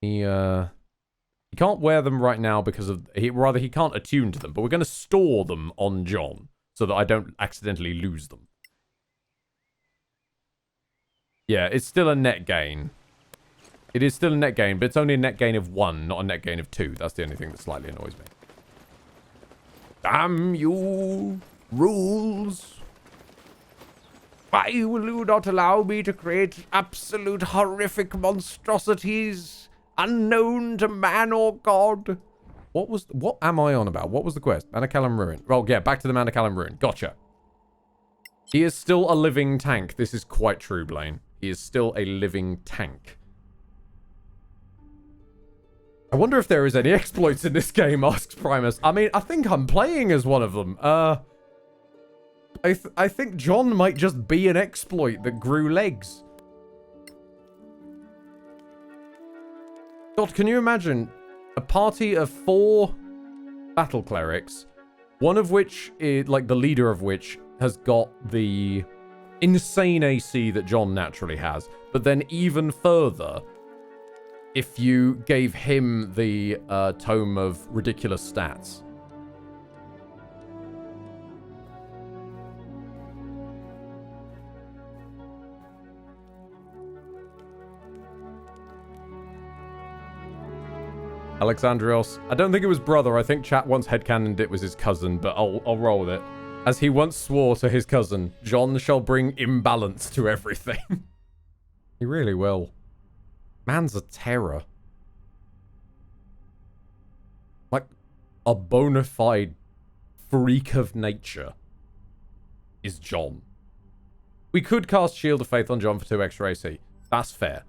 Speaker 1: He can't wear them right now because of... he can't attune to them, but we're going to store them on John so that I don't accidentally lose them. Yeah, it's still a net gain. It is still a net gain, but it's only a net gain of 1, not a net gain of 2. That's the only thing that slightly annoys me. Damn you, rules. Why will you not allow me to create absolute horrific monstrosities unknown to man or god? What am I on about? What was the quest? Manacalum Ruin. Well, yeah, back to the Manacalum Ruin. Gotcha. He is still a living tank. This is quite true, Blaine. He is still a living tank. I wonder if there is any exploits in this game, asks Primus. I mean, I think I'm playing as one of them. I think John might just be an exploit that grew legs. God, can you imagine a party of 4 battle clerics, one of which is, like, the leader of which has got the insane AC that John naturally has, but then even further, if you gave him the Tome of Ridiculous Stats. Alexandrios. I don't think it was brother. I think chat once headcanoned it was his cousin, but I'll roll with it. As he once swore to his cousin, John shall bring imbalance to everything. He really will. Man's a terror. Like, a bona fide freak of nature is John. We could cast Shield of Faith on John for 2 extra AC. That's fair.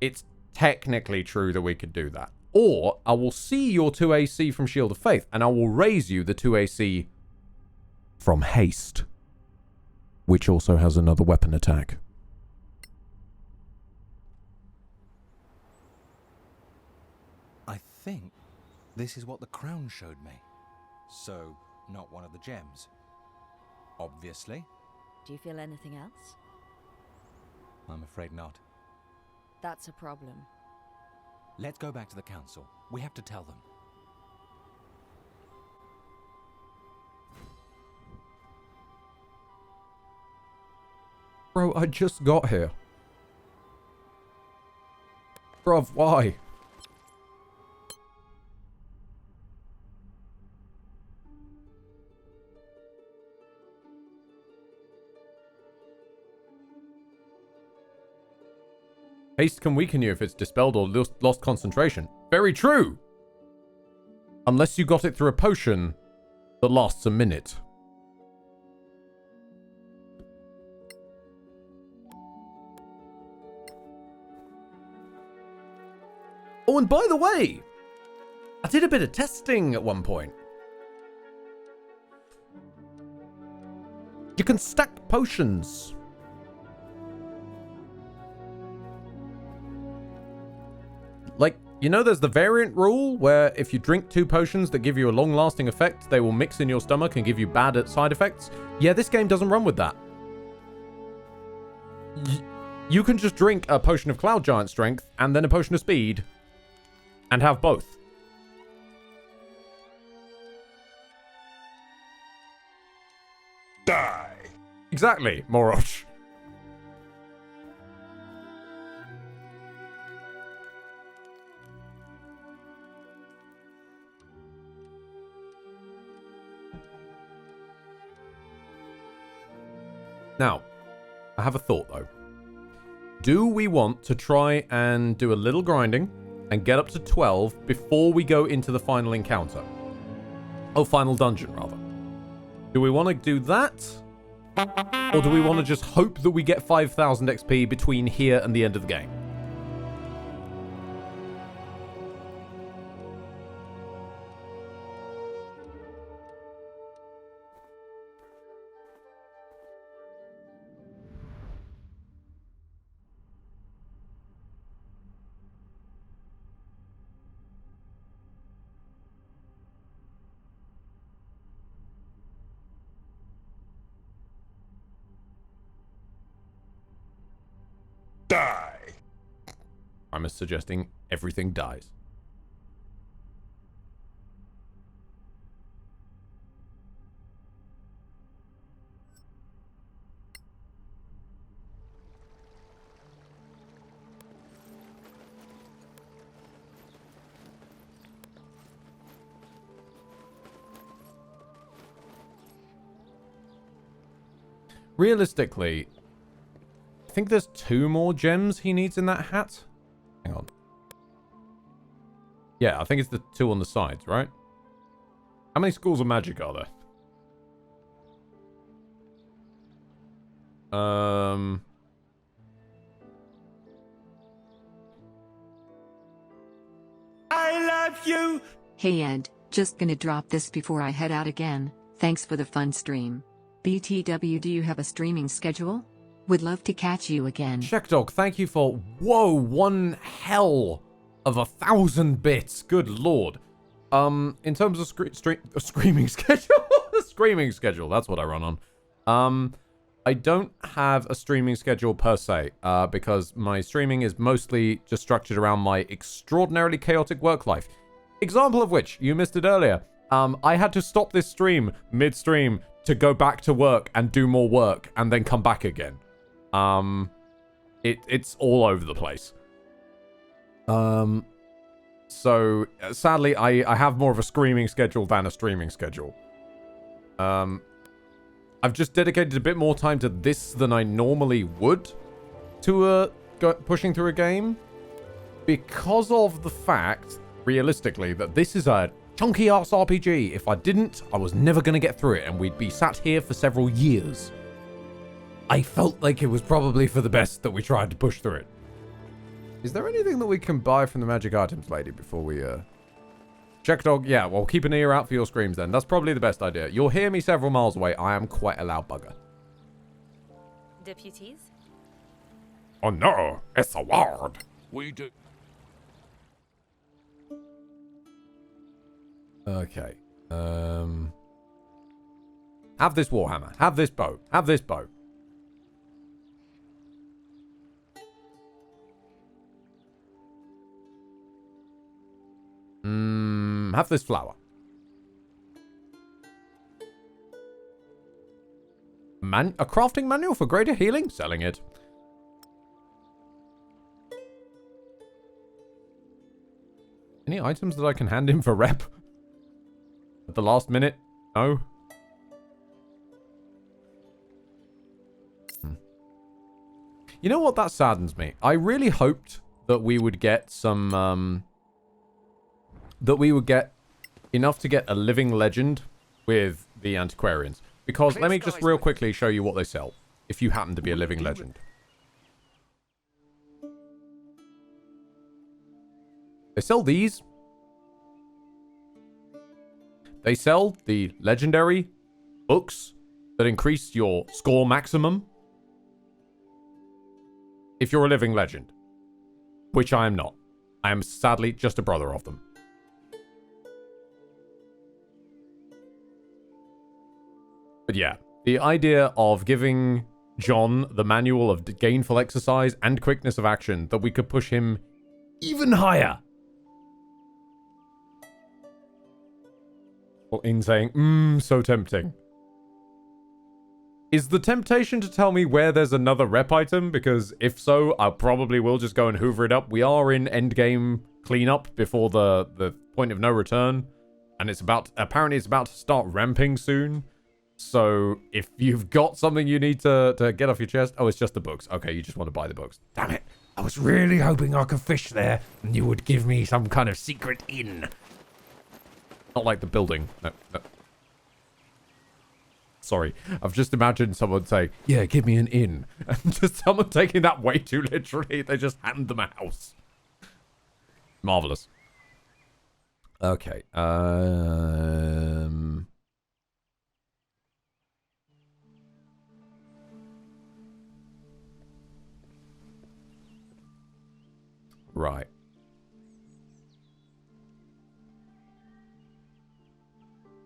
Speaker 1: It's technically true that we could do that. Or, I will see your 2 AC from Shield of Faith, and I will raise you the 2 AC from Haste, which also has another weapon attack.
Speaker 20: I think this is what the crown showed me. So, not one of the gems. Obviously.
Speaker 10: Do you feel anything else?
Speaker 20: I'm afraid not.
Speaker 10: That's a problem.
Speaker 20: Let's go back to the council. We have to tell them.
Speaker 1: Bro, I just got here. Bruv, why? Haste can weaken you if it's dispelled or lost concentration. Very true! Unless you got it through a potion that lasts a minute. Oh, and by the way, I did a bit of testing at one point. You can stack potions. Like, you know there's the variant rule where if you drink 2 potions that give you a long-lasting effect, they will mix in your stomach and give you bad side effects? Yeah, this game doesn't run with that. You can just drink a potion of Cloud Giant Strength and then a potion of Speed and have both.
Speaker 12: Die!
Speaker 1: Exactly, Morosh. Now, I have a thought though. Do we want to try and do a little grinding and get up to 12 before we go into the final encounter? Oh, final dungeon, rather. Do we want to do that? Or do we want to just hope that we get 5,000 XP between here and the end of the game?
Speaker 12: Die!
Speaker 1: I'm suggesting everything dies. Realistically, I think there's 2 more gems he needs in that hat. Hang on. Yeah, I think it's the 2 on the sides, right? How many schools of magic are there?
Speaker 15: I love you!
Speaker 14: Hey Ed, just gonna drop this before I head out again. Thanks for the fun stream. BTW, do you have a streaming schedule? Would love to catch you again.
Speaker 1: Checkdog, thank you for, whoa, one hell of 1,000 bits. Good lord. In terms of screaming schedule, screaming schedule, that's what I run on. I don't have a streaming schedule per se, because my streaming is mostly just structured around my extraordinarily chaotic work life. Example of which, you missed it earlier. I had to stop this stream mid-stream to go back to work and do more work and then come back again. It's all over the place. So sadly, I have more of a screaming schedule than a streaming schedule. I've just dedicated a bit more time to this than I normally would to pushing through a game because of the fact, realistically, that this is a chunky ass RPG. If I didn't, I was never going to get through it and we'd be sat here for several years. I felt like it was probably for the best that we tried to push through it. Is there anything that we can buy from the magic items lady before we, Checkdog, yeah, well, keep an ear out for your screams then. That's probably the best idea. You'll hear me several miles away. I am quite a loud bugger.
Speaker 22: Deputies?
Speaker 12: Oh no, it's a ward.
Speaker 4: We do.
Speaker 1: Okay. Have this warhammer. Have this bow. Have this bow. Have this flower. A crafting manual for greater healing? Selling it. Any items that I can hand in for rep? At the last minute? No. You know what? That saddens me. I really hoped that we would get some, that we would get enough to get a living legend with the antiquarians. Because let me just real quickly show you what they sell. If you happen to be a living legend. They sell these. They sell the legendary books that increase your score maximum. If you're a living legend. Which I am not. I am sadly just a brother of them. But yeah, the idea of giving John the manual of gainful exercise and quickness of action, that we could push him even higher. In saying, so tempting. Is the temptation to tell me where there's another rep item? Because if so, I probably will just go and hoover it up. We are in endgame cleanup before the point of no return. And it's apparently it's about to start ramping soon. So if you've got something you need to get off your chest. Oh, it's just the books. Okay, you just want to buy the books. Damn it. I was really hoping I could fish there and you would give me some kind of secret inn. Not like the building. No. Sorry. I've just imagined someone saying, yeah, give me an inn. And just someone taking that way too literally. They just hand them a house. Marvelous. Okay. Right.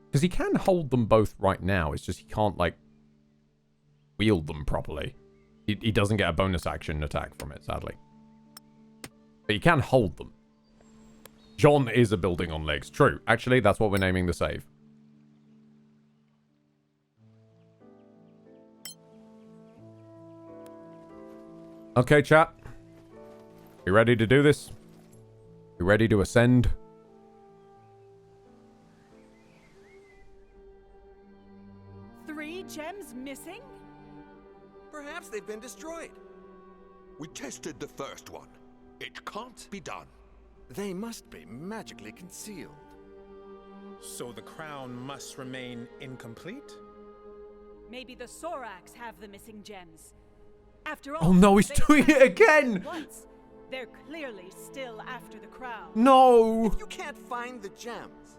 Speaker 1: Because he can hold them both right now. It's just he can't, like, wield them properly. He doesn't get a bonus action attack from it, sadly. But he can hold them. John is a building on legs. True. Actually, that's what we're naming the save. Okay, chat. You ready to do this? You ready to ascend?
Speaker 6: Gems missing?
Speaker 22: Perhaps they've been destroyed. We tested the first one. It can't be done.
Speaker 23: They must be magically concealed.
Speaker 17: So the crown must remain incomplete?
Speaker 6: Maybe the Sorax have the missing gems. After all,
Speaker 1: oh no, he's doing it again!
Speaker 6: Once. They're clearly still after the crown.
Speaker 1: No!
Speaker 23: If you can't find the gems,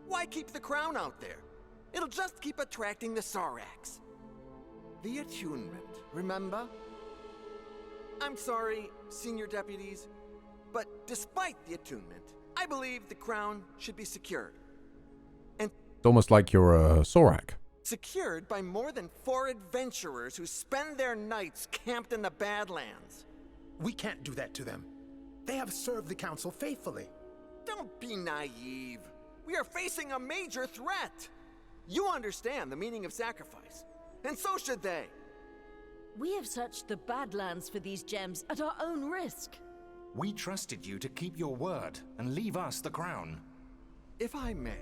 Speaker 23: why keep the crown out there? It'll just keep attracting the Sorax. The attunement, remember? I'm sorry, senior deputies, but despite the attunement, I believe the crown should be secured. And
Speaker 1: it's almost like you're a Sorak.
Speaker 23: Secured by more than 4 adventurers who spend their nights camped in the Badlands.
Speaker 17: We can't do that to them. They have served the council faithfully.
Speaker 23: Don't be naive. We are facing a major threat. You understand the meaning of sacrifice, and so should they.
Speaker 10: We have searched the Badlands for these gems at our own risk.
Speaker 20: We trusted you to keep your word and leave us the crown.
Speaker 23: If I may,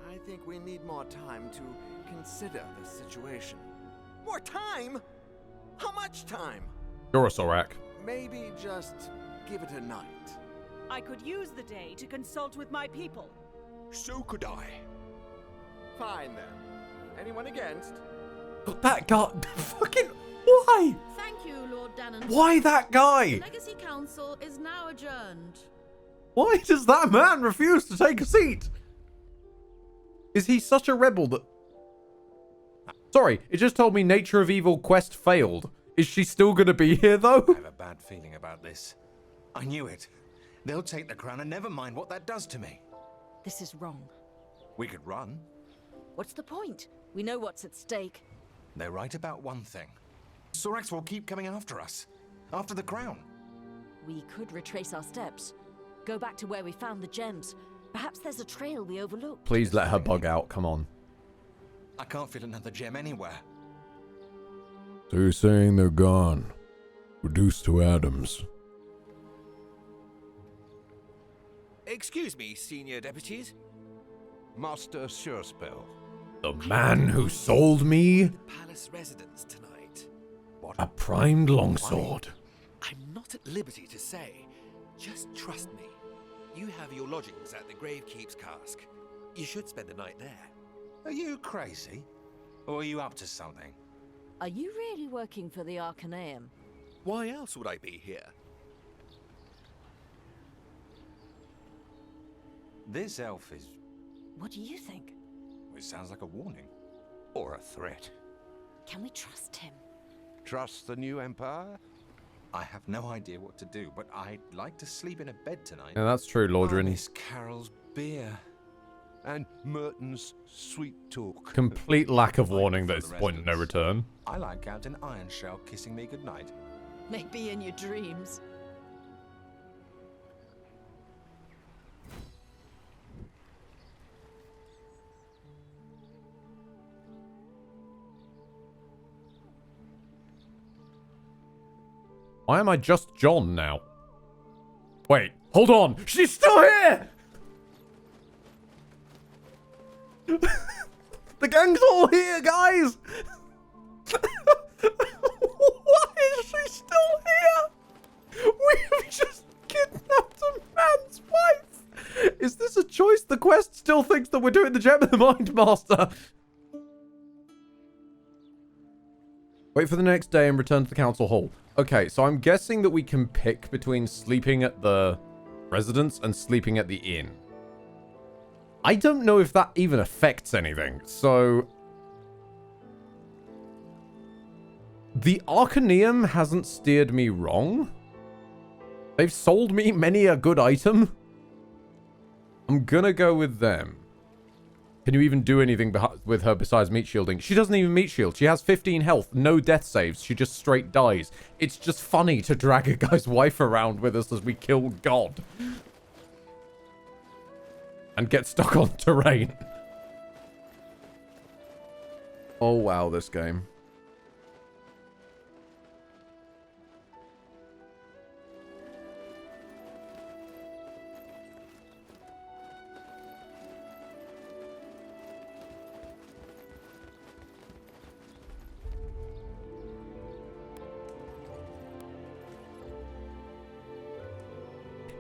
Speaker 23: I think we need more time to consider the situation. More time? How much time?
Speaker 1: You're a Sorak.
Speaker 23: Maybe just give it a night.
Speaker 6: I could use the day to consult with my people.
Speaker 22: So could I.
Speaker 23: Fine then. Anyone against?
Speaker 1: That guy. Fucking. Why?
Speaker 5: Thank you, Lord Dannon.
Speaker 1: Why that guy?
Speaker 5: The Legacy Council is now adjourned.
Speaker 1: Why does that man refuse to take a seat? Is he such a rebel that... Sorry, it just told me Nature of Evil quest failed. Is she still going to be here, though?
Speaker 20: I have a bad feeling about this. I knew it. They'll take the crown and never mind what that does to me.
Speaker 10: This is wrong.
Speaker 20: We could run.
Speaker 10: What's the point? We know what's at stake.
Speaker 20: They're right about one thing. Sorax will keep coming after us. After the crown.
Speaker 10: We could retrace our steps. Go back to where we found the gems. Perhaps there's a trail we overlooked.
Speaker 1: Please let her bug out. Come on.
Speaker 20: I can't fit another gem anywhere.
Speaker 1: So you're saying they're gone, reduced to atoms?
Speaker 3: Excuse me, senior deputies.
Speaker 4: Master Surespell.
Speaker 1: The man who sold me
Speaker 3: Palace residence tonight.
Speaker 1: a primed longsword.
Speaker 3: I'm not at liberty to say. Just trust me. You have your lodgings at the Gravekeep's cask. You should spend the night there.
Speaker 20: Are you crazy? Or are you up to something?
Speaker 10: Are you really working for the Arcaneum?
Speaker 3: Why else would I be here?
Speaker 20: This elf is...
Speaker 10: What do you think?
Speaker 20: It sounds like a warning. Or a threat.
Speaker 10: Can we trust him?
Speaker 4: Trust the new Empire?
Speaker 20: I have no idea what to do, but I'd like to sleep in a bed tonight.
Speaker 1: Yeah, that's true, Lordrin.
Speaker 20: Miss Carol's beer.
Speaker 4: And Merton's sweet talk.
Speaker 1: Complete lack of warning that it's point of no return.
Speaker 20: I like Captain Ironshell kissing me goodnight.
Speaker 19: Maybe in your dreams.
Speaker 1: Why am I just John now? Wait, hold on. She's still here! The gang's all here, guys! Why is she still here? We've just kidnapped a man's wife! Is this a choice? The quest still thinks that we're doing the Gem of the Mind Master. Wait for the next day and return to the council hall. Okay, so I'm guessing that we can pick between sleeping at the residence and sleeping at the inn. I don't know if that even affects anything, so... The Arcaneum hasn't steered me wrong. They've sold me many a good item. I'm gonna go with them. Can you even do anything with her besides meat shielding? She doesn't even meat shield. She has 15 health, no death saves. She just straight dies. It's just funny to drag a guy's wife around with us as we kill God. And get stuck on terrain. Oh wow, this game.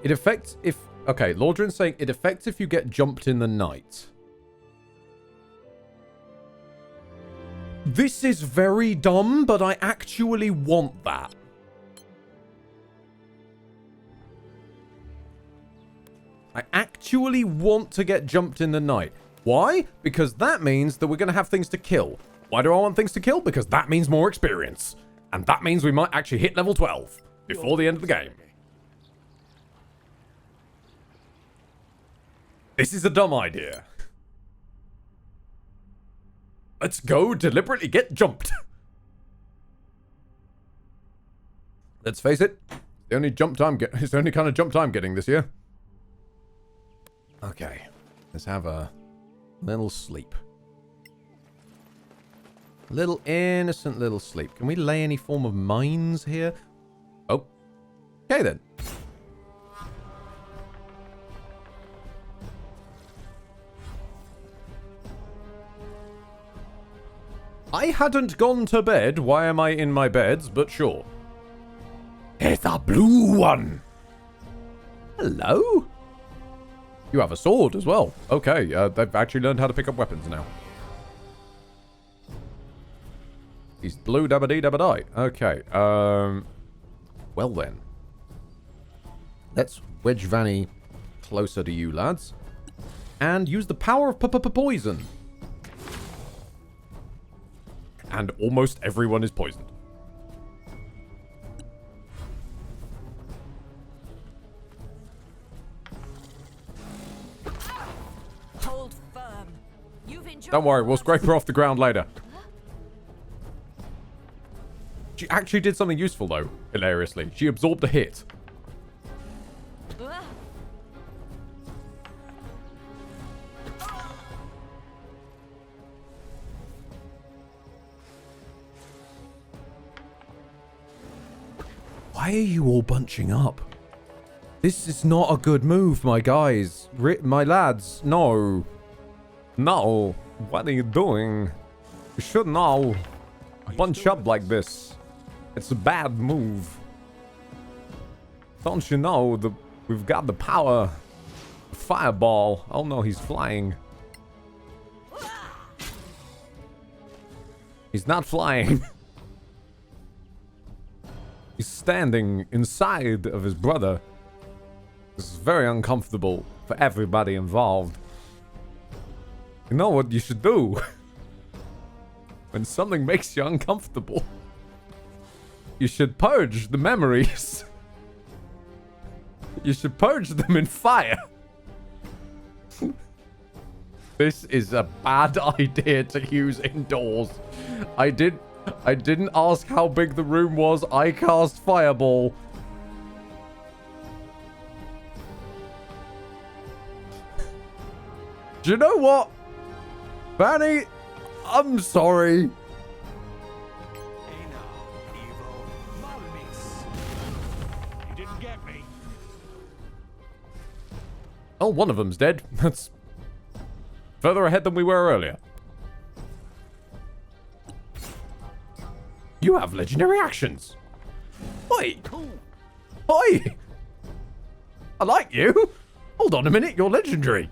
Speaker 1: It affects if... Okay, Lordrin's saying it affects if you get jumped in the night. This is very dumb, but I actually want that. I actually want to get jumped in the night. Why? Because that means that we're going to have things to kill. Why do I want things to kill? Because that means more experience. And that means we might actually hit level 12 before the end of the game. This is a dumb idea. Let's go deliberately get jumped. Let's face it, the only jump time it's the only kind of jump time getting this year. Okay, let's have a little sleep. Little innocent little sleep. Can we lay any form of mines here? Oh, okay then. I hadn't gone to bed. Why am I in my beds? But sure. It's a blue one. Hello? You have a sword as well. Okay, they've actually learned how to pick up weapons now. He's blue dabba dee dabba die. Okay, well then. Let's wedge Vanny closer to you lads. And use the power of poison. And almost everyone is poisoned.
Speaker 19: Hold firm. You've enjoyed.
Speaker 1: Don't worry, we'll scrape her off the ground later. She actually did something useful though, hilariously. She absorbed a hit. Why are you all bunching up? This is not a good move, my guys. My lads, no. No. What are you doing? You should not bunch up like this. It's a bad move. Don't you know that we've got the power? Fireball. Oh no, he's flying. He's not flying. He's standing inside of his brother. This is very uncomfortable for everybody involved. You know what you should do? When something makes you uncomfortable, you should purge the memories. You should purge them in fire. This is a bad idea to use indoors. I didn't ask how big the room was. I cast fireball. Do you know what? Fanny, I'm sorry.
Speaker 13: You didn't get me.
Speaker 1: Oh, one of them's dead. That's further ahead than we were earlier. You have legendary actions. Oi! Oi! I like you. Hold on a minute, you're legendary.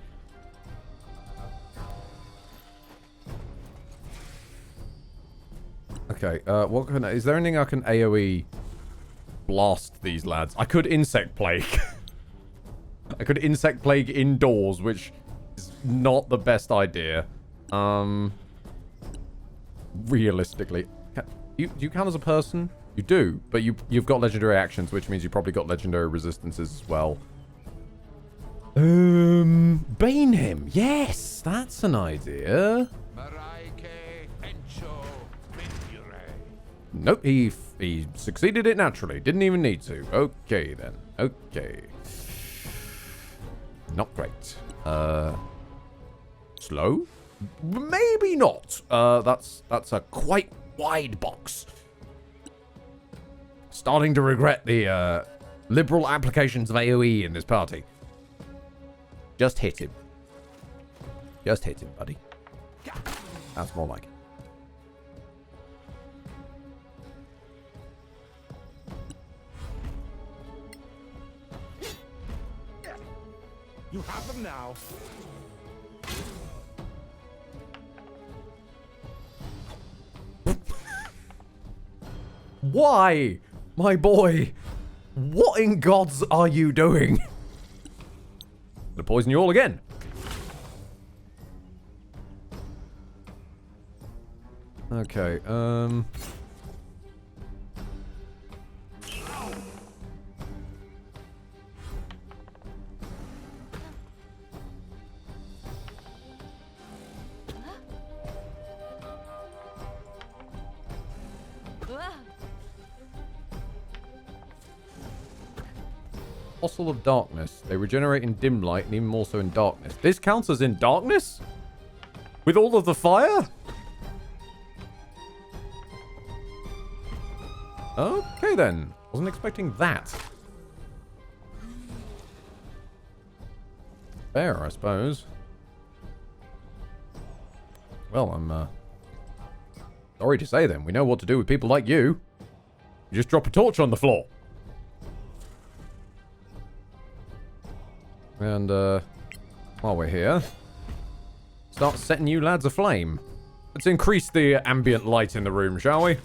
Speaker 1: Okay, what can is there anything I can AoE blast these lads? I could insect plague. I could insect plague indoors, which is not the best idea. Realistically, do you count as a person? You do, but you've got legendary actions, which means you probably got legendary resistances as well. Bane him. Yes, that's an idea. Nope, he succeeded it naturally. Didn't even need to. Okay, then. Okay. Not great. Slow? Maybe not. That's a quite wide box. Starting to regret the liberal applications of AoE in this party. Just hit him. Just hit him, buddy. That's more like it.
Speaker 13: You have them now.
Speaker 1: Why? My boy, what in gods are you doing? Gonna poison you all again. Okay, Fossil of Darkness. They regenerate in dim light and even more so in darkness. This counts as in darkness? With all of the fire? Okay then. Wasn't expecting that. Fair, I suppose. Well, I'm sorry to say then. We know what to do with people like you. You just drop a torch on the floor. And, while we're here, start setting you lads aflame. Let's increase the ambient light in the room, shall we?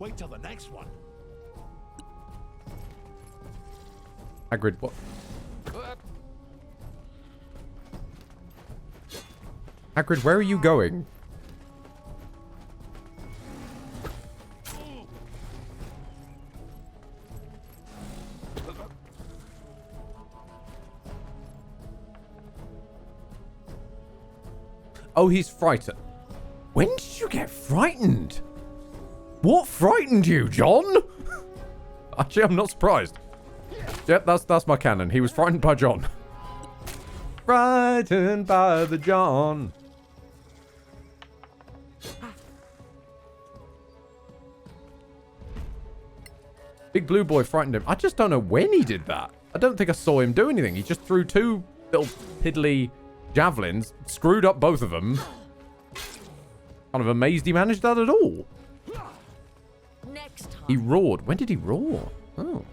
Speaker 13: Wait till the next one.
Speaker 1: Hagrid, what? Hagrid, where are you going? Oh, he's frightened. When did you get frightened? What frightened you, John? Actually, I'm not surprised. Yep, that's my canon. He was frightened by John. Frightened by the John. Big blue boy frightened him. I just don't know when he did that. I don't think I saw him do anything. He just threw two little piddly javelins, screwed up both of them. Kind of amazed he managed that at all.
Speaker 10: Next time.
Speaker 1: He roared. When did he roar? Oh.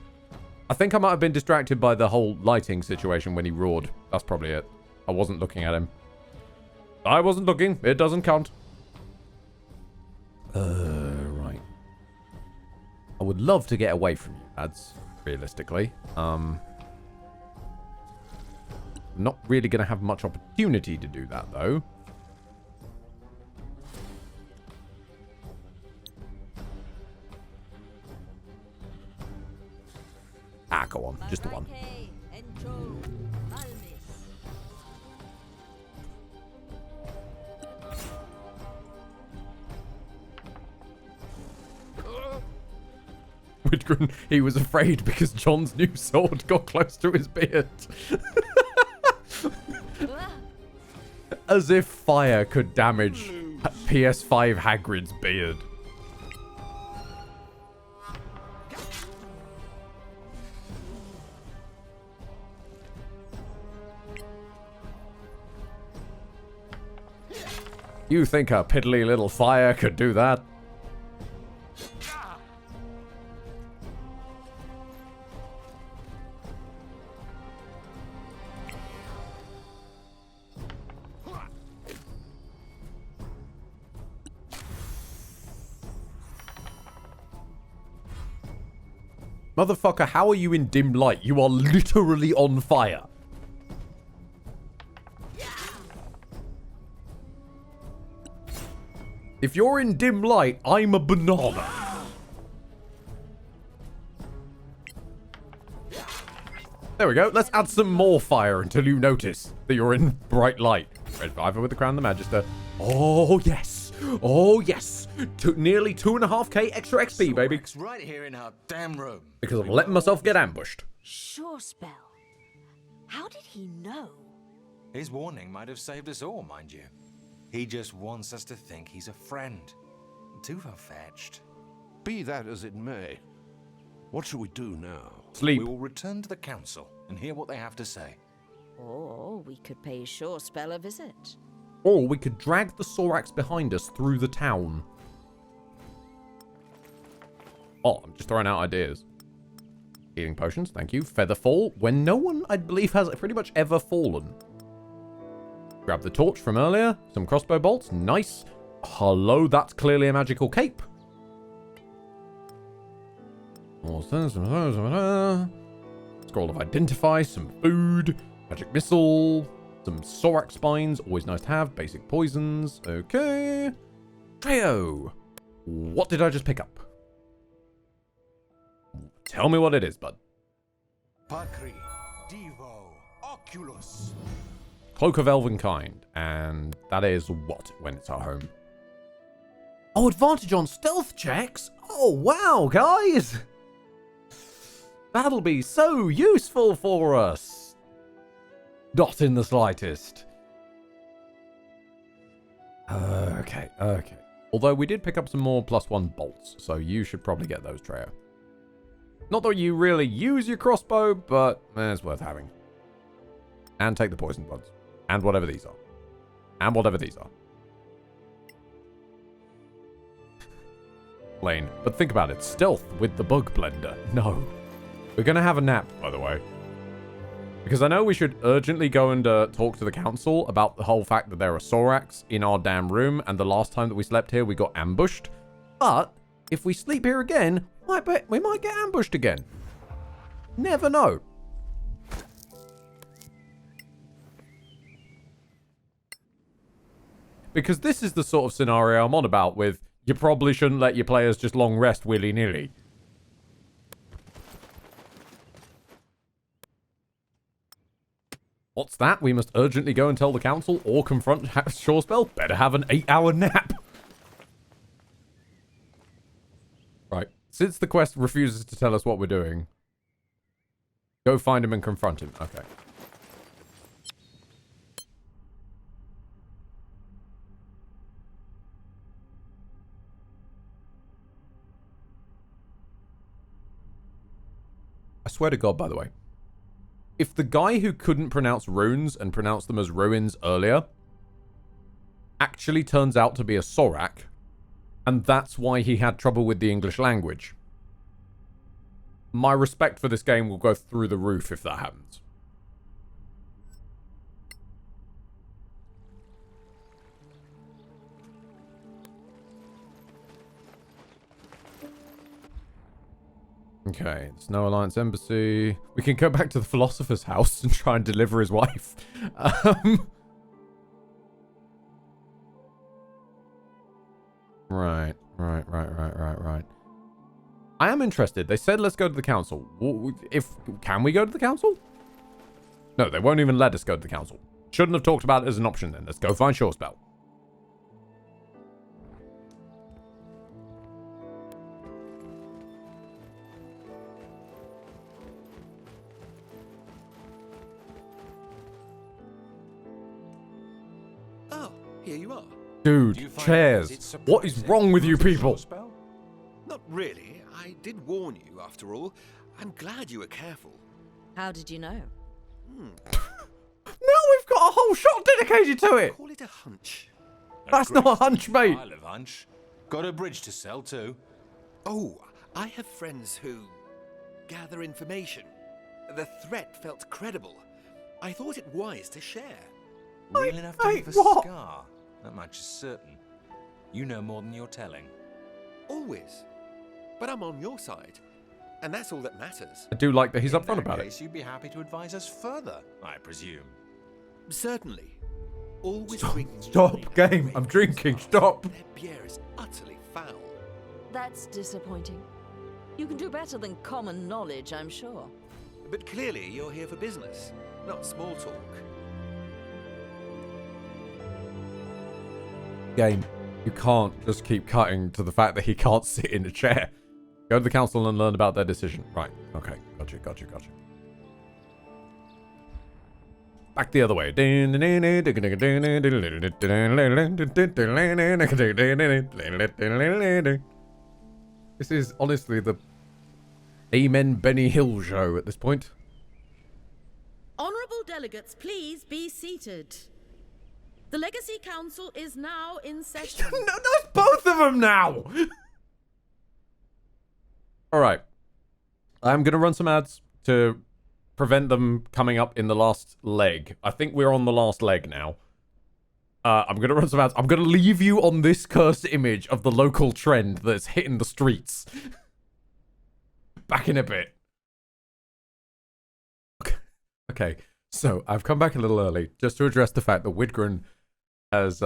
Speaker 1: I think I might have been distracted by the whole lighting situation when he roared. That's probably it. I wasn't looking at him. I wasn't looking. It doesn't count. Right. I would love to get away from you, lads, realistically. Not really going to have much opportunity to do that, though. Ah, go on. Just the one. Widgren, he was afraid because John's new sword got close to his beard. As if fire could damage PS5 Hagrid's beard. You think a piddly little fire could do that? Motherfucker, how are you in dim light? You are literally on fire. If you're in dim light, I'm a banana. There we go. Let's add some more fire until you notice that you're in bright light. Red Fiver with the Crown of the Magister. Oh, yes. Oh, yes. Nearly 2.5k extra XP, baby.
Speaker 20: Right here in our damn room.
Speaker 1: Because I'm letting myself get ambushed.
Speaker 10: Sure spell. How did he know?
Speaker 20: His warning might have saved us all, mind you. He just wants us to think he's a friend. Too far-fetched.
Speaker 4: Be that as it may, what shall we do now?
Speaker 1: Sleep.
Speaker 20: We will return to the council and hear what they have to say.
Speaker 10: Or we could pay Sure Spell a visit.
Speaker 1: Or we could drag the Sorax behind us through the town. Oh, I'm just throwing out ideas. Healing potions, thank you. Featherfall, when no one, I believe, has pretty much ever fallen. Grab the torch from earlier. Some crossbow bolts, nice. Hello, that's clearly a magical cape. Scroll of Identify, some food, magic missile, some Sorax spines, always nice to have, basic poisons, okay. Treo, what did I just pick up? Tell me what it is, bud.
Speaker 20: Patri, Devo, Oculus.
Speaker 1: Cloak of Elvenkind, and that is what when it's our home? Oh, advantage on stealth checks? Oh, wow, guys! That'll be so useful for us. Not in the slightest. Okay. Although we did pick up some more +1 bolts, so you should probably get those, Treo. Not that you really use your crossbow, but it's worth having. And take the poison buds. And whatever these are. And whatever these are. Lane. But think about it. Stealth with the bug blender. No. We're going to have a nap, by the way. Because I know we should urgently go and talk to the council about the whole fact that there are Sorax in our damn room. And the last time that we slept here, we got ambushed. But if we sleep here again, I bet we might get ambushed again. Never know. Because this is the sort of scenario I'm on about with you probably shouldn't let your players just long rest willy-nilly. What's that? We must urgently go and tell the council or confront Shorespell? Better have an 8-hour nap. Right. Since the quest refuses to tell us what we're doing, go find him and confront him. Okay. swear to God, by the way, if the guy who couldn't pronounce runes and pronounced them as ruins earlier actually turns out to be a Sorak, and that's why he had trouble with the English language, my respect for this game will go through the roof if that happens. Okay, Snow Alliance Embassy. We can go back to the Philosopher's house and try and deliver his wife. Right. I am interested. They said let's go to the council. Can we go to the council? No, they won't even let us go to the council. Shouldn't have talked about it as an option then. Let's go find Shorespell.
Speaker 3: Here you are.
Speaker 1: Dude, chairs. What is wrong with you people?
Speaker 3: Not really. I did warn you, after all. I'm glad you were careful.
Speaker 10: How did you know?
Speaker 1: Now we've got a whole shot dedicated to it.
Speaker 3: Call it a hunch.
Speaker 1: That's not a hunch, mate.
Speaker 20: I love hunch. Got a bridge to sell too.
Speaker 3: Oh, I have friends who gather information. The threat felt credible. I thought it wise to share.
Speaker 20: Real enough to leave a scar? That much is certain. You know more than you're telling.
Speaker 3: Always. But I'm on your side. And that's all that matters.
Speaker 1: I do like that he's upfront about it.
Speaker 20: You'd be happy to advise us further, I presume.
Speaker 3: Certainly. Always
Speaker 1: Stop, game. I'm drinking. Stop.
Speaker 3: Their beer is utterly foul.
Speaker 10: That's disappointing. You can do better than common knowledge, I'm sure.
Speaker 3: But clearly you're here for business, not small talk.
Speaker 1: Game, you can't just keep cutting to the fact that he can't sit in a chair. Go to the council and learn about their decision. Right, okay, gotcha. Back the other way. This is honestly the Amen Benny Hill show at this point.
Speaker 5: Honourable delegates, please be seated. The Legacy Council is now in session.
Speaker 1: No, that's both of them now! Alright. I'm going to run some ads to prevent them coming up in the last leg. I think we're on the last leg now. I'm going to run some ads. I'm going to leave you on this cursed image of the local trend that's hitting the streets. Back in a bit. Okay, so I've come back a little early just to address the fact that Widgren has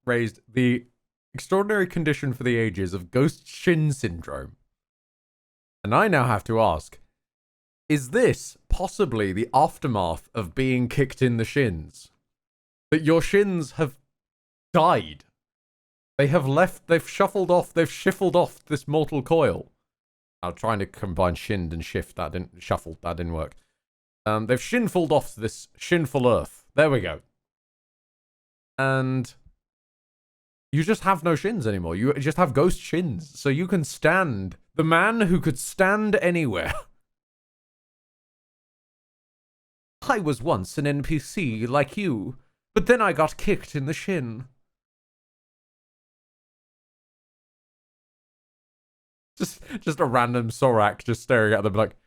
Speaker 1: raised the extraordinary condition for the ages of ghost shin syndrome. And I now have to ask, is this possibly the aftermath of being kicked in the shins? That your shins have died? They have left, they've shuffled off, they've shiffled off this mortal coil. I'm trying to combine shinned and shift, that didn't work. They've shinfled off this shinful earth. There we go. And you just have no shins anymore. You just have ghost shins. So you can stand. The man who could stand anywhere. I was once an NPC like you, but then I got kicked in the shin. Just a random Sorak just staring at them like,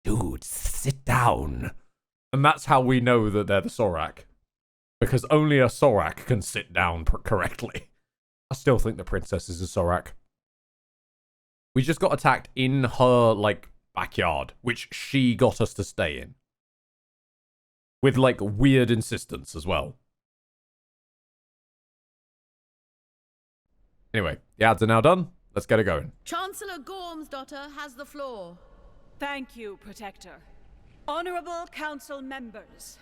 Speaker 1: dude, sit down. And that's how we know that they're the Sorak. Because only a Sorak can sit down correctly. I still think the princess is a Sorak. We just got attacked in her, like, backyard, which she got us to stay in. With, like, weird insistence as well. Anyway, the ads are now done. Let's get it going.
Speaker 5: Chancellor Gormsdotter has the floor.
Speaker 6: Thank you, Protector. Honorable Council members,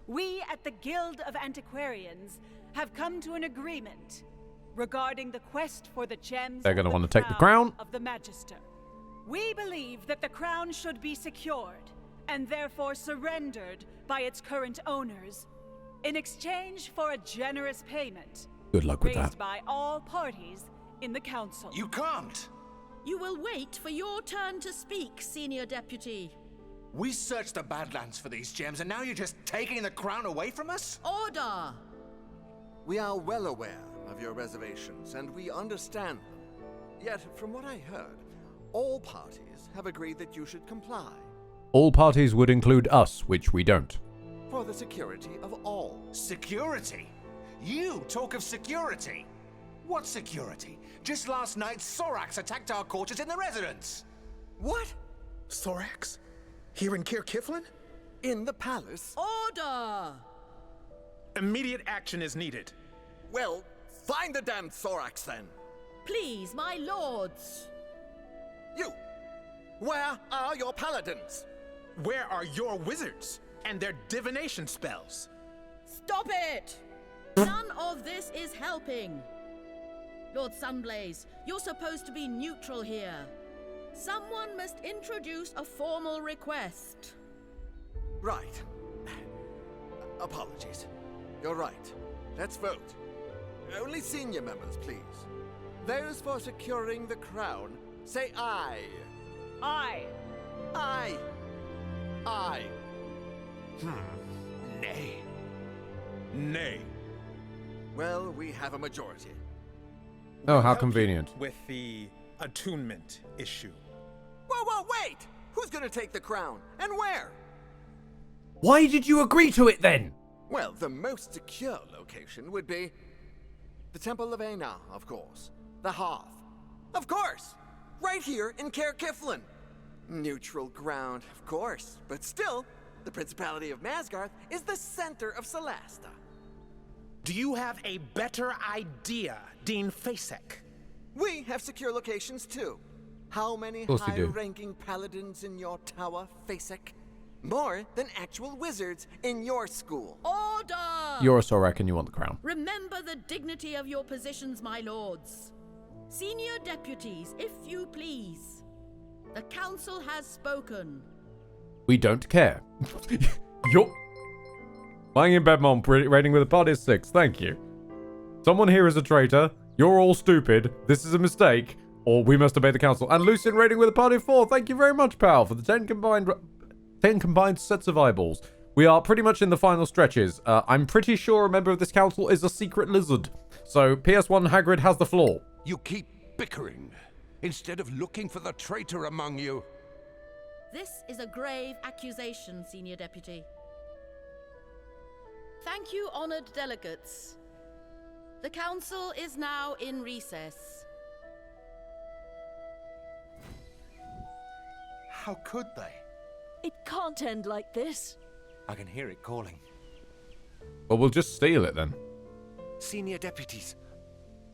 Speaker 6: we at the Guild of Antiquarians have come to an agreement regarding the quest for the gems.
Speaker 1: They're going to want to take the crown
Speaker 6: of the Magister. We believe that the crown should be secured and therefore surrendered by its current owners in exchange for a generous payment.
Speaker 1: Good luck with
Speaker 6: raised
Speaker 1: that.
Speaker 6: By all parties in the council.
Speaker 20: You can't.
Speaker 5: You will wait for your turn to speak, Senior Deputy.
Speaker 11: We searched the Badlands for these gems, and now you're just taking the crown away from us?
Speaker 5: Order!
Speaker 23: We are well aware of your reservations, and we understand them. Yet, from what I heard, all parties have agreed that you should comply.
Speaker 1: All parties would include us, which we don't.
Speaker 23: For the security of all.
Speaker 11: Security? You talk of security? What security? Just last night, Sorax attacked our quarters in the residence.
Speaker 23: What?
Speaker 17: Sorax? Here in Kir Kiflin?
Speaker 23: In the palace?
Speaker 5: Order!
Speaker 17: Immediate action is needed.
Speaker 23: Well, find the damned Sorax then.
Speaker 5: Please, my lords.
Speaker 23: You! Where are your paladins?
Speaker 17: Where are your wizards and their divination spells?
Speaker 5: Stop it! None of this is helping. Lord Sunblaze, you're supposed to be neutral here. Someone must introduce a formal request.
Speaker 23: Right. Apologies. You're right. Let's vote. Only senior members, please. Those for securing the crown, say aye.
Speaker 6: Aye.
Speaker 23: Aye. Aye.
Speaker 4: Nay.
Speaker 17: Nay.
Speaker 23: Well, we have a majority.
Speaker 1: Oh, how convenient.
Speaker 17: With the attunement issue.
Speaker 23: Whoa, wait! Who's gonna take the crown? And where?
Speaker 1: Why did you agree to it then?
Speaker 23: Well, the most secure location would be the Temple of Aina, of course. The Hearth. Of course! Right here in Kir Kiflin. Neutral ground, of course. But still, the Principality of Masgarth is the center of Solasta.
Speaker 17: Do you have a better idea, Dean Fasek?
Speaker 23: We have secure locations too. How many high-ranking paladins in your tower, Fasek? More than actual wizards in your school.
Speaker 5: Order!
Speaker 1: You're a Sorak and you want the crown.
Speaker 5: Remember the dignity of your positions, my lords. Senior deputies, if you please. The council has spoken.
Speaker 1: We don't care. You're lying in bed, Mom, rating with a party of 6. Thank you. Someone here is a traitor. You're all stupid. This is a mistake. Or we must obey the council. And Lucian rating with a party of 4. Thank you very much, pal, for the 10 combined sets of eyeballs. We are pretty much in the final stretches. I'm pretty sure a member of this council is a secret lizard. So, PS1 Hagrid has the floor.
Speaker 4: You keep bickering instead of looking for the traitor among you.
Speaker 5: This is a grave accusation, Senior Deputy. Thank you, honored delegates. The council is now in recess.
Speaker 11: How could they?
Speaker 10: It can't end like this.
Speaker 11: I can hear it calling.
Speaker 1: Well, we'll just steal it then.
Speaker 3: Senior deputies.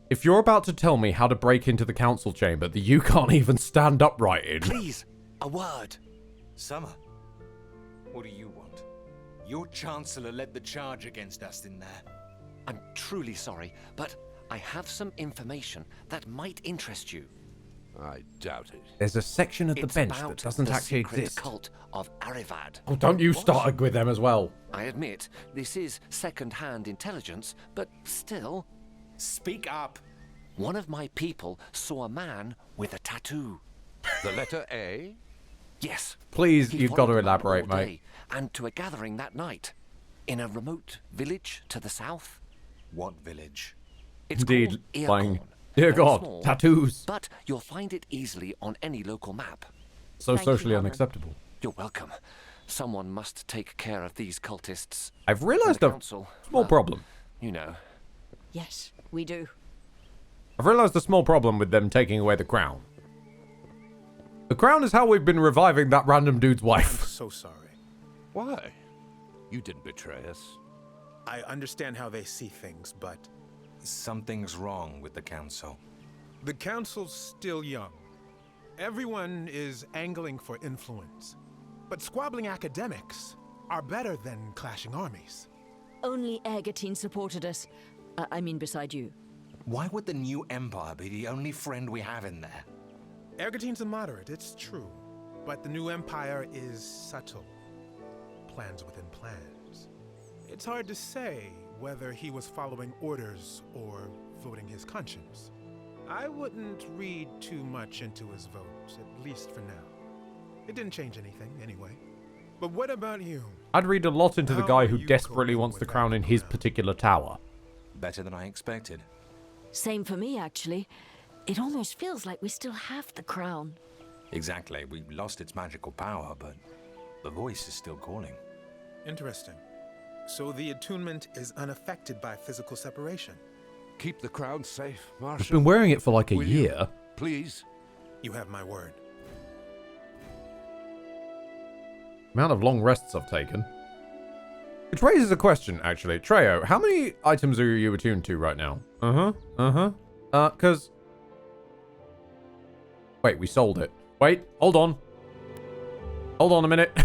Speaker 1: If you're about to tell me how to break into the council chamber that you can't even stand upright in...
Speaker 3: Please, a word.
Speaker 11: Summer, what do you want? Your Chancellor led the charge against us in there.
Speaker 3: I'm truly sorry, but I have some information that might interest you.
Speaker 4: I doubt it.
Speaker 1: There's a section of the bench that doesn't actually exist.
Speaker 3: The cult of Arivad.
Speaker 1: Oh, don't you start with them as well.
Speaker 3: I admit, this is second-hand intelligence, but still...
Speaker 11: Speak up.
Speaker 3: One of my people saw a man with a tattoo.
Speaker 4: The letter A?
Speaker 3: Yes.
Speaker 1: Please, you've got to elaborate, mate.
Speaker 3: Day, and to a gathering that night. In a remote village to the south.
Speaker 11: What village?
Speaker 3: It's
Speaker 1: Indeed,
Speaker 3: called
Speaker 1: flying.
Speaker 3: Earcorn.
Speaker 1: Dear
Speaker 3: Very
Speaker 1: God,
Speaker 3: small,
Speaker 1: tattoos.
Speaker 3: But you'll find it easily on any local map.
Speaker 1: So socially unacceptable.
Speaker 3: You're welcome. Someone must take care of these cultists.
Speaker 1: I've realised a small problem.
Speaker 3: You know.
Speaker 10: Yes, we do.
Speaker 1: I've realised a small problem with them taking away the crown. The crown is how we've been reviving that random dude's wife.
Speaker 17: I'm so sorry.
Speaker 4: Why? You didn't betray us.
Speaker 17: I understand how they see things, but...
Speaker 11: Something's wrong with the council.
Speaker 17: The council's still young. Everyone is angling for influence. But squabbling academics are better than clashing armies.
Speaker 10: Only Ergatine supported us. I mean, beside you.
Speaker 11: Why would the new empire be the only friend we have in there?
Speaker 17: Ergatine's a moderate, it's true. But the new empire is subtle. Plans within plans. It's hard to say whether he was following orders or voting his conscience. I wouldn't read too much into his vote, at least for now. It didn't change anything, anyway. But what about you?
Speaker 1: I'd read a lot into the
Speaker 17: How
Speaker 1: guy
Speaker 17: are
Speaker 1: who
Speaker 17: you
Speaker 1: desperately
Speaker 17: coping
Speaker 1: wants the
Speaker 17: with
Speaker 1: crown in his particular tower.
Speaker 20: Better than I expected.
Speaker 10: Same for me, actually. It almost feels like we still have the crown.
Speaker 20: Exactly. We lost its magical power, but the voice is still calling.
Speaker 17: Interesting. So the attunement is unaffected by physical separation.
Speaker 4: Keep the crown safe, Marshal.
Speaker 1: I've been wearing it for like a
Speaker 4: Will you?
Speaker 1: year.
Speaker 4: Please.
Speaker 17: You have my word.
Speaker 1: Amount of long rests I've taken. Which raises a question, actually. Treyo, how many items are you attuned to right now? Because... Wait, we sold it. Wait, hold on. Hold on a minute.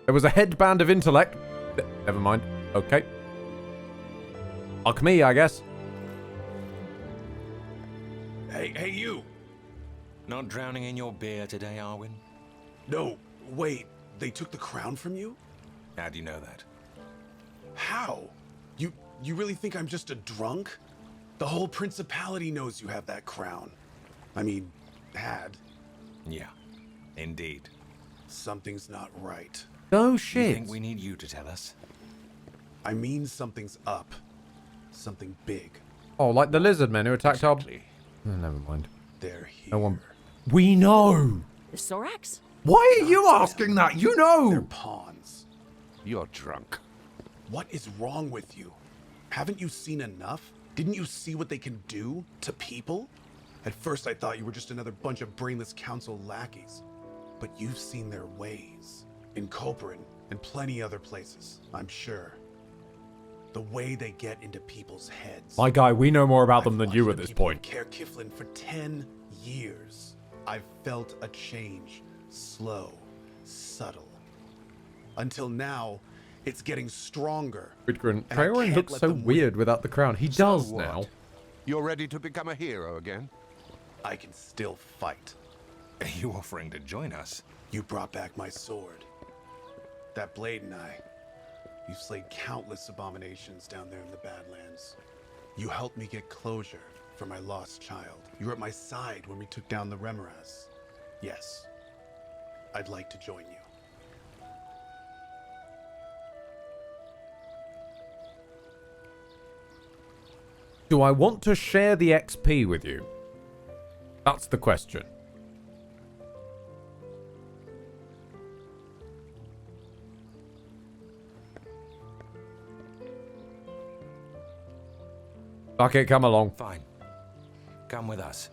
Speaker 1: There was a headband of intellect. Never mind. Okay. Alchemy, I guess.
Speaker 8: Hey, you!
Speaker 20: Not drowning in your beer today, Arwen?
Speaker 8: No, wait. They took the crown from you?
Speaker 20: How do you know that?
Speaker 8: How? You really think I'm just a drunk? The whole principality knows you have that crown. I mean, had.
Speaker 20: Yeah, indeed.
Speaker 8: Something's not right.
Speaker 1: No
Speaker 20: You
Speaker 1: shit.
Speaker 20: think we need you to tell us?
Speaker 8: I mean something's up. Something big.
Speaker 1: Oh, like the lizard men who attacked our... Oh, never mind.
Speaker 8: They're here.
Speaker 1: No one... We know!
Speaker 10: The Sorax?
Speaker 1: Why are you asking that? You know!
Speaker 8: They're pawns.
Speaker 4: You're drunk.
Speaker 8: What is wrong with you? Haven't you seen enough? Didn't you see what they can do to people? At first I thought you were just another bunch of brainless council lackeys. But you've seen their ways. In Coperin and plenty other places, I'm sure. The way they get into people's heads.
Speaker 1: My guy, we know more about them than you at this point.
Speaker 8: Care Kiflin for 10 years. I've felt a change. Slow, subtle. Until now, it's getting stronger.
Speaker 1: Widgren,
Speaker 8: And I
Speaker 1: Traorin
Speaker 8: can't
Speaker 1: looks
Speaker 8: let
Speaker 1: so
Speaker 8: them
Speaker 1: weird without the crown. He
Speaker 4: So
Speaker 1: does
Speaker 4: what?
Speaker 1: now.
Speaker 4: You're ready to become a hero again?
Speaker 8: I can still fight.
Speaker 20: Are you offering to join us?
Speaker 8: You brought back my sword. That blade and I. You've slayed countless abominations down there in the Badlands. You helped me get closure for my lost child. You were at my side when we took down the Remoras. Yes. I'd like to join you.
Speaker 1: Do I want to share the XP with you? That's the question. Fuck it, come along.
Speaker 20: Fine. Come with us.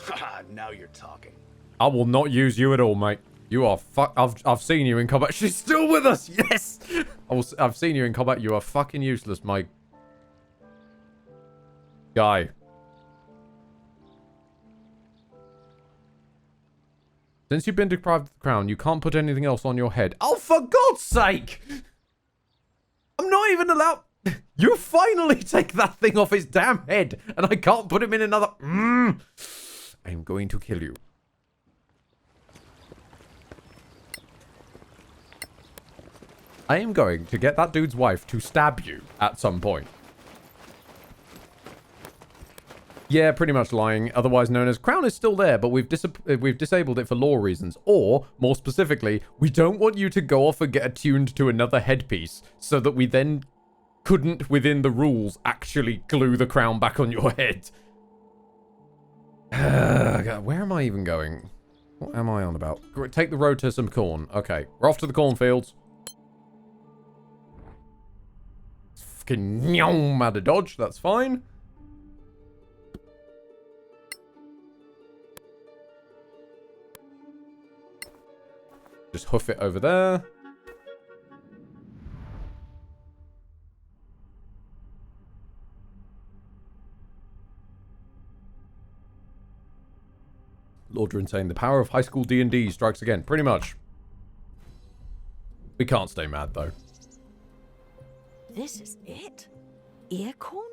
Speaker 8: Haha, now you're talking.
Speaker 1: I will not use you at all, mate. You are I've seen you in combat. She's still with us. Yes. I've seen you in combat. You are fucking useless, my guy. Since you've been deprived of the crown, you can't put anything else on your head. Oh, for God's sake! I'm not even allowed... You finally take that thing off his damn head, and I can't put him in another... I'm going to kill you. I am going to get that dude's wife to stab you at some point. Yeah, pretty much lying, otherwise known as crown is still there, but we've disabled it for law reasons. Or, more specifically, we don't want you to go off and get attuned to another headpiece, so that we then couldn't, within the rules, actually glue the crown back on your head. God, where am I even going? What am I on about? Take the road to some corn. Okay, we're off to the cornfields. Fucking nyom out of dodge, that's fine. Just hoof it over there. Lordrin saying the power of high school D&D strikes again. Pretty much. We can't stay mad, though.
Speaker 10: This is it? Earcorn?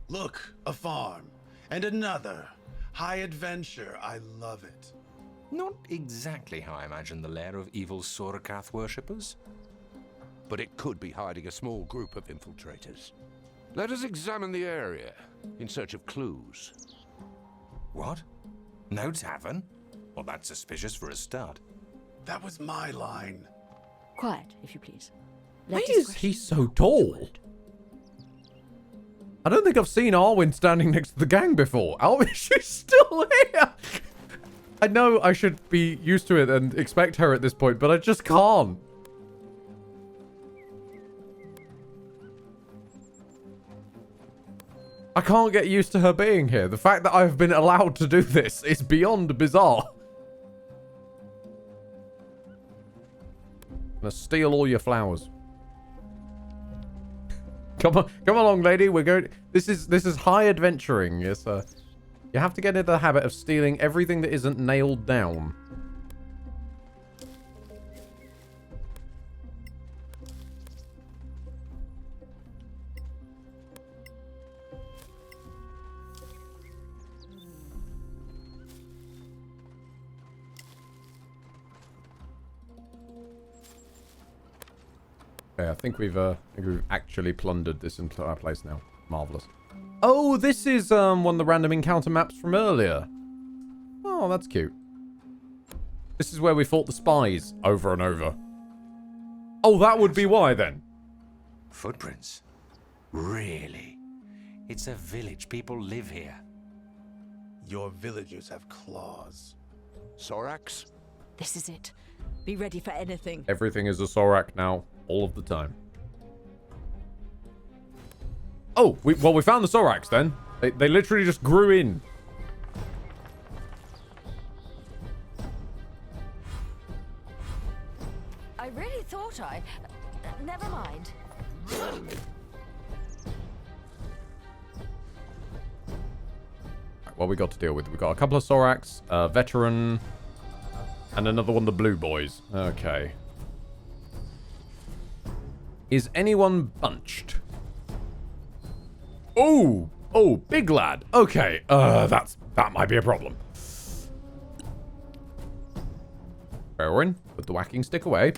Speaker 8: Look, a farm. And another. High adventure. I love it.
Speaker 20: Not exactly how I imagine the lair of evil Sorakath worshippers.
Speaker 4: But it could be hiding a small group of infiltrators. Let us examine the area in search of clues.
Speaker 20: What? No tavern? Well, that's suspicious for a start.
Speaker 8: That was my line.
Speaker 10: Quiet, if you please.
Speaker 1: Why is he so tall? I don't think I've seen Arwen standing next to the gang before. Arwen, she's still here. I know I should be used to it and expect her at this point, but I just can't. I can't get used to her being here. The fact that I've been allowed to do this is beyond bizarre. I'm gonna steal all your flowers. Come along, lady. We're going. This is high adventuring. Yes, you have to get into the habit of stealing everything that isn't nailed down. Okay, I think we've actually plundered this entire place now. Marvelous. Oh, this is one of the random encounter maps from earlier. Oh, that's cute. This is where we fought the spies over and over. Oh, that would be why then.
Speaker 20: Footprints? Really? It's a village. People live here.
Speaker 8: Your villagers have claws.
Speaker 4: Sorax?
Speaker 10: This is it. Be ready for anything.
Speaker 1: Everything is a Sorak now. All of the time. Oh, we found the Sorax then. They literally just grew in.
Speaker 10: I really thought never mind.
Speaker 1: What we got to deal with? We got a couple of Sorax, a veteran, and another one of the blue boys. Okay. Is anyone bunched? Oh, big lad. Okay, that might be a problem. Erwin, put the whacking stick away.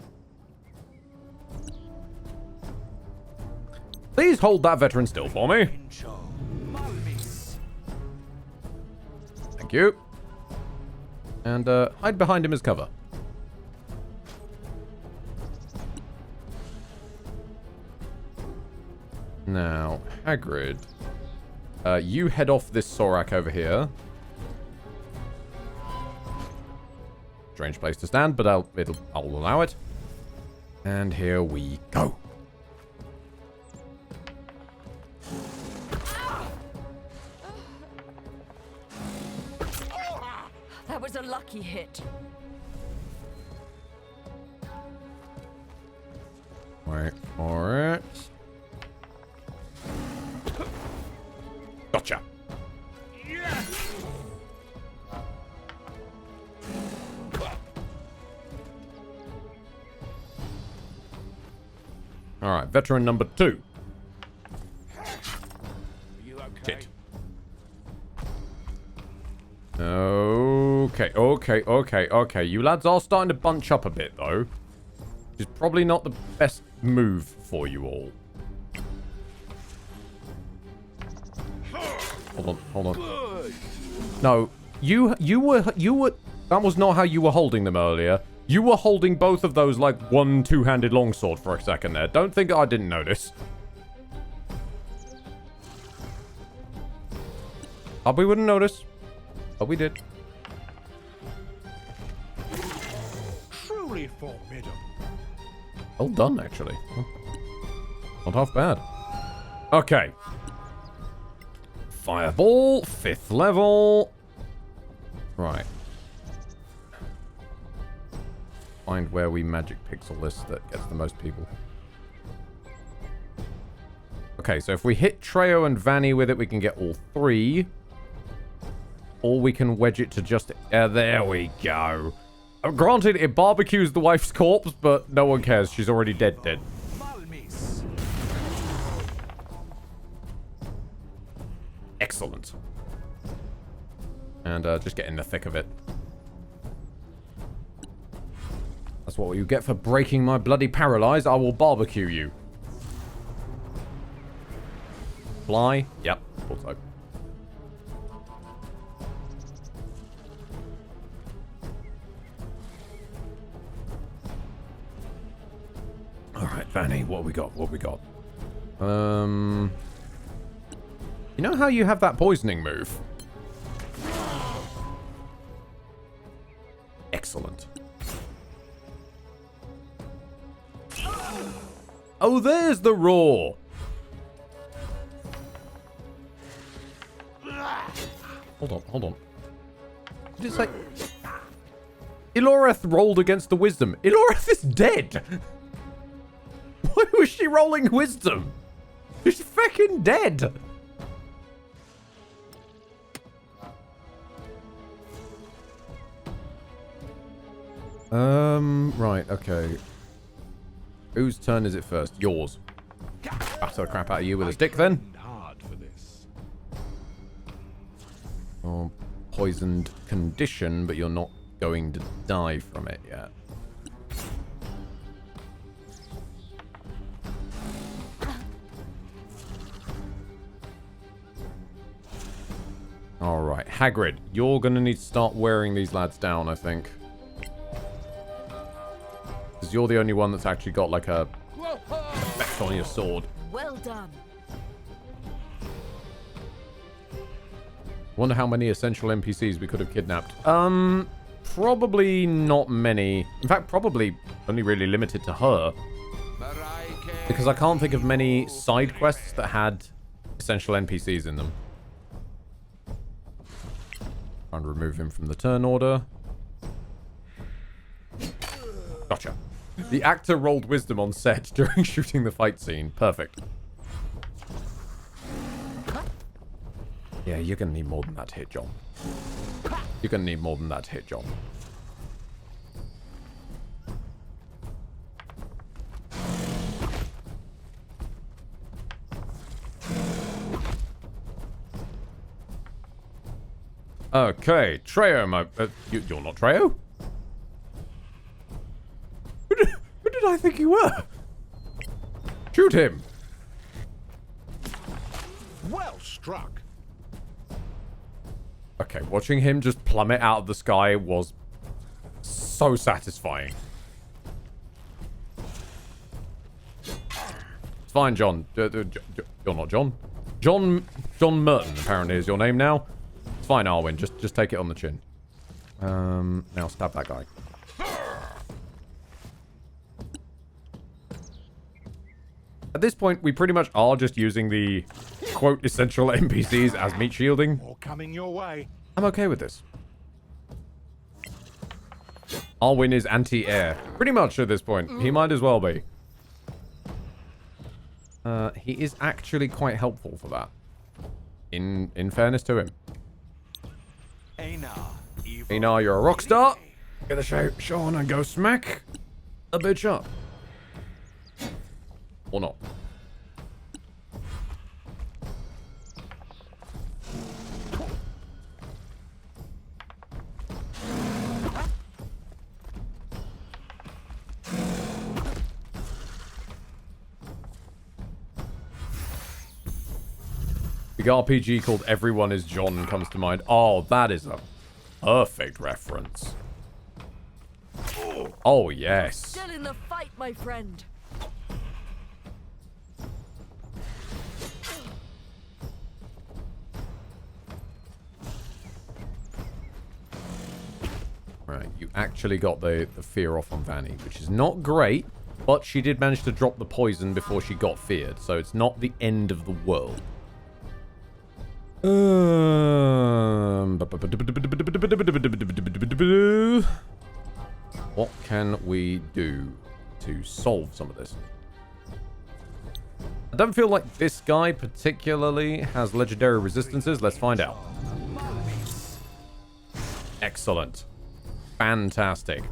Speaker 1: Please hold that veteran still for me. Thank you. And hide behind him as cover. Now, Hagrid, you head off this Sorak over here. Strange place to stand, but I'll allow it. And here we go.
Speaker 10: That was a lucky hit.
Speaker 1: Wait for it. Gotcha. All right, veteran number 2.
Speaker 4: Are you okay?
Speaker 1: Shit. Okay. You lads are starting to bunch up a bit, though. Which is probably not the best move for you all. Hold on. No, you were. That was not how you were holding them earlier. You were holding both of those like one two-handed longsword for a second there. Don't think I didn't notice. We wouldn't notice. But we did.
Speaker 17: Truly formidable.
Speaker 1: Well done, actually. Not half bad. Okay. Fireball, 5th level. Right. Find where we magic pixel this that gets the most people. Okay, so if we hit Treo and Vanny with it, we can get all 3. Or we can wedge it to just... there we go. Granted, it barbecues the wife's corpse, but no one cares. She's already dead. Excellent. And just get in the thick of it. That's what you get for breaking my bloody paralyze. I will barbecue you. supply. Yep, thought so. Alright, Vanny, what we got? What we got? You know how you have that poisoning move? Excellent. Oh, there's the roar. Hold on. Did it say... Iloreth rolled against the wisdom. Iloreth is dead. Why was she rolling wisdom? She's fucking dead. Right, okay. Whose turn is it first? Yours. Batter the crap out of you with a stick, then.
Speaker 12: Hard for this.
Speaker 1: Oh, poisoned condition, but you're not going to die from it yet. Alright, Hagrid, you're going to need to start wearing these lads down, I think. Because you're the only one that's actually got, like, a effect on your sword.
Speaker 10: Well done.
Speaker 1: Wonder how many essential NPCs we could have kidnapped. Probably not many. In fact, probably only really limited to her. Because I can't think of many side quests that had essential NPCs in them. Trying to remove him from the turn order. Gotcha. The actor rolled wisdom on set during shooting the fight scene. Perfect. Yeah, you're going to need more than that to hit, John. You're going to need more than that to hit, John. Okay, Treo, you're not Treo? Who did I think you were? Shoot him!
Speaker 12: Well struck.
Speaker 1: Okay, watching him just plummet out of the sky was so satisfying. It's fine, John. You're not John. John Merton, apparently, is your name now. It's fine, Arwen. Just take it on the chin. Now stab that guy. At this point, we pretty much are just using the, quote, essential NPCs as meat shielding.
Speaker 12: More coming your way.
Speaker 1: I'm okay with this. Arwen is anti-air. Pretty much at this point. He might as well be. He is actually quite helpful for that. In fairness to him. Einar, you're a rock star. Gonna show Sean and go smack a bitch up. Or not. Big RPG called Everyone is John comes to mind. Oh, that is a perfect reference. Oh, yes.
Speaker 10: Still in the fight, my friend.
Speaker 1: Right, you actually got the fear off on Vanny, which is not great, but she did manage to drop the poison before she got feared, so it's not the end of the world. What can we do to solve some of this? I don't feel like this guy particularly has legendary resistances. Let's find out. Excellent. Fantastic.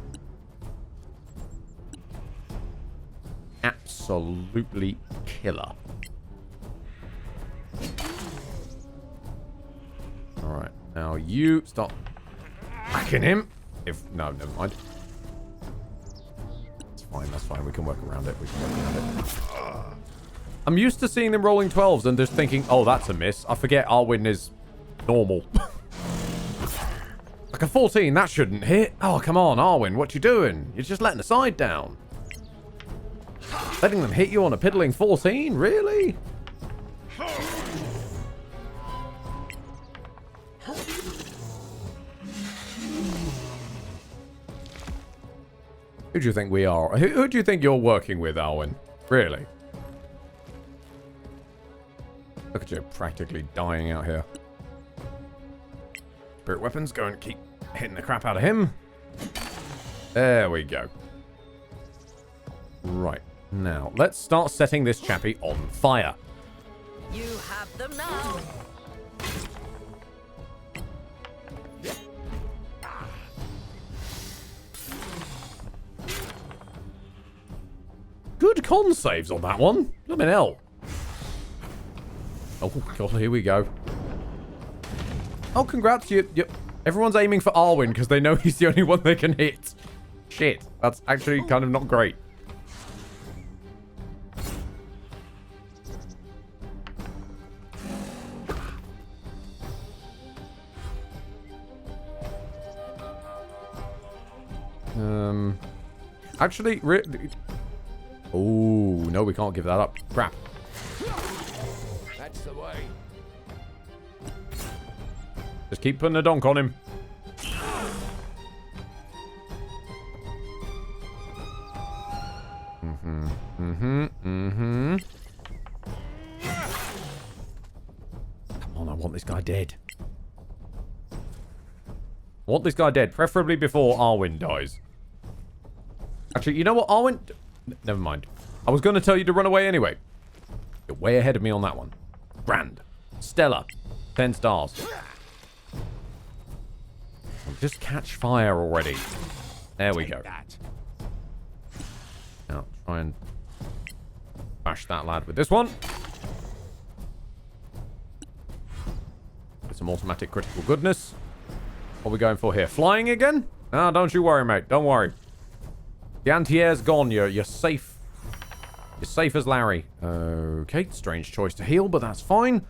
Speaker 1: Absolutely killer. Alright, now you stop hacking him. No, never mind. It's fine, that's fine. We can work around it. I'm used to seeing them rolling 12s and just thinking, oh, that's a miss. I forget Arwen is normal. Like a 14, that shouldn't hit. Oh, come on, Arwen, what you doing? You're just letting the side down. Letting them hit you on a piddling 14? Really? Who do you think we are? Who do you think you're working with, Arwen? Really? Look at you, practically dying out here. Spirit weapons, go and keep hitting the crap out of him. There we go. Right, now, let's start setting this chappie on fire.
Speaker 19: You have them now.
Speaker 1: Good con saves on that one. Blimmin' hell. Oh, God, here we go. Oh, congrats. Everyone's aiming for Arwen because they know he's the only one they can hit. Shit. That's actually kind of not great. Actually, oh, no, we can't give that up. Crap.
Speaker 4: That's the way.
Speaker 1: Just keep putting a donk on him. Come on, I want this guy dead. I want this guy dead, preferably before Arwen dies. Actually, you know what, Arwen? Never mind. I was going to tell you to run away anyway. You're way ahead of me on that one. Grand. Stellar. 10 stars. Just catch fire already. There we go. Now, try and bash that lad with this one. Get some automatic critical goodness. What are we going for here? Flying again? Ah, don't you worry, mate. Don't worry. The anti-air's gone. You're safe. You're safe as Larry. Okay, strange choice to heal, but that's fine.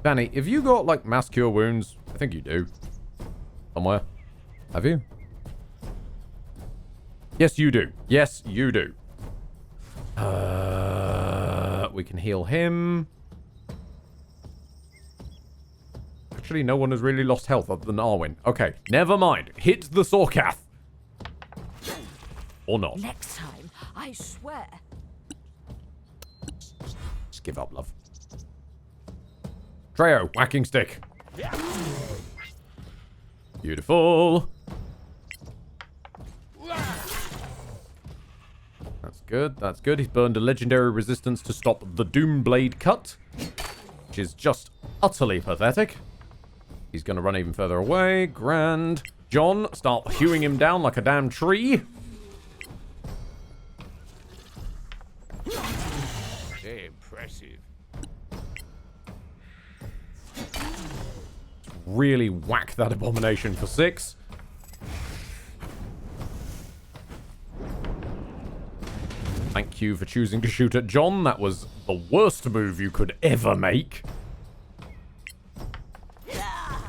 Speaker 1: Danny, have you got, like, mass cure wounds? I think you do. Somewhere. Have you? Yes, you do. Yes, you do. We can heal him. Actually, no one has really lost health other than Arwen. Okay, never mind. Hit the Sorkath. Or not.
Speaker 19: Next time, I swear.
Speaker 1: Just give up, love. Treyo, whacking stick. Beautiful. That's good, that's good. He's burned a legendary resistance to stop the Doomblade cut, which is just utterly pathetic. He's going to run even further away. Grand. John, start hewing him down like a damn tree.
Speaker 4: Impressive.
Speaker 1: Really whack that abomination for 6. Thank you for choosing to shoot at John. That was the worst move you could ever make.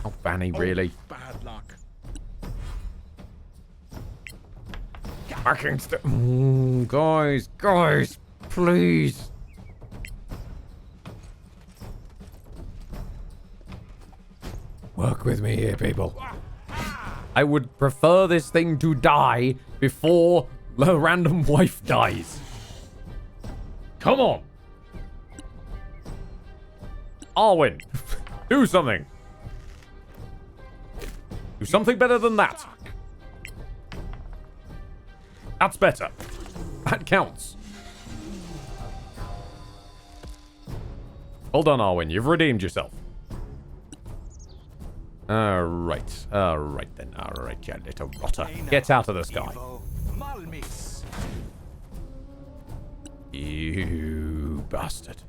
Speaker 1: Oh, Banny, really?
Speaker 17: Bad luck.
Speaker 1: Whacking stick. Guys, please. Work with me here, people. I would prefer this thing to die before the random wife dies. Come on. Arwen, do something. Do something better than that. That's better. That counts. Well done, Arwen. You've redeemed yourself. Alright. Alright then. Alright, you little rotter. Get out of the sky. You bastard.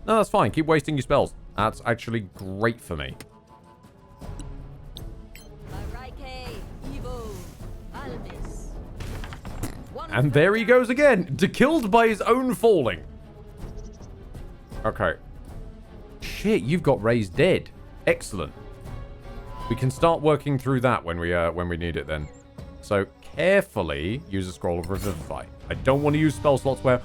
Speaker 1: No, that's fine. Keep wasting your spells. That's actually great for me. And there he goes again. Killed by his own falling. Okay. Shit, you've got raised dead. Excellent. We can start working through that when we need it then. So carefully use a scroll of revivify. I don't want to use spell slots where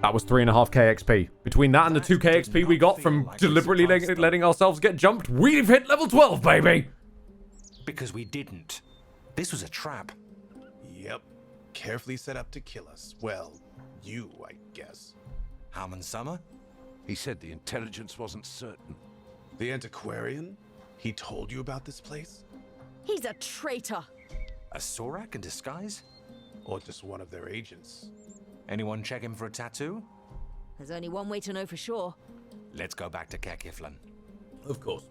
Speaker 1: that was 3.5k XP. Between that and the 2k XP we got from deliberately letting ourselves get jumped, we've hit level 12, baby!
Speaker 20: Because we didn't. This was a trap.
Speaker 8: Yep. Carefully set up to kill us. Well, you, I guess.
Speaker 20: Harmon Summer?
Speaker 4: He said the intelligence wasn't certain.
Speaker 8: The antiquarian? He told you about this place?
Speaker 10: He's a traitor.
Speaker 20: A Sorak in disguise?
Speaker 8: Or just one of their agents?
Speaker 20: Anyone check him for a tattoo?
Speaker 10: There's only one way to know for sure.
Speaker 20: Let's go back to Kekiflan.
Speaker 1: Of course.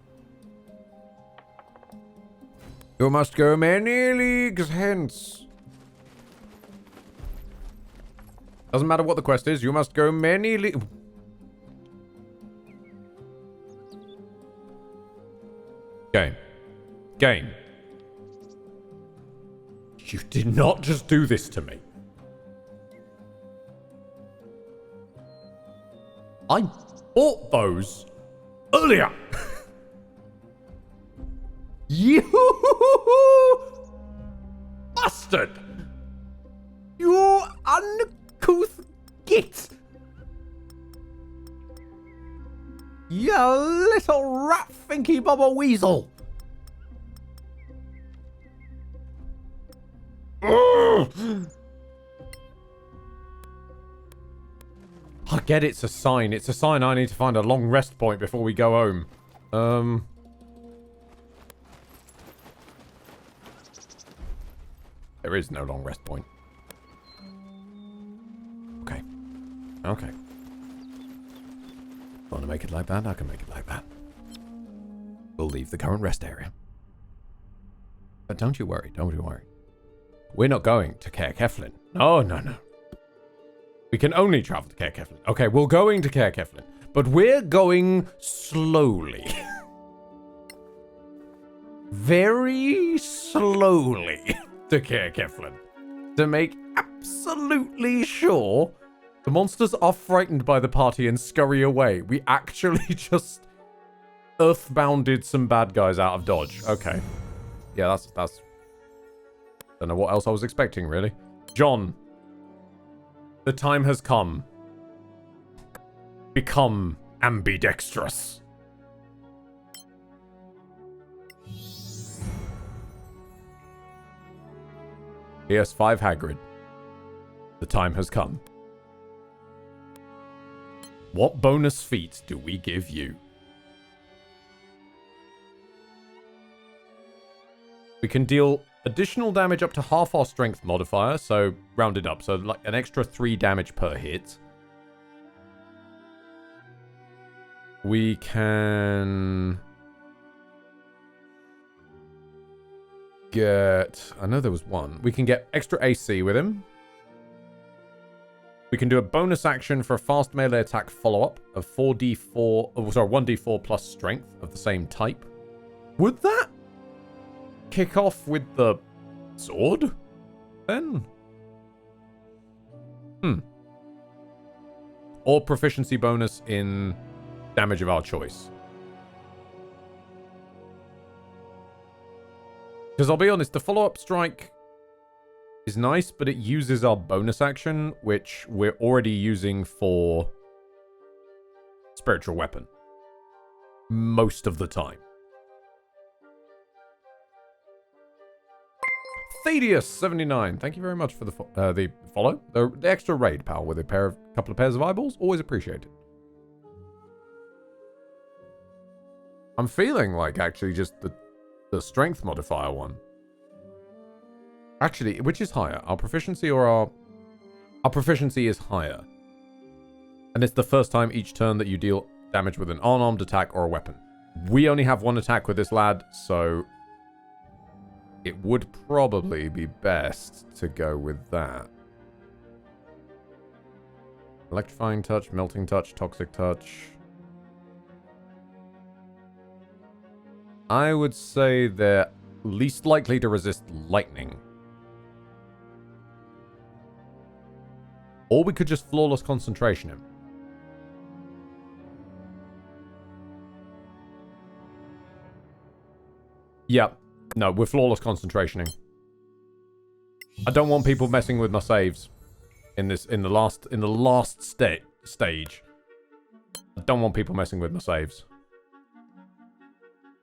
Speaker 1: You must go many leagues hence. Doesn't matter what the quest is, you must go many leagues. Game. You did not just do this to me. I bought those earlier. You bastard! You uncouth git! You little rat thinky bobber weasel! I get it's a sign. It's a sign I need to find a long rest point before we go home. There is no long rest point. Okay. Want to make it like that? I can make it like that. We'll leave the current rest area. But don't you worry. We're not going to Caer Keflin. No. We can only travel to Caer Keflin. Okay, we're going to Caer Keflin. But we're going slowly. Very slowly to Caer Keflin. To make absolutely sure the monsters are frightened by the party and scurry away. We actually just earthbounded some bad guys out of dodge. Okay. Yeah, that's... Don't know what else I was expecting, really. John. The time has come. Become ambidextrous. PS5 Hagrid. The time has come. What bonus feat do we give you? We can deal additional damage up to half our strength modifier, so rounded up, so like an extra 3 damage per hit. We can get... I know there was one. We can get extra AC with him. We can do a bonus action for a fast melee attack follow-up of 1d4 plus strength of the same type. Would that kick off with the sword then? Or proficiency bonus in damage of our choice. Because I'll be honest, the follow-up strike is nice, but it uses our bonus action, which we're already using for spiritual weapon. Most of the time. Thedius79, thank you very much for the follow. The extra raid, pal, with a couple of pairs of eyeballs. Always appreciated. I'm feeling like actually just the strength modifier one. Actually, which is higher? Our proficiency or our proficiency is higher. And it's the first time each turn that you deal damage with an unarmed attack or a weapon. We only have one attack with this lad, so it would probably be best to go with that. Electrifying touch, melting touch, toxic touch. I would say they're least likely to resist lightning. Or we could just flawless concentration him. Yep. No, we're flawless concentrationing. I don't want people messing with my saves in the last stage. I don't want people messing with my saves.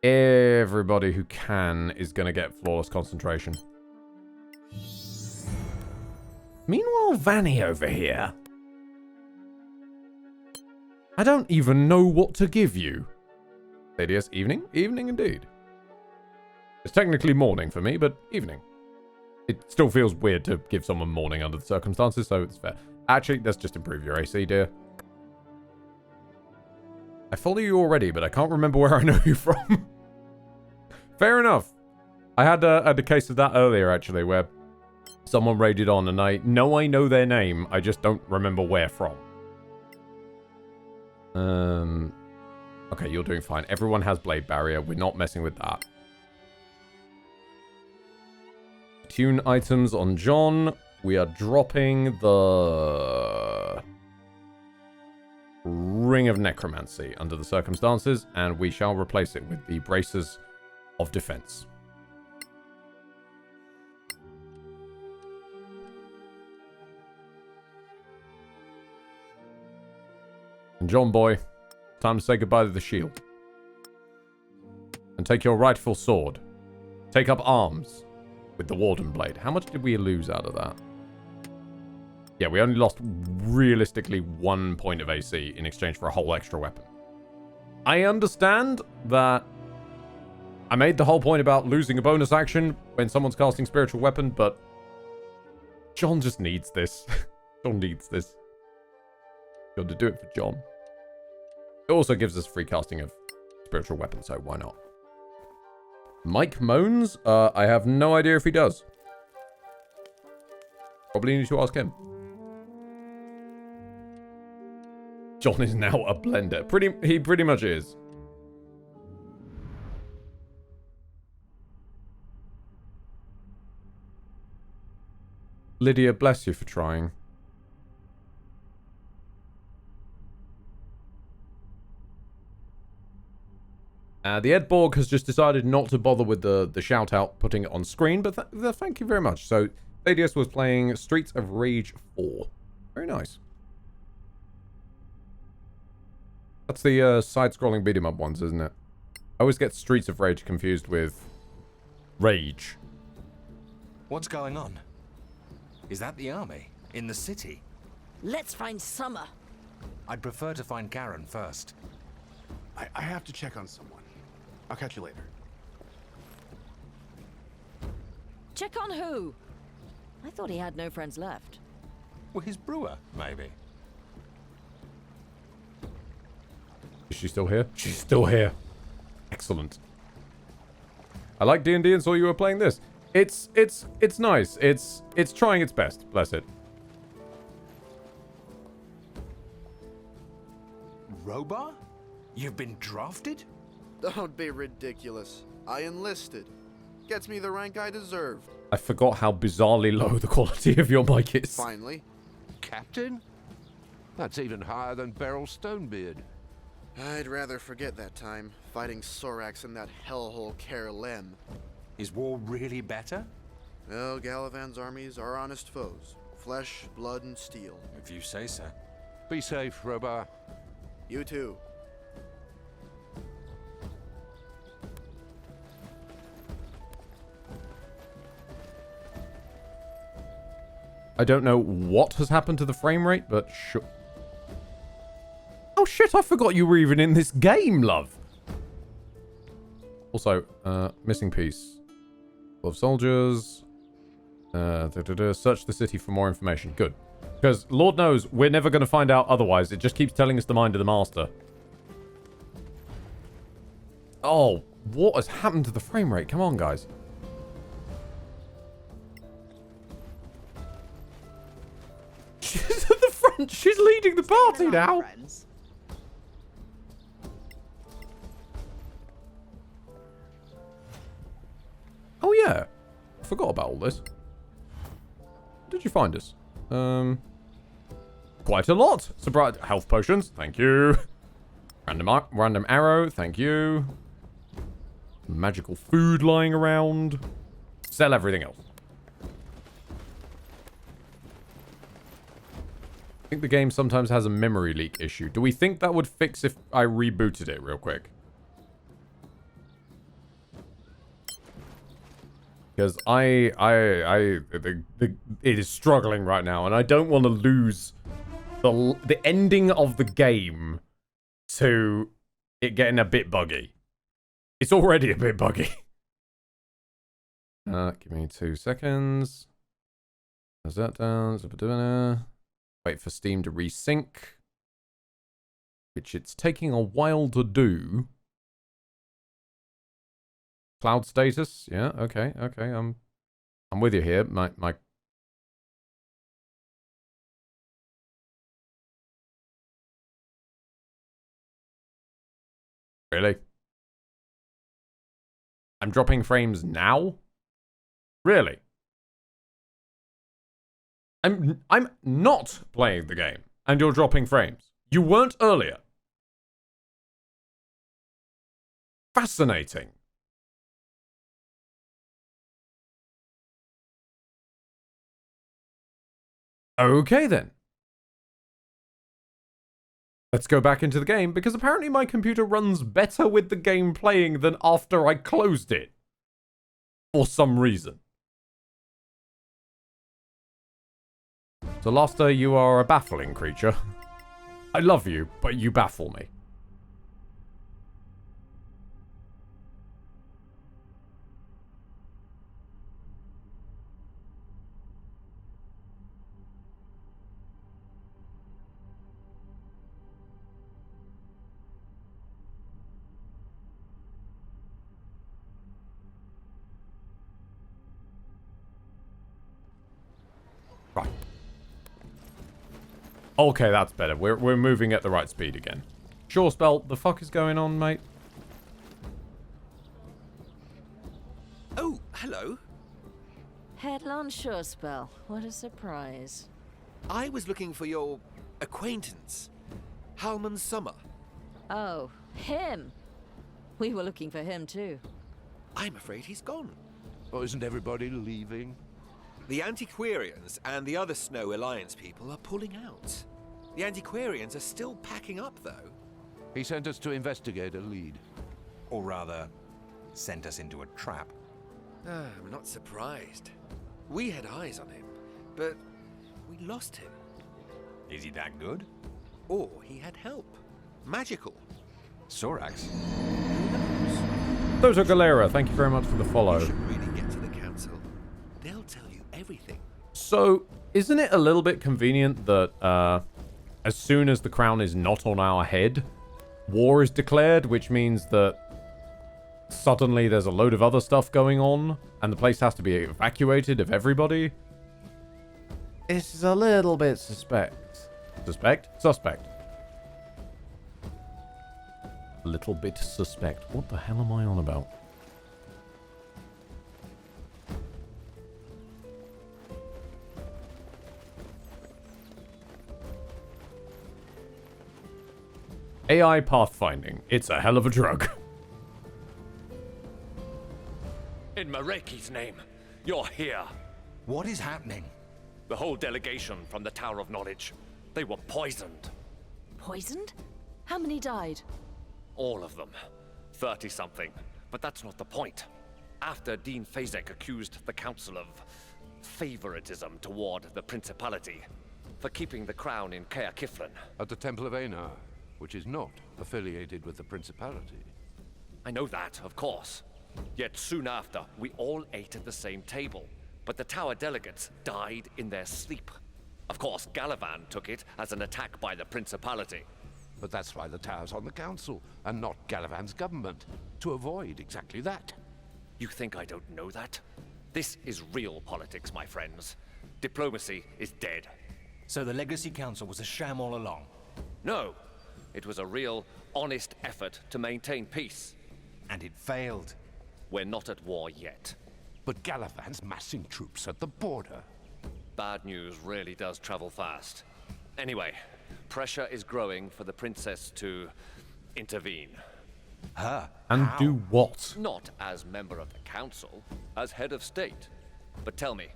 Speaker 1: Everybody who can is going to get flawless concentration. Meanwhile, Vanny over here. I don't even know what to give you. ADS, evening? Evening indeed. It's technically morning for me, but evening. It still feels weird to give someone morning under the circumstances, so it's fair. Actually, let's just improve your AC, dear. I follow you already, but I can't remember where I know you from. Fair enough. I had a case of that earlier, actually, where someone raided on, and I know their name, I just don't remember where from. Okay, you're doing fine. Everyone has Blade Barrier. We're not messing with that. Tune items on John. We are dropping the Ring of Necromancy under the circumstances, and we shall replace it with the Braces of Defense. And John boy, time to say goodbye to the shield. And take your rightful sword. Take up arms with the Warden Blade. How much did we lose out of that? Yeah, we only lost realistically 1 point of AC in exchange for a whole extra weapon. I understand that I made the whole point about losing a bonus action when someone's casting Spiritual Weapon, but John just needs this. John needs this. Got to do it for John. It also gives us free casting of Spiritual Weapon, so why not? Mike moans? I have no idea if he does. Probably need to ask him. John is now a blender. He pretty much is. Lydia, bless you for trying. The Edborg has just decided not to bother with the shout out putting it on screen, but thank you very much. So, ADS was playing Streets of Rage 4. Very nice. That's the side-scrolling beat-em-up ones, isn't it? I always get Streets of Rage confused with Rage.
Speaker 20: What's going on? Is that the army? In the city?
Speaker 10: Let's find Summer.
Speaker 20: I'd prefer to find Karen first.
Speaker 8: I have to check on someone. I'll catch you later.
Speaker 10: Check on who? I thought he had no friends left.
Speaker 20: Well, his brewer, maybe.
Speaker 1: Is she still here? She's still here. Excellent. I like D&D and saw you were playing this. It's nice. It's trying its best. Bless it.
Speaker 11: Robar? You've been drafted?
Speaker 9: Don't be ridiculous. I enlisted. Gets me the rank I deserved.
Speaker 1: I forgot how bizarrely low the quality of your mic is.
Speaker 9: Finally.
Speaker 4: Captain? That's even higher than Beryl Stonebeard.
Speaker 9: I'd rather forget that time, fighting Sorax and that hellhole Kerlem.
Speaker 20: Is war really better?
Speaker 9: Well, Galavan's armies are honest foes. Flesh, blood, and steel.
Speaker 20: If you say so.
Speaker 4: Be safe, Robar.
Speaker 9: You too.
Speaker 1: I don't know what has happened to the frame rate, but sure. Oh shit, I forgot you were even in this game, love. Also, missing piece. Full of soldiers. Search the city for more information. Good. Because Lord knows we're never going to find out otherwise. It just keeps telling us the mind of the master. Oh, what has happened to the frame rate? Come on, guys. She's at the front. She's leading the party now. Oh, yeah. I forgot about all this. Where did you find us? quite a lot. Surprise. Health potions. Thank you. Random arrow. Thank you. Magical food lying around. Sell everything else. I think the game sometimes has a memory leak issue. Do we think that would fix if I rebooted it real quick? Because it is struggling right now, and I don't want to lose the ending of the game to it getting a bit buggy. It's already a bit buggy. Give me 2 seconds. How's that down? Wait for Steam to resync, which it's taking a while to do. Cloud status, yeah, okay, I'm with you here. My Really? I'm dropping frames now? Really? I'm not playing the game, and you're dropping frames. You weren't earlier. Fascinating. Okay then. Let's go back into the game, because apparently my computer runs better with the game playing than after I closed it. For some reason. Solasta, you are a baffling creature. I love you, but you baffle me. Right. Okay, that's better. We're moving at the right speed again. Sure, Spell, the fuck is going on, mate?
Speaker 3: Oh, hello.
Speaker 10: Headlong Surespell. What a surprise.
Speaker 3: I was looking for your acquaintance, Halman Summer.
Speaker 10: Oh, him. We were looking for him too.
Speaker 3: I'm afraid he's gone.
Speaker 4: Oh, isn't everybody leaving?
Speaker 3: The Antiquarians and the other Snow Alliance people are pulling out. The Antiquarians are still packing up, though.
Speaker 4: He sent us to investigate a lead.
Speaker 20: Or rather, sent us into a trap.
Speaker 3: I'm not surprised. We had eyes on him, but we lost him.
Speaker 20: Is he that good?
Speaker 3: Or he had help. Magical.
Speaker 20: Sorax?
Speaker 1: Toto Galera, thank you very much for the follow.
Speaker 3: You should really get to the council. They'll tell you everything.
Speaker 1: So, isn't it a little bit convenient that as soon as the crown is not on our head, war is declared, which means that suddenly there's a load of other stuff going on, and the place has to be evacuated of everybody? This is a little bit suspect. Suspect. A little bit suspect. What the hell am I on about? AI pathfinding. It's a hell of a drug.
Speaker 2: In Mareki's name, you're here.
Speaker 20: What is happening?
Speaker 2: The whole delegation from the Tower of Knowledge. They were poisoned.
Speaker 10: Poisoned? How many died?
Speaker 2: All of them. 30-something. But that's not the point. After Dean Fazek accused the Council of favoritism toward the Principality for keeping the crown in Kea Kiflin.
Speaker 4: At the Temple of Einar, which is not affiliated with the Principality.
Speaker 2: I know that, of course. Yet soon after, we all ate at the same table. But the Tower delegates died in their sleep. Of course, Galavan took it as an attack by the Principality.
Speaker 4: But that's why the Tower's on the Council, and not Galavan's government. To avoid exactly that.
Speaker 2: You think I don't know that? This is real politics, my friends. Diplomacy is dead.
Speaker 20: So the Legacy Council was a sham all along?
Speaker 2: No. It was a real, honest effort to maintain peace.
Speaker 20: And it failed.
Speaker 2: We're not at war yet.
Speaker 4: But Galavan's massing troops at the border.
Speaker 2: Bad news really does travel fast. Anyway, pressure is growing for the princess to intervene.
Speaker 20: Her?
Speaker 1: And do what?
Speaker 2: Not as member of the council, as head of state. But tell me,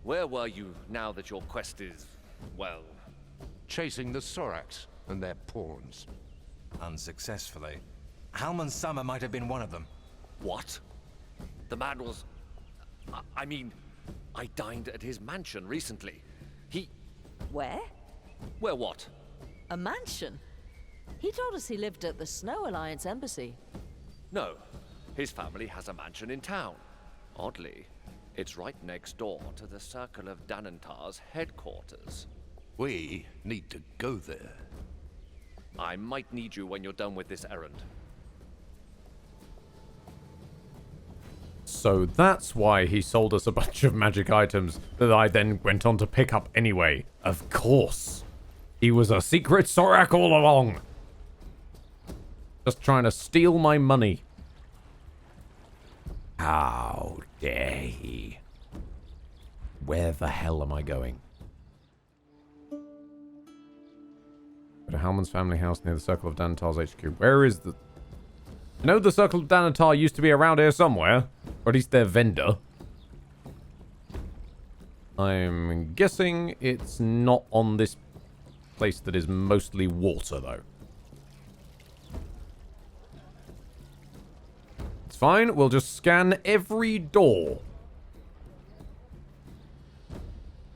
Speaker 2: where were you now that your quest is, well...
Speaker 4: Chasing the Sorax and their pawns.
Speaker 20: Unsuccessfully. Halman Summer might have been one of them.
Speaker 2: What? The man was... I mean, I dined at his mansion recently. He...
Speaker 10: Where?
Speaker 2: Where what?
Speaker 10: A mansion? He told us he lived at the Snow Alliance embassy.
Speaker 2: No, his family has a mansion in town. Oddly, it's right next door to the Circle of Danantar's headquarters.
Speaker 4: We need to go there.
Speaker 2: I might need you when you're done with this errand.
Speaker 1: So that's why he sold us a bunch of magic items that I then went on to pick up anyway. Of course. He was a secret Sorak all along. Just trying to steal my money. How dare he? Where the hell am I going? Go to Halman's family house near the Circle of Danatar's HQ. Where is the... I know the Circle of Danatar used to be around here somewhere. Or at least their vendor. I'm guessing it's not on this place that is mostly water, though. It's fine. We'll just scan every door.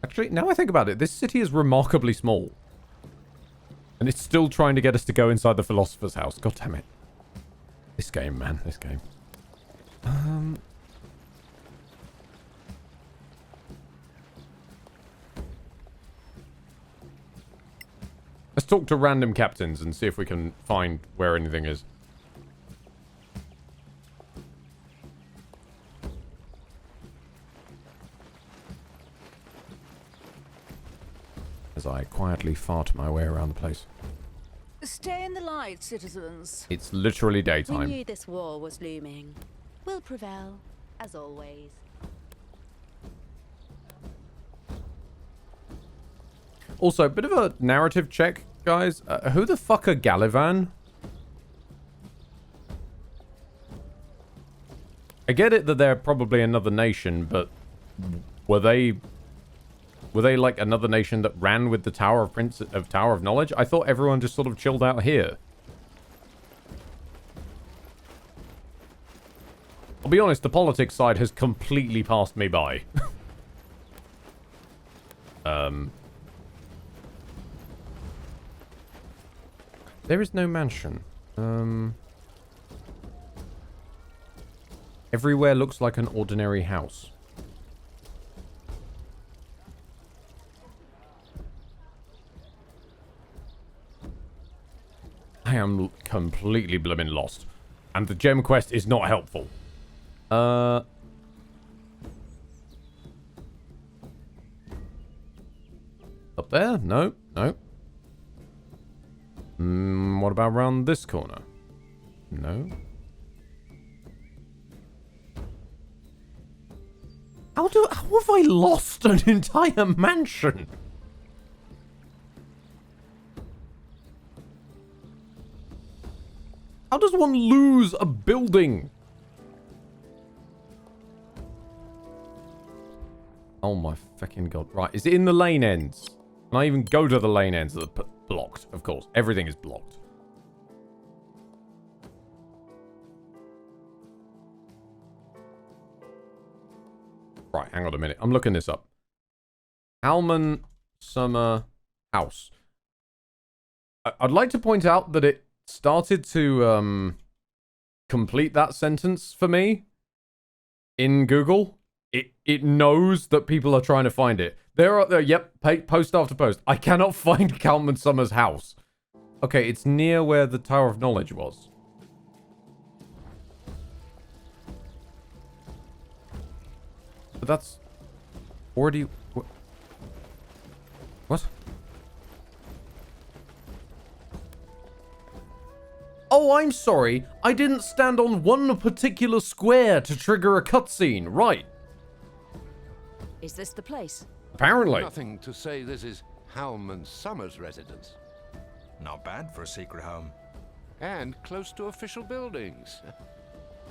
Speaker 1: Actually, now I think about it, this city is remarkably small. And it's still trying to get us to go inside the Philosopher's House. God damn it. This game, man. This game. Let's talk to random captains and see if we can find where anything is. As I quietly fart my way around the place.
Speaker 19: Stay in the light, citizens.
Speaker 1: It's literally
Speaker 19: We
Speaker 1: daytime.
Speaker 19: knew this war was looming. We'll prevail, as always.
Speaker 1: Also, a bit of a narrative check, guys. Who the fuck are Galivan? I get it that they're probably another nation, but were they like another nation that ran with the Tower of Knowledge? I thought everyone just sort of chilled out here. I'll be honest, the politics side has completely passed me by. There is no mansion. Everywhere looks like an ordinary house. I am completely blimmin' lost. And the gem quest is not helpful. Up there? No, no. What about around this corner? No. How have I lost an entire mansion? How does one lose a building? Oh my fucking god. Right, is it in the lane ends? Can I even go to the lane ends that are blocked? Of course, everything is blocked. Right, hang on a minute. I'm looking this up. Halman Summer House. I'd like to point out that it started to complete that sentence for me in Google. It knows that people are trying to find it. Yep, post after post. I cannot find Halman Summer's house. Okay, it's near where the Tower of Knowledge was. But that's already... What? Oh, I'm sorry. I didn't stand on one particular square to trigger a cutscene. Right.
Speaker 10: Is this the place?
Speaker 1: Apparently.
Speaker 4: Nothing to say this is Halman Summers' residence.
Speaker 20: Not bad for a secret home.
Speaker 4: And close to official buildings.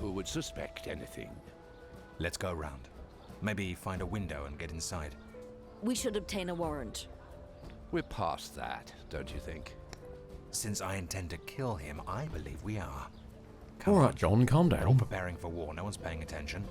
Speaker 4: Who would suspect anything?
Speaker 20: Let's go around. Maybe find a window and get inside.
Speaker 10: We should obtain a warrant.
Speaker 4: We're past that, don't you think?
Speaker 20: Since I intend to kill him, I believe we are.
Speaker 1: All right, John, calm
Speaker 20: We're all
Speaker 1: down.
Speaker 20: preparing for war. No one's paying attention.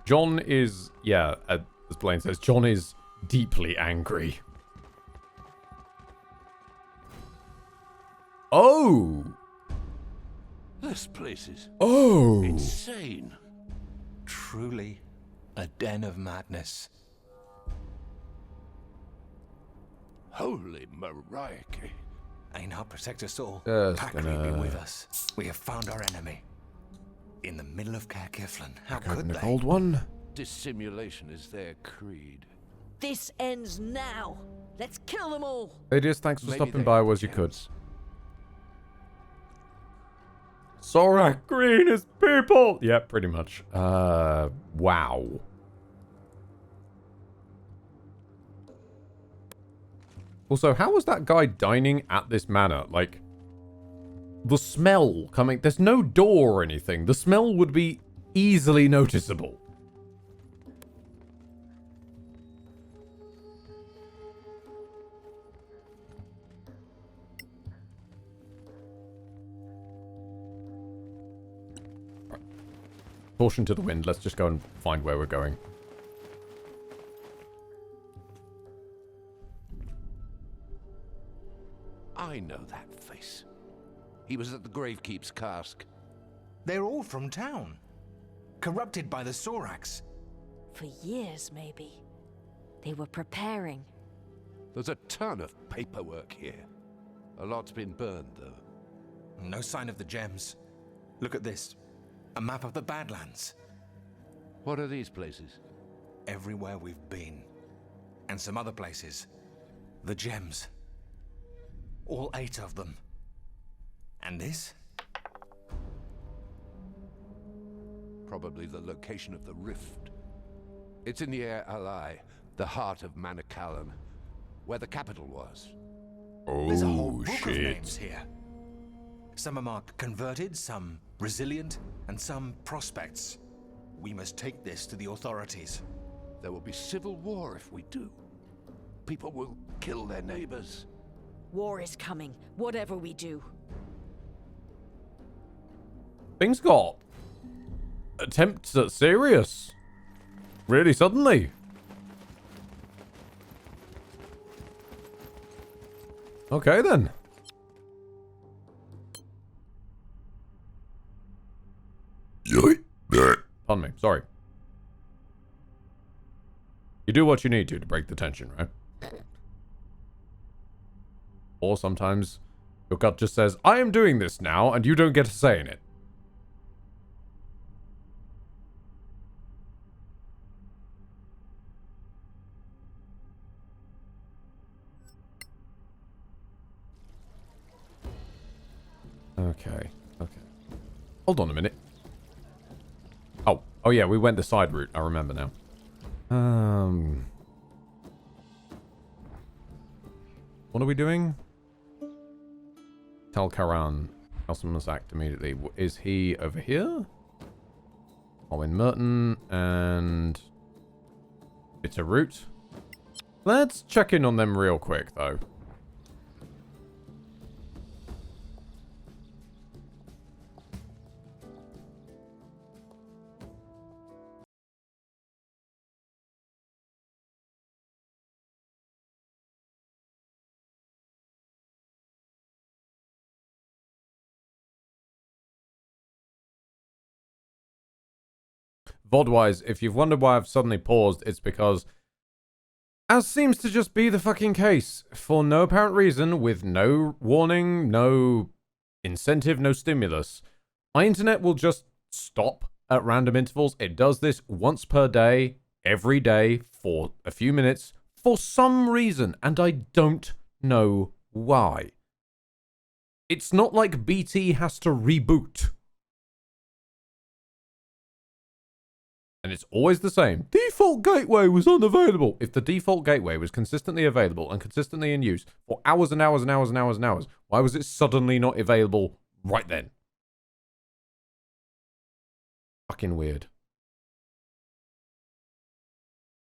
Speaker 1: John is, yeah, as Blaine says, John is deeply angry. Oh!
Speaker 4: This place is
Speaker 20: insane. Truly a den of madness.
Speaker 4: Holy Mariah.
Speaker 20: Einar, protect us all.
Speaker 1: Just
Speaker 20: Pack
Speaker 1: gonna-
Speaker 20: be with us. We have found our enemy. In the middle of Caer Kiflin. How could
Speaker 1: Open a
Speaker 20: they?
Speaker 1: cold one.
Speaker 4: Dissimulation is their creed.
Speaker 10: This ends now. Let's kill them all.
Speaker 1: Ladies, thanks for
Speaker 4: Maybe
Speaker 1: stopping
Speaker 4: they
Speaker 1: by
Speaker 4: have
Speaker 1: as you could.
Speaker 4: gems.
Speaker 1: Sorak Green is people! Yeah, pretty much. Wow. Also, how was that guy dining at this manor? Like, the smell coming... There's no door or anything. The smell would be easily noticeable. Caution to the wind. Let's just go and find where we're going.
Speaker 4: I know that face. He was at the Gravekeep's cask.
Speaker 20: They're all from town. Corrupted by the Sorax.
Speaker 10: For years, maybe. They were preparing.
Speaker 4: There's a ton of paperwork here. A lot's been burned, though.
Speaker 20: No sign of the gems. Look at this. A map of the Badlands.
Speaker 4: What are these places?
Speaker 20: Everywhere we've been. And some other places. The gems. All 8 of them. And this?
Speaker 4: Probably the location of the rift. It's in the Air Alai, the heart of Manacalon, where the capital was.
Speaker 20: There's a whole book of names here. Some are marked converted, some resilient, and some prospects. We must take this to the authorities.
Speaker 4: There will be civil war if we do. People will kill their neighbors.
Speaker 10: War is coming, whatever we do.
Speaker 1: Things got attempts at serious. Really suddenly. Okay then. Pardon me, sorry. You do what you need to break the tension, right? Or sometimes your gut just says, I am doing this now, and you don't get a say in it. Okay. Hold on a minute. Oh yeah, we went the side route. I remember now. What are we doing? Tell Karan. Nelson must act immediately. Is he over here? Owen Merton and it's a route. Let's check in on them real quick though. VoD-wise, if you've wondered why I've suddenly paused, it's because, as seems to just be the fucking case, for no apparent reason, with no warning, no incentive, no stimulus, my internet will just stop at random intervals. It does this once per day, every day for a few minutes for some reason, and I don't know why. It's not like BT has to reboot. And it's always the same. Default gateway was unavailable. If the default gateway was consistently available and consistently in use for hours and hours and hours and hours and hours, why was it suddenly not available right then? Fucking weird.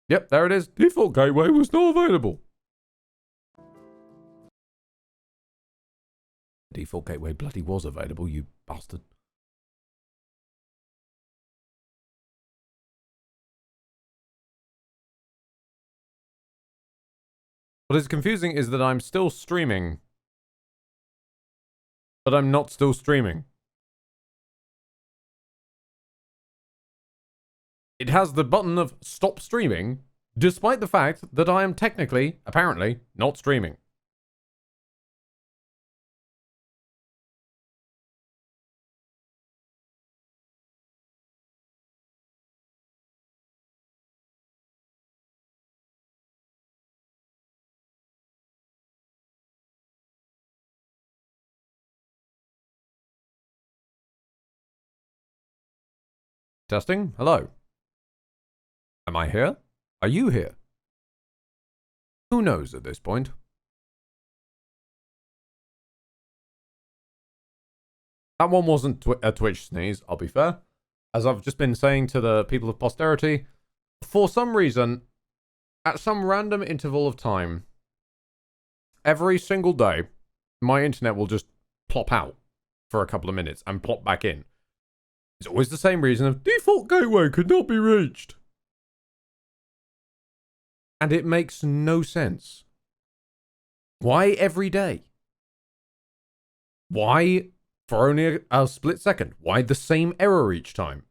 Speaker 1: Yep, there it is. Default gateway was not available. Default gateway bloody was available, you bastard. What is confusing is that I'm still streaming, but I'm not still streaming. It has the button of stop streaming, despite the fact that I am technically, apparently, not streaming. Testing? Hello. Am I here? Are you here? Who knows at this point? That one wasn't a Twitch sneeze, I'll be fair. As I've just been saying to the people of posterity, for some reason, at some random interval of time, every single day, my internet will just plop out for a couple of minutes and plop back in. It's always the same reason of default gateway could not be reached. And it makes no sense. Why every day? Why for only a split second? Why the same error each time?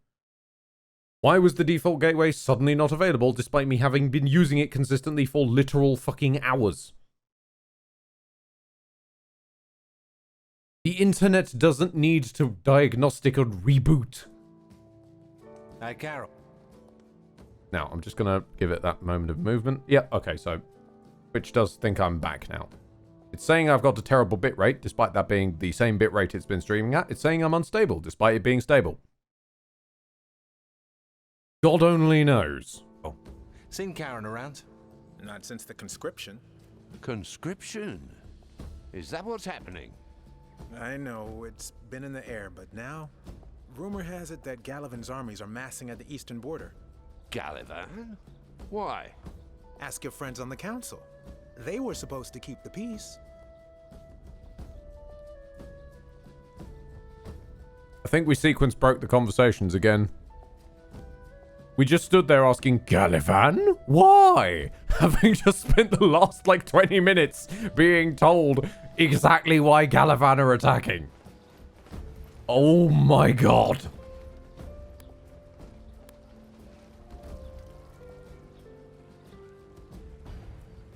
Speaker 1: Why was the default gateway suddenly not available despite me having been using it consistently for literal fucking hours? The internet doesn't need to diagnostic or reboot.
Speaker 20: Hey, Carol.
Speaker 1: Now, I'm just going to give it that moment of movement. Yeah, okay, so Twitch does think I'm back now. It's saying I've got a terrible bitrate, despite that being the same bitrate it's been streaming at. It's saying I'm unstable, despite it being stable. God only knows.
Speaker 20: Oh, seen Karen around?
Speaker 17: Not since the conscription.
Speaker 4: Conscription? Is that what's happening?
Speaker 17: I know, it's been in the air, but now, rumor has it that Gallivan's armies are massing at the eastern border.
Speaker 4: Gallivan? Why?
Speaker 17: Ask your friends on the council. They were supposed to keep the peace.
Speaker 1: I think we sequence broke the conversations again. We just stood there asking, Gallivan? Why? Having just spent the last, 20 minutes being told exactly why Gallivan are attacking. Oh my god.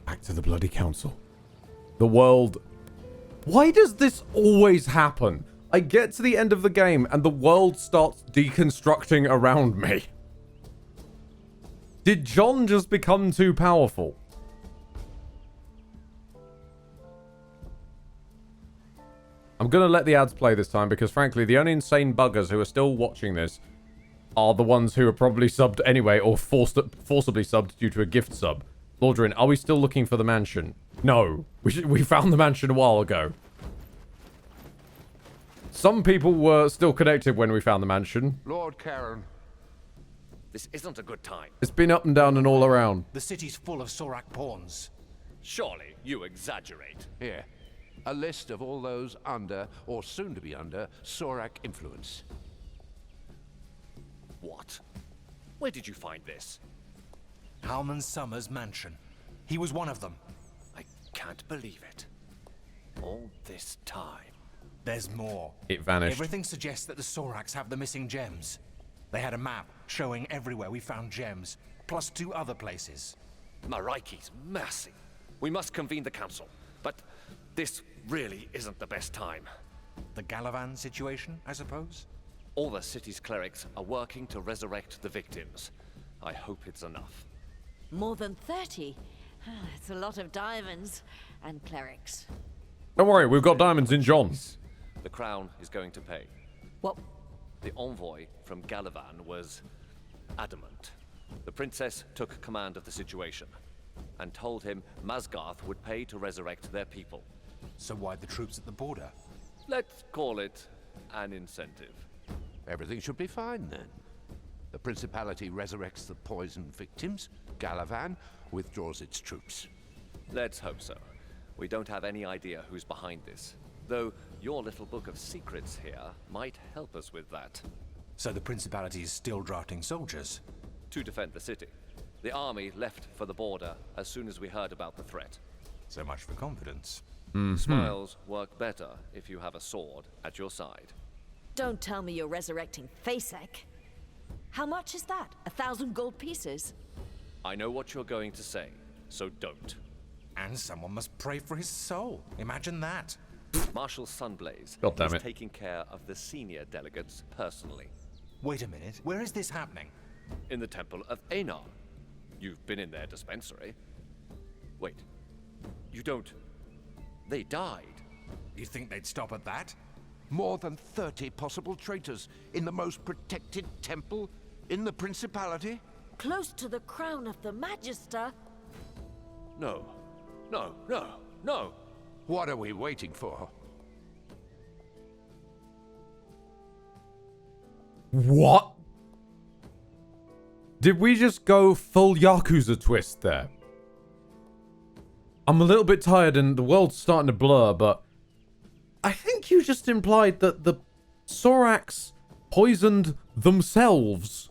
Speaker 1: Back to the bloody council. The world... Why does this always happen? I get to the end of the game and the world starts deconstructing around me. Did John just become too powerful? I'm going to let the ads play this time because, frankly, the only insane buggers who are still watching this are the ones who are probably subbed anyway or forcibly subbed due to a gift sub. Lordrin, are we still looking for the mansion? No. We found the mansion a while ago. Some people were still connected when we found the mansion.
Speaker 4: Lord Karen.
Speaker 2: This isn't a good time.
Speaker 1: It's been up and down and all around.
Speaker 20: The city's full of Sorak pawns.
Speaker 2: Surely you exaggerate.
Speaker 4: Here. A list of all those under, or soon to be under, Sorak influence.
Speaker 2: What? Where did you find this?
Speaker 20: Halman Summers' mansion. He was one of them.
Speaker 2: I can't believe it. All this time.
Speaker 20: There's more.
Speaker 1: It vanished.
Speaker 20: Everything suggests that the Soraks have the missing gems. They had a map showing everywhere we found gems, plus 2 other places.
Speaker 2: Maraiki's massive. We must convene the council, but this really isn't the best time.
Speaker 20: The Gallivan situation, I suppose?
Speaker 2: All the city's clerics are working to resurrect the victims. I hope it's enough.
Speaker 10: More than 30? It's a lot of diamonds and clerics.
Speaker 1: Don't worry, we've got diamonds in John's.
Speaker 2: The Crown is going to pay.
Speaker 10: What?
Speaker 2: The envoy from Galavan was adamant. The princess took command of the situation and told him Masgarth would pay to resurrect their people.
Speaker 20: So why the troops at the border?
Speaker 2: Let's call it an incentive.
Speaker 4: Everything should be fine then. The Principality resurrects the poisoned victims. Galavan withdraws its troops.
Speaker 2: Let's hope so. We don't have any idea who's behind this. Though your little book of secrets here might help us with that.
Speaker 20: So the Principality is still drafting soldiers?
Speaker 2: To defend the city. The army left for the border as soon as we heard about the threat.
Speaker 20: So much for confidence.
Speaker 2: Smiles work better if you have a sword at your side.
Speaker 10: Don't tell me you're resurrecting Fasek. How much is that? 1,000 gold pieces?
Speaker 2: I know what you're going to say, so don't.
Speaker 20: And someone must pray for his soul. Imagine that.
Speaker 2: Marshal Sunblaze
Speaker 1: God damn
Speaker 2: is
Speaker 1: it.
Speaker 2: taking care of the senior delegates personally.
Speaker 20: Wait a minute. Where is this happening?
Speaker 2: In the Temple of Einar. You've been in their dispensary. Wait. You don't... They died.
Speaker 20: You think they'd stop at that?
Speaker 4: More than 30 possible traitors in the most protected temple in the Principality?
Speaker 10: Close to the crown of the Magister?
Speaker 2: No. No, no, no!
Speaker 4: What are we waiting for?
Speaker 1: What? Did we just go full Yakuza twist there? I'm a little bit tired and the world's starting to blur, but I think you just implied that the Sorax poisoned themselves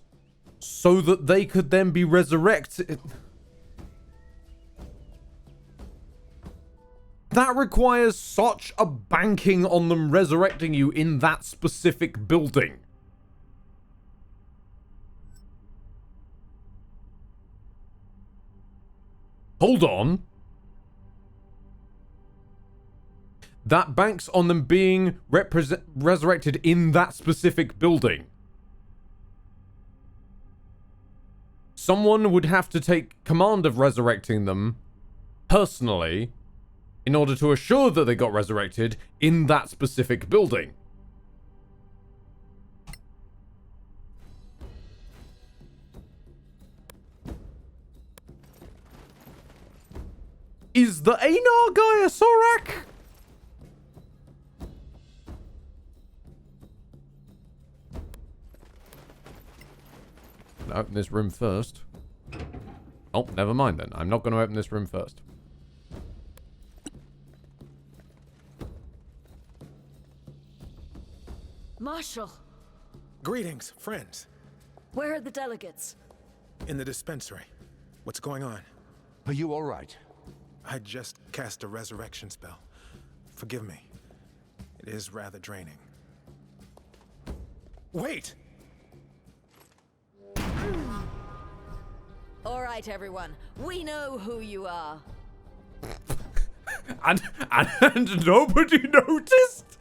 Speaker 1: so that they could then be resurrected. That requires such a banking on them resurrecting you in that specific building. Hold on. That banks on them being resurrected in that specific building. Someone would have to take command of resurrecting them personally in order to assure that they got resurrected in that specific building. Is the Einar guy a Sorak? Open this room first. Oh, never mind then. I'm not going to open this room first.
Speaker 10: Marshal!
Speaker 17: Greetings, friends.
Speaker 10: Where are the delegates?
Speaker 17: In the dispensary. What's going on?
Speaker 4: Are you all right?
Speaker 17: I just cast a resurrection spell. Forgive me. It is rather draining. Wait!
Speaker 10: All right, everyone. We know who you are.
Speaker 1: and nobody noticed?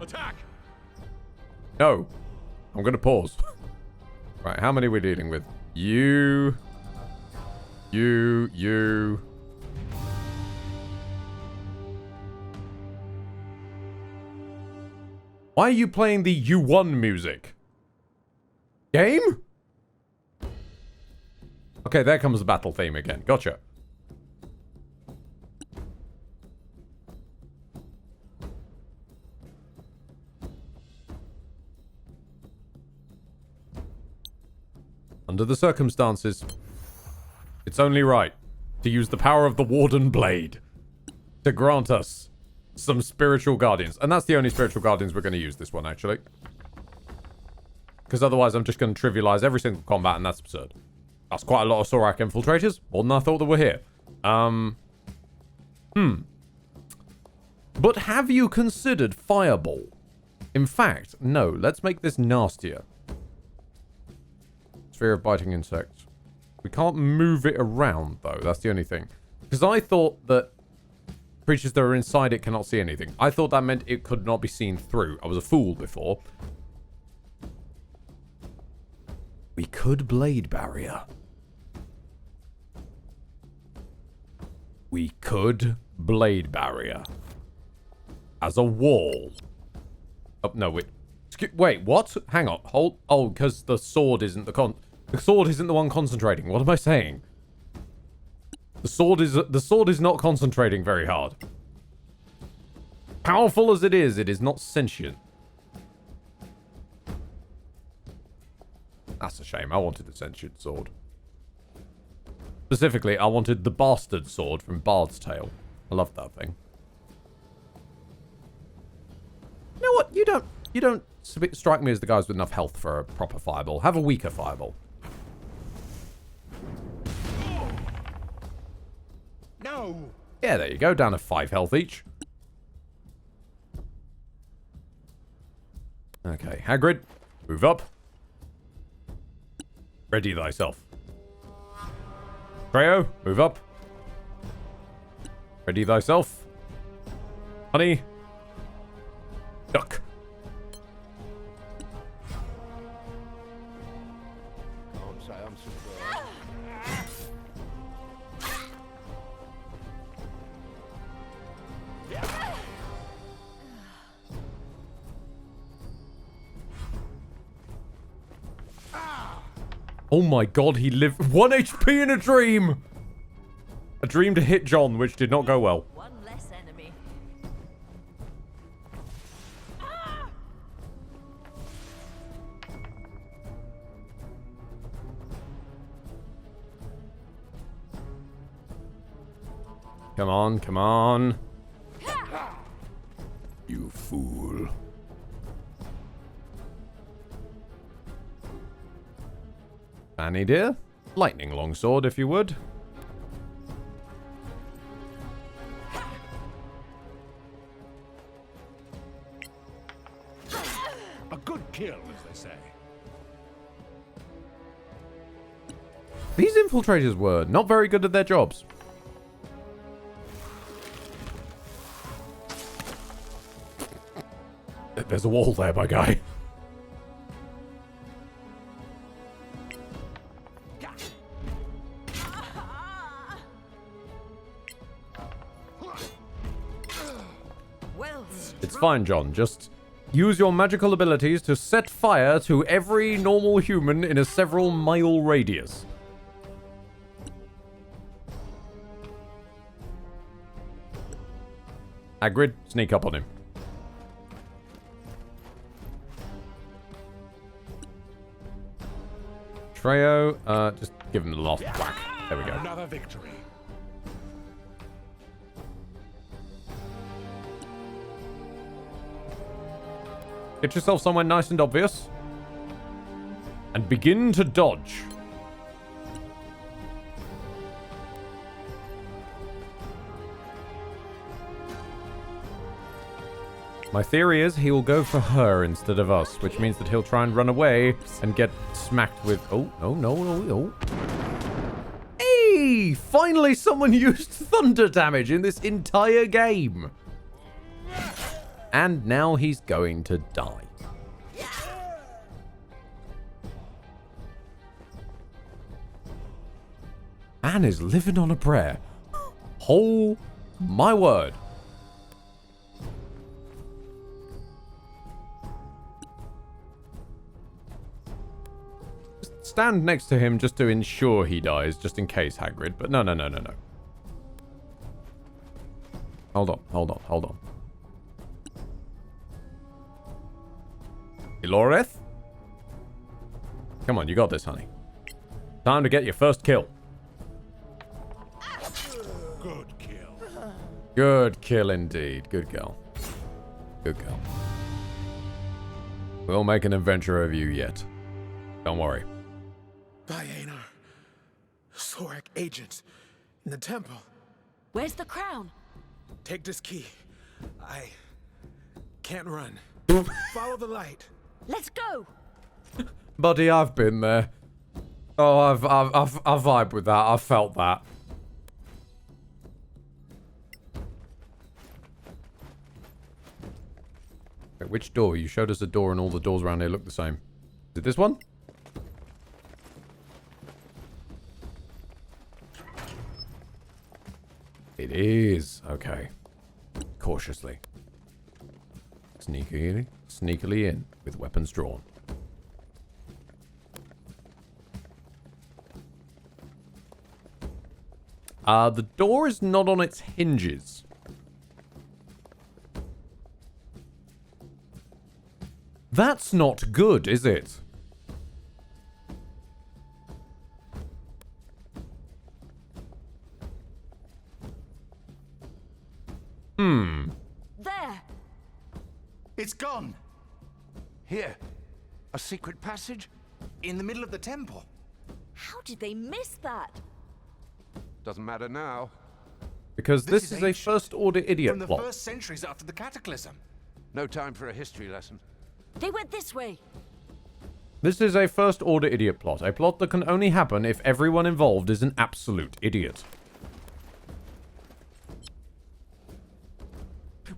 Speaker 2: Attack!
Speaker 1: No. I'm going to pause. Right, how many are we dealing with? You. Why are you playing the You Won music? Game? Okay, there comes the battle theme again. Gotcha. Under the circumstances, it's only right to use the power of the Warden Blade to grant us some spiritual guardians. And that's the only spiritual guardians we're going to use this one, actually. Because otherwise I'm just going to trivialize every single combat, and that's absurd. That's quite a lot of Sorak infiltrators. More than I thought that were here. But have you considered Fireball? In fact, no. Let's make this nastier. Sphere of biting insects. We can't move it around, though. That's the only thing. Because I thought that creatures that are inside it cannot see anything. I thought that meant it could not be seen through. I was a fool before. We could blade barrier. We could blade barrier. As a wall. Oh, no, wait. Wait, what? Hang on. Hold. Oh, because the sword isn't the sword isn't the one concentrating. What am I saying? The sword is not concentrating very hard. Powerful as it is not sentient. That's a shame. I wanted the sentient sword. Specifically, I wanted the bastard sword from Bard's Tale. I love that thing. You know what? You don't strike me as the guys with enough health for a proper fireball. Have a weaker fireball.
Speaker 17: No.
Speaker 1: Yeah, there you go. Down to 5 health each. Okay, Hagrid, move up. Ready thyself. Treo, move up. Ready thyself. Honey. Duck.
Speaker 4: Can't say I'm surprised.
Speaker 1: Oh my god, he lived 1 HP in a dream! A dream to hit John, which did not go well.
Speaker 10: One less enemy.
Speaker 1: Come on, come on.
Speaker 7: You fool.
Speaker 1: Fanny dear, lightning longsword if you would.
Speaker 13: A good kill, as they say.
Speaker 1: These infiltrators were not very good at their jobs. There's a wall there, my guy. It's fine, John. Just use your magical abilities to set fire to every normal human in a several mile radius. Hagrid, sneak up on him. Treo, just give him the last whack. There we go.
Speaker 13: Another victory.
Speaker 1: Get yourself somewhere nice and obvious. And begin to dodge. My theory is he will go for her instead of us, which means that he'll try and run away and get smacked with... Oh, no. Hey! Finally someone used thunder damage in this entire game. And now he's going to die. Man is living on a prayer. Oh my word. Just stand next to him just to ensure he dies, just in case, Hagrid. But no. Hold on. Eloreth? Come on, you got this, honey. Time to get your first kill.
Speaker 13: Good kill.
Speaker 1: Good kill indeed. Good girl. Good girl. We'll make an adventure of you yet. Don't worry.
Speaker 17: Vienna. Sorak agents in the temple.
Speaker 10: Where's the crown?
Speaker 17: Take this key. I can't run. Follow the light.
Speaker 10: Let's go.
Speaker 1: Buddy, I've been there. Oh, I've vibed with that. I've felt that. Wait, which door? You showed us a door and all the doors around here look the same. Is it this one? It is. Okay. Cautiously. Sneakily in with weapons drawn. The door is not on its hinges. That's not good, is it?
Speaker 10: There!
Speaker 11: It's gone!
Speaker 4: Here. A secret passage?
Speaker 11: In the middle of the temple.
Speaker 10: How did they miss that?
Speaker 4: Doesn't matter now.
Speaker 1: Because this is a First Order idiot
Speaker 11: From the
Speaker 1: plot.
Speaker 11: first centuries after the Cataclysm.
Speaker 4: No time for a history lesson.
Speaker 10: They went this way.
Speaker 1: This is a First Order idiot plot. A plot that can only happen if everyone involved is an absolute idiot.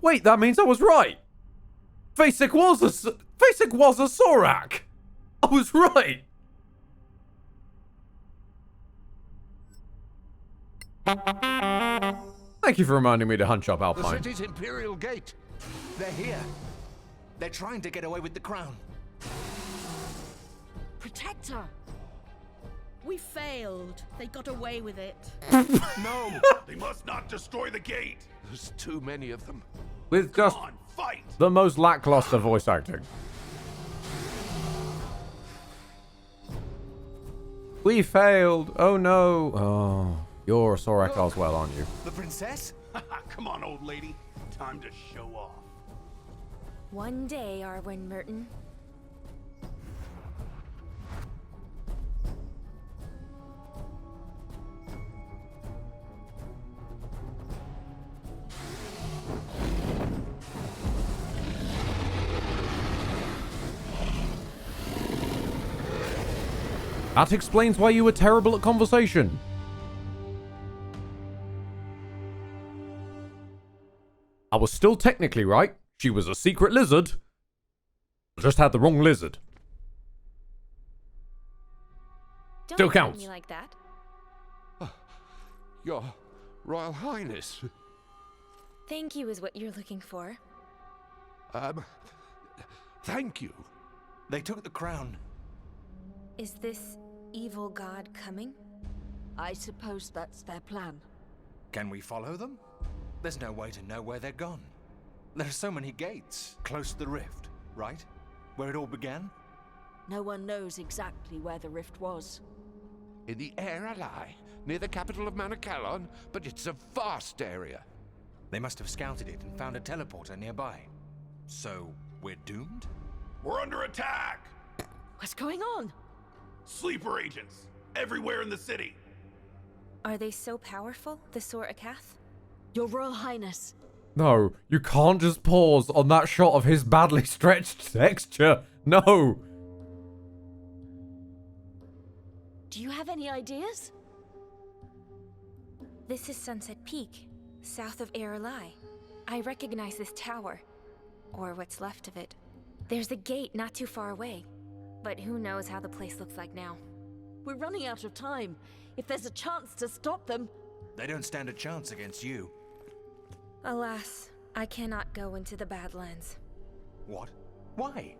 Speaker 1: Wait, that means I was right. Vasek was a Sorak. I was right. Thank you for reminding me to hunch up
Speaker 4: The
Speaker 1: Alpine.
Speaker 4: city's Imperial Gate.
Speaker 11: They're here. They're trying to get away with the crown.
Speaker 10: Protector!
Speaker 5: We failed. They got away with it.
Speaker 22: No! They must not destroy the gate!
Speaker 4: There's too many of them.
Speaker 1: With just
Speaker 22: on, fight!
Speaker 1: the most lackluster voice acting. We failed. Oh no. Oh, you're a Sorak as well, aren't you?
Speaker 11: The princess?
Speaker 22: Come on, old lady. Time to show off.
Speaker 16: One day, Arwen Merton.
Speaker 1: That explains why you were terrible at conversation. I was still technically right. She was a secret lizard. I just had the wrong lizard.
Speaker 16: Don't
Speaker 1: Still
Speaker 16: look at
Speaker 1: counts.
Speaker 16: me like that.
Speaker 4: Your Royal Highness.
Speaker 16: Thank you is what you're looking for.
Speaker 4: Thank you.
Speaker 11: They took the crown.
Speaker 16: Is this evil god coming?
Speaker 10: I suppose that's their plan.
Speaker 11: Can we follow them? There's no way to know where they're gone. There are so many gates close to the rift, right? Where it all began?
Speaker 10: No one knows exactly where the rift was.
Speaker 4: In the air ally, near the capital of Manacalon, but it's a vast area.
Speaker 11: They must have scouted it and found a teleporter nearby. So, we're doomed?
Speaker 22: We're under attack!
Speaker 10: What's going on?
Speaker 22: Sleeper agents! Everywhere in the city!
Speaker 16: Are they so powerful, the Sor Akath?
Speaker 10: Your Royal Highness.
Speaker 1: No, you can't just pause on that shot of his badly stretched texture. No.
Speaker 10: Do you have any ideas?
Speaker 16: This is Sunset Peak, south of Erelai. I recognize this tower, or what's left of it. There's a gate not too far away, but who knows how the place looks like now.
Speaker 10: We're running out of time. If there's a chance to stop them...
Speaker 11: They don't stand a chance against you.
Speaker 16: Alas, I cannot go into the Badlands.
Speaker 11: What? Why?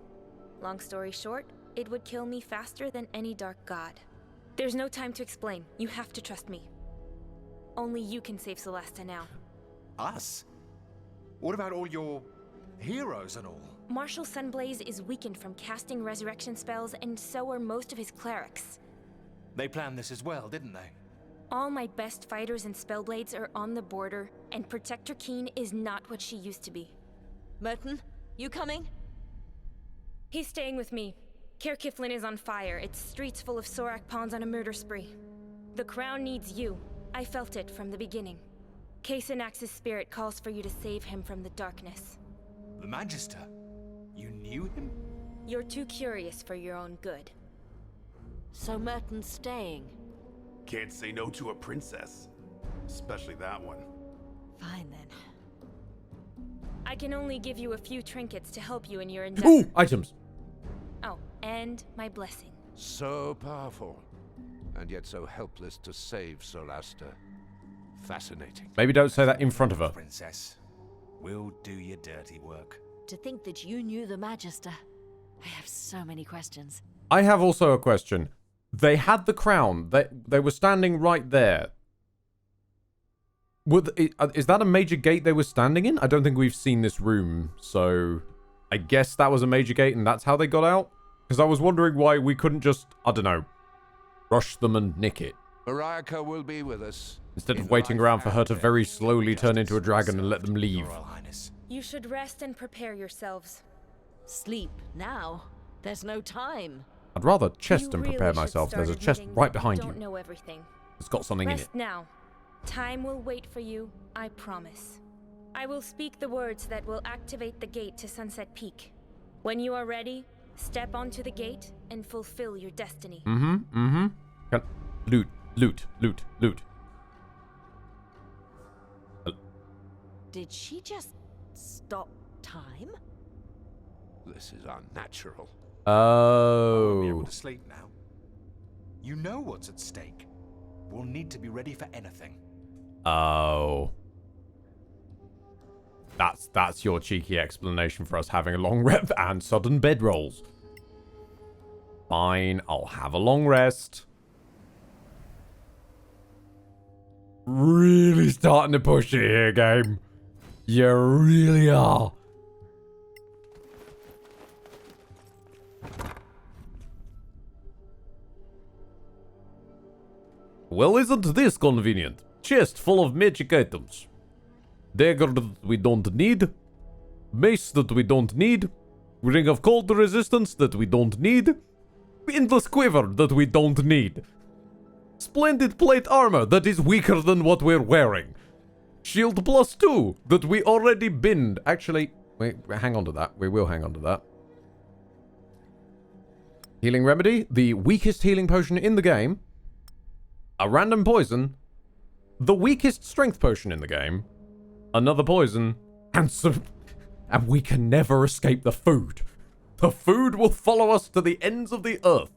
Speaker 16: Long story short, it would kill me faster than any dark god. There's no time to explain. You have to trust me. Only you can save Solasta now.
Speaker 11: Us? What about all your heroes and all?
Speaker 16: Marshal Sunblaze is weakened from casting resurrection spells, and so are most of his clerics.
Speaker 11: They planned this as well, didn't they?
Speaker 16: All my best fighters and spellblades are on the border, and Protector Keen is not what she used to be.
Speaker 10: Merton, you coming?
Speaker 16: He's staying with me. Caer Kiflin is on fire. Its streets full of Sorak pawns on a murder spree. The crown needs you. I felt it from the beginning. Kasanax's spirit calls for you to save him from the darkness.
Speaker 11: The Magister? You knew him?
Speaker 16: You're too curious for your own good.
Speaker 10: So Merton's staying.
Speaker 22: Can't say no to a princess. Especially that one.
Speaker 10: Fine then.
Speaker 16: I can only give you a few trinkets to help you in your endeavor.
Speaker 1: Ooh, items.
Speaker 16: Oh, and my blessing.
Speaker 4: So powerful, and yet so helpless to save Solasta. Fascinating.
Speaker 1: Maybe don't say that in front of her.
Speaker 20: Princess, we'll do your dirty work.
Speaker 10: To think that you knew the Magister. I have so many questions.
Speaker 1: I have also a question. They had the crown. They were standing right there. Is that a major gate they were standing in? I don't think we've seen this room, so I guess that was a major gate and that's how they got out? Because I was wondering why we couldn't just, I don't know, rush them and nick it.
Speaker 4: Mariaka will be with us.
Speaker 1: Instead of waiting around for her to very slowly turn into a dragon and let them leave.
Speaker 16: You should rest and prepare yourselves.
Speaker 10: Sleep now? There's no time.
Speaker 1: I'd rather chest
Speaker 16: You
Speaker 1: and
Speaker 16: really
Speaker 1: prepare
Speaker 16: should
Speaker 1: myself.
Speaker 16: start
Speaker 1: There's a chest
Speaker 16: admitting
Speaker 1: right
Speaker 16: that
Speaker 1: behind
Speaker 16: you.
Speaker 1: you.
Speaker 16: Don't know everything.
Speaker 1: It's got something in it.
Speaker 16: Rest now. Time will wait for you, I promise. I will speak the words that will activate the gate to Sunset Peak. When you are ready, step onto the gate and fulfill your destiny.
Speaker 1: Loot, loot, loot, loot.
Speaker 10: Did she just stop time?
Speaker 4: This is unnatural.
Speaker 20: We'll be able
Speaker 1: Oh.
Speaker 20: to sleep now. You know what's at stake. We'll need to be ready for anything.
Speaker 1: Oh. That's your cheeky explanation for us having a long rest and sudden bedrolls. Fine, I'll have a long rest. Really starting to push it here, game. You really are. Well, isn't this convenient? Chest full of magic items. Dagger that we don't need. Mace that we don't need. Ring of cold resistance that we don't need. Endless quiver that we don't need. Splendid plate armor that is weaker than what we're wearing. Shield +2 that we already binned. Actually, wait, hang on to that. We will hang on to that. Healing remedy, the weakest healing potion in the game. A random poison. The weakest strength potion in the game. Another poison. And we can never escape the food. The food will follow us to the ends of the earth.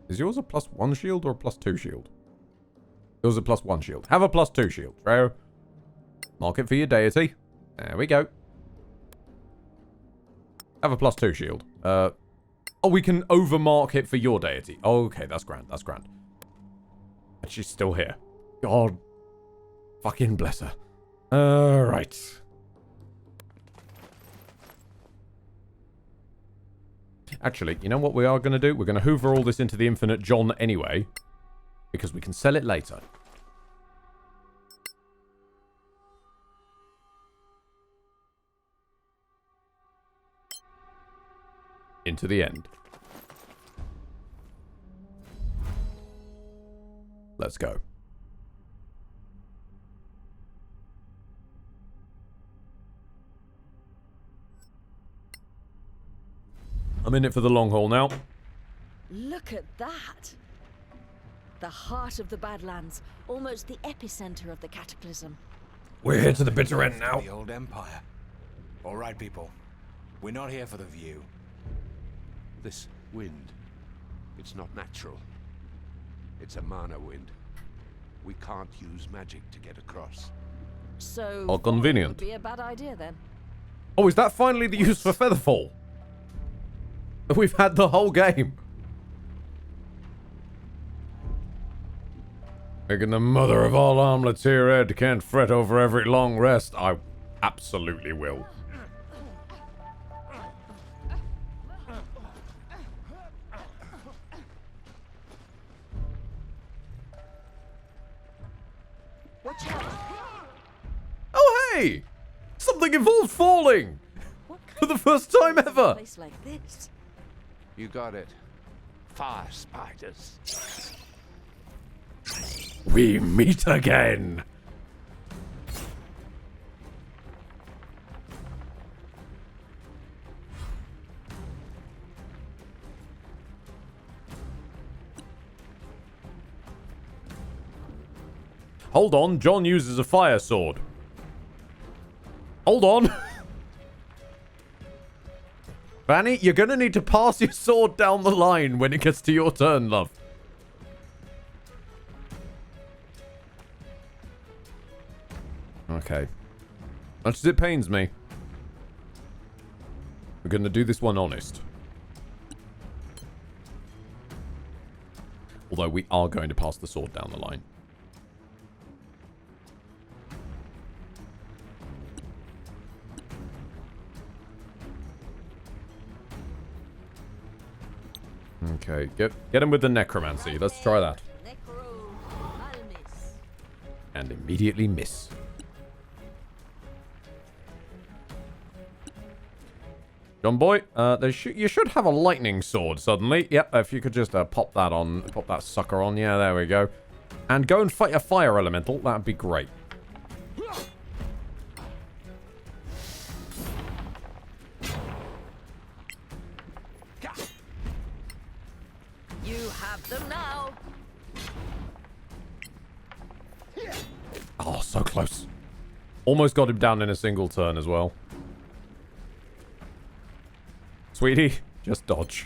Speaker 1: Is yours a +1 shield or a +2 shield? Yours a +1 shield. Have a +2 shield, Treo. Mark it for your deity. There we go. Have a +2 shield. Oh, we can overmark it for your deity. Okay, that's grand. That's grand. But she's still here. God. Fucking bless her. Right. Actually, you know what we are going to do? We're going to hoover all this into the Infinite John anyway. Because we can sell it later. Into the end. Let's go. I'm in it for the long haul now.
Speaker 10: Look at that! The heart of the Badlands, almost the epicenter of the cataclysm.
Speaker 1: We're here to the bitter end now.
Speaker 20: The old empire. All right, people. We're not here for the view.
Speaker 4: This wind, it's not natural. It's a mana wind. We can't use magic to get across.
Speaker 10: So,
Speaker 1: How convenient.
Speaker 10: Would be a bad idea then.
Speaker 1: Oh, is that finally the use for Featherfall? We've had the whole game. Making the mother of all omelets here, Ed. Can't fret over every long rest. I absolutely will.
Speaker 10: Watch out!
Speaker 1: Oh, hey! Something involved falling! For the first time ever!
Speaker 10: Place like this.
Speaker 4: You got it. Fire spiders.
Speaker 1: We meet again! Hold on, John uses a fire sword. Hold on! Vanny, you're going to need to pass your sword down the line when it gets to your turn, love. Okay. Much as it pains me, we're going to do this one honest. Although we are going to pass the sword down the line. Okay, get him with the necromancy. Let's try that. And immediately miss. John boy, you should have a lightning sword suddenly. Yep, if you could just pop that sucker on. Yeah, there we go. And go and fight a fire elemental. That'd be great.
Speaker 19: You have them now.
Speaker 1: Oh, so close. Almost got him down in a single turn as well. Sweetie, just dodge.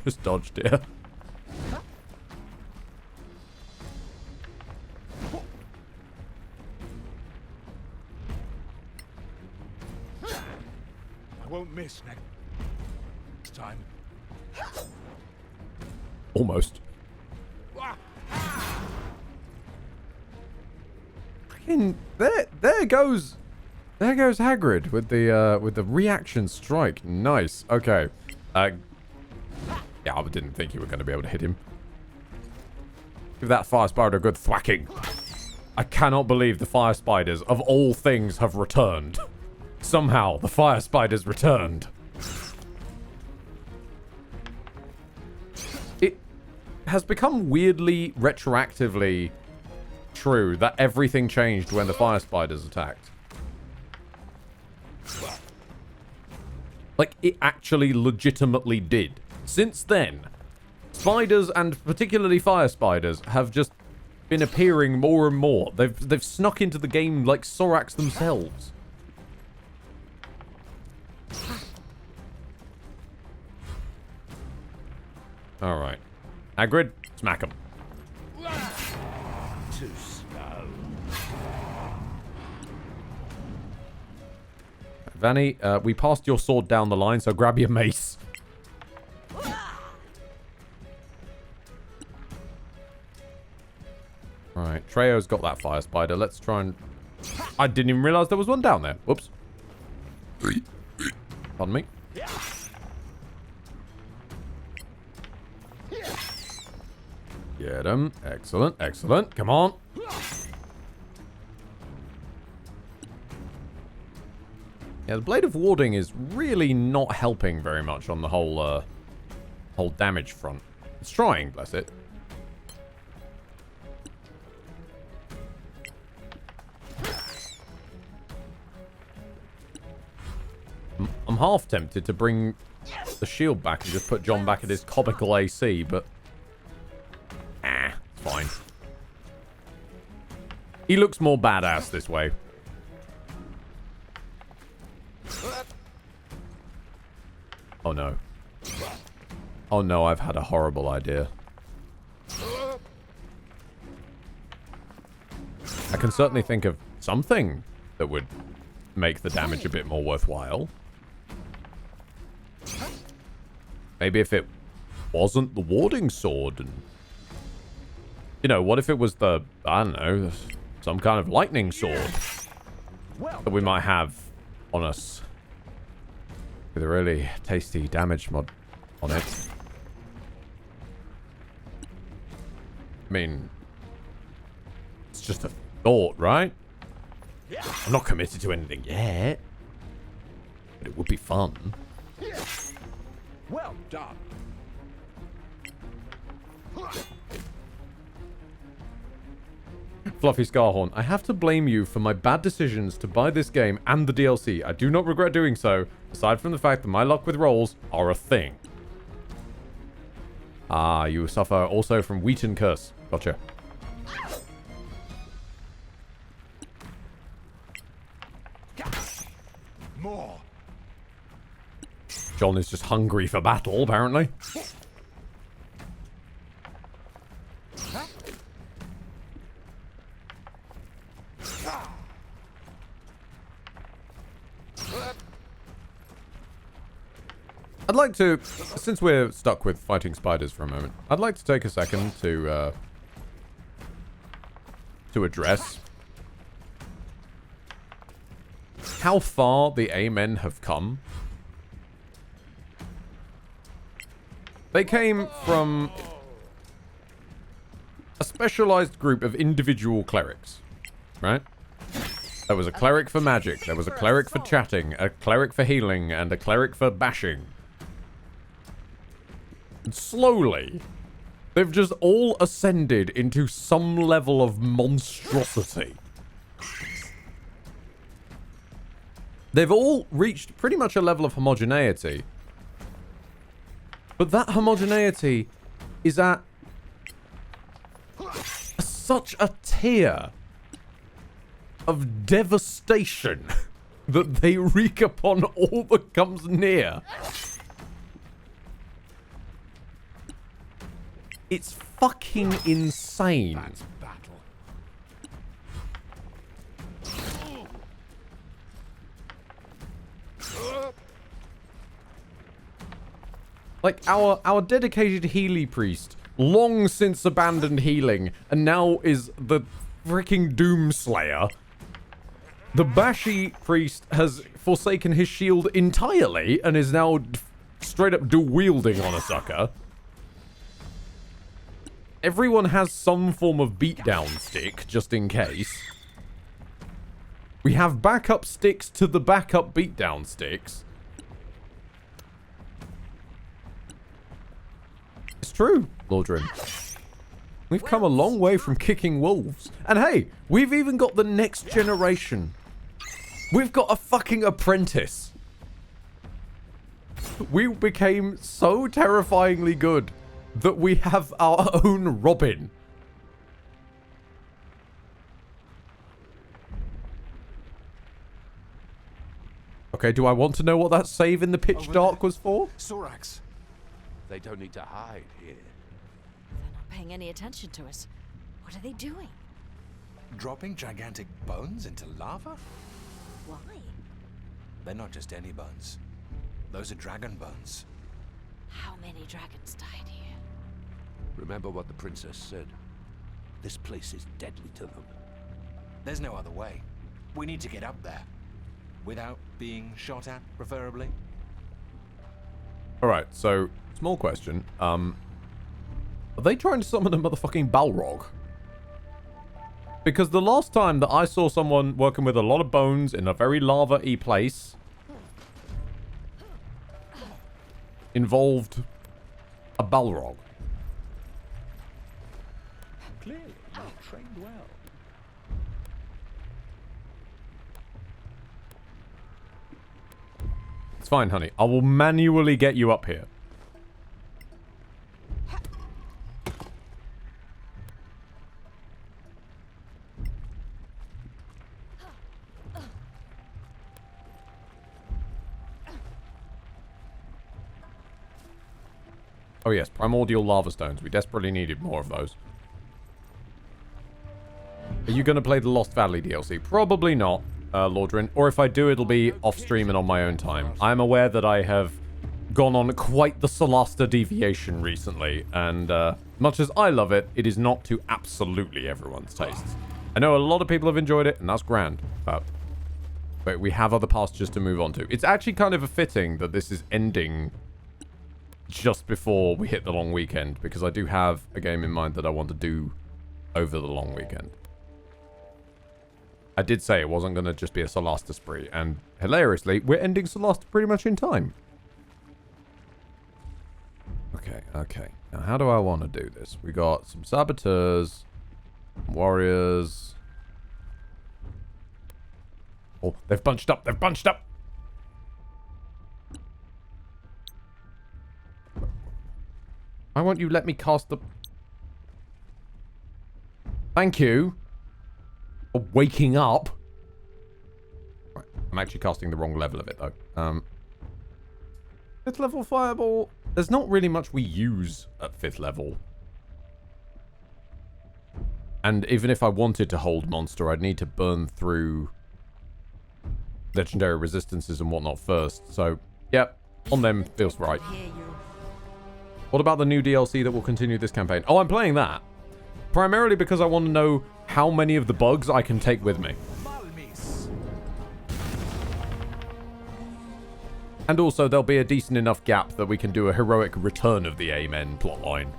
Speaker 1: Just dodge, dear.
Speaker 13: I won't miss next time.
Speaker 1: Almost. Fucking there goes Hagrid with the reaction strike. Nice. Okay. Yeah, I didn't think you were going to be able to hit him. Give that fire spider a good thwacking. I cannot believe the fire spiders of all things have returned. Somehow the fire spiders returned. It has become weirdly retroactively true that everything changed when the fire spiders attacked. Like, it actually legitimately did. Since then, spiders, and particularly fire spiders, have just been appearing more and more. They've snuck into the game like Sorax themselves. Alright. Hagrid, smack him.
Speaker 13: Too slow.
Speaker 1: Vanny, we passed your sword down the line, so grab your mace. Alright, Treyo's got that fire spider. Let's try and... I didn't even realize there was one down there. Whoops. Pardon me. Get him. Excellent, excellent. Come on. Yeah, the Blade of Warding is really not helping very much on the whole damage front. It's trying, bless it. I'm half tempted to bring the shield back and just put John back at his comical AC, but... it's fine. He looks more badass this way. Oh no. Oh no, I've had a horrible idea. I can certainly think of something that would make the damage a bit more worthwhile. Maybe if it wasn't the warding sword and... You know, what if it was the, I don't know, some kind of lightning sword that we might have on us with a really tasty damage mod on it. I mean, it's just a thought, right? I'm not committed to anything yet, but it would be fun.
Speaker 13: Well done.
Speaker 1: Fluffy Scarhorn, I have to blame you for my bad decisions to buy this game and the DLC. I do not regret doing so, aside from the fact that my luck with rolls are a thing. Ah, you suffer also from Wheaton Curse. Gotcha.
Speaker 13: More.
Speaker 1: John is just hungry for battle, apparently. I'd like to, since we're stuck with fighting spiders for a moment, I'd like to take a second to address how far the A-men have come. They came from a specialized group of individual clerics, right? There was a cleric for magic, there was a cleric for chatting, a cleric for healing, and a cleric for bashing. And slowly, they've just all ascended into some level of monstrosity. They've all reached pretty much a level of homogeneity. But that homogeneity is at such a tier of devastation that they wreak upon all that comes near. It's fucking insane.
Speaker 4: That's battle.
Speaker 1: Like, our dedicated Healy priest long since abandoned healing and now is the freaking Doomslayer. The Bashi priest has forsaken his shield entirely and is now straight up dual-wielding on a sucker. Everyone has some form of beatdown stick, just in case. We have backup sticks to the backup beatdown sticks. It's true, Lordrin. We've come a long way from kicking wolves. And hey, we've even got the next generation. We've got a fucking apprentice. We became so terrifyingly good that we have our own Robin. Okay, do I want to know what that save in the pitch dark was for?
Speaker 4: Sorax. They don't need to hide here.
Speaker 10: They're not paying any attention to us. What are they doing?
Speaker 20: Dropping gigantic bones into lava?
Speaker 10: Why?
Speaker 20: They're not just any bones. Those are dragon bones.
Speaker 10: How many dragons died here?
Speaker 4: Remember what the princess said. This place is deadly to them.
Speaker 20: There's no other way. We need to get up there. Without being shot at, preferably.
Speaker 1: Alright, so, small question. Are they trying to summon a motherfucking Balrog? Because the last time that I saw someone working with a lot of bones in a very lava-y place involved a Balrog.
Speaker 13: Clearly, you've trained well.
Speaker 1: It's fine, honey. I will manually get you up here. Oh yes, primordial lava stones. We desperately needed more of those. Are you going to play the Lost Valley DLC? Probably not, Lordrin. Or if I do, it'll be off-stream and on my own time. I'm aware that I have gone on quite the Solasta deviation recently, and much as I love it, it is not to absolutely everyone's tastes. I know a lot of people have enjoyed it, and that's grand. But we have other pastures to move on to. It's actually kind of fitting that this is ending just before we hit the long weekend, because I do have a game in mind that I want to do over the long weekend. I did say it wasn't going to just be a Solasta spree, and hilariously, we're ending Solasta pretty much in time. Okay. Now, how do I want to do this? We got some saboteurs, warriors. Oh, they've bunched up. Why won't you let me cast the... Thank you. For waking up. Right, I'm actually casting the wrong level of it, though. 5th level fireball. There's not really much we use at 5th level. And even if I wanted to hold monster, I'd need to burn through legendary resistances and whatnot first. So, yep, on them feels right. What about the new DLC that will continue this campaign? Oh, I'm playing that. Primarily because I want to know how many of the bugs I can take with me. And also, there'll be a decent enough gap that we can do a heroic return of the Amen plotline.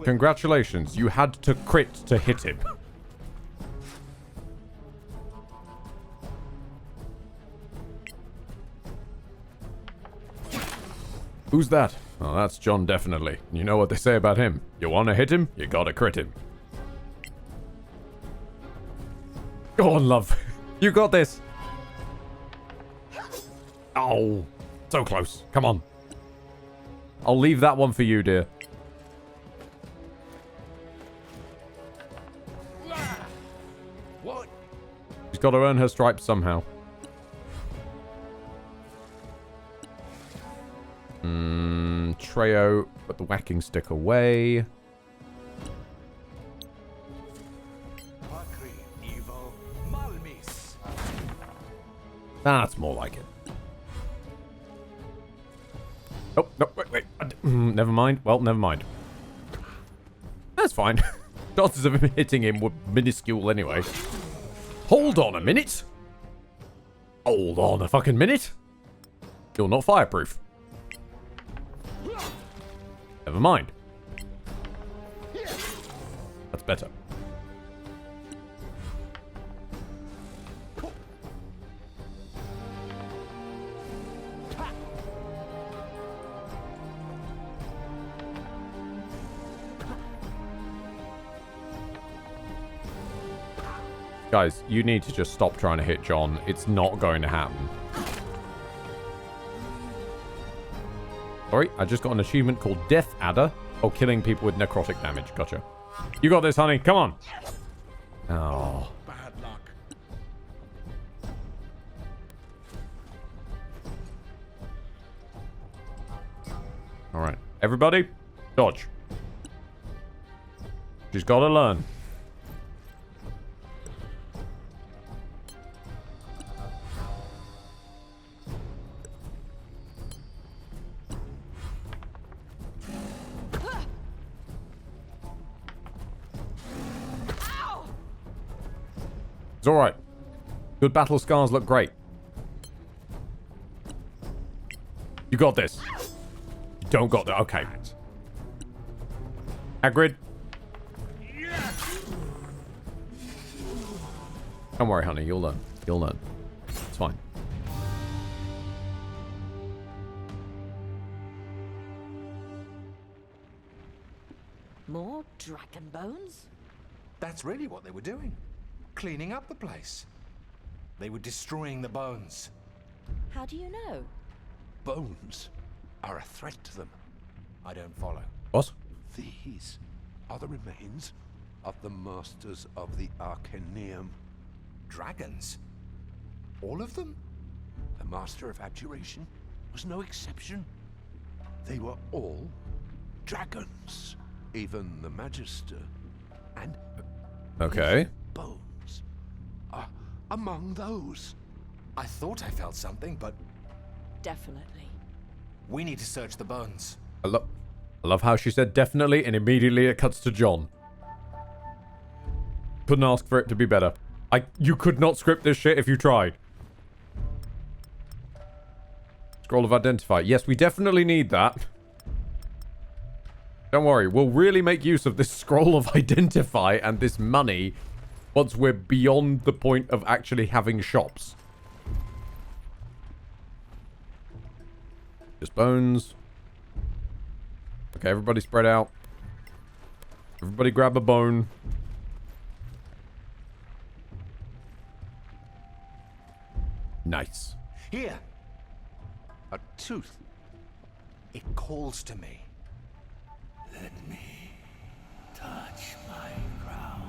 Speaker 1: Congratulations, you had to crit to hit him. Who's that? Oh, that's John, definitely. You know what they say about him. You want to hit him, you gotta crit him. Go on, love. You got this. Oh, so close. Come on. I'll leave that one for you, dear.
Speaker 4: What?
Speaker 1: She's got to earn her stripes somehow. Treo, put the whacking stick away. That's more like it. Oh, no, wait. Never mind. Well, never mind. That's fine. Chances of him hitting him were minuscule anyway. Hold on a minute. Hold on a fucking minute. You're not fireproof. Never mind. That's better. Guys, you need to just stop trying to hit John. It's not going to happen. Sorry, I just got an achievement called Death Adder. Oh, killing people with necrotic damage. Gotcha. You got this, honey. Come on. Oh.
Speaker 22: Bad luck.
Speaker 1: All right. Everybody, dodge. She's got to learn. It's alright. Good battle scars look great. You got this. You don't got that. Okay. Hagrid. Don't worry, honey. You'll learn. You'll learn. It's fine.
Speaker 10: More dragon bones?
Speaker 20: That's really what they were doing. Cleaning up the place. They were destroying the bones.
Speaker 10: How do you know?
Speaker 4: Bones are a threat to them.
Speaker 20: I don't follow.
Speaker 1: What?
Speaker 4: These are the remains of the masters of the Arcaneum.
Speaker 20: Dragons? All of them?
Speaker 4: The Master of Abjuration was no exception. They were all dragons. Even the Magister. And
Speaker 1: okay.
Speaker 4: Bones are among those.
Speaker 20: I thought I felt something, but
Speaker 10: Definitely.
Speaker 20: we need to search the bones.
Speaker 1: I love how she said definitely and immediately it cuts to John. Couldn't ask for it to be better. You could not script this shit if you tried. Scroll of Identify. Yes, we definitely need that. Don't worry, we'll really make use of this Scroll of Identify and this money once we're beyond the point of actually having shops. Just bones. Okay, everybody spread out. Everybody grab a bone. Nice.
Speaker 20: Here. A tooth. It calls to me.
Speaker 13: Let me touch my crown.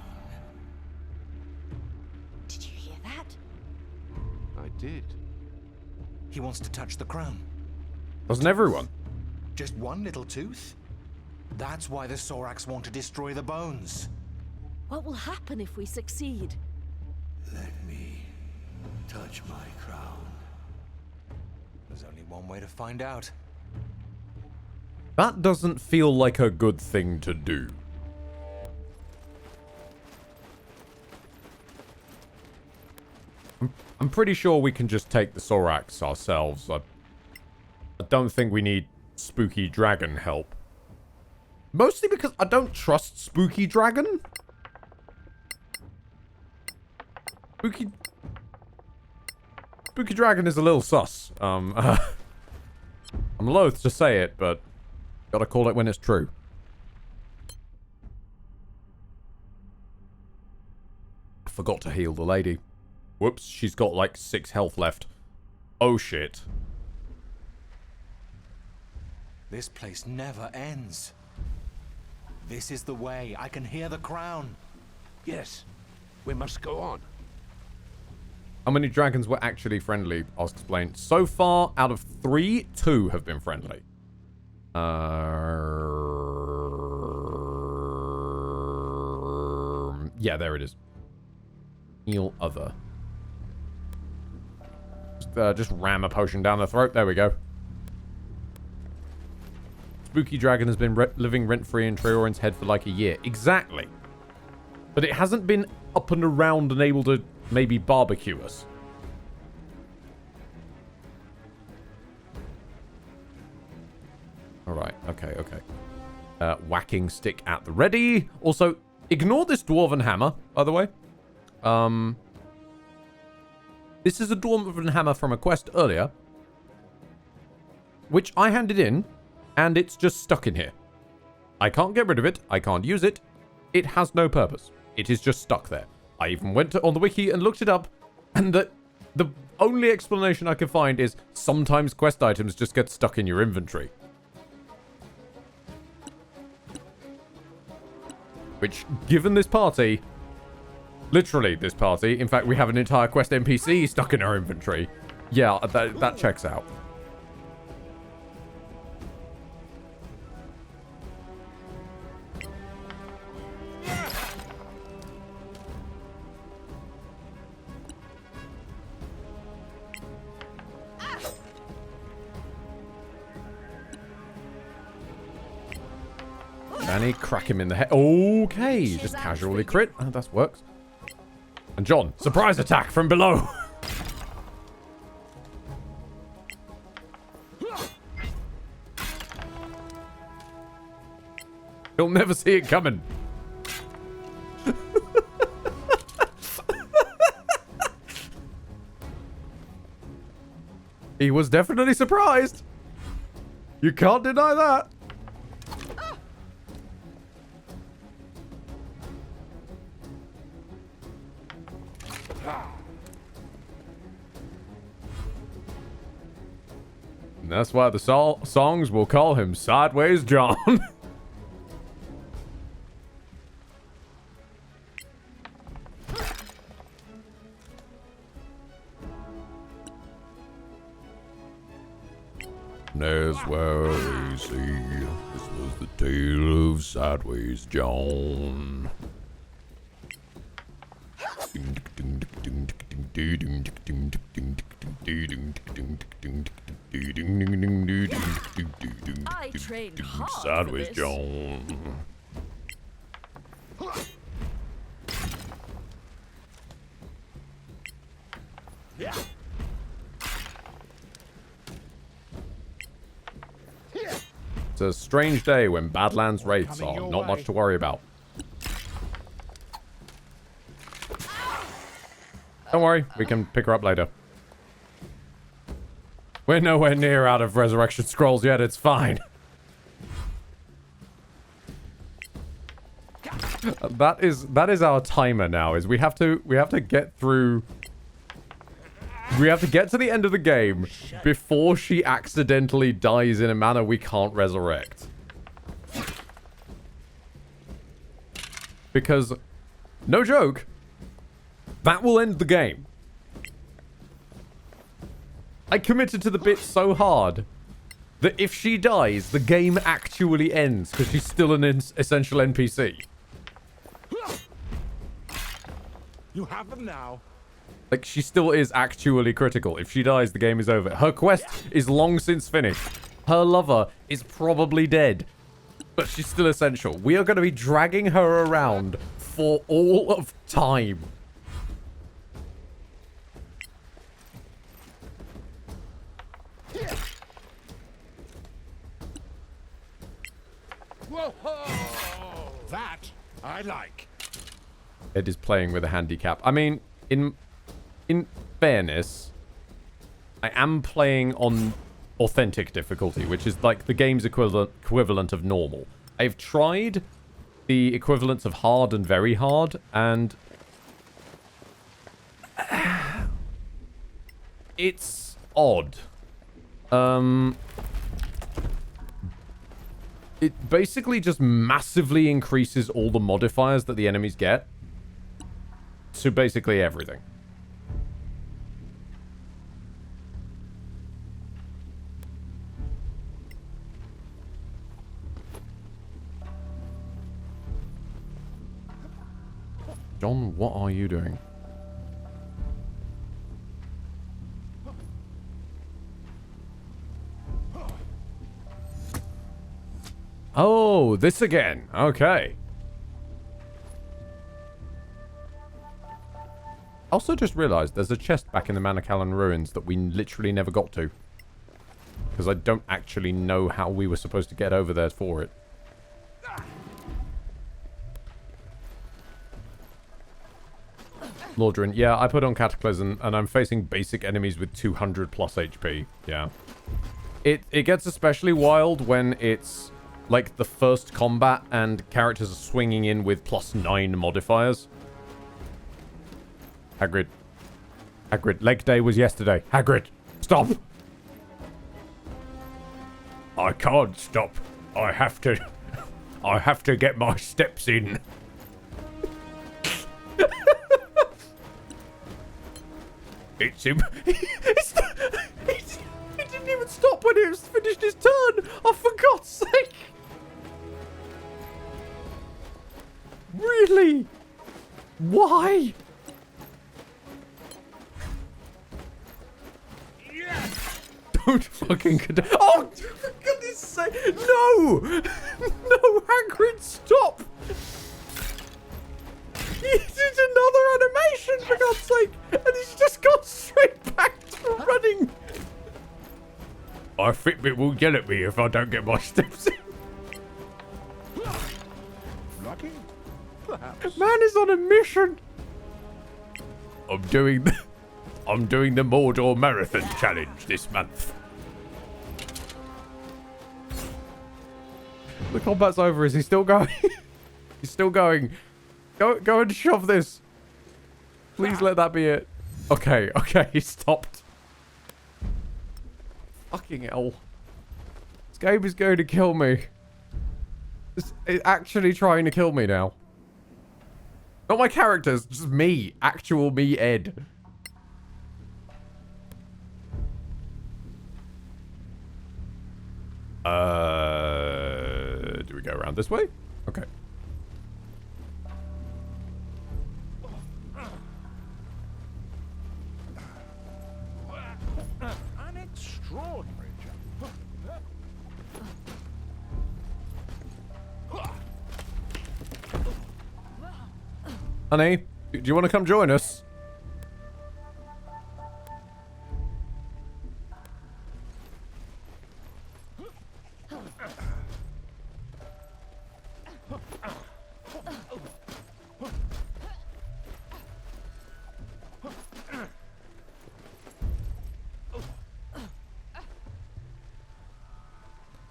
Speaker 10: Did you hear that?
Speaker 4: I did.
Speaker 20: He wants to touch the crown.
Speaker 1: Doesn't everyone?
Speaker 20: Just one little tooth? That's why the Sorax want to destroy the bones.
Speaker 10: What will happen if we succeed?
Speaker 13: Let me touch my crown.
Speaker 20: There's only one way to find out.
Speaker 1: That doesn't feel like a good thing to do. I'm pretty sure we can just take the Sorax ourselves. I don't think we need Spooky Dragon help. Mostly because I don't trust Spooky Dragon. Spooky Dragon is a little sus. I'm loath to say it, but gotta call it when it's true. I forgot to heal the lady. Whoops, she's got like 6 health left. Oh shit.
Speaker 20: This place never ends. This is the way. I can hear the crown.
Speaker 4: Yes, we must go on.
Speaker 1: How many dragons were actually friendly? I'll explain. So far, out of 3, 2 have been friendly. Yeah, there it is. Heal other. Just ram a potion down the throat. There we go. Spooky Dragon has been living rent-free in Treorin's head for like a year. Exactly. But it hasn't been up and around and able to maybe barbecue us. Alright, okay. Whacking stick at the ready. Also, ignore this dwarven hammer, by the way. This is a dwarven hammer from a quest earlier, which I handed in, and it's just stuck in here. I can't get rid of it. I can't use it. It has no purpose. It is just stuck there. I even went on the wiki and looked it up, and the only explanation I could find is sometimes quest items just get stuck in your inventory. Which, given this party, literally this party, in fact, we have an entire quest NPC stuck in our inventory. Yeah, that checks out. Danny, crack him in the head. Okay, just casually crit. Oh, that works. And John, surprise attack from below. You'll never see it coming. He was definitely surprised. You can't deny that. And that's why the songs will call him Sideways John. As well we see, this was the tale of Sideways John.
Speaker 19: I trained hard
Speaker 1: Sideways
Speaker 19: for this.
Speaker 1: John.
Speaker 19: Yeah.
Speaker 1: It's a strange day when Badlands raids are not much to worry about. Don't worry, we can pick her up later. We're nowhere near out of resurrection scrolls yet, it's fine. That is our timer now. Is we have to get through. We have to get to the end of the game before she accidentally dies in a manner we can't resurrect. Because, no joke, that will end the game. I committed to the bit so hard that if she dies, the game actually ends because she's still an essential NPC.
Speaker 12: You have them now.
Speaker 1: Like, she still is actually critical. If she dies, the game is over. Her quest is long since finished. Her lover is probably dead. But she's still essential. We are going to be dragging her around for all of time.
Speaker 12: Whoa! That I like.
Speaker 1: Ed is playing with a handicap. I mean, in fairness, I am playing on authentic difficulty, which is like the game's equivalent of normal. I've tried the equivalents of hard and very hard, and it's odd. It basically just massively increases all the modifiers that the enemies get to basically everything. John, what are you doing? Oh, this again. Okay. Also just realized there's a chest back in the Manacalon ruins that we literally never got to. Because I don't actually know how we were supposed to get over there for it. Lordrin, yeah, I put on Cataclysm and I'm facing basic enemies with 200 plus HP. Yeah. It gets especially wild when it's like the first combat and characters are swinging in with +9 modifiers. Hagrid. Hagrid, leg day was yesterday. Hagrid, stop!
Speaker 12: I can't stop. I have to get my steps in.
Speaker 1: It's him. He didn't even stop when he finished his turn. Oh, for God's sake. Really? Why? Don't fucking... Oh, for goodness sake. No. No, Hagrid, stop. He did another animation, for God's sake, and he's just gone straight back to running.
Speaker 12: My Fitbit will yell at me if I don't get my steps in.
Speaker 1: Lucky? Perhaps. Man is on a mission.
Speaker 12: I'm doing the Mordor Marathon Challenge this month.
Speaker 1: The combat's over. Is he still going? He's still going. Go and shove this. Please let that be it. Okay, he stopped. Fucking hell. This game is going to kill me. It's actually trying to kill me now. Not my characters, just me. Actual me, Ed. Do we go around this way? Okay.
Speaker 12: An extraordinary jump.
Speaker 1: Honey, do you want to come join us?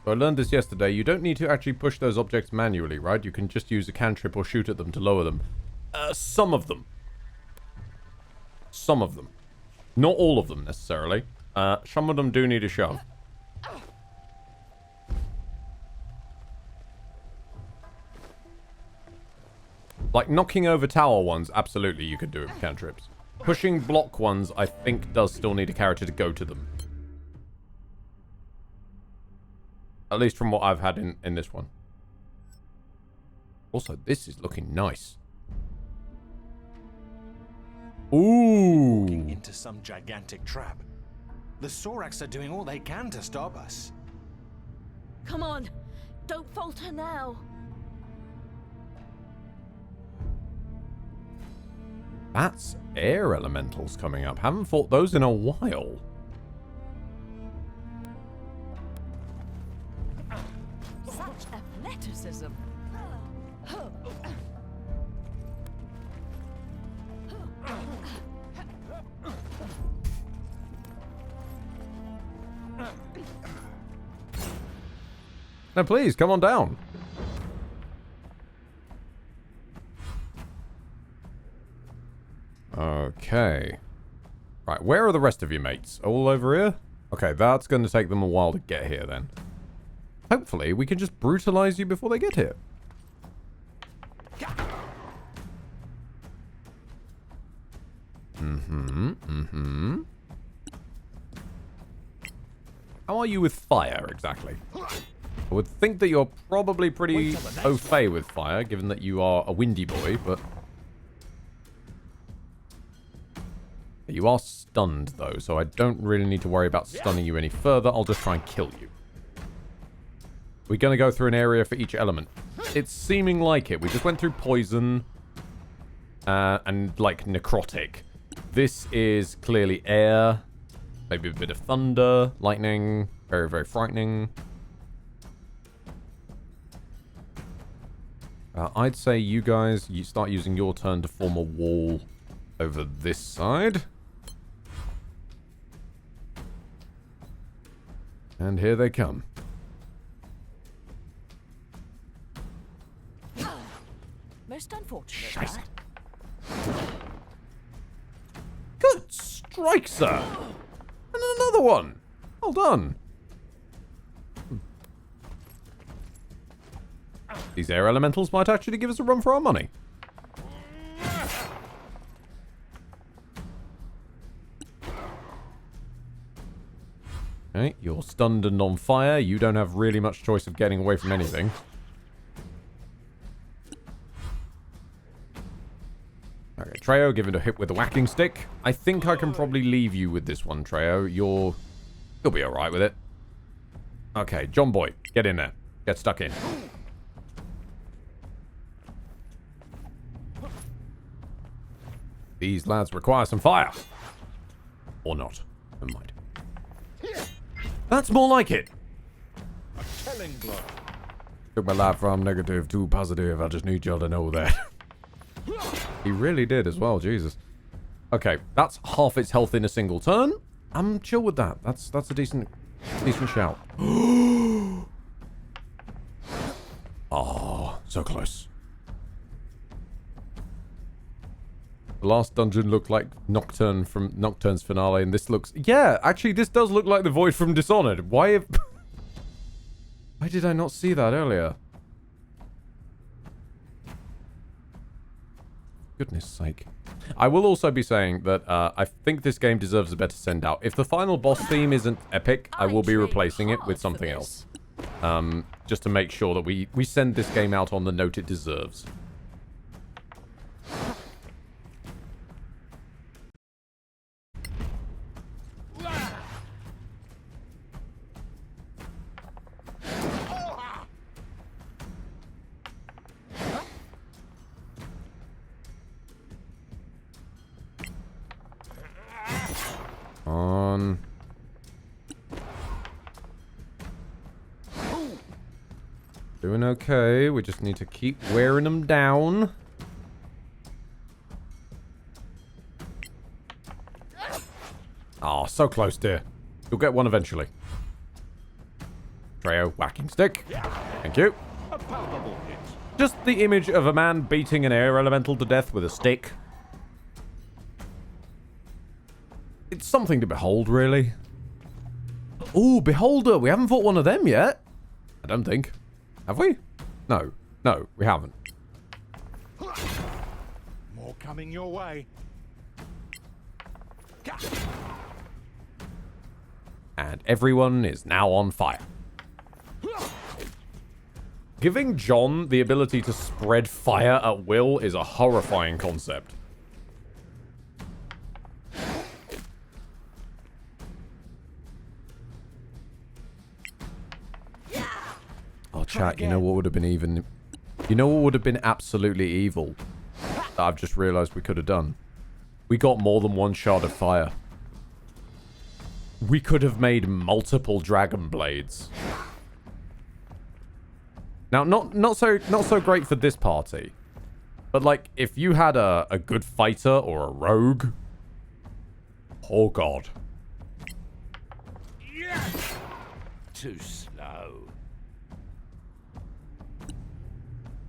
Speaker 1: So I learned this yesterday. You don't need to actually push those objects manually, right? You can just use a cantrip or shoot at them to lower them. Some of them. Some of them. Not all of them, necessarily. Some of them do need a shove. Like, knocking over tower ones, absolutely you could do it with cantrips. Pushing block ones, I think, does still need a character to go to them. At least from what I've had in this one. Also, this is looking nice. Ooh.
Speaker 20: Walking into some gigantic trap. The Sorax are doing all they can to stop us.
Speaker 10: Come on, don't falter now.
Speaker 1: That's air elementals coming up. Haven't fought those in a while.
Speaker 10: Such athleticism.
Speaker 1: No, please, come on down. Okay. Right, where are the rest of your mates? All over here? Okay, that's going to take them a while to get here then. Hopefully, we can just brutalize you before they get here. How are you with fire, exactly? I would think that you're probably pretty au fait with fire, given that you are a windy boy, but... You are stunned, though, so I don't really need to worry about stunning you any further. I'll just try and kill you. We're going to go through an area for each element. It's seeming like it. We just went through poison and, like, necrotic. This is clearly air. Maybe a bit of thunder, lightning. Very, very frightening. I'd say you guys, you start using your turn to form a wall over this side. And here they come.
Speaker 10: Most unfortunate.
Speaker 1: Scheiße. Good strike, sir. And another one. Well done. These air elementals might actually give us a run for our money. Okay, you're stunned and on fire. You don't have really much choice of getting away from anything. Okay, Treo, give it a hit with a whacking stick. I think I can probably leave you with this one, Treo. You'll be alright with it. Okay, John Boy, get in there. Get stuck in. These lads require some fire. Or not. Never mind. That's more like it.
Speaker 17: A killing blow.
Speaker 1: Took my life from negative to positive. I just need y'all to know that. He really did as well, Jesus. Okay, that's half its health in a single turn. I'm chill with that. That's a decent shout. Oh, so close. The last dungeon looked like Nocturne from Nocturne's finale, and this looks... Yeah, actually, this does look like the Void from Dishonored. Why did I not see that earlier? Goodness sake. I will also be saying that I think this game deserves a better send-out. If the final boss theme isn't epic, I will be replacing it with something else. Just to make sure that we send this game out on the note it deserves. On. Doing okay. We just need to keep wearing them down. Oh, so close, dear. You'll get one eventually. Trejo, whacking stick. Thank you. Just the image of a man beating an air elemental to death with a stick. It's something to behold, really. Ooh, Beholder. We haven't fought one of them yet. I don't think. Have we? No. No, we haven't.
Speaker 15: More coming your way.
Speaker 1: And everyone is now on fire. Giving John the ability to spread fire at will is a horrifying concept. Oh, chat, you know what would have been even... You know what would have been absolutely evil? That I've just realized we could have done. We got more than one shard of fire. We could have made multiple dragon blades. Now, not so great for this party. But, like, if you had a good fighter or a rogue... Oh, God.
Speaker 4: Yes! Too slow.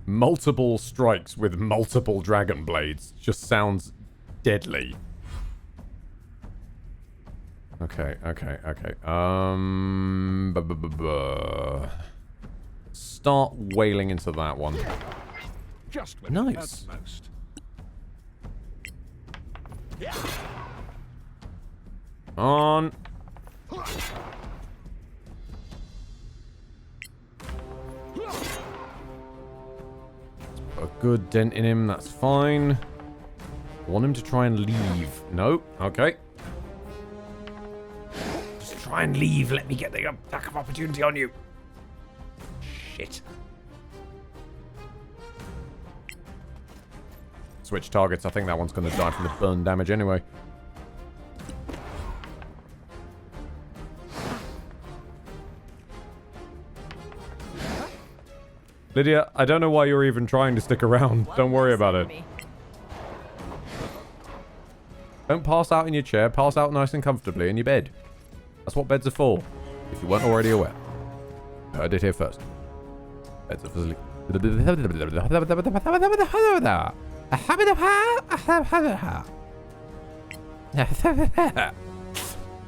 Speaker 1: Multiple strikes with multiple dragon blades just sounds deadly. Okay. Start wailing into that one.
Speaker 15: Just
Speaker 1: nice. On. A good dent in him, that's fine. I want him to try and leave. No, okay. Just try and leave. Let me get the attack of opportunity on you. Shit. Switch targets. I think that one's going to die from the burn damage anyway. Lydia, I don't know why you're even trying to stick around. Don't worry about it. Don't pass out in your chair. Pass out nice and comfortably in your bed. That's what beds are for, if you weren't already aware. Heard it here first. Beds are for sleep.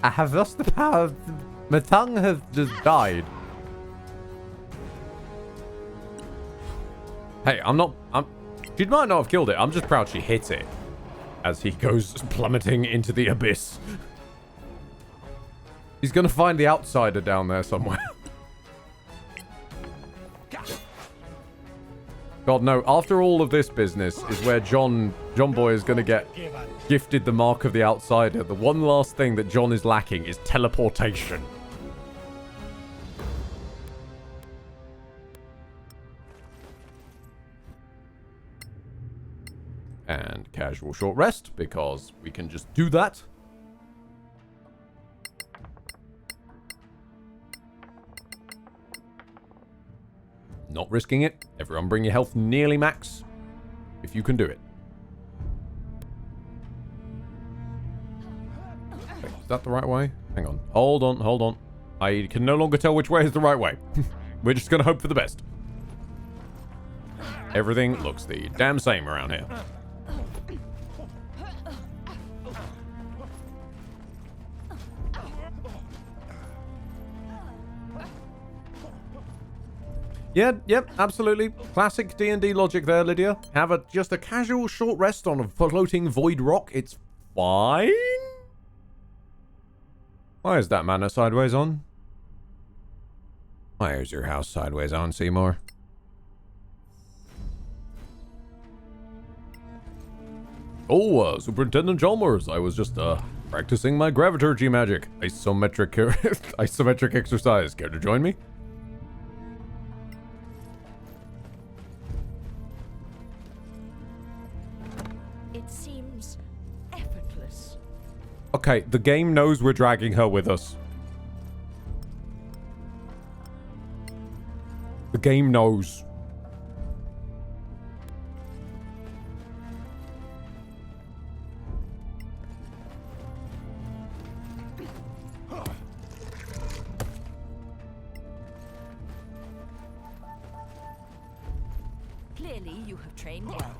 Speaker 1: I have lost the power. My tongue has just died. Hey, she might not have killed it. I'm just proud she hit it. As he goes plummeting into the abyss. He's gonna find the outsider down there somewhere. God, no. After all of this business is where John Boy is gonna get gifted the mark of the outsider. The one last thing that John is lacking is teleportation. And casual short rest, because we can just do that. Not risking it. Everyone bring your health nearly max, if you can do it. Wait, is that the right way? Hang on. Hold on. I can no longer tell which way is the right way. We're just going to hope for the best. Everything looks the damn same around here. Yep, absolutely. Classic D&D logic there, Lydia. Have just a casual short rest on a floating void rock. It's fine. Why is that manor sideways on? Why is your house sideways on, Seymour? Oh, Superintendent Chalmers. I was just, practicing my graviturgy magic. Isometric exercise. Care to join me?
Speaker 10: It seems effortless.
Speaker 1: Okay, the game knows we're dragging her with us. The game knows.
Speaker 10: Clearly, you have trained well.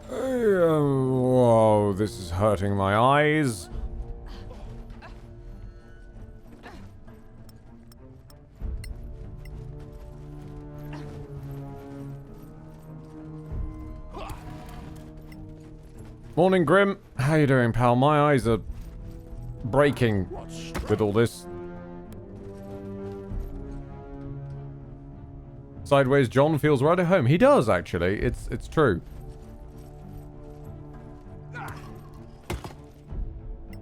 Speaker 1: Whoa, this is hurting my eyes. Morning, Grim. How you doing, pal? My eyes are breaking with all this. Sideways John feels right at home. He does, actually. It's true.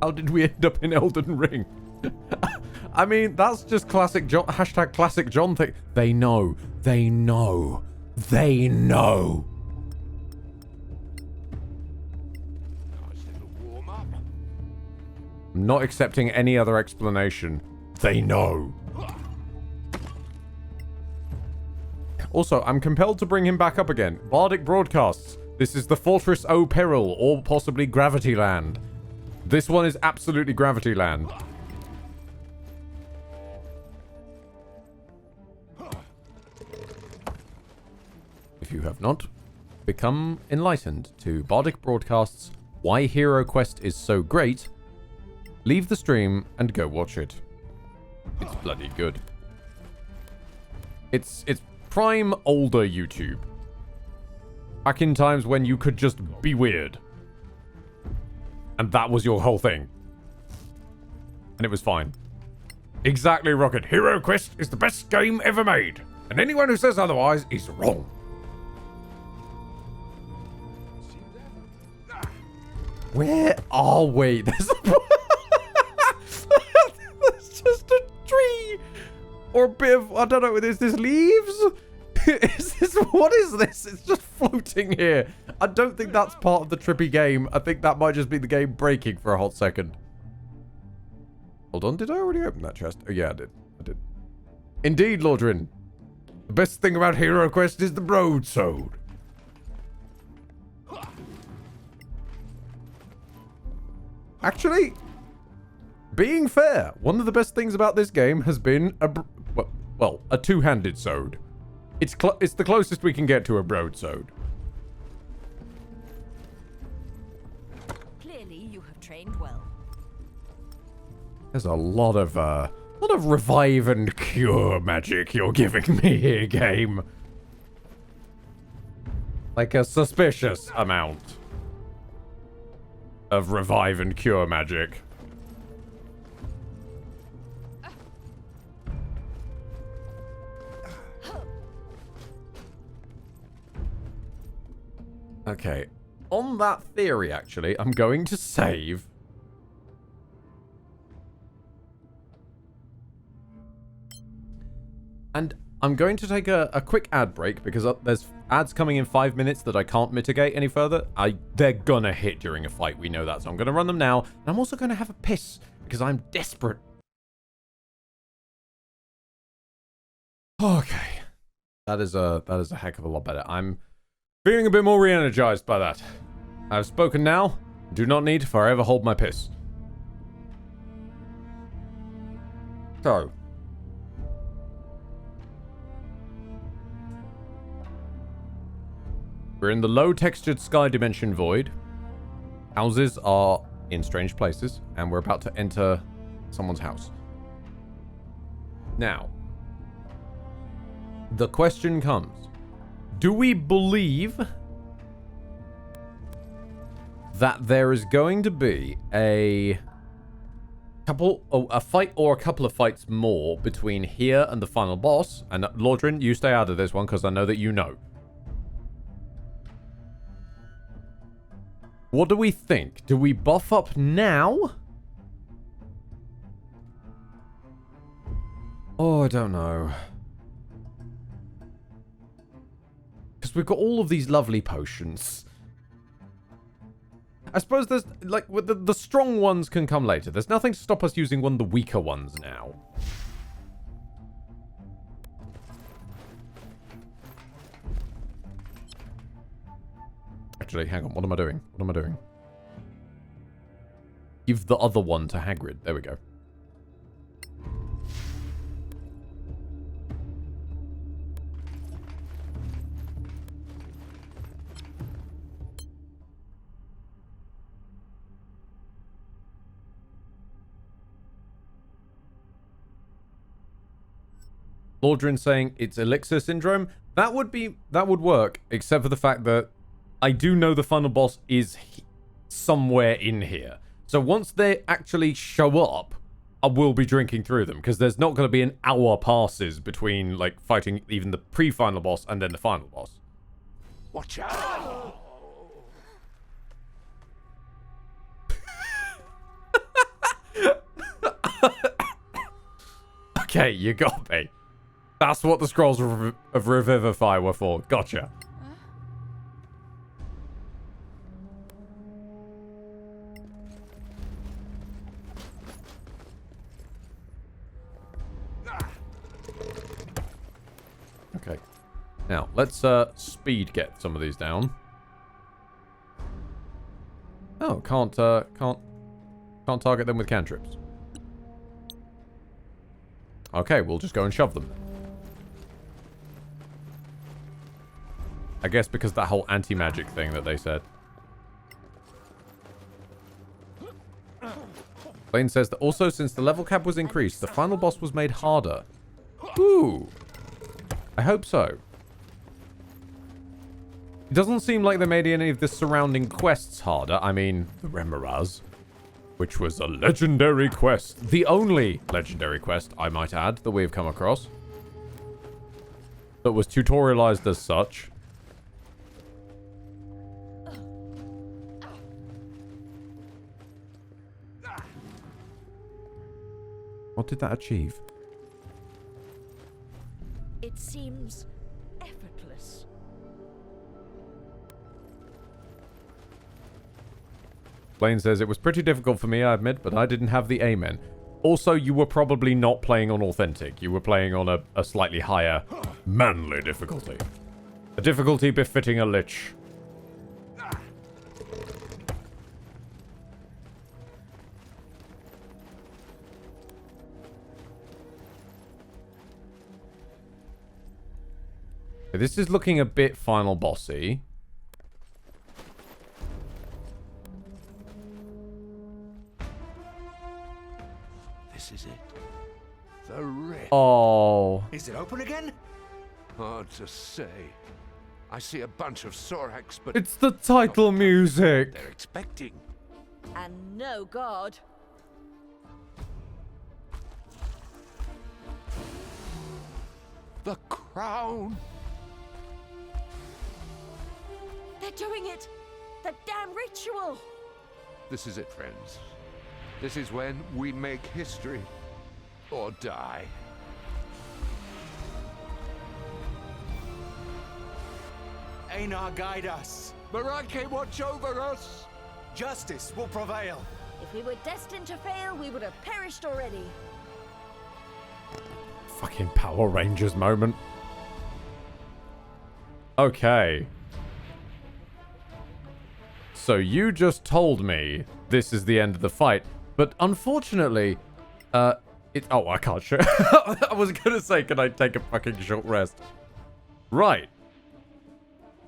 Speaker 1: How did we end up in Elden Ring? I mean, that's just classic John. Hashtag classic John thing. They know. They know. They know. I'm not accepting any other explanation. They know. Also, I'm compelled to bring him back up again. Bardic Broadcasts. This is the Fortress O Peril, or possibly Gravity Land. This one is absolutely Gravity Land. If you have not become enlightened to Bardic Broadcasts' Why Hero Quest is so great, leave the stream and go watch it. It's bloody good. It's prime older YouTube. Back in times when you could just be weird. And that was your whole thing. And it was fine. Exactly, Rocket. Hero Quest is the best game ever made. And anyone who says otherwise is wrong. Where are we? There's just a tree. Or a bit of, I don't know, is this leaves? What is this? It's just floating here. I don't think that's part of the trippy game. I think that might just be the game breaking for a hot second. Hold on, did I already open that chest? Oh yeah, I did. Indeed, Lordrin. The best thing about Hero Quest is the broadsword. Actually, being fair, one of the best things about this game has been a two-handed sword. It's the closest we can get to a broadsword.
Speaker 10: Clearly, you have trained well.
Speaker 1: There's a lot of revive and cure magic you're giving me here, game. Like a suspicious amount of revive and cure magic. Okay. On that theory, actually, I'm going to save. And I'm going to take a quick ad break because there's ads coming in 5 minutes that I can't mitigate any further. They're gonna hit during a fight, we know that. So I'm gonna run them now. And I'm also gonna have a piss because I'm desperate. Okay. That is a heck of a lot better. I'm feeling a bit more re-energized by that. I've spoken now. Do not need to forever hold my piss. So. We're in the low-textured sky dimension void. Houses are in strange places, and we're about to enter someone's house. Now, the question comes. Do we believe that there is going to be a fight or a couple of fights more between here and the final boss? And Lordrin, you stay out of this one because I know that you know. What do we think? Do we buff up now? Oh, I don't know. Because we've got all of these lovely potions. I suppose there's, like, the strong ones can come later. There's nothing to stop us using one of the weaker ones now. Actually, hang on. What am I doing? What am I doing? Give the other one to Hagrid. There we go. Laudrin saying it's elixir syndrome. That would work, except for the fact that I do know the final boss is somewhere in here. So once they actually show up, I will be drinking through them, because there's not going to be an hour passes between, like, fighting even the pre-final boss and then the final boss.
Speaker 4: Watch out!
Speaker 1: Okay, you got me. That's what the scrolls of Revivify were for. Gotcha. Okay. Now, let's speed get some of these down. Oh, can't target them with cantrips. Okay, we'll just go and shove them. I guess because that whole anti-magic thing that they said. Blaine says that also since the level cap was increased, the final boss was made harder. Ooh. I hope so. It doesn't seem like they made any of the surrounding quests harder. I mean, the Remoraz, which was a legendary quest. The only legendary quest, I might add, that we've come across. That was tutorialized as such. What did that achieve?
Speaker 10: It seems effortless.
Speaker 1: Blaine says, it was pretty difficult for me, I admit, but I didn't have the amen. Also, you were probably not playing on authentic. You were playing on a slightly higher, manly difficulty. A difficulty befitting a lich. This is looking a bit final bossy.
Speaker 4: This is it. The rift.
Speaker 1: Oh.
Speaker 11: Is it open again?
Speaker 4: Hard to say. I see a bunch of Sorax, but
Speaker 1: It's the title music.
Speaker 4: they're expecting.
Speaker 10: And no god.
Speaker 4: The crown.
Speaker 10: They're doing it! The damn ritual!
Speaker 4: This is it, friends. This is when we make history. Or die.
Speaker 11: Einar, guide us.
Speaker 22: Barake, watch over us.
Speaker 11: Justice will prevail.
Speaker 10: If we were destined to fail, we would have perished already.
Speaker 1: Fucking Power Rangers moment. Okay. So you just told me this is the end of the fight, but unfortunately, oh, I can't show. I was gonna say, can I take a fucking short rest? Right.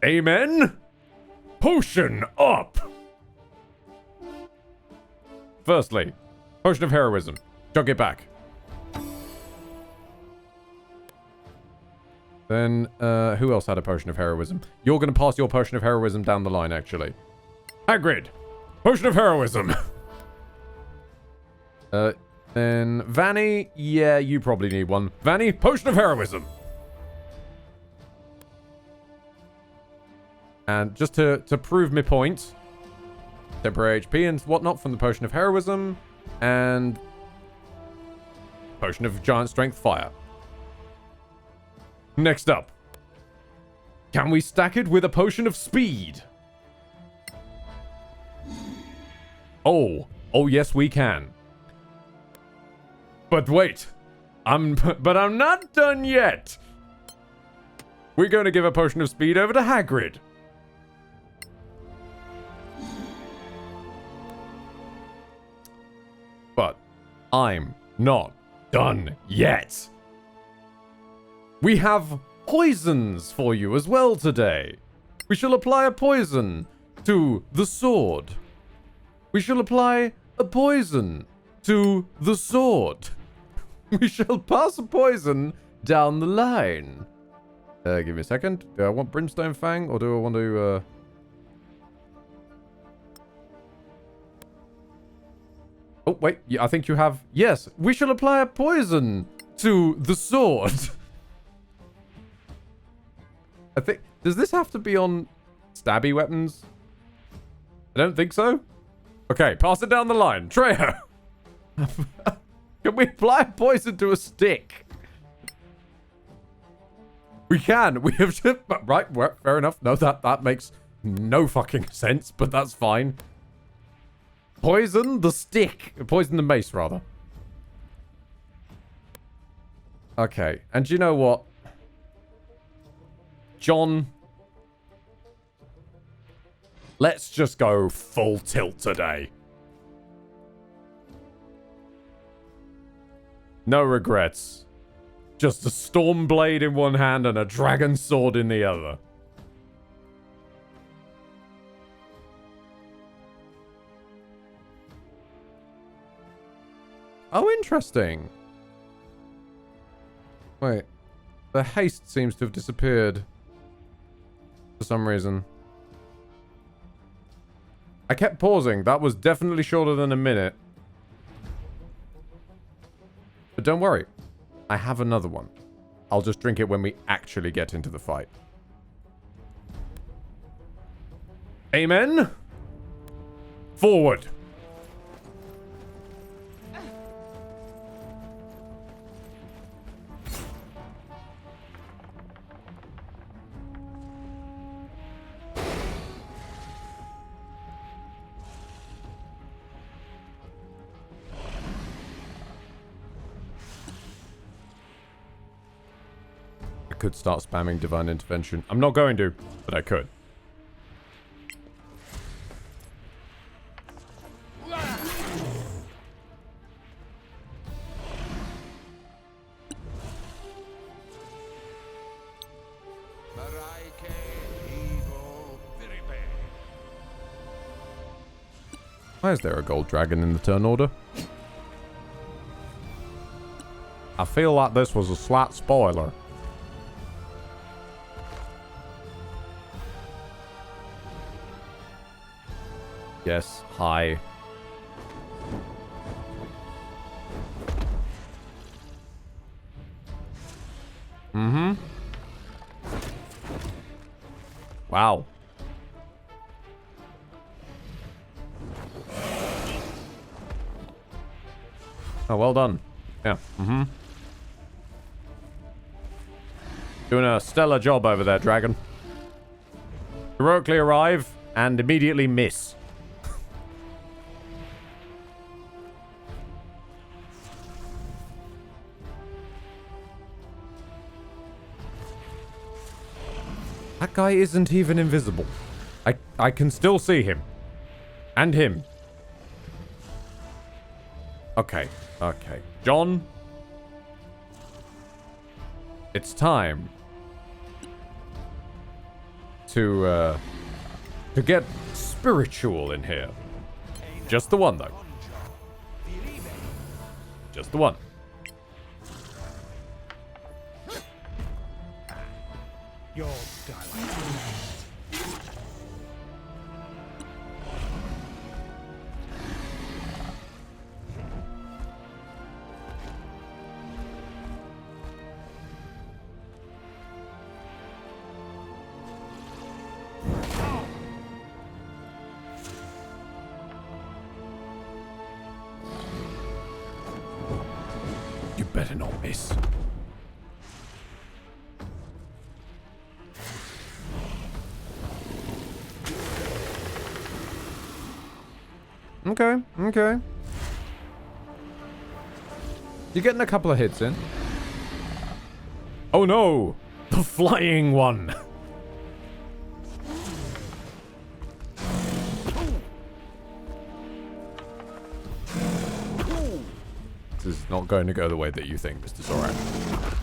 Speaker 1: Amen. Potion up. Firstly, potion of heroism. Jog it back. Then, who else had a potion of heroism? You're gonna pass your potion of heroism down the line, actually. Hagrid, potion of heroism. Then Vanny, yeah, you probably need one. Vanny, potion of heroism. And just to prove my point, temporary HP and whatnot from the potion of heroism, and potion of giant strength fire. Next up, can we stack it with a potion of speed? Oh yes we can. But wait, I'm not done yet. We're going to give a potion of speed over to Hagrid. But I'm not done yet. We have poisons for you as well today. We shall apply a poison to the sword. We shall apply a poison to the sword. We shall pass a poison down the line. Give me a second. Do I want Brimstone Fang or do I want to... Oh, wait. Yeah, I think you have... Yes, we shall apply a poison to the sword. I think... Does this have to be on stabby weapons? I don't think so. Okay, pass it down the line. Trejo. Can we apply poison to a stick? We can. We have to... Right, well, fair enough. No, that makes no fucking sense, but that's fine. Poison the stick. Poison the mace, rather. Okay, and you know what? John... Let's just go full tilt today. No regrets. Just a storm blade in one hand and a dragon sword in the other. Oh, interesting. Wait. The haste seems to have disappeared. For some reason. I kept pausing. That was definitely shorter than a minute. But don't worry. I have another one. I'll just drink it when we actually get into the fight. Amen. Forward. Could start spamming divine intervention. I'm not going to, but I could. Why is there a gold dragon in the turn order? I feel like this was a slight spoiler. Yes, hi. Mm-hmm. Wow. Oh, well done. Yeah, mm-hmm. Doing a stellar job over there, dragon. Heroically arrive and immediately miss. That guy isn't even invisible. I can still see him. And him. Okay. Okay. John. It's time to get spiritual in here. Just the one, though. Just the one.
Speaker 15: Your starlight.
Speaker 1: You better not miss. Okay, okay. You're getting a couple of hits in. Oh no! The flying one! This is not going to go the way that you think, Mr. Zorak.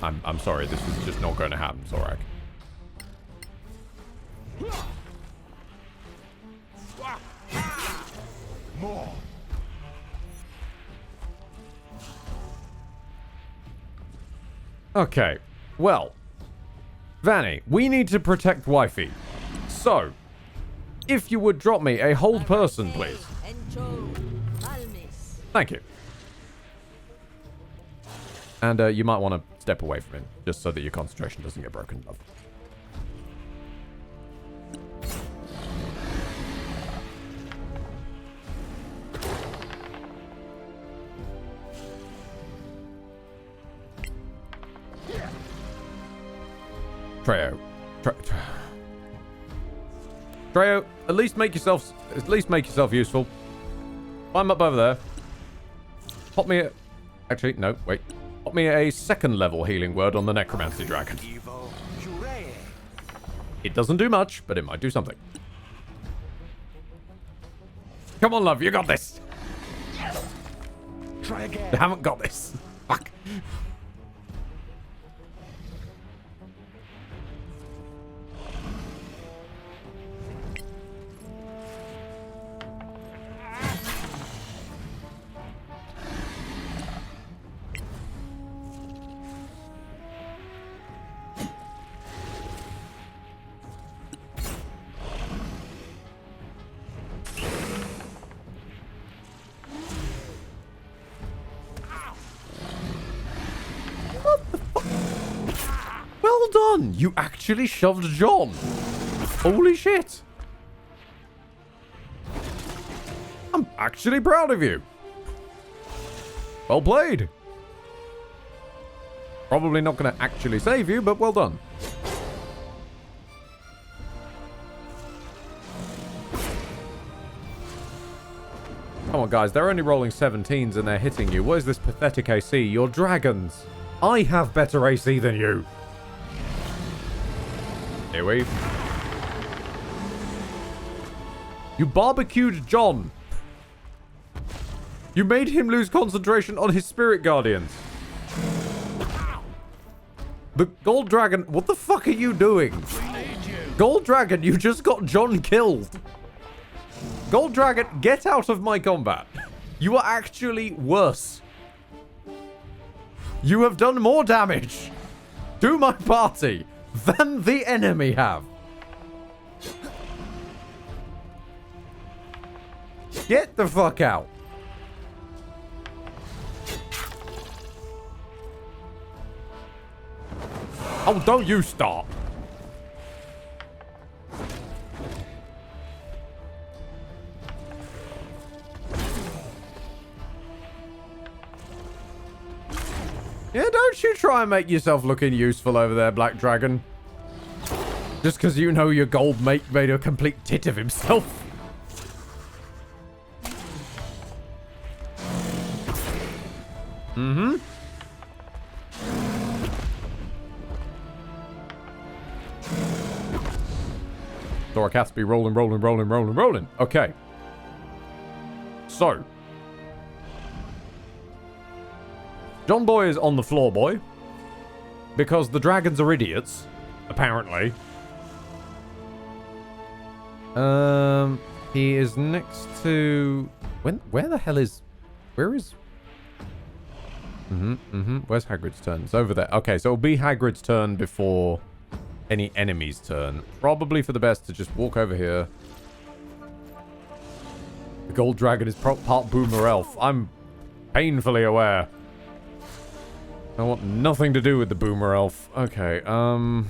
Speaker 1: I'm sorry, this is just not going to happen, Zorak.
Speaker 15: More.
Speaker 1: Okay, Well, Vanny, we need to protect Wifey. So, if you would drop me a hold person, please. Thank you. And you might want to step away from him, just so that your concentration doesn't get broken, love. Treyo, at least make yourself useful. Climb up over there. Pop me a... Actually, no, wait. Pop me a second level healing word on the necromancy dragon. It doesn't do much, but it might do something. Come on, love, you got this.
Speaker 11: Try again.
Speaker 1: You haven't got this. Fuck. Well done! You actually shoved John. Holy shit. I'm actually proud of you. Well played. Probably not going to actually save you, but well done. Come on, guys. They're only rolling 17s and they're hitting you. What is this pathetic AC? You're dragons. I have better AC than you. Here we. You barbecued John. You made him lose concentration on his spirit guardians. The gold dragon. What the fuck are you doing? Gold dragon, you just got John killed. Gold dragon, get out of my combat. You are actually worse. You have done more damage to my party than the enemy have. Get the fuck out. Oh, don't you start. Yeah, don't you try and make yourself looking useful over there, Black Dragon. Just because you know your gold mate made a complete tit of himself. Mm-hmm. Thor cats be rolling. Okay. So. John Boy is on the floor, boy. Because the dragons are idiots. Apparently. He is next to... Where the hell is... Where is... Where's Hagrid's turn? It's over there. Okay, so it'll be Hagrid's turn before any enemy's turn. Probably for the best to just walk over here. The gold dragon is part boomer elf. I'm painfully aware. I want nothing to do with the boomer elf. Okay, I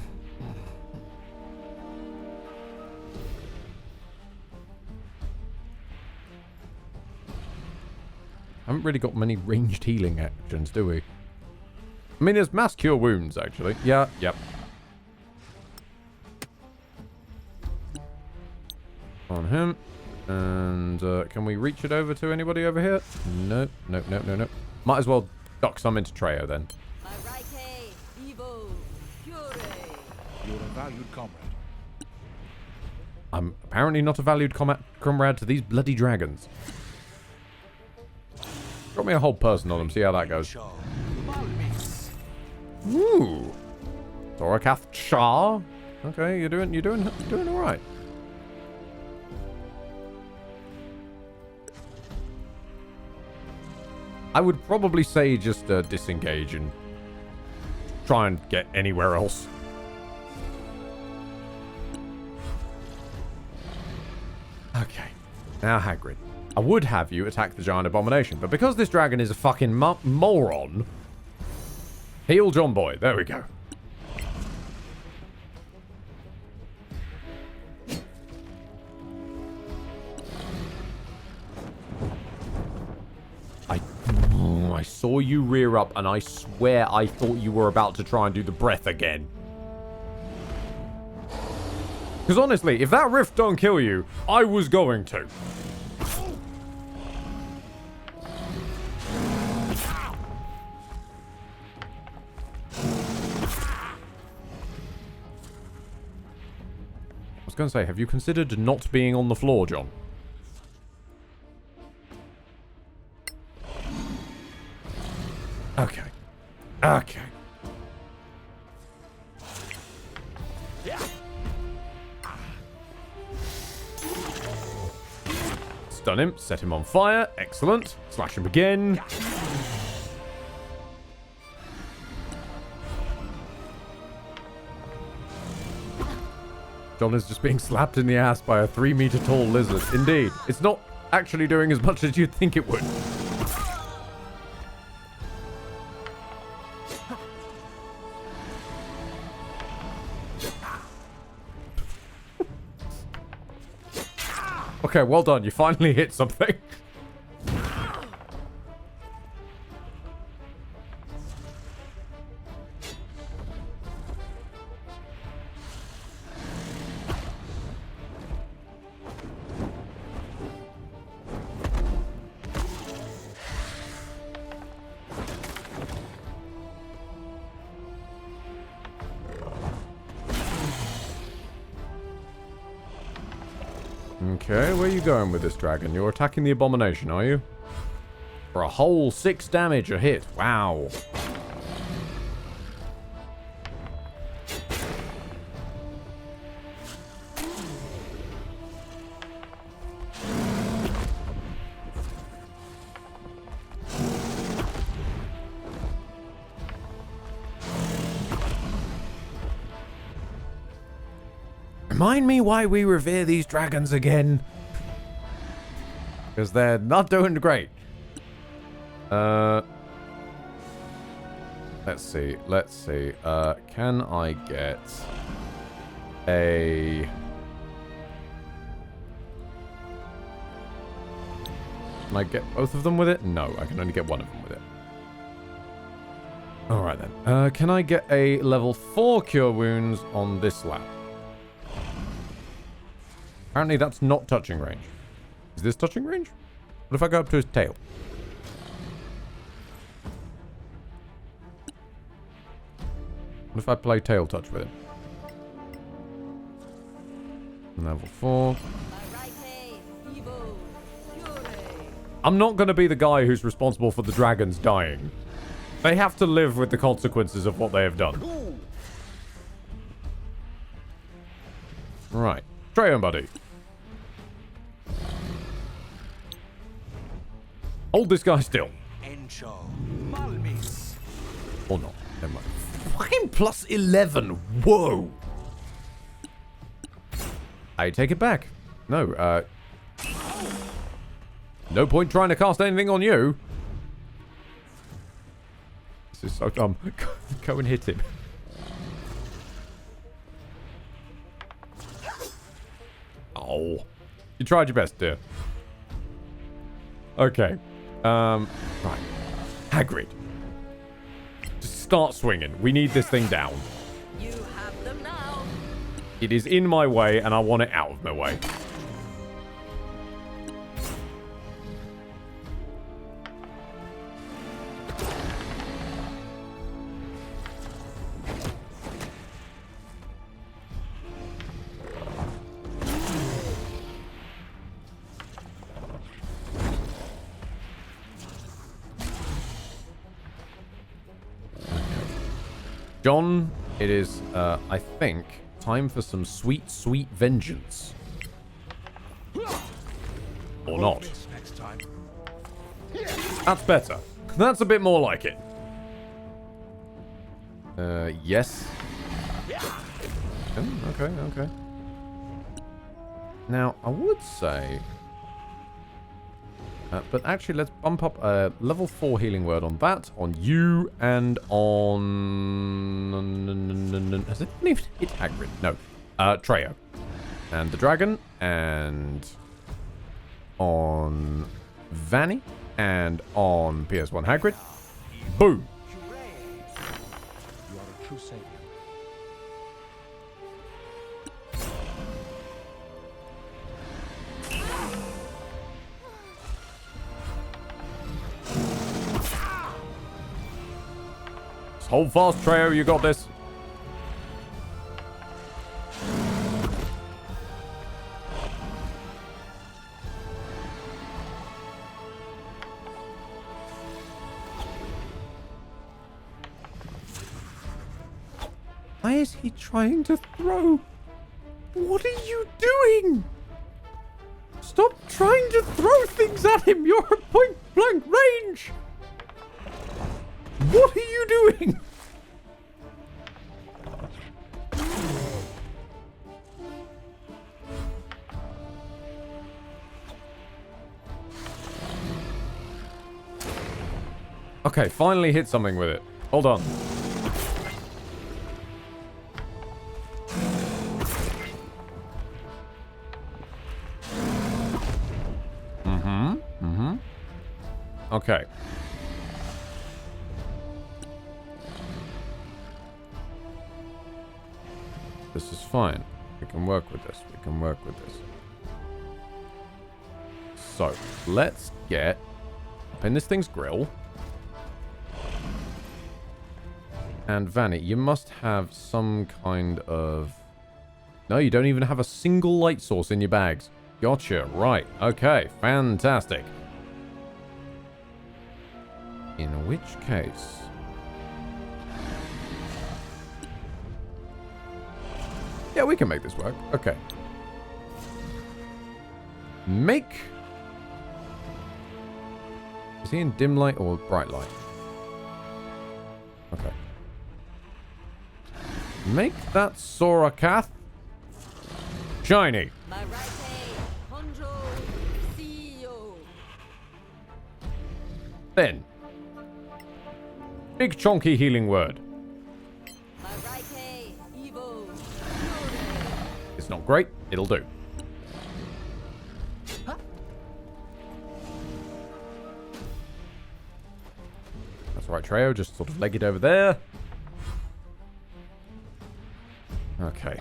Speaker 1: haven't really got many ranged healing actions, do we? I mean, there's mass cure wounds, actually. Yeah, yep. On him. And, can we reach it over to anybody over here? Nope. Might as well duck some into Treyo, then.
Speaker 11: You're a valued comrade.
Speaker 1: I'm apparently not a valued comrade to these bloody dragons. Drop me a whole person on them, see how that goes. Ooh. Thorakath Shah. Okay, you're doing all right. I would probably say just disengage and try and get anywhere else. Okay. Now, Hagrid. I would have you attack the giant abomination, but because this dragon is a fucking moron... Heal John Boy. There we go. I saw you rear up, and I swear I thought you were about to try and do the breath again. Because honestly, if that rift don't kill you, I was going to. I was going to say, have you considered not being on the floor, John? Okay. Okay. Stun him. Set him on fire. Excellent. Slash him again. John is just being slapped in the ass by a 3-meter tall lizard. Indeed. It's not actually doing as much as you'd think it would. Okay, well done. You finally hit something. Okay, where are you going with this dragon? You're attacking the abomination, are you? For a whole 6 damage a hit. Wow. Remind me why we revere these dragons again. Because they're not doing great. Let's see. Let's see. Can I get a... Can I get both of them with it? No, I can only get one of them with it. Alright then. Can I get a level 4 Cure Wounds on this lap? Apparently that's not touching range. Is this touching range? What if I go up to his tail? What if I play tail touch with him? Level 4. I'm not going to be the guy who's responsible for the dragons dying. They have to live with the consequences of what they have done. Right. Treyon, buddy. Hold this guy still. Or not. Never mind. Fucking plus 11. Whoa. I take it back. No, no point trying to cast anything on you. This is so dumb. Go and hit him. Oh. You tried your best, dear. Okay. Right. Hagrid. Just start swinging. We need this thing down.
Speaker 19: You have them now.
Speaker 1: It is in my way, and I want it out of my way. John, it is, I think, time for some sweet, sweet vengeance. Or not. That's better. That's a bit more like it. Yes. Okay. Now, I would say... but actually, let's bump up a level 4 healing word on that, on you, and on... Has it even hit Hagrid? No. Treo. And the dragon, and... on... Vanny, and on PS1 Hagrid. Boom!
Speaker 14: You are a true savior.
Speaker 1: Hold fast, Treo, you got this. Why is he trying to throw? What are you doing? Stop trying to throw things at him. You're at point blank range. What are you doing? Okay, finally hit something with it. Hold on. Okay. This is fine. We can work with this. We can work with this. So, let's get up in this thing's grill. And Vanny, you must have some kind of... No, you don't even have a single light source in your bags. Gotcha. Right. Okay. Fantastic. In which case... Yeah, we can make this work. Okay. Make... Is he in dim light or bright light? Okay. Make that Sorakath shiny. Then. Big chonky healing word. It's not great. It'll do. That's right, Treo. Just sort of leg it over there. Okay.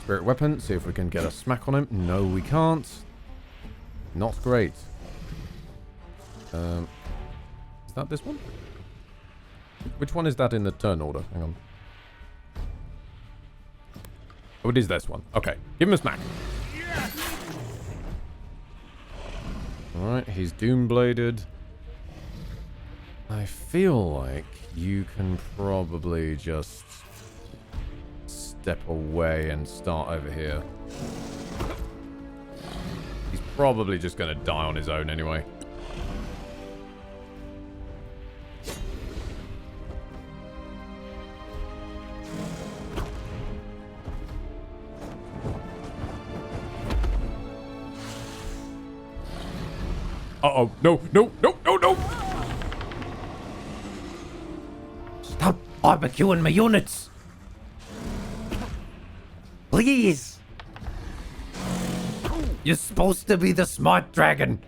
Speaker 1: Spirit weapon. See if we can get a smack on him. No, we can't. Not great. Is that this one? Which one is that in the turn order? Hang on. Oh, it is this one. Okay. Give him a smack. Alright, he's Doombladed. I feel like you can probably just step away and start over here. He's probably just going to die on his own anyway. Uh-oh. No, no, no, no, no!
Speaker 12: Stop barbecuing my units! Please! You're supposed to be the smart dragon.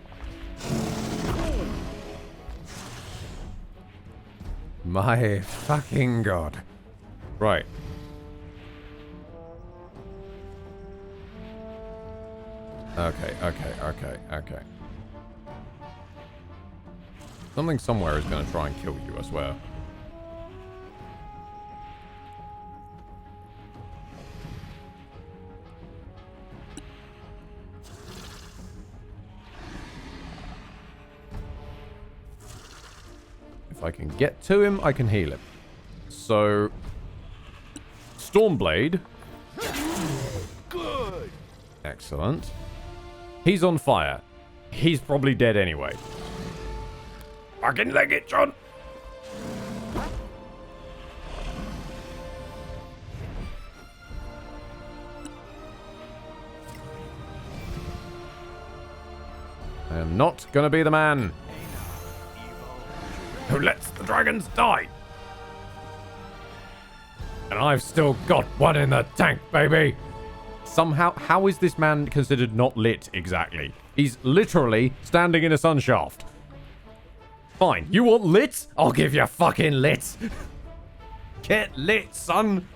Speaker 1: My fucking god. Right. Okay. Something somewhere is going to try and kill you, I swear. If I can get to him, I can heal him. So... Stormblade.
Speaker 11: Good.
Speaker 1: Excellent. He's on fire. He's probably dead anyway. Fucking leg it, John. am not gonna be the man who lets the dragons die. And I've still got one in the tank, baby. Somehow, how is this man considered not lit exactly? He's literally standing in a sun shaft. Fine, you want lit? I'll give you fucking lit. Get lit, son.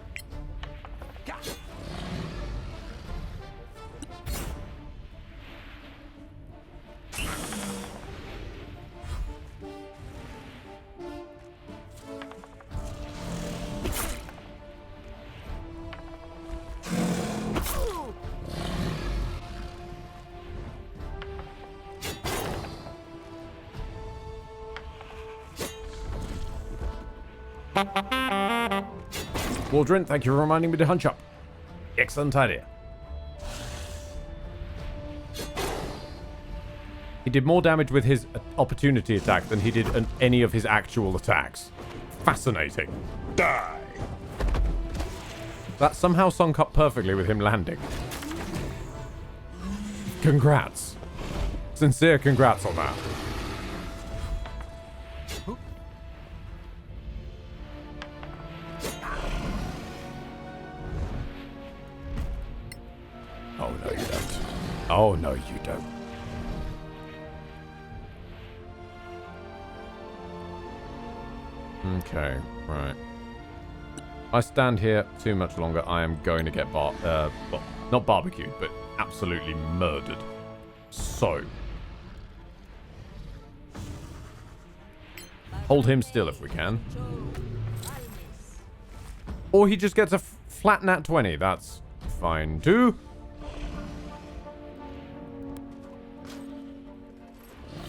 Speaker 1: Waldron, thank you for reminding me to hunch up. Excellent idea. He did more damage with his opportunity attack than he did in any of his actual attacks. Fascinating. Die! That somehow sunk up perfectly with him landing. Congrats. Sincere congrats on that. Oh, no, you don't. Oh, no, you don't. Okay, right. I stand here too much longer, I am going to get well, not barbecued, but absolutely murdered. So. Hold him still if we can. Or he just gets a flat nat 20. That's fine too.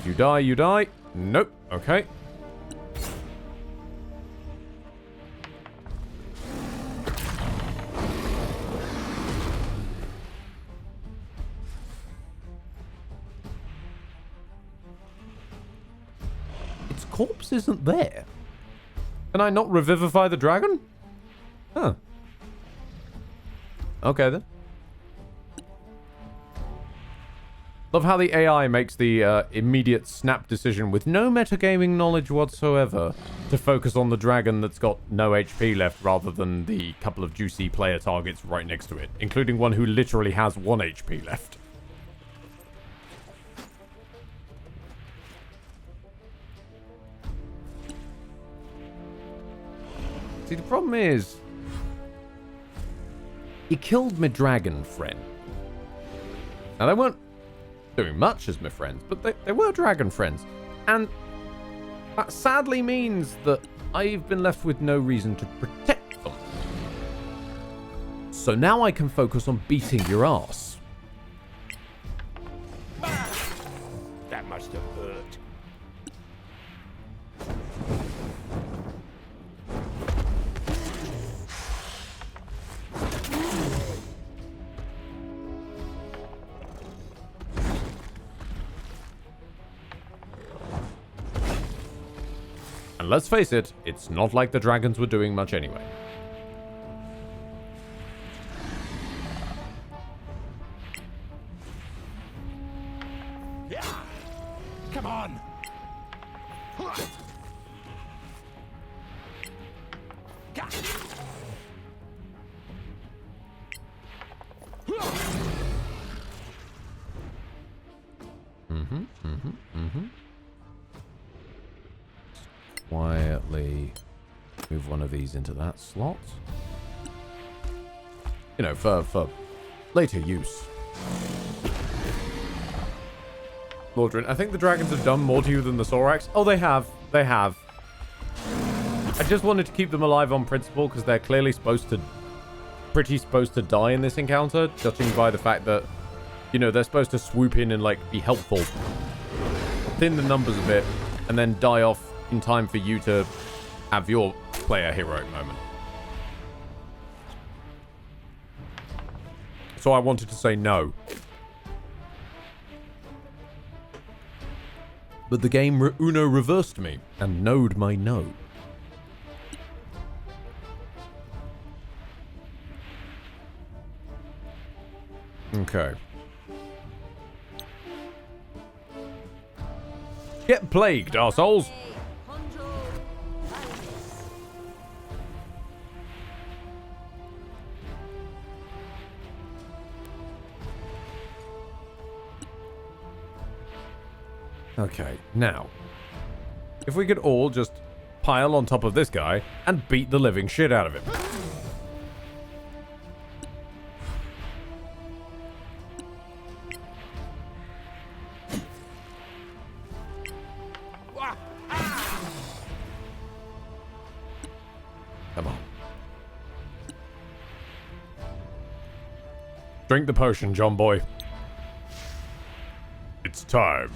Speaker 1: You die, you die. Nope. Okay. Its corpse isn't there. Can I not revivify the dragon? Huh. Okay then. Love how the AI makes the immediate snap decision with no metagaming knowledge whatsoever to focus on the dragon that's got no HP left rather than the couple of juicy player targets right next to it, including one who literally has 1 HP left. See, the problem is, you killed my dragon friend. Now, they weren't doing much as my friends, but they were dragon friends. And that sadly means that I've been left with no reason to protect them. So now I can focus on beating your ass.
Speaker 13: That must have hurt.
Speaker 1: And let's face it, it's not like the dragons were doing much anyway.
Speaker 13: Yeah. Come on.
Speaker 1: Quietly move one of these into that slot. You know, for later use. Mordrin, I think the dragons have done more to you than the Sorax. Oh, they have. They have. I just wanted to keep them alive on principle because they're clearly supposed to die in this encounter, judging by the fact that, you know, they're supposed to swoop in and, like, be helpful. Thin the numbers a bit, and then die off in time for you to have your player heroic moment. So I wanted to say no. But the game Uno reversed me and knowed my no. Okay. Get plagued, arseholes. Okay, now, if we could all just pile on top of this guy and beat the living shit out of him. Come on. Drink the potion, John boy. It's time.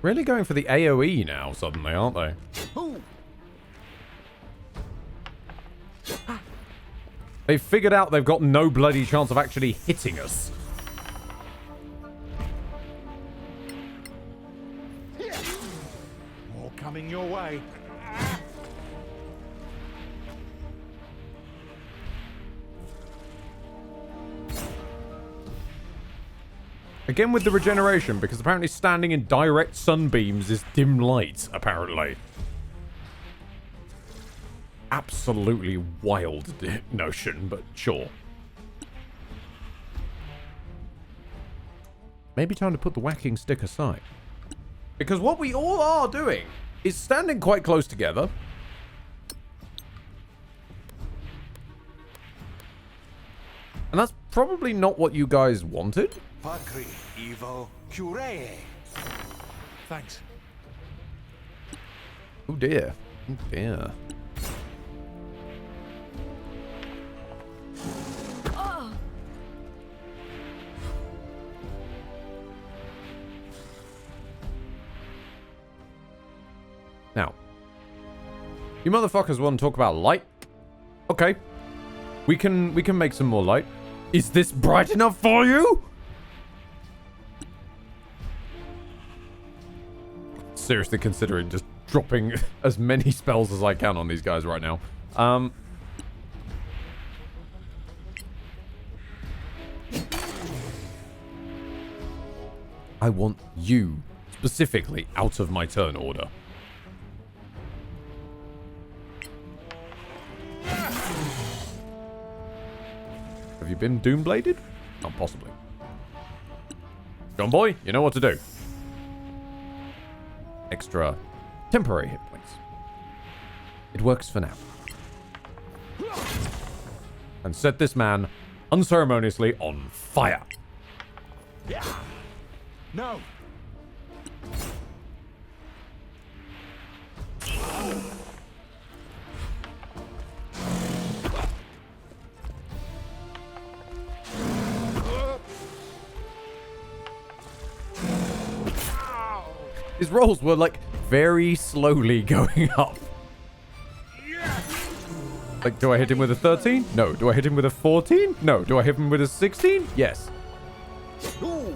Speaker 1: Really going for the AoE now, suddenly, aren't they? They've figured out they've got no bloody chance of actually hitting us.
Speaker 15: More coming your way.
Speaker 1: Again with the regeneration, because apparently standing in direct sunbeams is dim light, apparently. Absolutely wild notion, but sure. Maybe time to put the whacking stick aside. Because what we all are doing is standing quite close together. And that's probably not what you guys wanted.
Speaker 11: Patri, Evo, Curee.
Speaker 15: Thanks.
Speaker 1: Oh dear. Oh dear. Now, you motherfuckers want to talk about light? Okay. We can make some more light. Is this bright enough for you? Seriously considering just dropping as many spells as I can on these guys right now. I want you specifically out of my turn order. Have you been Doombladed? Not possibly. John boy, you know what to do. Extra temporary hit points. It works for now. And set this man unceremoniously on fire.
Speaker 15: Yeah. No.
Speaker 1: His rolls were like very slowly going up. Like, do I hit him with a 13? No. Do I hit him with a 14? No. Do I hit him with a 16? Yes.
Speaker 11: Ooh.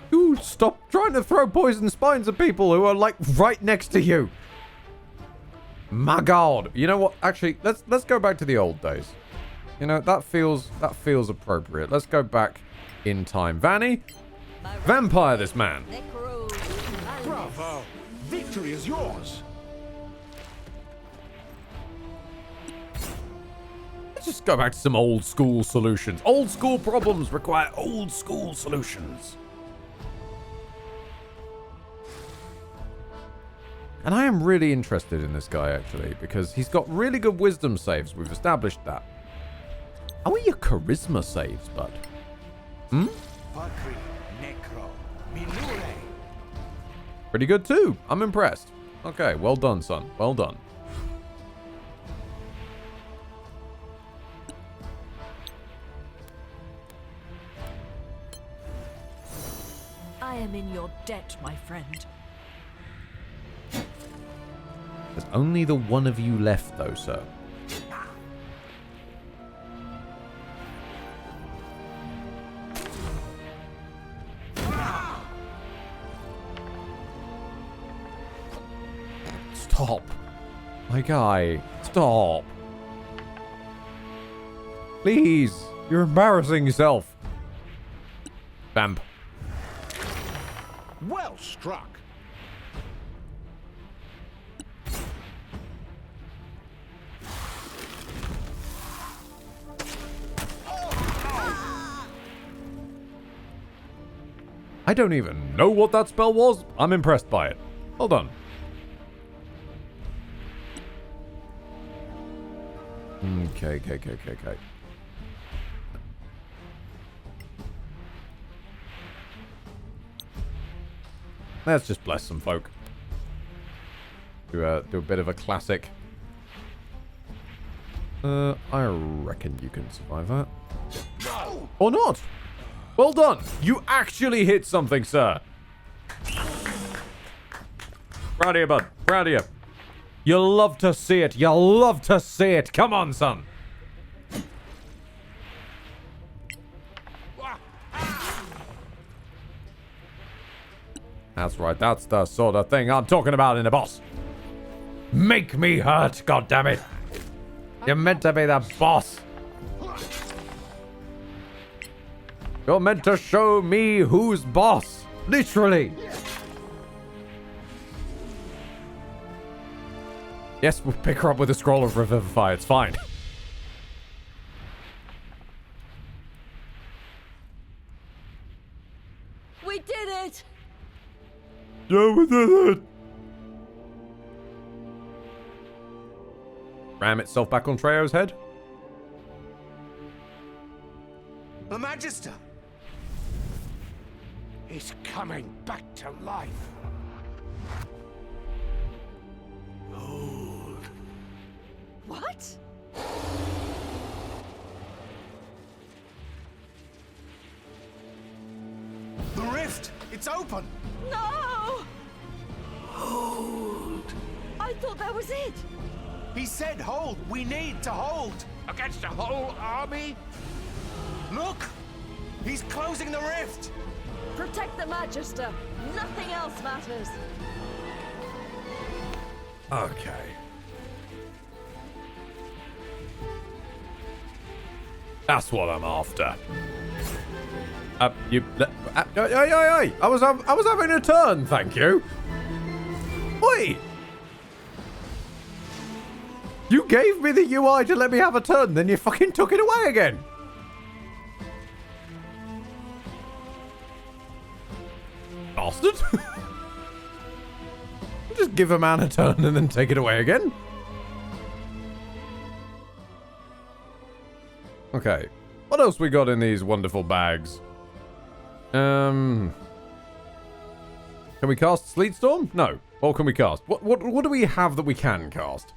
Speaker 1: Dude, stop trying to throw poison spines at people who are like right next to you. My God. You know what? Actually, let's go back to the old days. You know, that feels appropriate. Let's go back in time. Vanny, vampire this man.
Speaker 15: Bravo. Victory is yours.
Speaker 1: Let's just go back to some old school solutions. Old school problems require old school solutions. And I am really interested in this guy, actually, because he's got really good wisdom saves. We've established that. How are your charisma saves, bud? Hmm? Pretty good, too. I'm impressed. Okay, well done, son. Well done.
Speaker 19: debt, my friend.
Speaker 1: There's only the one of you left, though, sir. Stop. My guy, stop. Please, you're embarrassing yourself. Vamp.
Speaker 15: Well struck.
Speaker 1: I don't even know what that spell was. I'm impressed by it. Hold on. Okay. Let's just bless some folk. Do a bit of a classic. I reckon you can survive that.
Speaker 15: No!
Speaker 1: Or not. Well done. You actually hit something, sir. Proud of you, bud. Proud of you. You'll love to see it. You'll love to see it. Come on, son. That's right. That's the sort of thing I'm talking about in a boss. Make me hurt, goddammit. You're meant to be the boss. You're meant to show me who's boss. Literally. Yes, we'll pick her up with a scroll of Revivify. It's fine.
Speaker 19: We did it!
Speaker 1: Yeah, we did it. Ram itself back on Treo's head.
Speaker 11: The Magister!
Speaker 13: He's coming back to life.
Speaker 11: Hold.
Speaker 19: What?
Speaker 11: The rift! It's open!
Speaker 19: No!
Speaker 11: Hold.
Speaker 19: I thought that was it.
Speaker 11: He said hold. We need to hold.
Speaker 4: Against a whole army?
Speaker 11: Look! He's closing the rift!
Speaker 19: Protect the Magister. Nothing else matters.
Speaker 1: Okay. That's what I'm after. I was having a turn, thank you. Oi! You gave me the UI to let me have a turn, then you fucking took it away again. Bastard. Just give a man a turn and then take it away again. Okay. What else we got in these wonderful bags? Can we cast Sleet Storm? No. What can we cast? What do we have that we can cast?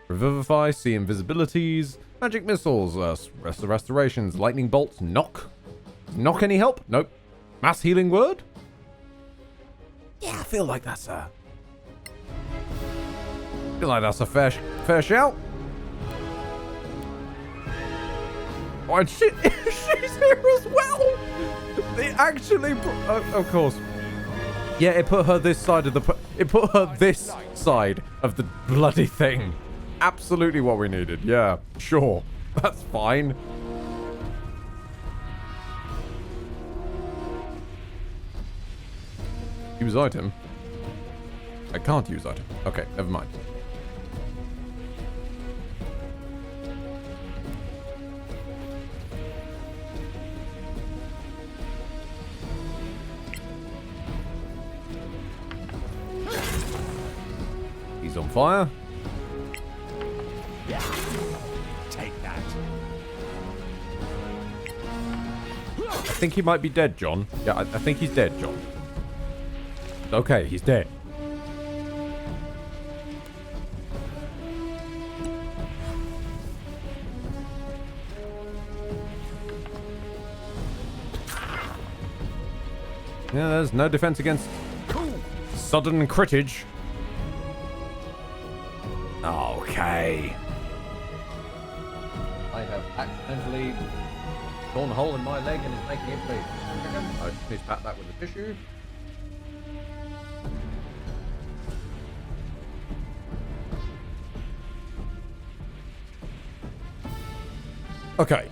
Speaker 1: Revivify, see invisibilities, magic missiles, restorations, lightning bolts, knock. Knock any help? Nope. Mass healing word? Yeah, I feel like that's a... feel like that's a fair shout. Oh, and she's here as well. They actually, of course. Yeah, it put her this side of the. It put her this side of the bloody thing. Absolutely what we needed. Yeah, sure, that's fine. Use item. I can't use item. Okay, never mind. He's on fire.
Speaker 11: Take that.
Speaker 1: I think he might be dead, John. Yeah, I think he's dead, John. Okay, he's dead. Yeah, there's no defense against sudden critage. Okay. I have accidentally torn a hole in my leg and it's making it bleed. I just need to pat that with a tissue. Okay.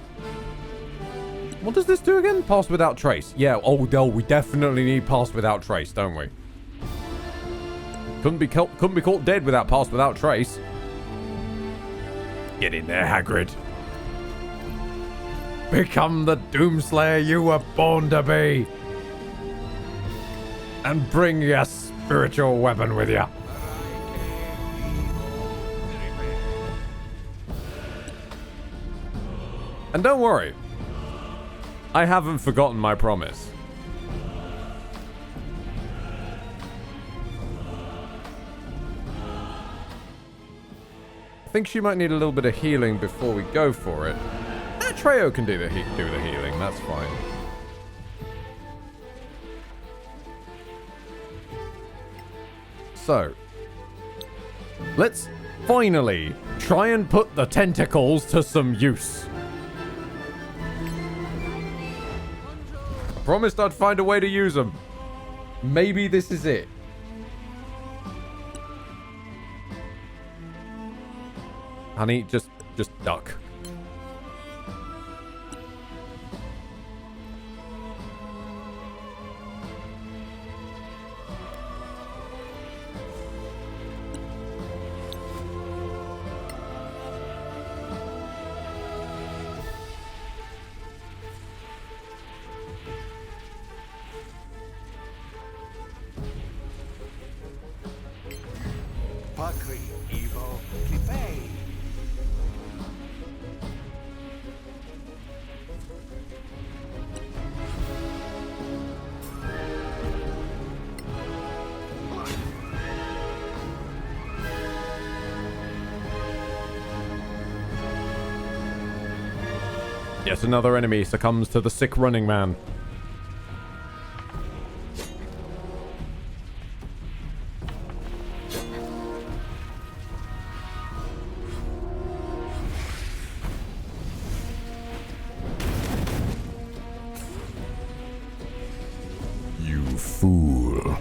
Speaker 1: What does this do again? Pass without trace. Yeah, oh no, we definitely need pass without trace, don't we? Couldn't be caught dead without pass without trace. Get in there, Hagrid. Become the Doomslayer you were born to be. And bring your spiritual weapon with you. And don't worry, I haven't forgotten my promise. I think she might need a little bit of healing before we go for it. Treyo can do the healing, that's fine. So, let's finally try and put the tentacles to some use. I promised I'd find a way to use them. Maybe this is it. Honey, just duck. Yet another enemy succumbs to the sick running man.
Speaker 12: You fool.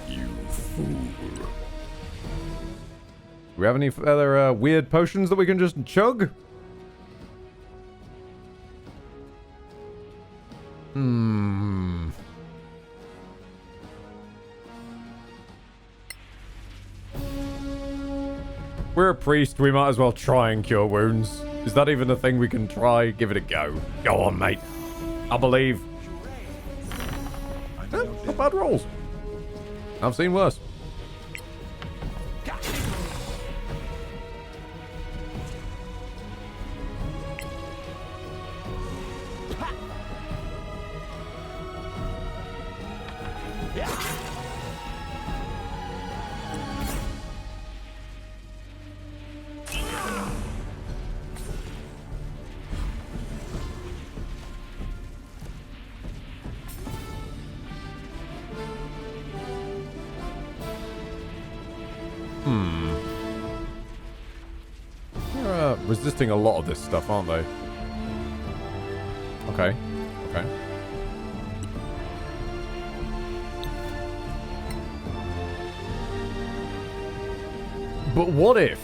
Speaker 12: You fool.
Speaker 1: Do we have any other weird potions that we can just chug? We're a priest, we might as well try and cure wounds. Is that even a thing we can try? Give it a go. Go on, mate. I believe. Not bad rolls. I've seen worse. They're resisting a lot of this stuff, aren't they? Okay. Okay. But what if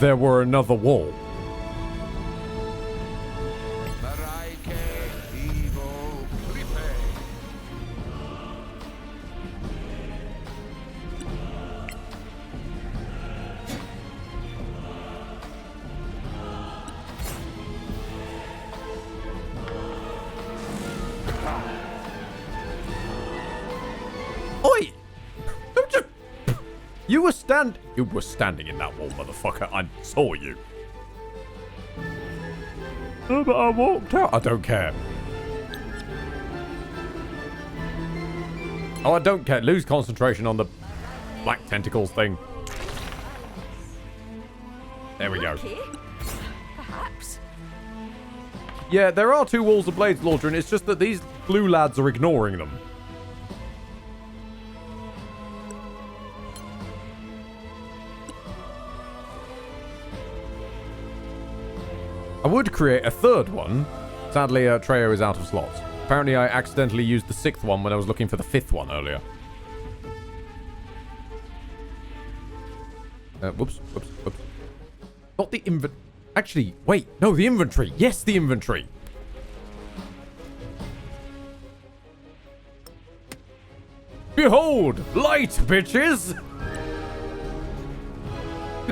Speaker 1: there were another wall? Oi! You were standing in that wall, motherfucker. I saw you. Oh, but I walked out. I don't care. Oh, I don't care. Lose concentration on the black tentacles thing. There we go.
Speaker 19: Okay. Perhaps.
Speaker 1: Yeah, there are 2 walls of blades, Lordrin. It's just that these blue lads are ignoring them. I would create a 3rd one. Sadly, Treyo is out of slots. Apparently, I accidentally used the 6th one when I was looking for the 5th one earlier. Whoops. Not the inventory. Actually, wait. No, the inventory. Yes, the inventory. Behold, light, bitches!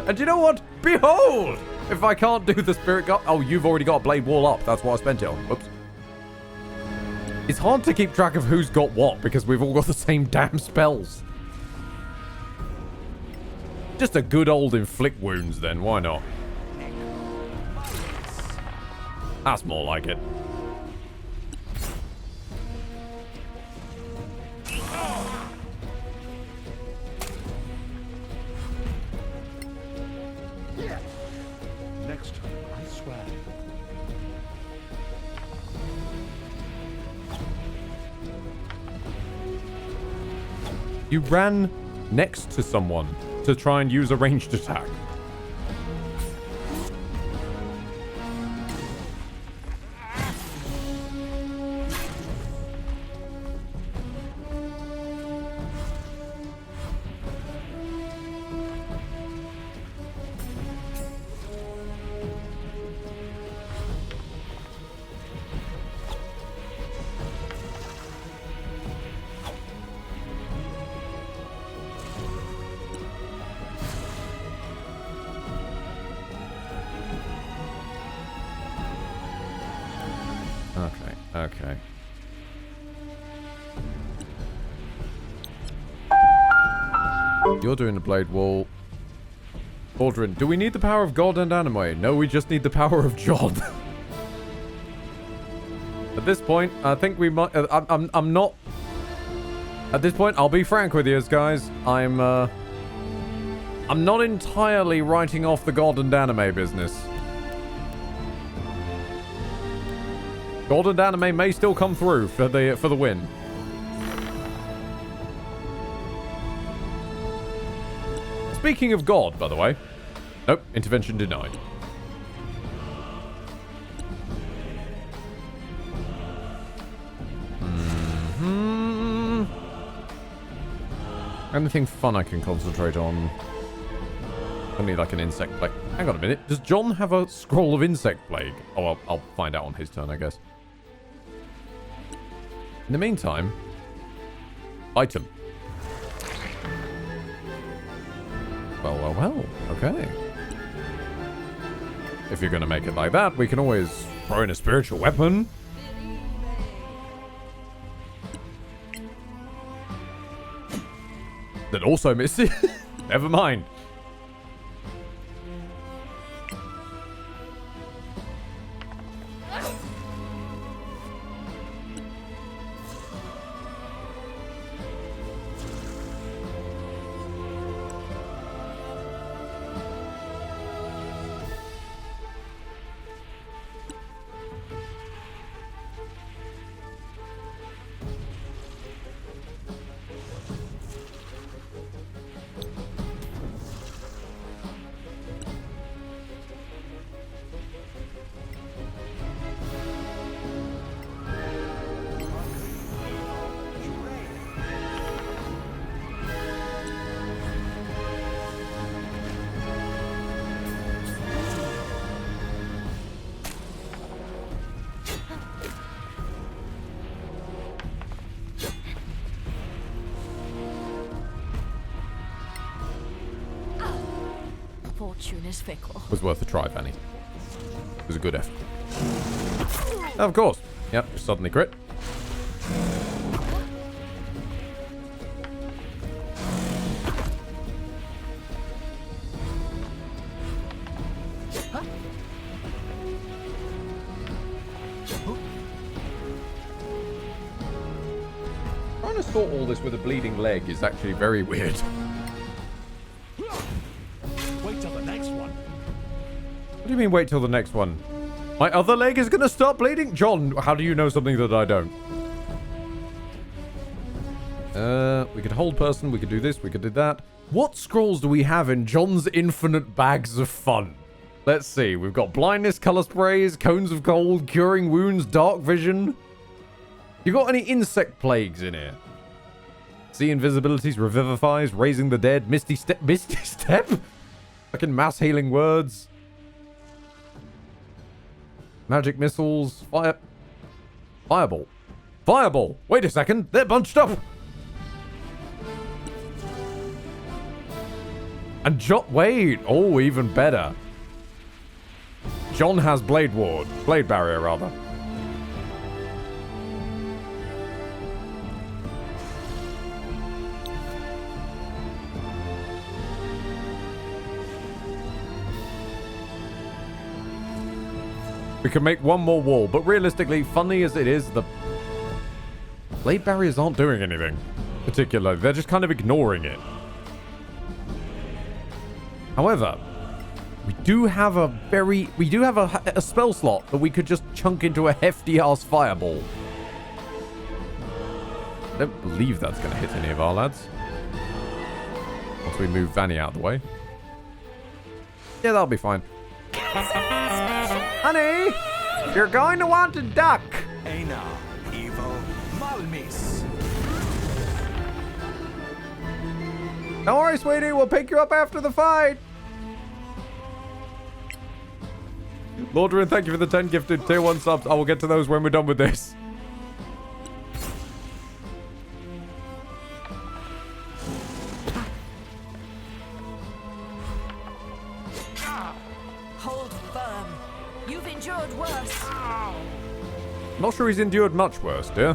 Speaker 1: And you know what? Behold! If I can't do the spirit guard... Oh, you've already got a blade wall up. That's what I spent it on. Whoops. It's hard to keep track of who's got what because we've all got the same damn spells. Just a good old inflict wounds then. Why not? That's more like it.
Speaker 15: Next time, I swear.
Speaker 1: You ran next to someone to try and use a ranged attack. Okay. You're doing the blade wall. Aldrin, do we need the power of God and anime? No, we just need the power of John. At this point, I think we might... I'm not... At this point, I'll be frank with you guys. I'm not entirely writing off the God and anime business. God and anime may still come through for the win. Speaking of God, by the way. Nope, intervention denied. Anything fun I can concentrate on? I need like an insect plague. Hang on a minute. Does John have a scroll of insect plague? Oh, I'll find out on his turn, I guess. In the meantime, item. Well. Okay. If you're going to make it like that, we can always throw in a spiritual weapon. That also misses. Never mind.
Speaker 10: Fortune is fickle.
Speaker 1: Was worth a try, Fanny. It was a good effort. Of course. Yep, just suddenly crit. Trying to sort all this with a bleeding leg is actually very weird.
Speaker 15: Wait till the next one.
Speaker 1: What do you mean wait till the next one? My other leg is going to start bleeding? John, how do you know something that I don't? We could hold person, we could do this, we could do that. What scrolls do we have in John's infinite bags of fun? Let's see. We've got blindness, color sprays, cones of cold, curing wounds, dark vision. You got any insect plagues in here? See invisibilities, revivifies, raising the dead, misty step? Fucking mass healing words. Magic missiles, fireball. Fireball! Wait a second, they're bunched up! And wait, oh, even better. John has blade barrier rather. We can make one more wall, but realistically, funny as it is, the blade barriers aren't doing anything particularly. They're just kind of ignoring it. However, we do have a spell slot that we could just chunk into a hefty-ass fireball. I don't believe that's going to hit any of our lads. Once we move Vanny out of the way. Yeah, that'll be fine. Honey, you're going to want to duck.
Speaker 11: Einar, Evo, Malmis.
Speaker 1: Don't worry, sweetie. We'll pick you up after the fight. Lordrin, thank you for the 10 gifted tier 1 subs. I will get to those when we're done with this.
Speaker 19: Hold firm. You've endured worse.
Speaker 1: Not sure he's endured much worse, dear.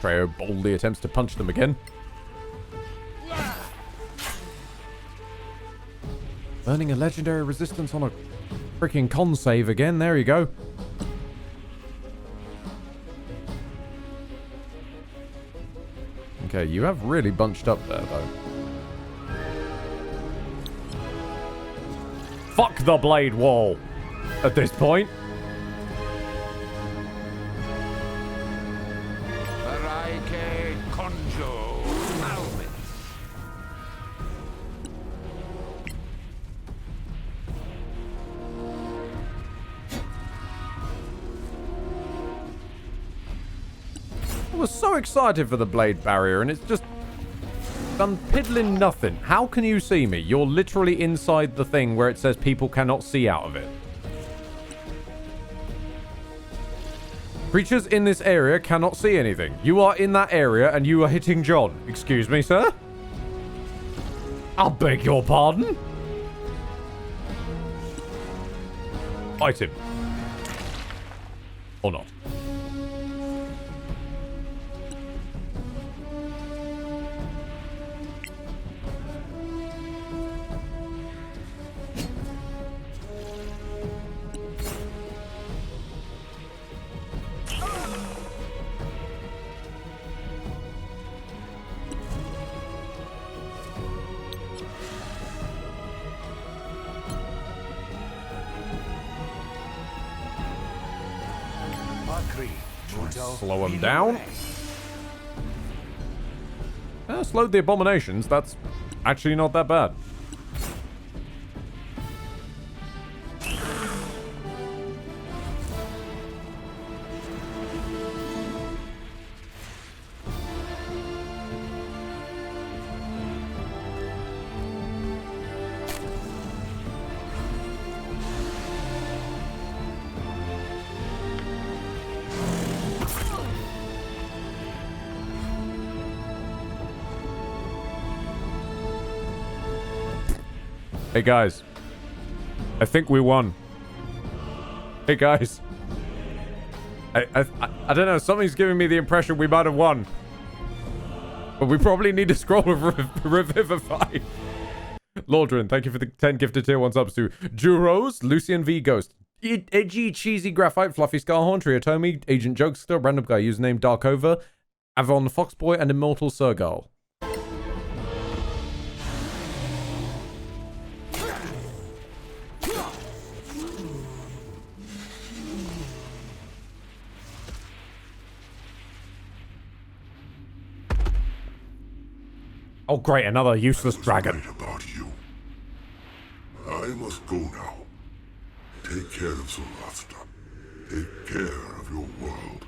Speaker 1: Treyo boldly attempts to punch them again. Earning a legendary resistance on a freaking con save again. There you go. Okay, you have really bunched up there, though. Fuck the blade wall at this point. I was so excited for the blade barrier and it's just done piddling nothing. How can you see me? You're literally inside the thing where it says people cannot see out of it. Creatures in this area cannot see anything. You are in that area and you are hitting John. Excuse me, sir? I beg your pardon? Fight him. Or not. Slow them down. Slowed the abominations. That's actually not that bad. Hey guys, I think we won. Hey guys, I don't know, something's giving me the impression we might have won. But we probably need a scroll of Revivify. Lordrin, thank you for the 10 gifted tier 1 subs to Juros, Lucian V Ghost, Edgy Cheesy Graphite, Fluffy Scarhorn, Triotomi, Agent Jokester, Random Guy, username Darkover, Avon Foxboy, and Immortal Sergal.
Speaker 12: Oh, great, another useless dragon.
Speaker 14: About you. I must go now. Take care of Solasta. Take care of your world.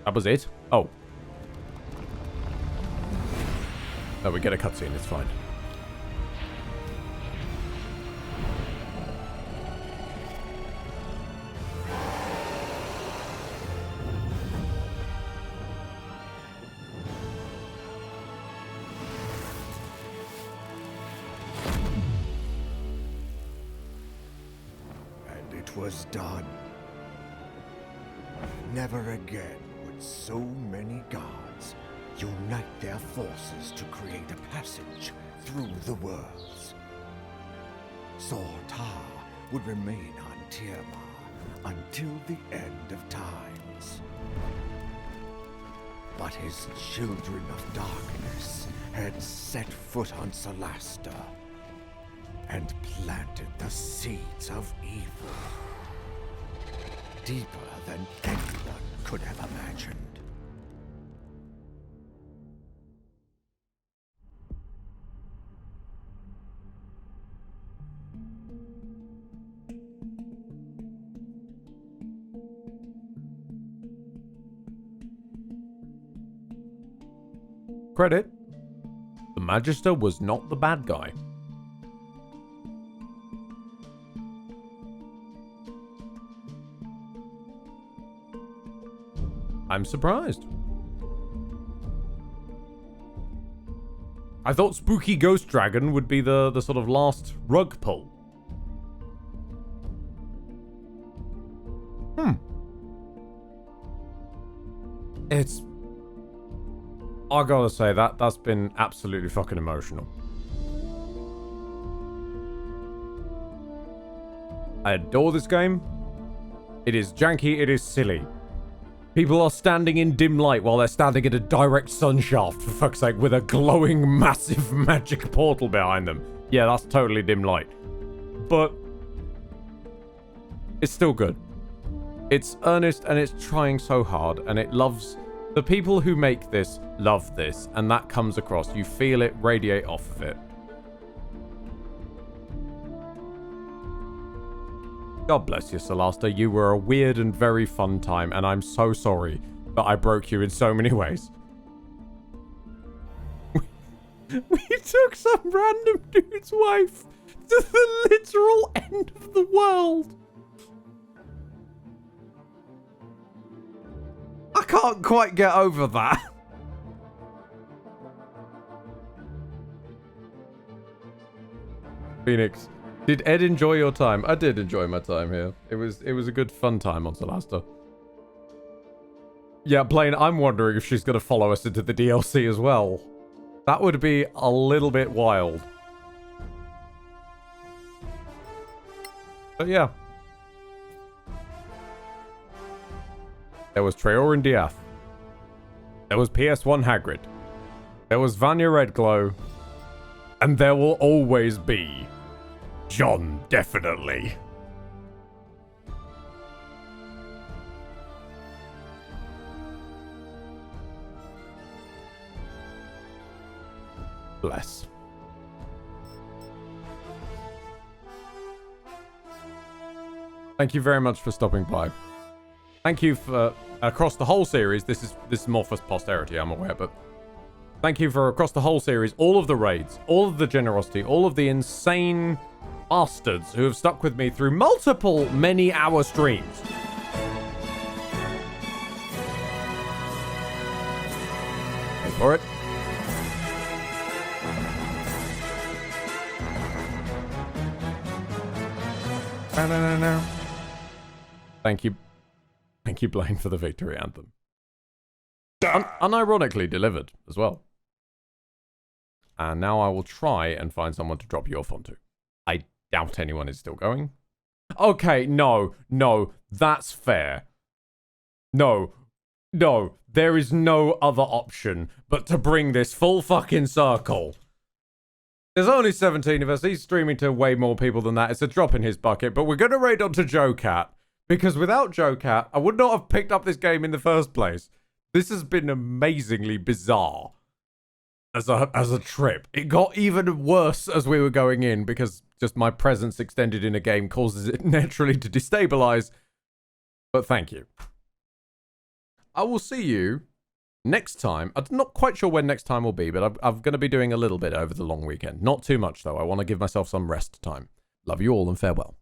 Speaker 1: That was it? Oh. No, we get a cutscene, it's fine.
Speaker 18: And it was done. Never again would so many gods unite their forces to create a passage through the worlds. Solasta would remain on Tiamat until the end of times. But his children of darkness had set foot on Solasta and planted the seeds of evil deeper than anyone could have imagined.
Speaker 1: Credit. The Magister was not the bad guy. I'm surprised. I thought Spooky Ghost Dragon would be the sort of last rug pull. It's... I gotta say, that's been absolutely fucking emotional. I adore this game. It is janky, it is silly. People are standing in dim light while they're standing in a direct sun shaft, for fuck's sake, with a glowing, massive magic portal behind them. Yeah, that's totally dim light. But it's still good. It's earnest and it's trying so hard, and it loves... The people who make this love this, and that comes across. You feel it radiate off of it. God bless you, Solasta. You were a weird and very fun time, and I'm so sorry that I broke you in so many ways. We took some random dude's wife to the literal end of the world. I can't quite get over that. Phoenix, did Ed enjoy your time? I did enjoy my time here. It was a good fun time on Solasta. Yeah, Blaine, I'm wondering if she's going to follow us into the DLC as well. That would be a little bit wild. But yeah. There was Treorin Diath. There was PS1 Hagrid. There was Vanya Redglow. And there will always be John, definitely. Bless. Thank you very much for stopping by. Thank you for across the whole series. This is more for posterity, I'm aware, but thank you for across the whole series, all of the raids, all of the generosity, all of the insane bastards who have stuck with me through multiple many-hour streams. Wait for it. Thank you. Thank you, Blaine, for the victory anthem. Unironically delivered as well. And now I will try and find someone to drop you off onto. I doubt anyone is still going. Okay, no, that's fair. No, there is no other option but to bring this full fucking circle. There's only 17 of us. He's streaming to way more people than that. It's a drop in his bucket, but we're going to raid onto Joe Cat Because without Joe Cat, I would not have picked up this game in the first place. This has been amazingly bizarre as a trip. It got even worse as we were going in because just my presence extended in a game causes it naturally to destabilize. But thank you. I will see you next time. I'm not quite sure when next time will be, but I'm going to be doing a little bit over the long weekend. Not too much, though. I want to give myself some rest time. Love you all and farewell.